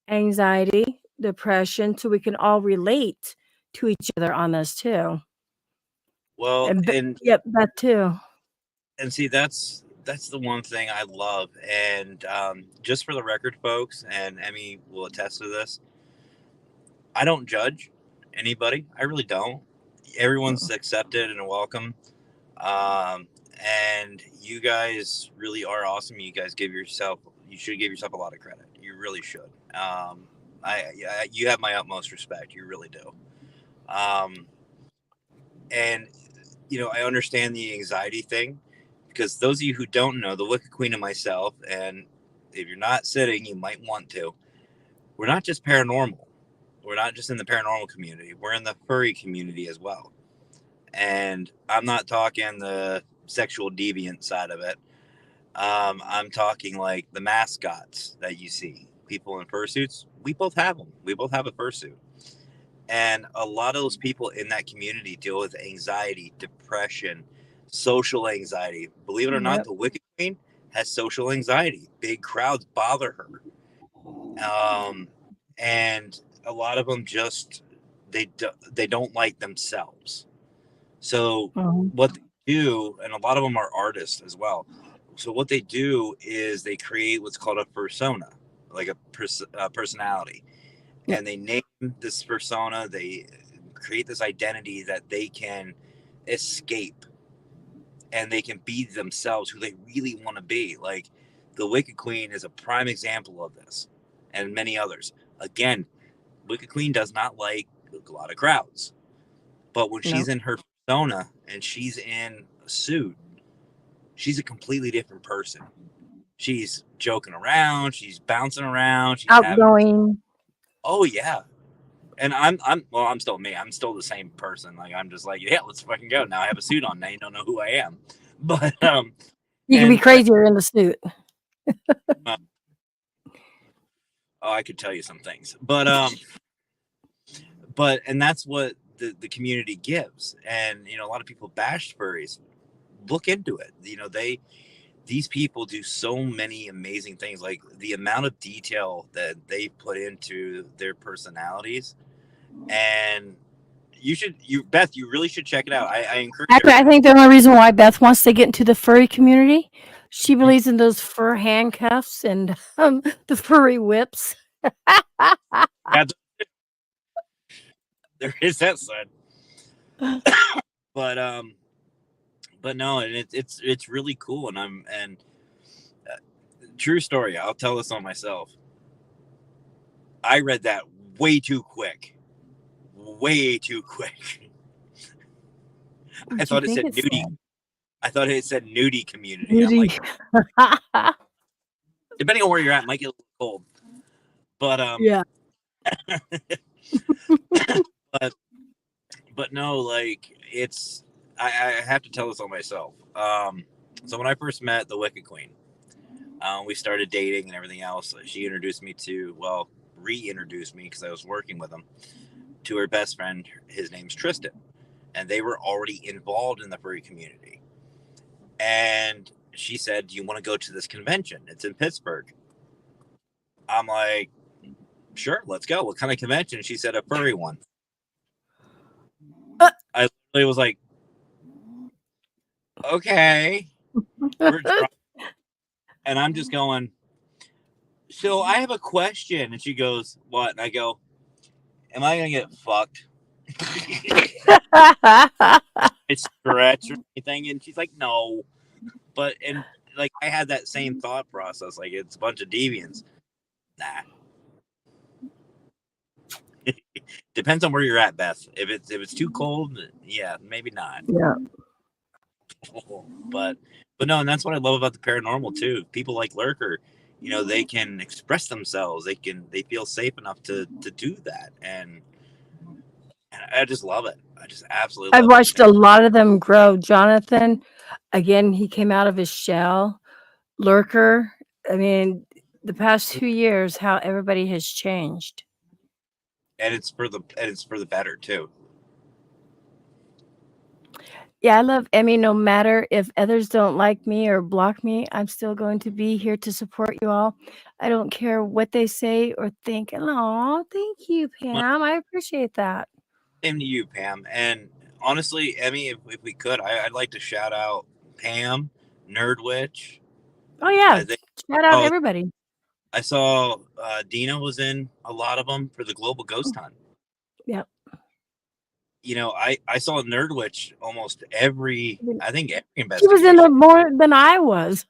[SPEAKER 1] anxiety, depression, so we can all relate to each other on this too.
[SPEAKER 3] Well, and
[SPEAKER 1] Yep, that too.
[SPEAKER 3] see, that's the one thing I love. And just for the record, folks, and Emmy will attest to this, I don't judge anybody. I really don't. Everyone's accepted and welcome. And you guys really are awesome. You guys you should give yourself a lot of credit. You really should. You have my utmost respect. You really do. And you know, I understand the anxiety thing, because those of you who don't know, the Wicked Queen and myself, and if you're not sitting, you might want to. We're not just paranormal. We're not just in the paranormal community. We're in the furry community as well. And I'm not talking the sexual deviant side of it. I'm talking like the mascots that you see, people in fursuits. We both have them. We both have a fursuit. And a lot of those people in that community deal with anxiety, depression, social anxiety. Believe it or not, the Wicked Queen has social anxiety. Big crowds bother her. And a lot of them just, they don't like themselves. So what they do, and a lot of them are artists as well. So what they do is they create what's called a persona, like a personality. And they name this persona, they create this identity that they can escape, and they can be themselves, who they really want to be. Like the Wicked Queen is a prime example of this, and many others. Again, Wicked Queen does not like a lot of crowds, but when she's in her persona and she's in a suit, she's a completely different person. She's joking around, she's bouncing around, she's
[SPEAKER 1] outgoing.
[SPEAKER 3] Oh yeah. And I'm still me. I'm still the same person. Like, I'm just like, yeah, let's fucking go. Now I have a suit on. Now you don't know who I am. But
[SPEAKER 1] you can be crazier in the suit.
[SPEAKER 3] I could tell you some things. But and that's what the community gives. And you know, a lot of people bash furries. Look into it. You know, these people do so many amazing things. Like the amount of detail that they put into their personalities. And Beth, you really should check it out. I encourage you.
[SPEAKER 1] I think the only reason why Beth wants to get into the furry community, she believes in those fur handcuffs and the furry whips.
[SPEAKER 3] There is that side. But no, and it's really cool. And true story, I'll tell this on myself. I read that way too quick. I thought it said nudie. I thought it said nudie community. Nudie. I'm like, depending on where you're at, it might get a little cold. But
[SPEAKER 1] yeah.
[SPEAKER 3] but no, like it's I have to tell this on myself. So when I first met the Wicked Queen, we started dating and everything else. She introduced me to, reintroduced me, because I was working with him, to her best friend. His name's Tristan, and they were already involved in the furry community. And she said, "Do you want to go to this convention? It's in Pittsburgh." I'm like, "Sure, let's go. What kind of convention?" She said, "A furry one." I literally was like, "Okay." And I'm just going, "So I have a question." And she goes, "What?" And I go, "Am I gonna get fucked?" It's stretch or anything? And she's like, "No." But and like I had that same thought process, like it's a bunch of deviants. Nah. Depends on where you're at, Beth. If it's too cold, yeah, maybe not.
[SPEAKER 1] Yeah.
[SPEAKER 3] But no, and that's what I love about the paranormal too. People like Lurker, you know, they can express themselves. They feel safe enough to do that, and I just love it. I just absolutely.
[SPEAKER 1] I've watched a lot of them grow. Jonathan, again, he came out of his shell. Lurker, I mean, the past 2 years, how everybody has changed.
[SPEAKER 3] And it's for the better too.
[SPEAKER 1] Yeah, I love Emmy. No matter if others don't like me or block me, I'm still going to be here to support you all. I don't care what they say or think. Oh, thank you, Pam. I appreciate that.
[SPEAKER 3] Same to you, Pam. And honestly, Emmy, if we could, I'd like to shout out Pam, 𝒳THY.
[SPEAKER 1] Oh yeah,
[SPEAKER 3] I think
[SPEAKER 1] shout out everybody.
[SPEAKER 3] I saw Dina was in a lot of them for the Global Ghost Hunt.
[SPEAKER 1] Yep.
[SPEAKER 3] You know, I saw 𝒳THY almost every, I think every
[SPEAKER 1] She
[SPEAKER 3] investigation.
[SPEAKER 1] was in there more than I was.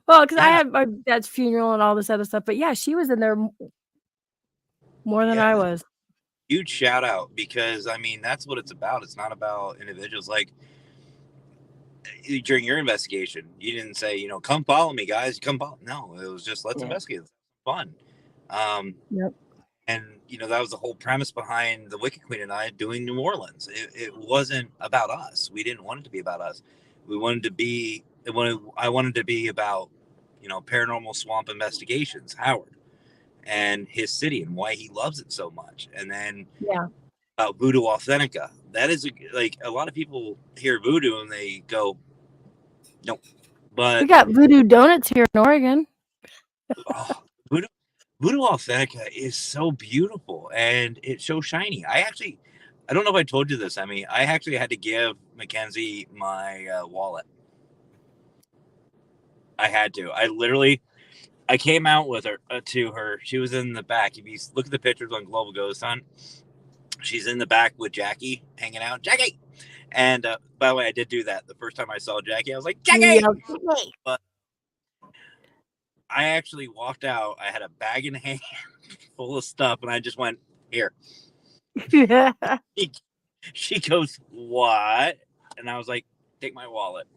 [SPEAKER 1] Well, because I
[SPEAKER 3] Yeah.
[SPEAKER 1] had my dad's funeral and all this other stuff, but yeah, she was in there more than I was.
[SPEAKER 3] Huge shout out, because I mean, that's what it's about. It's not about individuals. Like, during your investigation, you didn't say, you know, come follow me, guys. Come follow. No, it was just, let's investigate. It's fun.
[SPEAKER 1] Yep.
[SPEAKER 3] And you know, that was the whole premise behind the Wicked Queen and I doing New Orleans. It wasn't about us. We didn't want it to be about us. We wanted to be. I wanted to be about, you know, paranormal swamp investigations, Howard, and his city and why he loves it so much. And then about Voodoo Authentica. That is like, a lot of people hear voodoo and they go, nope. But
[SPEAKER 1] we got voodoo donuts here in Oregon.
[SPEAKER 3] Voodoo Authentica is so beautiful and it's so shiny. I don't know if I told you this, Emmy. I actually had to give Mackenzie my wallet. I had to. I came out with her to her. She was in the back. If you look at the pictures on Global Ghost Hunt, she's in the back with Jackie hanging out. Jackie! And by the way, I did do that. The first time I saw Jackie, I was like, Jackie! But I actually walked out. I had a bag in hand full of stuff, and I just went, here. She goes, what? And I was like, take my wallet.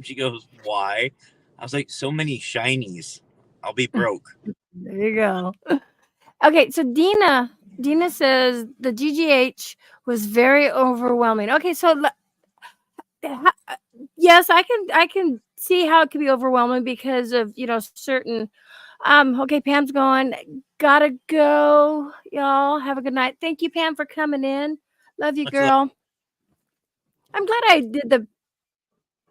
[SPEAKER 3] She goes, why? I was like, so many shinies. I'll be broke.
[SPEAKER 1] There you go. Okay, so Dina says the GGH was very overwhelming. Okay, so yes, I can see how it could be overwhelming because of, you know, certain. Okay, Pam's going. Gotta go, y'all. Have a good night. Thank you, Pam, for coming in. Love you, girl. I'm glad I did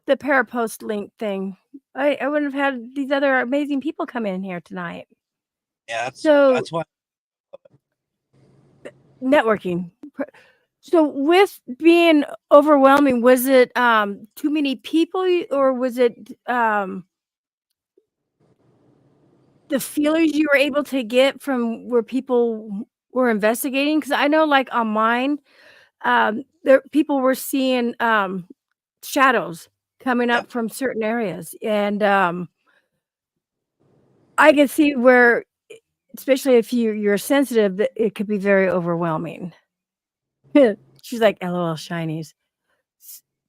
[SPEAKER 1] the Parapost link thing. I wouldn't have had these other amazing people come in here tonight.
[SPEAKER 3] Yeah,
[SPEAKER 1] that's
[SPEAKER 3] why.
[SPEAKER 1] Networking. So with being overwhelming, was it too many people, or was it the feelers you were able to get from where people were investigating? Because I know, like on mine, there people were seeing shadows coming up from certain areas, and I can see where, especially if you're sensitive, that it could be very overwhelming. She's like, LOL shinies.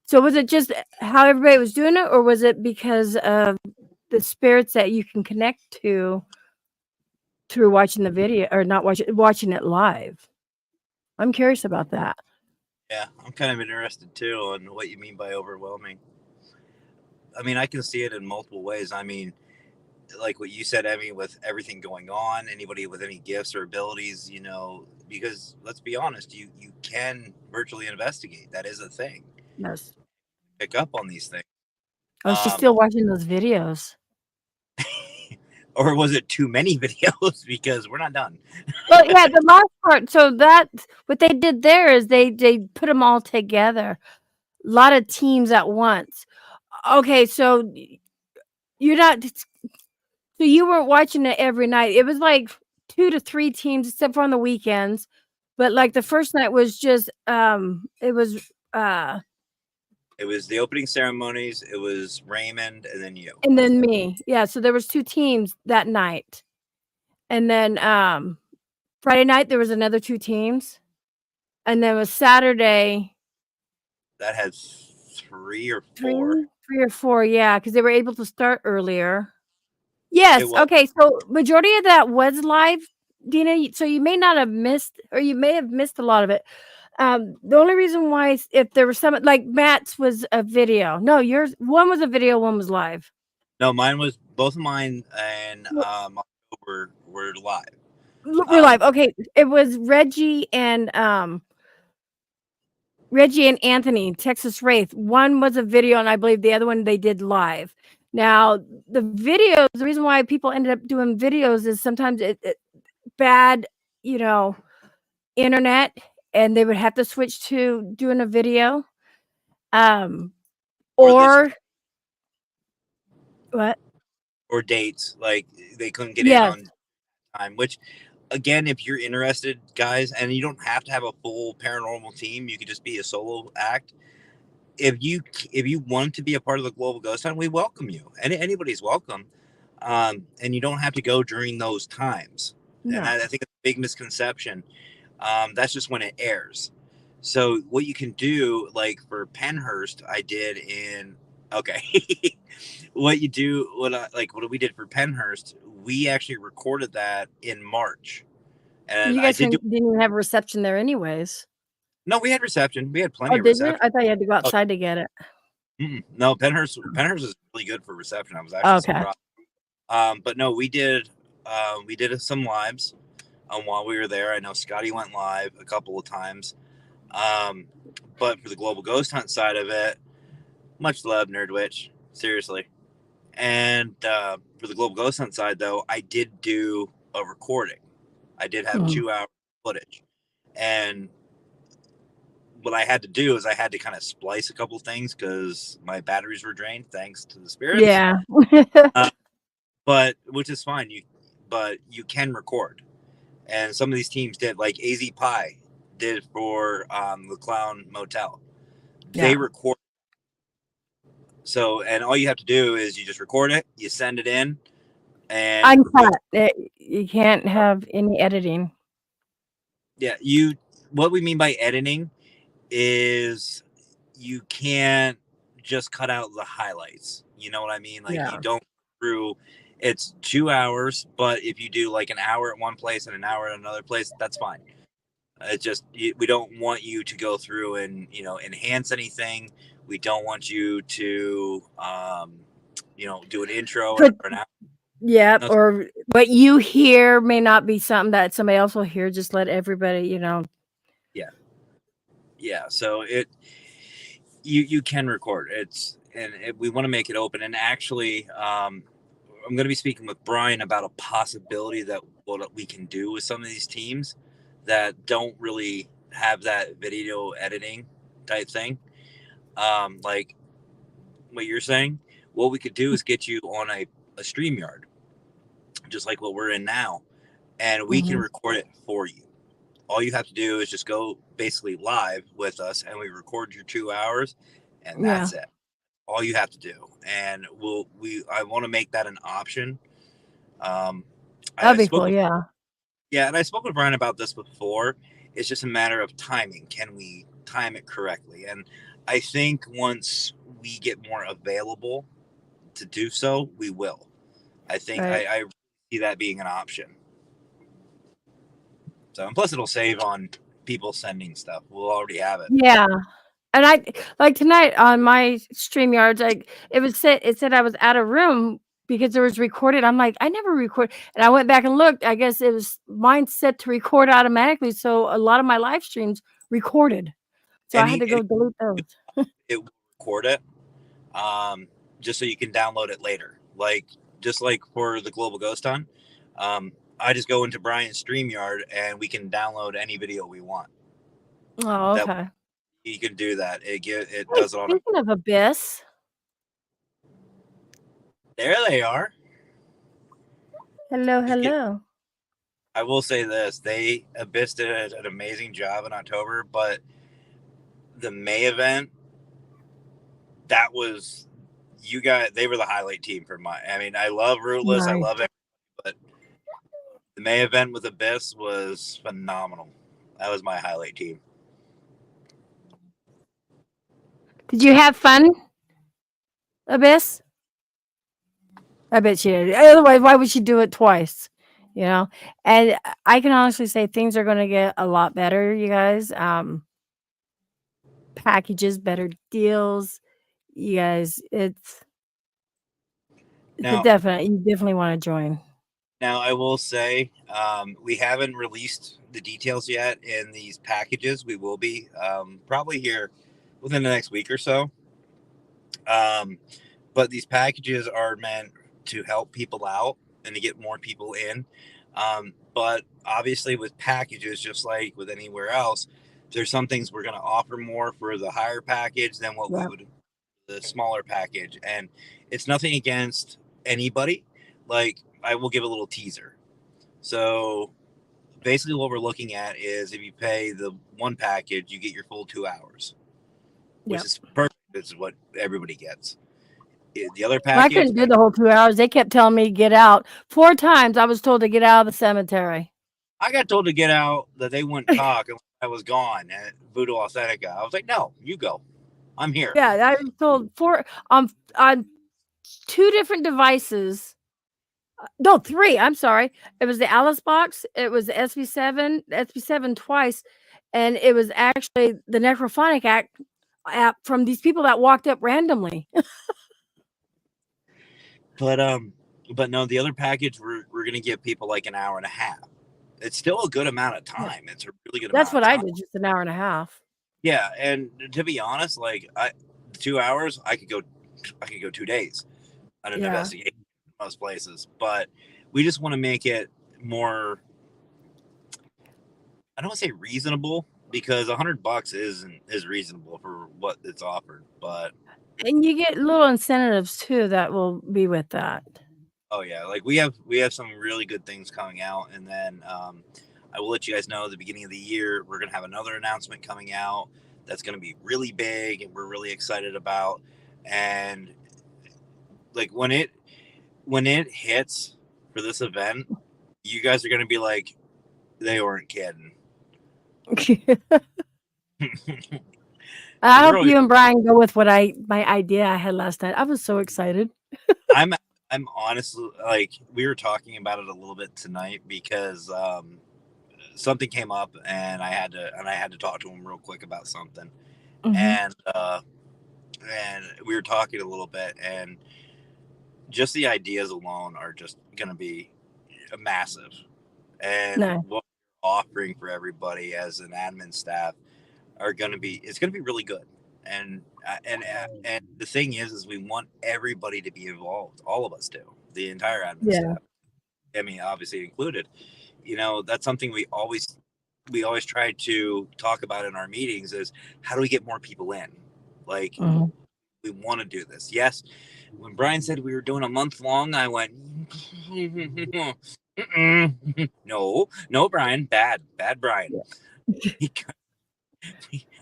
[SPEAKER 1] So was it just how everybody was doing it, or was it because of the spirits that you can connect to through watching the video, or not watching it live? I'm curious about that.
[SPEAKER 3] Yeah, I'm kind of interested too on what you mean by overwhelming. I mean, I can see it in multiple ways. I mean, like what you said, Emmy, with everything going on, anybody with any gifts or abilities, you know, because let's be honest, you can virtually investigate. That is a thing.
[SPEAKER 1] Yes.
[SPEAKER 3] Pick up on these things.
[SPEAKER 1] Oh, she's still watching those videos.
[SPEAKER 3] Or was it too many videos? Because we're not done.
[SPEAKER 1] Well, yeah, the last part. So that what they did there is they put them all together, a lot of teams at once. Okay, so you're not. So you weren't watching it every night. It was like 2 to 3 teams, except for on the weekends. But like the first night was just it was
[SPEAKER 3] the opening ceremonies. It was Raymond, and then you,
[SPEAKER 1] and then me. Yeah, so there was 2 teams that night, and then Friday night there was another 2 teams, and then it was Saturday.
[SPEAKER 3] That had 3 or 4.
[SPEAKER 1] 3 or 4, yeah, because they were able to start earlier. Yes. Okay. So majority of that was live, Dina. So you may not have missed, or you may have missed a lot of it. The only reason why is if there was some, like Matt's was a video. No, yours, one was a video, one was live.
[SPEAKER 3] No, both of mine and October were live.
[SPEAKER 1] We're live. Okay, it was Reggie and Anthony, Texas Wraith. One was a video, and I believe the other one they did live. Now, the videos, the reason why people ended up doing videos is sometimes it bad, internet, and they would have to switch to doing a video. Or what?
[SPEAKER 3] Or dates, like they couldn't get in
[SPEAKER 1] Yes.
[SPEAKER 3] on time, which again, if you're interested, guys, and you don't have to have a full paranormal team, you could just be a solo act. If you want to be a part of the Global Ghost Hunt, we welcome you. Anybody's welcome. And you don't have to go during those times.
[SPEAKER 1] No.
[SPEAKER 3] And I think it's a big misconception. That's just when it airs. So what you can do, like for Pennhurst, I did in what we did for Pennhurst, we actually recorded that in March. And
[SPEAKER 1] You guys didn't even have a reception there anyways.
[SPEAKER 3] No, we had reception. We had plenty
[SPEAKER 1] Oh,
[SPEAKER 3] of
[SPEAKER 1] did
[SPEAKER 3] reception.
[SPEAKER 1] you? I thought you had to go outside to get it.
[SPEAKER 3] No, Pennhurst is really good for reception. I was actually surprised. But no, we did some lives while we were there. I know Scotty went live a couple of times. But for the Global Ghost Hunt side of it, much love, Nₒᵣ႑, seriously. And for the Global Ghost Hunt side, though, I did do a recording. I did have 2 hours footage. And what I had to do is I had to kind of splice a couple things because my batteries were drained, thanks to the spirits.
[SPEAKER 1] Yeah.
[SPEAKER 3] But which is fine. But you can record. And some of these teams did, like 𝒂THₑ did for the Clown Motel. They record. So, and all you have to do is you just record it, you send it in, and
[SPEAKER 1] uncut. You can't have any editing.
[SPEAKER 3] Yeah, what we mean by editing is you can't just cut out the highlights. You know what I mean? Like you don't through. It's 2 hours, but if you do like an hour at one place and an hour at another place, that's fine. It's just we don't want you to go through and enhance anything. We don't want you to do an intro or an outro.
[SPEAKER 1] Yeah, or what you hear may not be something that somebody else will hear. Just let everybody,
[SPEAKER 3] Yeah. So you can record we want to make it open. And actually, I'm going to be speaking with Brian about a possibility that what we can do with some of these teams that don't really have that video editing type thing. Like what you're saying, what we could do is get you on a StreamYard, just like what we're in now, and we can record it for you. All you have to do is just go basically live with us, and we record your 2 hours, and that's it. All you have to do, and I want to make that an option.
[SPEAKER 1] That'd be cool. Yeah.
[SPEAKER 3] Yeah, and I spoke with Brian about this before. It's just a matter of timing. Can we time it correctly? And I think once we get more available to do so, we will. I think I see that being an option. So, and plus it'll save on people sending stuff. We'll already have it.
[SPEAKER 1] Yeah. And I like tonight on my StreamYards, it said I was out of room because it was recorded. I'm like, I never record. And I went back and looked. I guess it was mine set to record automatically. So a lot of my live streams recorded. So I had to go delete those.
[SPEAKER 3] It will record it. Just so you can download it later. Just like for the Global Ghost Hunt. I just go into Brian's StreamYard and we can download any video we want.
[SPEAKER 1] Oh, okay.
[SPEAKER 3] You can do that. It does it on.
[SPEAKER 1] Speaking of Abyss.
[SPEAKER 3] There they are.
[SPEAKER 1] Hello.
[SPEAKER 3] I will say this: Abyss did an amazing job in October, but the May event, that was you guys. They were the highlight team for my. I mean, I love Rootless. I love it, but the May event with Abyss was phenomenal. That was my highlight team.
[SPEAKER 1] Did you have fun, Abyss? I bet she did. Otherwise, why would she do it twice? And I can honestly say things are going to get a lot better, you guys. Packages, better deals. You guys,
[SPEAKER 3] Now,
[SPEAKER 1] Definitely, you definitely want to join.
[SPEAKER 3] Now, I will say we haven't released the details yet in these packages. We will be probably here within the next week or so. But these packages are meant to help people out and to get more people in. But obviously, with packages, just like with anywhere else, there's some things we're going to offer more for the higher package than what we would the smaller package. And it's nothing against anybody. Like, I will give a little teaser. So basically what we're looking at is if you pay the one package, you get your full 2 hours, which is perfect. This is what everybody gets. The other
[SPEAKER 1] Well, I
[SPEAKER 3] package,
[SPEAKER 1] couldn't do the whole 2 hours. They kept telling me to get out. 4 times I was told to get out of the cemetery.
[SPEAKER 3] I got told to get out, that they wouldn't talk unless I was gone at 𝒜THₑ. I was like, no, you go. I'm here.
[SPEAKER 1] Yeah, I was told 4 on 2 different devices. No, 3. I'm sorry. It was the Alice box. It was the SB7 twice, and it was actually the 𒒒THROphonic app from these people that walked up randomly.
[SPEAKER 3] But no, the other package we're gonna give people like an hour and a half. It's still a good amount of time. It's a really good
[SPEAKER 1] That's
[SPEAKER 3] amount
[SPEAKER 1] what
[SPEAKER 3] of time.
[SPEAKER 1] I did, just an hour and a half.
[SPEAKER 3] Yeah, and to be honest, like 2 hours, I could go 2 days on an investigation in most places. But we just want to make it more, I don't want to say reasonable, because $100 is reasonable for what it's offered. But
[SPEAKER 1] And you get little incentives too that will be with that.
[SPEAKER 3] oh yeah, like we have some really good things coming out, and then I will let you guys know at the beginning of the year we're gonna have another announcement coming out that's gonna be really big, and we're really excited about. And like when it hits for this event, you guys are gonna be like, they weren't kidding.
[SPEAKER 1] I hope you and Brian go with my idea I had last night. I was so excited.
[SPEAKER 3] I'm honestly, like, we were talking about it a little bit tonight because something came up and I had to talk to him real quick about something. And we were talking a little bit, and just the ideas alone are just going to be massive. And what we're offering for everybody as an admin staff it's going to be really good. And the thing is we want everybody to be involved. All of us do. The entire admin staff. I mean, obviously included. You know, that's something we always try to talk about in our meetings is how do we get more people in? Like, we want to do this. Yes. When Brian said we were doing a month long, I went, no, Brian, bad Brian.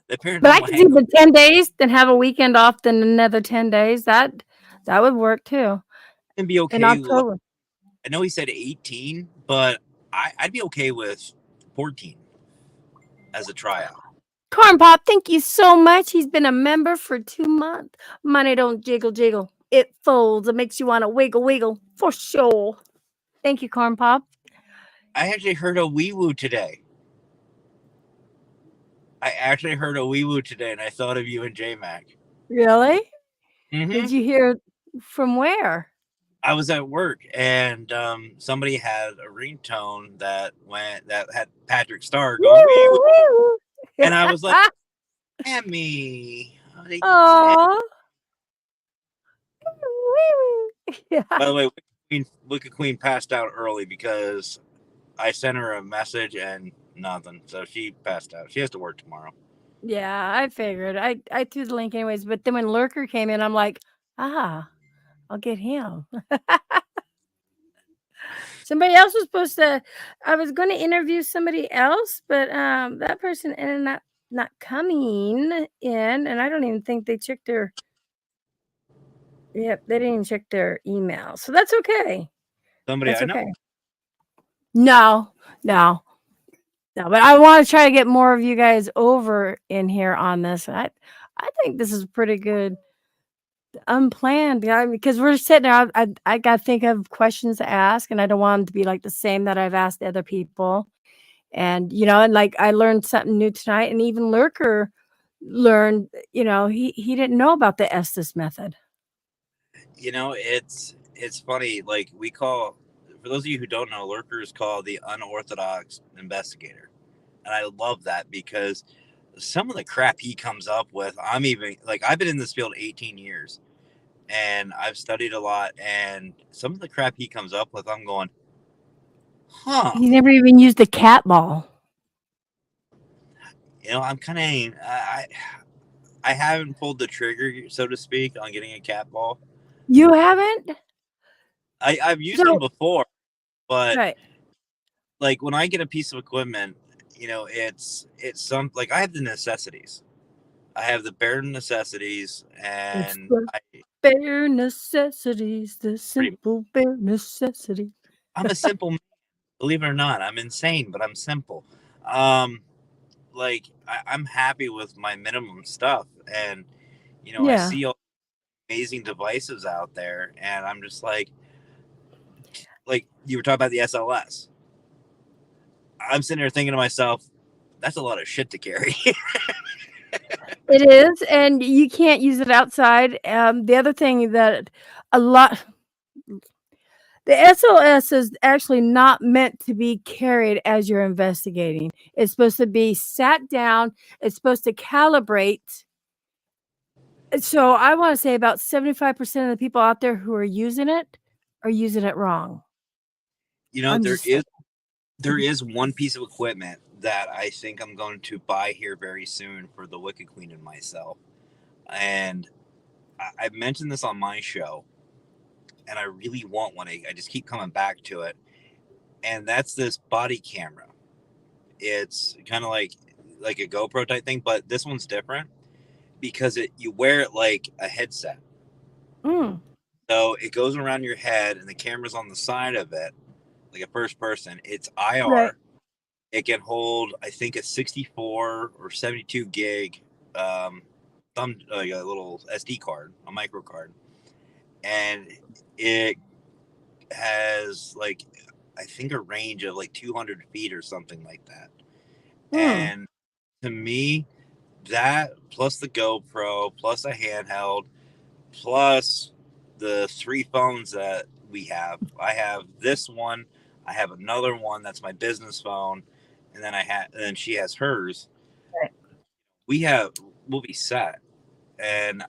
[SPEAKER 1] But I could do the 10 days, then have a weekend off, then another 10 days. That would work too.
[SPEAKER 3] And be okay.
[SPEAKER 1] In October.
[SPEAKER 3] I know he said 18, but I'd be okay with 14 as a tryout.
[SPEAKER 1] Corn Pop, thank you so much. He's been a member for 2 months. Money don't jiggle. It folds. It makes you want to wiggle for sure. Thank you, Corn Pop.
[SPEAKER 3] I actually heard a wee-woo today. And I thought of you and J-Mac.
[SPEAKER 1] Really?
[SPEAKER 3] Mm-hmm.
[SPEAKER 1] Did you hear from where?
[SPEAKER 3] I was at work, and somebody had a ringtone that had Patrick Star going, wee-woo. And I was like, Emmy.
[SPEAKER 1] Aww. Yeah.
[SPEAKER 3] By the way, Wicked Queen passed out early because I sent her a message and nothing. So she passed out. She has to work tomorrow.
[SPEAKER 1] Yeah, I figured. I threw the link anyways, but then when Lurker came in, I'm like, I'll get him. Somebody else was supposed to, I was going to interview somebody else, but that person ended up not coming in, and I don't even think they checked their, they didn't even check their email. So that's okay.
[SPEAKER 3] Somebody I know?
[SPEAKER 1] No, but I want to try to get more of you guys over in here on this. I think this is pretty good. Unplanned, because we're sitting there. I got to think of questions to ask, and I don't want them to be like the same that I've asked other people. And and like I learned something new tonight, and even Lurker learned. He didn't know about the Estes method.
[SPEAKER 3] It's it's funny. Like for those of you who don't know, Lurker is called the unorthodox investigator, and I love that because some of the crap he comes up with, I've been in this field 18 years, and I've studied a lot, and some of the crap he comes up with, I'm going, huh?
[SPEAKER 1] He never even used a cat ball.
[SPEAKER 3] I'm kind of I haven't pulled the trigger, so to speak, on getting a cat ball.
[SPEAKER 1] You haven't?
[SPEAKER 3] I've used them before, but
[SPEAKER 1] right.
[SPEAKER 3] like when I get a piece of equipment, it's some like I have the necessities. I have the bare necessities, and
[SPEAKER 1] bare necessities, the simple bare necessities.
[SPEAKER 3] I'm a simple man, believe it or not. I'm insane, but I'm simple. Like I'm happy with my minimum stuff, and I see all amazing devices out there, and I'm just like you were talking about the SLS. I'm sitting there thinking to myself, that's a lot of shit to carry.
[SPEAKER 1] It is, and you can't use it outside. The other thing that the SLS is actually not meant to be carried as you're investigating. It's supposed to be sat down. It's supposed to calibrate. So I want to say about 75% of the people out there who are using it wrong.
[SPEAKER 3] There is one piece of equipment that I think I'm going to buy here very soon for the Wicked Queen and myself. And I mentioned this on my show, and I really want one. I just keep coming back to it. And that's this body camera. It's kind of like a GoPro type thing, but this one's different because you wear it like a headset. So it goes around your head, and the camera's on the side of it, like a first person. It's IR. Right. It can hold, I think, a 64 or 72 gig, a little SD card, a micro card, and it has I think a range of 200 feet or something like that. And to me, that plus the GoPro, plus a handheld, plus the 3 phones that we have. I have this one. I have another one that's my business phone, and then she has hers. Right. We'll be set. And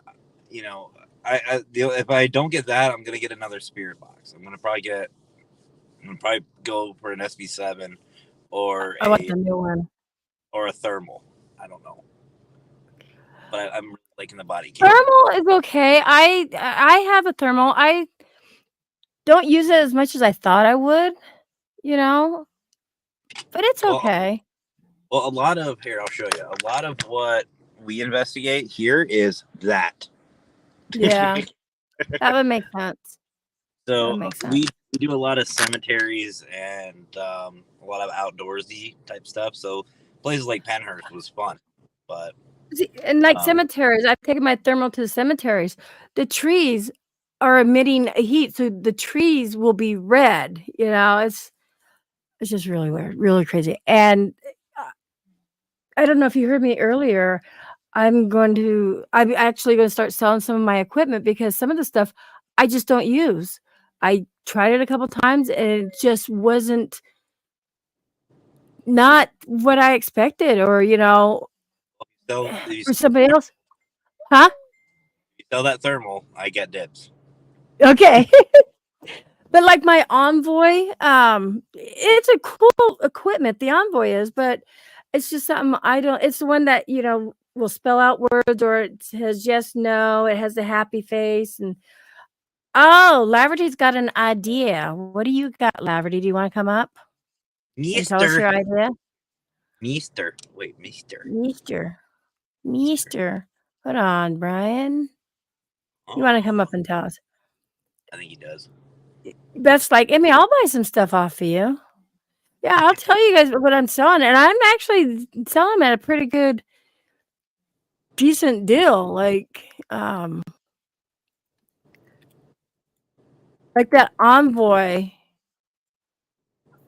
[SPEAKER 3] if I don't get that, I'm gonna get another Spirit box. I'm gonna probably go for an SB7 or
[SPEAKER 1] I want the new one
[SPEAKER 3] or a thermal. I don't know, but I'm really liking the body camera.
[SPEAKER 1] Thermal is okay. I have a thermal. I don't use it as much as I thought I would, but it's okay.
[SPEAKER 3] Well, I'll show you. A lot of what we investigate here is that.
[SPEAKER 1] Yeah, that would make sense.
[SPEAKER 3] So we do a lot of cemeteries and a lot of outdoorsy type stuff. So places like Pennhurst was fun, but
[SPEAKER 1] cemeteries, I've taken my thermal to the cemeteries. The trees are emitting heat, so the trees will be red. It's just really weird, really crazy. And I don't know if you heard me earlier. I'm actually going to start selling some of my equipment because some of the stuff I just don't use. I tried it a couple times and it just wasn't not what I expected, or for somebody else. Huh?
[SPEAKER 3] You sell that thermal, I get dibs.
[SPEAKER 1] Okay. But like my Envoy, it's a cool equipment, the Envoy is, but it's just something it's the one that, will spell out words, or it says yes, no, it has the happy face. And Laverty's got an idea. What do you got, Laverty? Do you want to come up and tell us your idea?
[SPEAKER 3] Meester.
[SPEAKER 1] Hold on, Brian. You want to come up and tell us?
[SPEAKER 3] I think he does.
[SPEAKER 1] That's I'll buy some stuff off of you. Yeah, I'll tell you guys what I'm selling, and I'm actually selling them at a pretty good, decent deal. Like that Envoy,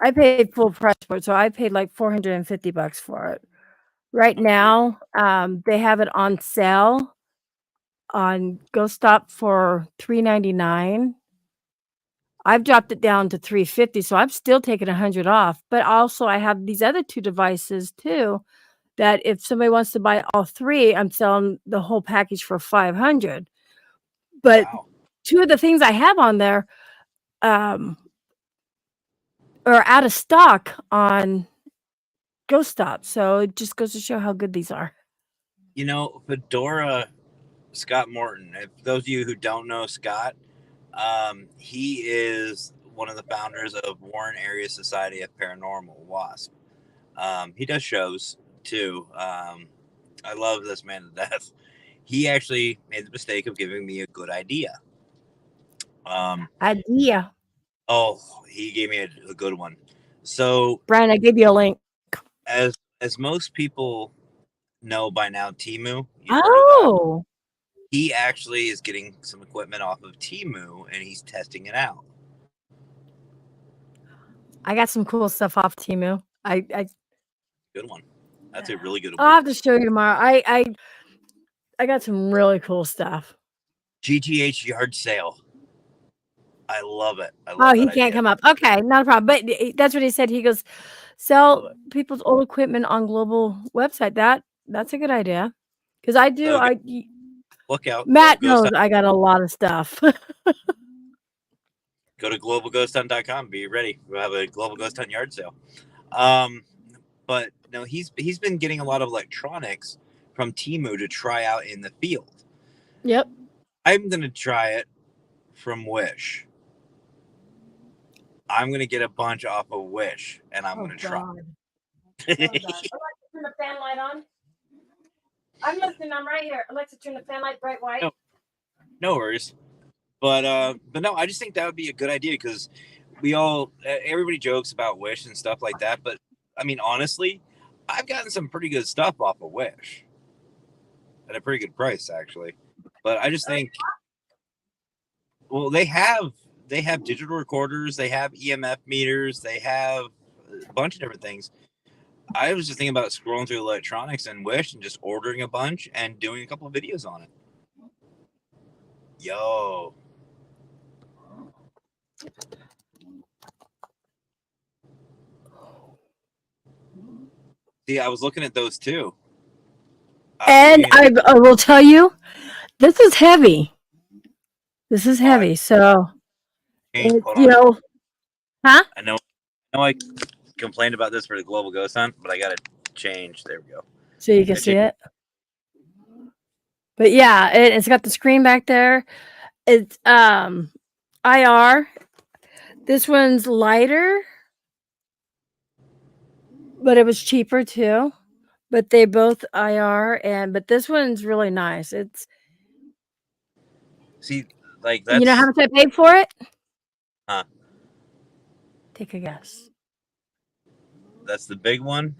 [SPEAKER 1] I paid full price for it, so I paid like $450 for it. Right now, they have it on sale on GoStop for $399. I've dropped it down to $350, so I'm still taking 100 off. But also, I have these other 2 devices too. That if somebody wants to buy all 3, I'm selling the whole package for 500. But
[SPEAKER 3] Wow.
[SPEAKER 1] 2 of the things I have on there are out of stock on Ghost Stop. So it just goes to show how good these are.
[SPEAKER 3] You know, Fedora Scott Morton. If those of you who don't know Scott, he is one of the founders of Warren Area Society of Paranormal, WASP. He does shows too. I love this man to death. He actually made the mistake of giving me a good idea.
[SPEAKER 1] Idea.
[SPEAKER 3] Oh, he gave me a good one. So,
[SPEAKER 1] Brian, I gave you a link.
[SPEAKER 3] as most people know by now, Temu. You've heard of that.
[SPEAKER 1] Oh,
[SPEAKER 3] He actually is getting some equipment off of Temu, and he's testing it out.
[SPEAKER 1] I got some cool stuff off Temu. I
[SPEAKER 3] Good one. That's a really good one.
[SPEAKER 1] I'll have to show you tomorrow. I got some really cool stuff.
[SPEAKER 3] GTH yard sale. I love it. I love
[SPEAKER 1] Oh, he
[SPEAKER 3] that
[SPEAKER 1] can't
[SPEAKER 3] idea.
[SPEAKER 1] come up. Okay, not a problem. But that's what he said. He goes, sell people's old equipment on global website. That's a good idea. Because I do.
[SPEAKER 3] So, look out.
[SPEAKER 1] Matt knows I got a lot of stuff.
[SPEAKER 3] Go to globalghosthunt.com. Be ready. We'll have a global ghost hunt yard sale. But no, he's been getting a lot of electronics from Temu to try out in the field.
[SPEAKER 1] Yep.
[SPEAKER 3] I'm gonna try it from Wish. I'm gonna get a bunch off of Wish, and I'm gonna try.
[SPEAKER 1] Alexa, turn the fan light on. I'm listening. I'm right here. Alexa, turn the fan light bright white.
[SPEAKER 3] No worries. But no, I just think that would be a good idea because everybody jokes about Wish and stuff like that. But I mean, honestly, I've gotten some pretty good stuff off of Wish at a pretty good price, actually. But I just think, well, they have digital recorders, they have EMF meters, they have a bunch of different things. I was just thinking about scrolling through electronics and Wish and just ordering a bunch and doing a couple of videos on it. Yo. See, I was looking at those too.
[SPEAKER 1] And I will tell you, this is heavy. This is heavy. So, you know, huh?
[SPEAKER 3] I know I complained about this for the Global Ghost Hunt, but I got to change. There we go.
[SPEAKER 1] So you can see it. But yeah, it's got the screen back there. It's IR. This one's lighter, but it was cheaper too. But they both IR, but this one's really nice. It's
[SPEAKER 3] see, that's,
[SPEAKER 1] you know how much I paid for it?
[SPEAKER 3] Huh?
[SPEAKER 1] Take a guess.
[SPEAKER 3] That's the big one.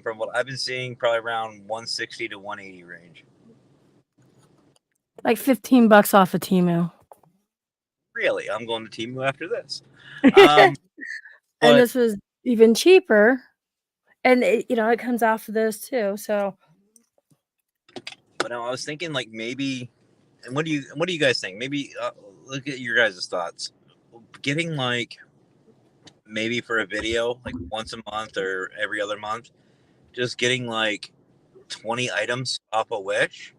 [SPEAKER 3] From what I've been seeing, probably around 160 to 180 range.
[SPEAKER 1] Like $15 off of Temu.
[SPEAKER 3] Really? I'm going to Temu after this.
[SPEAKER 1] And this was even cheaper. And it comes off of this too. So
[SPEAKER 3] but no, I was thinking maybe, and what do you guys think? Maybe look at your guys' thoughts. Getting maybe for a video once a month or every other month, just getting 20 items off a Wish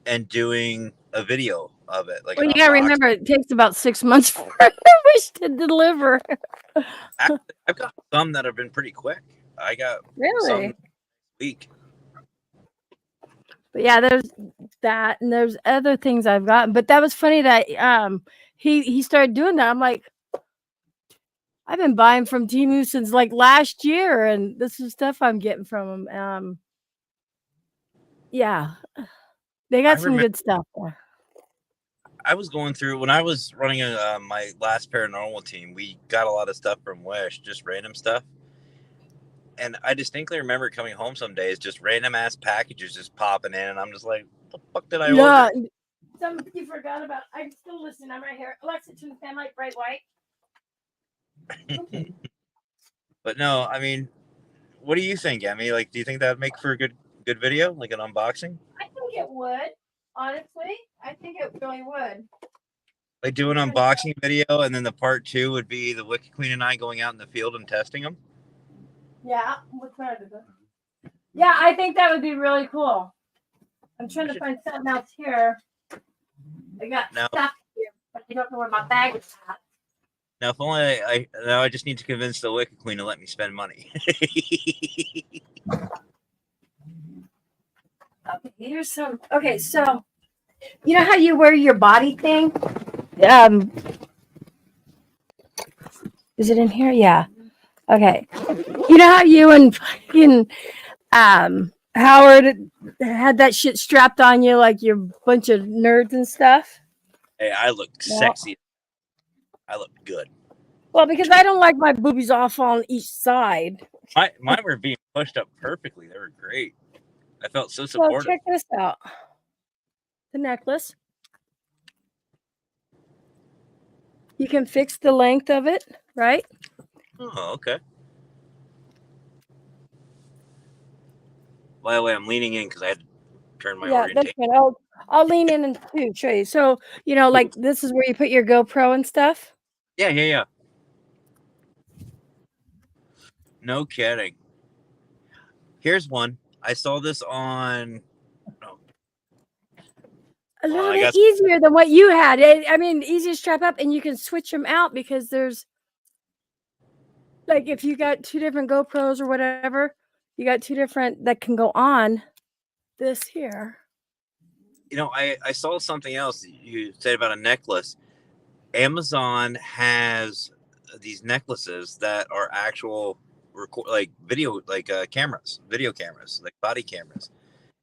[SPEAKER 3] and doing a video of it.
[SPEAKER 1] well, you gotta remember it takes about 6 months for Wish to deliver.
[SPEAKER 3] I've got some that have been pretty quick. I got some week.
[SPEAKER 1] But yeah, there's that, and there's other things I've gotten. But that was funny that he started doing that. I'm like, I've been buying from Temu since last year, and this is stuff I'm getting from him. Yeah, they got some good stuff there.
[SPEAKER 3] I was going through when I was running my last paranormal team. We got a lot of stuff from Wish, just random stuff. And I distinctly remember coming home some days, just random ass packages just popping in, and I'm just like, "What the fuck did I order?"
[SPEAKER 1] Something you forgot about. I'm still listening. I'm right here. Alexa, turn the fan light bright white. Okay.
[SPEAKER 3] But no, I mean, what do you think, Emmy? Do you think that would make for a good video, like an unboxing?
[SPEAKER 1] I think it would. Honestly, I think it really would.
[SPEAKER 3] Like do an unboxing video, and then the part 2 would be the Wicked Queen and I going out in the field and testing them.
[SPEAKER 1] Yeah, yeah, I think that would be really cool. I'm trying to find something else here. I got
[SPEAKER 3] No.
[SPEAKER 1] stuff here, but I don't know where my bag is at.
[SPEAKER 3] Now, if only I just need to convince the Wicked Queen to let me spend money.
[SPEAKER 1] Okay, here's some. Okay, so you know how you wear your body thing? Is it in here? Yeah. Okay. You know how you and fucking Howard had that shit strapped on you like you're a bunch of nerds and stuff?
[SPEAKER 3] Hey, I look sexy. I look good.
[SPEAKER 1] Well, because I don't like my boobies off on each side.
[SPEAKER 3] Mine were being pushed up perfectly. They were great. I felt so
[SPEAKER 1] So
[SPEAKER 3] supportive.
[SPEAKER 1] check this out. The necklace. You can fix the length of it, right?
[SPEAKER 3] Oh, okay. By the way, I'm leaning in because I had to turn my orientation.
[SPEAKER 1] That's good. I'll lean in and too, show you. So, you know, like this is where you put your GoPro and stuff.
[SPEAKER 3] Yeah. No kidding. Here's one. I saw this on.
[SPEAKER 1] A little bit easier than what you had. I mean, easy to strap up, and you can switch them out because there's, like, if you got 2 different GoPros or whatever, you got 2 different that can go on this here.
[SPEAKER 3] You know, I saw something else you said about a necklace. Amazon has these necklaces that are actual video, cameras, video cameras, like body cameras.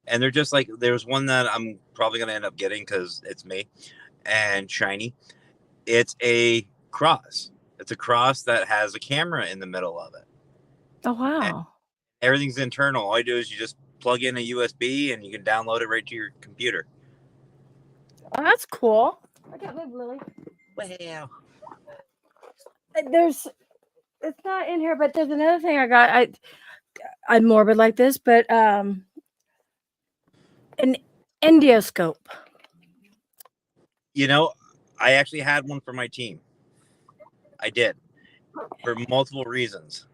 [SPEAKER 3] And they're just like, there's one that I'm probably going to end up getting because it's me and shiny. It's a cross. It's a cross that has a camera in the middle of it.
[SPEAKER 1] Oh, wow.
[SPEAKER 3] And everything's internal. All you do is you just plug in a USB and you can download it right to your computer.
[SPEAKER 1] Oh, that's cool. I can't live, Lily.
[SPEAKER 3] Wow.
[SPEAKER 1] It's not in here, but there's another thing I got. I'm morbid like this, but an endoscope.
[SPEAKER 3] You know, I actually had one for my team. I did. For multiple reasons.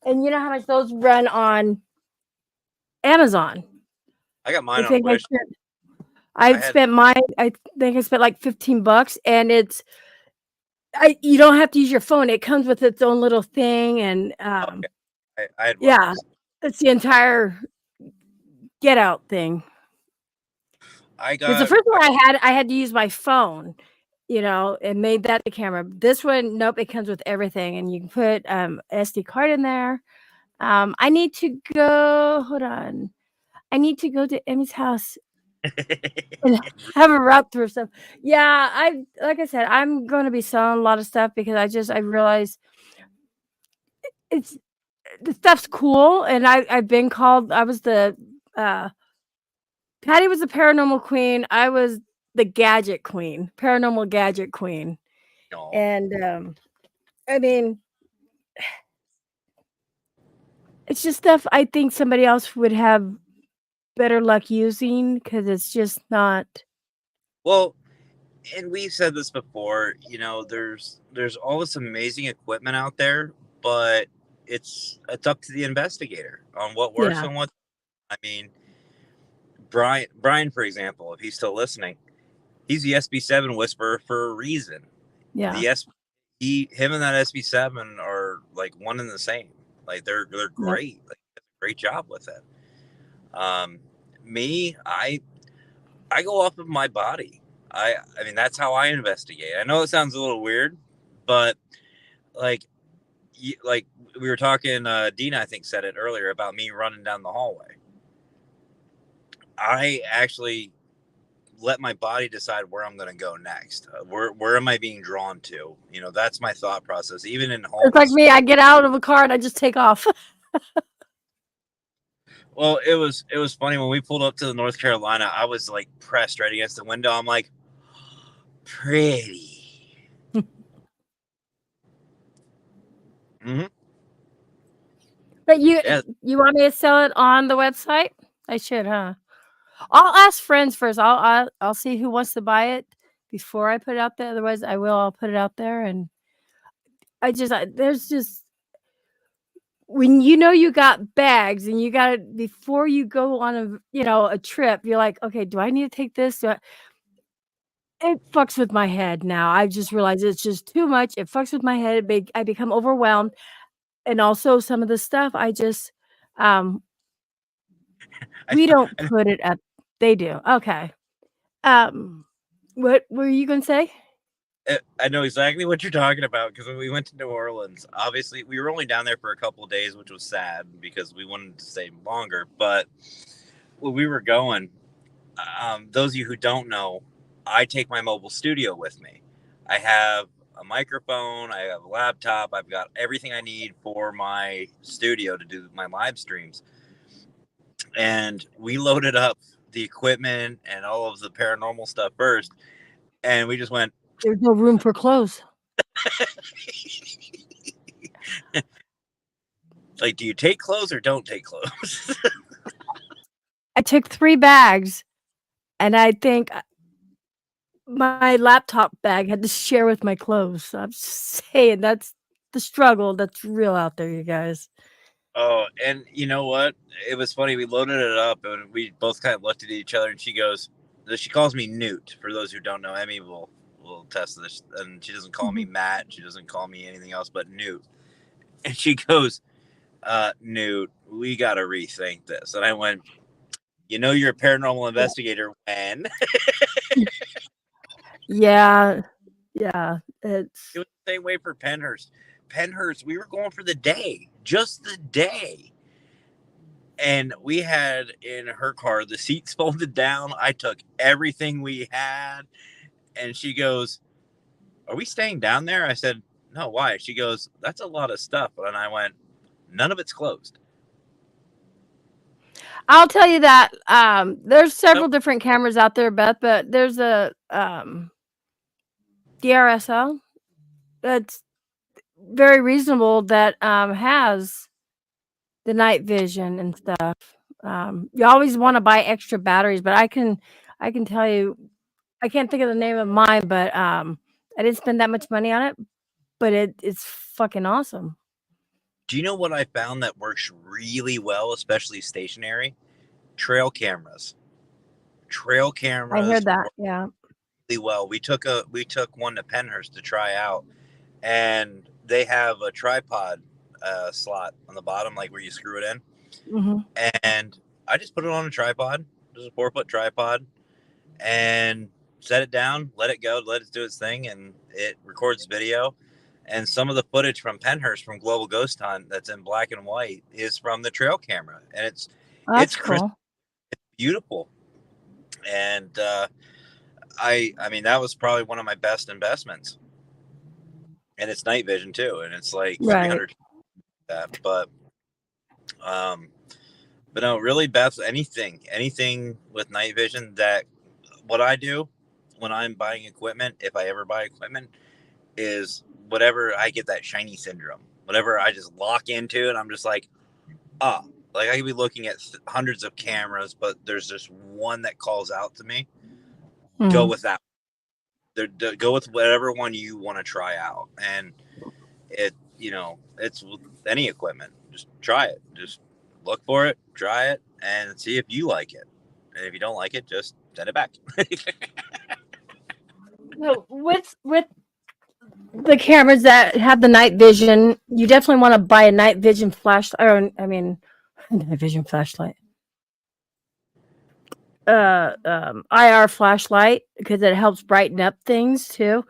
[SPEAKER 1] And you know how much those run on Amazon?
[SPEAKER 3] I got mine on Wish.
[SPEAKER 1] I spent mine, I think I spent like $15, and you don't have to use your phone. It comes with its own little thing, and
[SPEAKER 3] I had
[SPEAKER 1] yeah, it's the entire Get Out thing. Because the first one I had to use my phone, you know, and made that the camera. This one, nope, it comes with everything, and you can put SD card in there. I need to go. Hold on, I need to go to Emmy's house and have a route through stuff. Yeah, like I said, I'm going to be selling a lot of stuff because I realize the stuff's cool, and I've been called. I was the Patty was the paranormal queen. I was the gadget queen, paranormal gadget queen.
[SPEAKER 3] No.
[SPEAKER 1] And I mean, it's just stuff I think somebody else would have better luck using because it's just not.
[SPEAKER 3] Well, and we've said this before, you know, there's all this amazing equipment out there, but it's up to the investigator on what works and what. I mean, Brian, for example, if he's still listening, he's the SB7 whisperer for a reason.
[SPEAKER 1] Yeah.
[SPEAKER 3] Him and that SB7 are like one and the same. Like they're great. Yep. Like, great job with it. Me, I go off of my body. I mean, that's how I investigate. I know it sounds a little weird, but like we were talking, Dina, I think, said it earlier about me running down the hallway. I actually let my body decide where I'm going to go next. Where am I being drawn to? You know, that's my thought process. Even in homes.
[SPEAKER 1] It's like me. I get out of a car and I just take off.
[SPEAKER 3] Well, it was funny when we pulled up to the North Carolina. I was like pressed right against the window. I'm like, pretty. Mm-hmm.
[SPEAKER 1] But you want me to sell it on the website? I should, huh? I'll ask friends first. I'll see who wants to buy it, before I put it out there. Otherwise, I'll put it out there. And there's just, when you know you got bags and you got it before you go on a trip, you're like, okay, do I need to take this? It fucks with my head now. I just realized it's just too much. It fucks with my head. I become overwhelmed. And also some of the stuff um, we don't put it at, they do. Okay. What were you going to say?
[SPEAKER 3] I know exactly what you're talking about, because when we went to New Orleans, obviously we were only down there for a couple of days, which was sad because we wanted to stay longer. But when we were going, those of you who don't know, I take my mobile studio with me. I have a microphone, I have a laptop, I've got everything I need for my studio to do my live streams. And we loaded up the equipment and all of the paranormal stuff first, and we just went,
[SPEAKER 1] there's no room for clothes.
[SPEAKER 3] Like, do you take clothes or don't take clothes?
[SPEAKER 1] I took 3 bags, and I think my laptop bag had to share with my clothes. So I'm just saying, that's the struggle that's real out there, you guys.
[SPEAKER 3] Oh, and you know what? It was funny. We loaded it up, and we both kind of looked at each other, and she calls me Newt. For those who don't know, Emmy will test this, and she doesn't call me Matt. She doesn't call me anything else but Newt. And she goes, Newt, we got to rethink this. And I went, you're a paranormal investigator when?
[SPEAKER 1] Yeah.
[SPEAKER 3] It was the same way for Pennhurst. We were going for the day, just the day. And we had in her car the seats folded down. I took everything we had. And she goes, are we staying down there? I said, no, why? She goes, that's a lot of stuff. And I went, none of it's closed.
[SPEAKER 1] I'll tell you that there's several different cameras out there, Beth, but there's a DRSL that's very reasonable that has the night vision and stuff. You always want to buy extra batteries, but I can tell you, I can't think of the name of mine, but I didn't spend that much money on it, but it's fucking awesome.
[SPEAKER 3] Do you know what I found that works really well, especially stationary? Trail cameras.
[SPEAKER 1] I heard that. Yeah.
[SPEAKER 3] Really well. We took one to Pennhurst to try out, and they have a tripod slot on the bottom, like where you screw it in.
[SPEAKER 1] Mm-hmm.
[SPEAKER 3] And I just put it on a tripod, just a 4-foot tripod, and set it down, let it go, let it do its thing, and it records video. And some of the footage from Pennhurst from Global Ghost Hunt that's in black and white is from the trail camera, and it's crisp,
[SPEAKER 1] cool.
[SPEAKER 3] it's beautiful. And I mean, that was probably one of my best investments. And it's night vision too, and it's like 300 that. But no, really, Beth, anything with night vision, that what I do when I'm buying equipment, if I ever buy equipment, is whatever I get that shiny syndrome. Whatever I just lock into, and I'm just like, like I could be looking at hundreds of cameras, but there's just one that calls out to me. Mm-hmm. Go with that. Go with whatever one you want to try out. And it's with any equipment. Just try it. Just look for it, try it, and see if you like it. And if you don't like it, just send it back.
[SPEAKER 1] No, with the cameras that have the night vision, you definitely want to buy a night vision flashlight, or night vision flashlight. IR flashlight, because it helps brighten up things too.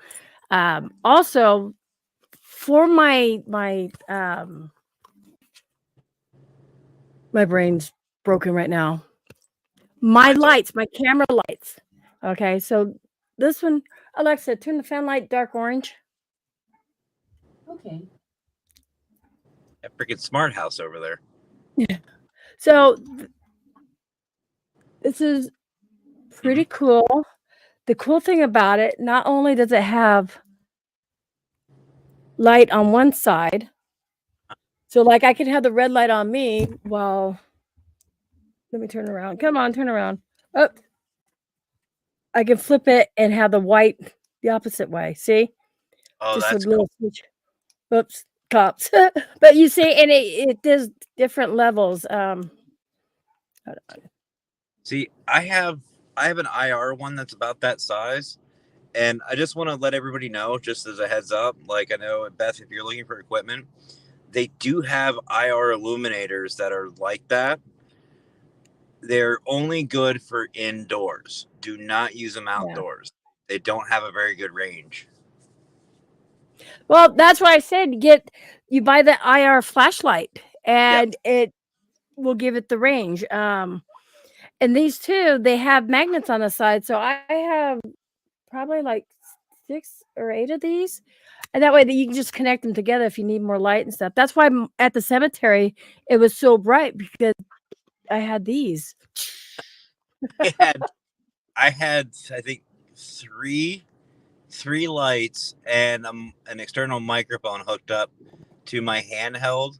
[SPEAKER 1] Also, for my brain's broken right now. My lights, my camera lights. Okay, so this one, Alexa, turn the fan light dark orange.
[SPEAKER 8] Okay.
[SPEAKER 3] That freaking smart house over there.
[SPEAKER 1] Yeah. So this is pretty cool. The cool thing about it, not only does it have light on one side, so like I could have the red light on me while, let me turn around. Come on, turn around. Oh, I can flip it and have the white the opposite way. See?
[SPEAKER 3] Oh,
[SPEAKER 1] Just a
[SPEAKER 3] that's
[SPEAKER 1] little
[SPEAKER 3] cool.
[SPEAKER 1] switch. Oops, pops. But you see, and it does different levels. Hold on.
[SPEAKER 3] See, I have an IR one that's about that size, and I just want to let everybody know, just as a heads up. Like, I know, Beth, if you're looking for equipment, they do have IR illuminators that are like that. They're only good for indoors. Do not use them
[SPEAKER 1] Yeah.
[SPEAKER 3] outdoors. They don't have a very good range.
[SPEAKER 1] Well, that's why I said you buy the IR flashlight, and it will give it the range. And these two, they have magnets on the side, so I have probably like 6 or 8 of these, and that way that you can just connect them together if you need more light and stuff. That's why at the cemetery it was so bright, because I had these.
[SPEAKER 3] I had I think three lights and an external microphone hooked up to my handheld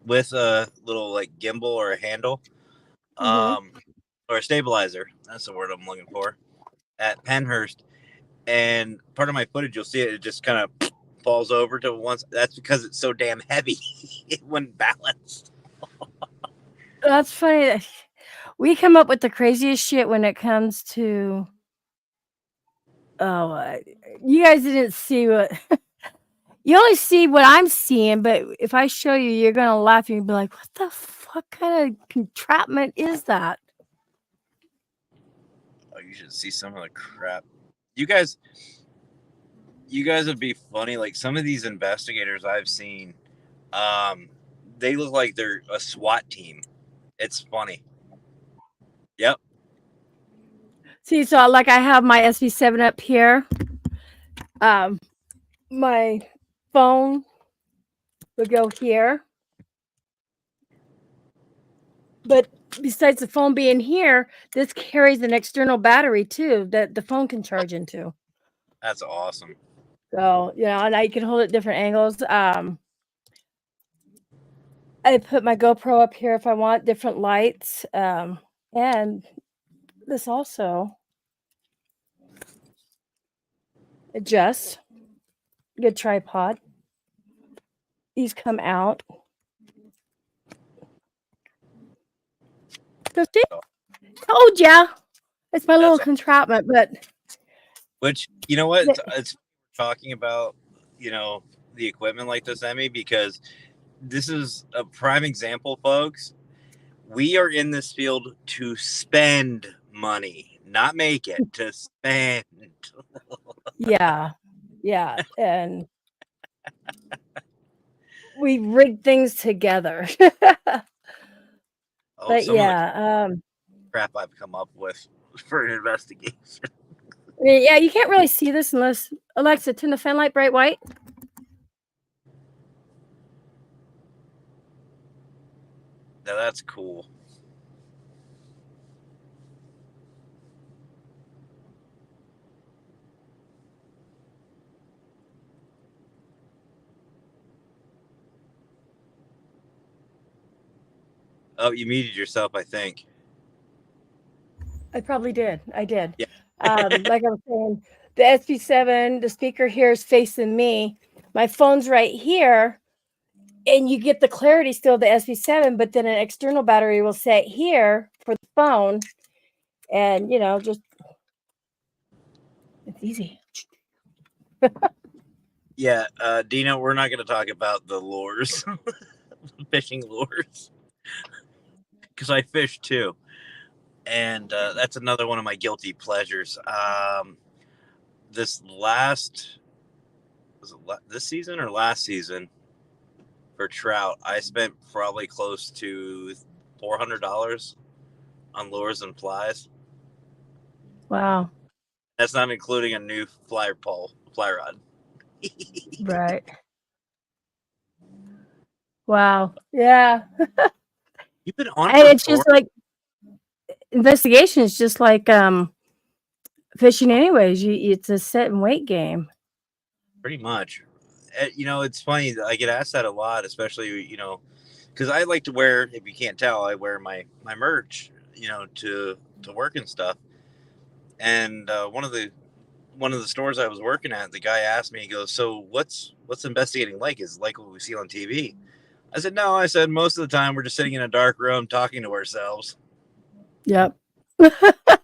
[SPEAKER 3] with a little like gimbal or a handle, or a stabilizer. That's the word I'm looking for, at Penhurst. And part of my footage, you'll see it just kind of falls over to once. That's because it's so damn heavy. It wouldn't balance.
[SPEAKER 1] That's funny. We come up with the craziest shit when it comes to. Oh, you guys didn't see what. You only see what I'm seeing, but if I show you, you're gonna laugh and you'll be like, "What the fuck kind of entrapment is that?"
[SPEAKER 3] Oh, you should see some of the crap. You guys would be funny. Like, some of these investigators I've seen, they look like they're a SWAT team. It's funny. Yep.
[SPEAKER 1] See, so like I have my SB7 up here. My phone will go here. But besides the phone being here, this carries an external battery too that the phone can charge into.
[SPEAKER 3] That's awesome.
[SPEAKER 1] So, and I can hold it different angles. I put my GoPro up here if I want different lights. And this also adjusts. Good tripod. These come out. So see? Told ya. It's my little entrapment, but
[SPEAKER 3] which, you know what? It's talking about, the equipment like this, Emmy, because this is a prime example, folks. We are in this field to spend money, not make it, to spend.
[SPEAKER 1] yeah. And we rig things together. But yeah,
[SPEAKER 3] crap I've come up with for an investigation.
[SPEAKER 1] Yeah, you can't really see this unless Alexa, turn the fan light bright white.
[SPEAKER 3] Now that's cool. Oh, you muted yourself, I think.
[SPEAKER 1] I probably did. I did.
[SPEAKER 3] Yeah.
[SPEAKER 1] Like I was saying, the SB7, the speaker here is facing me. My phone's right here, and you get the clarity still of the SB7, but then an external battery will sit here for the phone, and just it's easy.
[SPEAKER 3] Yeah, Dino, we're not going to talk about the lures, fishing lures, because I fish too, and that's another one of my guilty pleasures. This season or last season for trout, I spent probably close to $400 on lures and flies.
[SPEAKER 1] Wow.
[SPEAKER 3] That's not including a new fly rod.
[SPEAKER 1] Right. Wow. Yeah.
[SPEAKER 3] You've been on.
[SPEAKER 1] And it's just like investigation is just like fishing anyways. It's a set and wait game.
[SPEAKER 3] Pretty much. It's funny. I get asked that a lot, especially, because I like to wear, if you can't tell, I wear my merch, to work and stuff. And one of the stores I was working at, the guy asked me, he goes, "So what's investigating like? Is it like what we see on TV?" I said, "No." I said, "Most of the time we're just sitting in a dark room talking to ourselves."
[SPEAKER 1] Yep.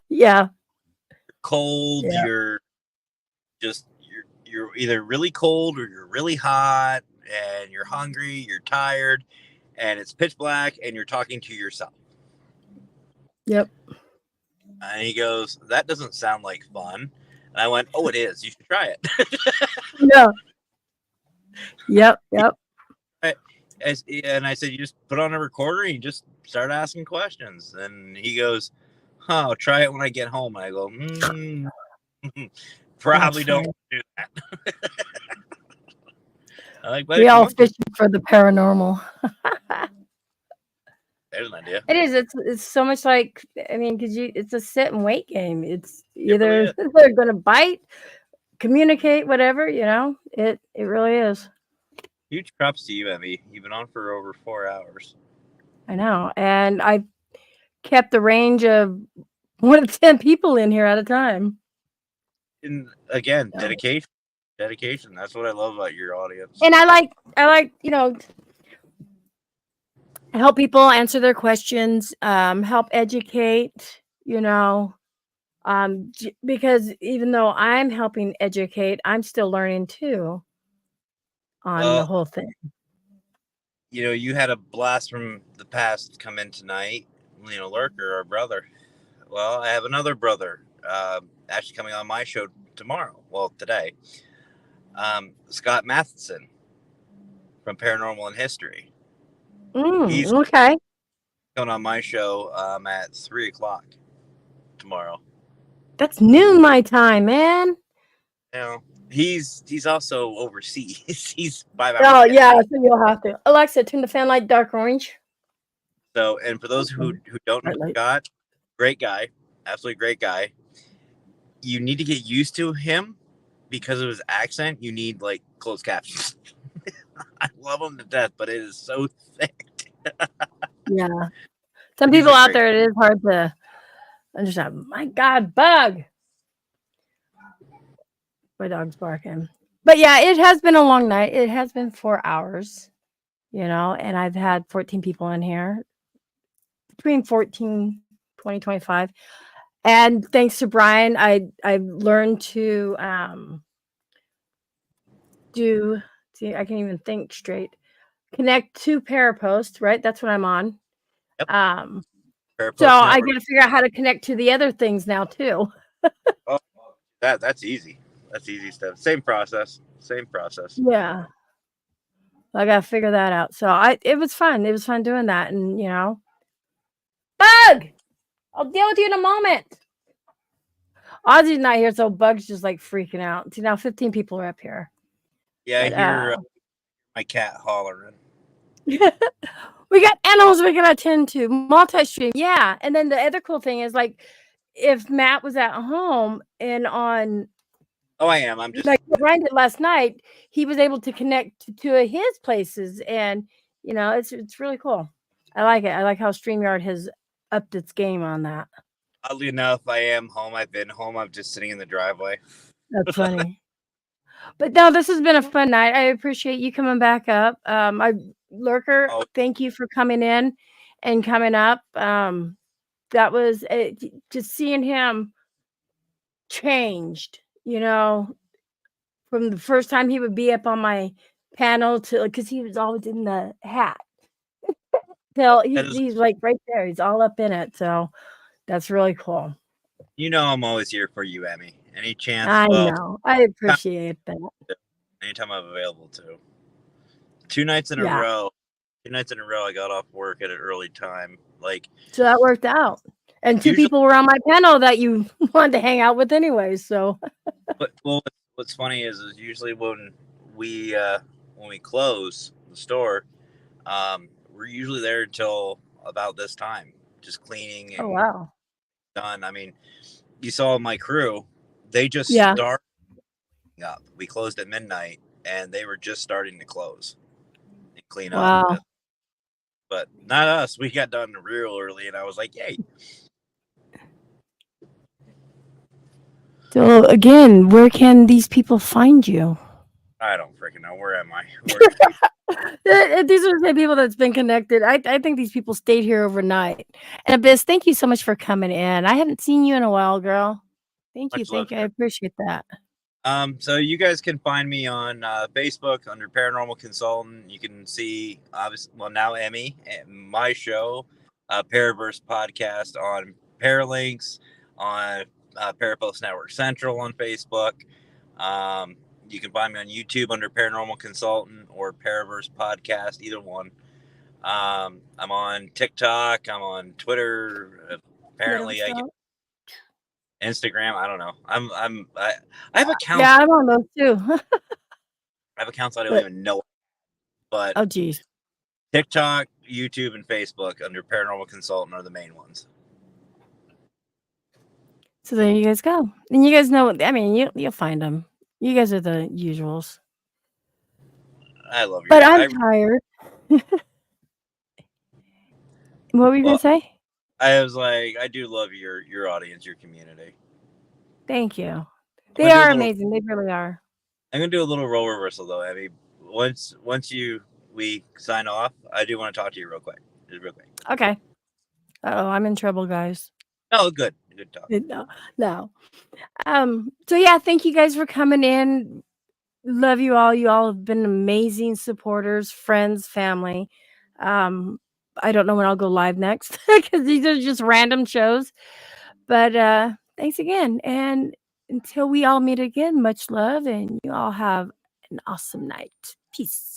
[SPEAKER 1] Yeah.
[SPEAKER 3] Cold,
[SPEAKER 1] Yeah.
[SPEAKER 3] you're either really cold or you're really hot, and you're hungry, you're tired, and it's pitch black, and you're talking to yourself.
[SPEAKER 1] Yep.
[SPEAKER 3] And he goes, "That doesn't sound like fun." And I went, "Oh, it is. You should try it."
[SPEAKER 1] Yeah. Yep. Yep.
[SPEAKER 3] And I said, "You just put on a recorder and you just start asking questions." And he goes, "Huh, I'll try it when I get home." And I go, "Probably don't do that." I'm like,
[SPEAKER 1] We all fishing for the paranormal.
[SPEAKER 3] There's an idea.
[SPEAKER 1] It is. It's so much like, I mean, because it's a sit and wait game. It's
[SPEAKER 3] It really
[SPEAKER 1] either
[SPEAKER 3] is.
[SPEAKER 1] they're going to bite, communicate, whatever. It really is.
[SPEAKER 3] Huge props to you, Emmy. You've been on for over 4 hours.
[SPEAKER 1] I know, and I kept the range of 1 to 10 people in here at a time.
[SPEAKER 3] And again,
[SPEAKER 1] Yeah.
[SPEAKER 3] dedication. That's what I love about your audience.
[SPEAKER 1] And I like help people answer their questions, help educate, because even though I'm helping educate, I'm still learning too on the whole thing.
[SPEAKER 3] You had a blast from the past come in tonight. Lurker, our brother. Well, I have another brother actually coming on my show tomorrow. Well, today. Scott Matheson from Paranormal and History. He's
[SPEAKER 1] Okay.
[SPEAKER 3] coming on my show at 3:00 tomorrow.
[SPEAKER 1] That's noon my time, man.
[SPEAKER 3] He's also overseas. He's 5 hours.
[SPEAKER 1] Oh yeah, so you'll have to. Alexa, turn the fan light dark orange.
[SPEAKER 3] So, and for those who don't know Scott, great guy, absolutely great guy. You need to get used to him because of his accent. You need like closed captions. I love him to death, but it is so thick.
[SPEAKER 1] Yeah. Some people out there, it is hard to understand. My God, bug. My dog's barking. But yeah, it has been a long night. It has been 4 hours, and I've had 14 people in here. Between 14, 20, 25. And thanks to Brian, I learned to I can't even think straight. Connect to Parapost, right? That's what I'm on.
[SPEAKER 3] Yep.
[SPEAKER 1] So I got to figure out how to connect to the other things now too.
[SPEAKER 3] Oh, that's easy. That's easy stuff. Same process.
[SPEAKER 1] Yeah. I got to figure that out. So it was fun. It was fun doing that. And, Bug! I'll deal with you in a moment. Ozzy's not here, so Bug's just like freaking out. See, now 15 people are up here.
[SPEAKER 3] Yeah, I hear my cat hollering.
[SPEAKER 1] We got animals we gotta attend to. Multi-stream, yeah. And then the other cool thing is, like, if Matt was at home and on...
[SPEAKER 3] Oh, I am. I'm just...
[SPEAKER 1] Like, Ryan did last night, he was able to connect to 2 of his places. And, it's really cool. I like it. I like how StreamYard has upped its game on that.
[SPEAKER 3] Oddly enough, I am home. I've been home. I'm just sitting in the driveway.
[SPEAKER 1] That's funny. But no, this has been a fun night. I appreciate you coming back up. Lurker, thank you for coming in and coming up. That was just seeing him changed, from the first time he would be up on my panel to, because he was always in the hat. Till he's like right there. He's all up in it. So that's really cool.
[SPEAKER 3] I'm always here for you, Emmy. Any chance?
[SPEAKER 1] I know. I appreciate that.
[SPEAKER 3] Anytime I'm available to. 2 nights in a row. 2 nights in a row, I got off work at an early time.
[SPEAKER 1] So that worked out. And 2 people were on my panel that you wanted to hang out with anyway. So.
[SPEAKER 3] Well, what's funny is usually when we close the store, we're usually there until about this time, just cleaning. And
[SPEAKER 1] wow.
[SPEAKER 3] Done. I mean, you saw my crew. They just started up. We closed at midnight, and they were just starting to close and clean up. But not us. We got done real early, and I was like, "Yay!"
[SPEAKER 1] So again, where can these people find you?
[SPEAKER 3] I don't freaking know. Where am I?
[SPEAKER 1] These are the people that's been connected. I think these people stayed here overnight. And Abyss, thank you so much for coming in. I haven't seen you in a while, girl. Thank you.
[SPEAKER 3] Much love,
[SPEAKER 1] Thank you. I appreciate that.
[SPEAKER 3] So you guys can find me on Facebook under Paranormal Consultant. You can see, obviously, well, now Emmy, my show, Paraverse Podcast on Paralinks, on Parapost Network Central on Facebook. You can find me on YouTube under Paranormal Consultant or Paraverse Podcast, either one. I'm on TikTok. I'm on Twitter. Apparently, I get Instagram. I don't know. I have accounts.
[SPEAKER 1] Yeah, I'm on those too.
[SPEAKER 3] I have accounts I don't even know. But
[SPEAKER 1] oh, geez.
[SPEAKER 3] TikTok, YouTube, and Facebook under Paranormal Consultant are the main ones.
[SPEAKER 1] So there you guys go. And you guys know, I mean, you'll find them. You guys are the usuals.
[SPEAKER 3] I love you.
[SPEAKER 1] But I'm tired. What were you going to say?
[SPEAKER 3] I was like, I do love your audience, your community.
[SPEAKER 1] Thank you. They are amazing. They really are.
[SPEAKER 3] I'm gonna do a little role reversal though, Abby. Once we sign off, I do want to talk to you real quick. Just real quick.
[SPEAKER 1] Okay. Oh, I'm in trouble, guys.
[SPEAKER 3] Oh, good talk.
[SPEAKER 1] No. So yeah, thank you guys for coming in. Love you all. You all have been amazing supporters, friends, family. I don't know when I'll go live next because these are just random shows. But thanks again. And until we all meet again, much love, and you all have an awesome night. Peace.